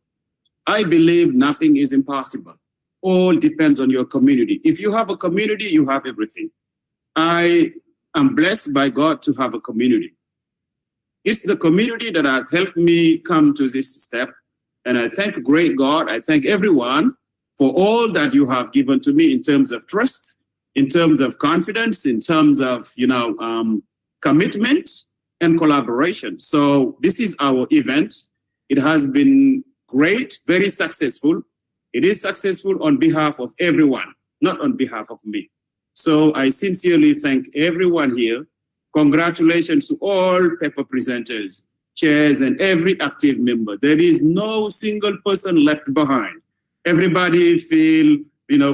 Speaker 2: I believe nothing is impossible. All depends on your community. If you have a community, you have everything. I am blessed by God to have a community. It's the community that has helped me come to this step. And I thank great God. I thank everyone for all that you have given to me in terms of trust, in terms of confidence, in terms of, commitment and collaboration. So this is our event. It has been great, very successful. It is successful on behalf of everyone, not on behalf of me. So I sincerely thank everyone here. Congratulations to all paper presenters, chairs, and every active member. There is no single person left behind. Everybody feel,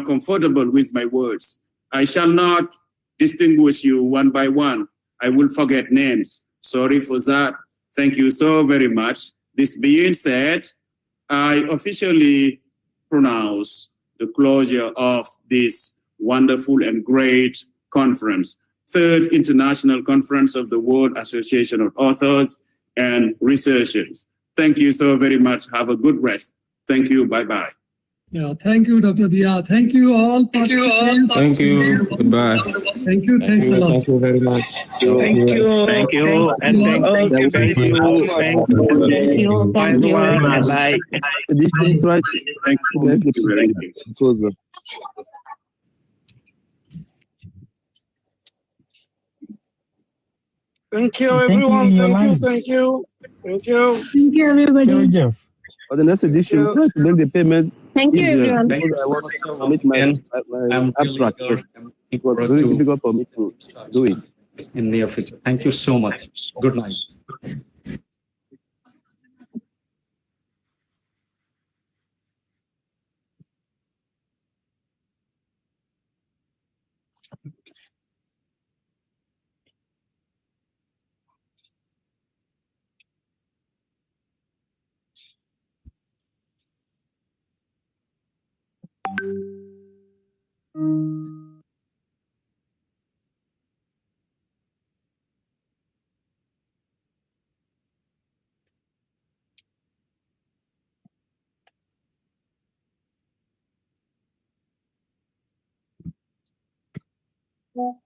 Speaker 2: comfortable with my words. I shall not distinguish you one by one. I will forget names. Sorry for that. Thank you so very much. This being said, I officially pronounce the closure of this wonderful and great conference, Third International Conference of the World Association of Authors and Researchers. Thank you so very much. Have a good rest. Thank you. Bye-bye.
Speaker 5: Yeah, thank you, Dr. Dia. Thank you all.
Speaker 8: Thank you. Goodbye.
Speaker 5: Thank you. Thanks a lot.
Speaker 8: Thank you very much.
Speaker 3: Thank you.
Speaker 4: Thank you.
Speaker 3: And thank you. Thank you. Thank you. Thank you. Bye.
Speaker 2: Thank you.
Speaker 3: Thank you, everyone. Thank you. Thank you. Thank you.
Speaker 16: Thank you, everybody.
Speaker 6: For the next edition, try to make the payment.
Speaker 16: Thank you,
Speaker 6: easier.
Speaker 16: everyone.
Speaker 6: Because I want to submit my abstract. It was very difficult for me to do it
Speaker 21: in near future. Thank you so much. Good night.
Speaker 16: Yeah.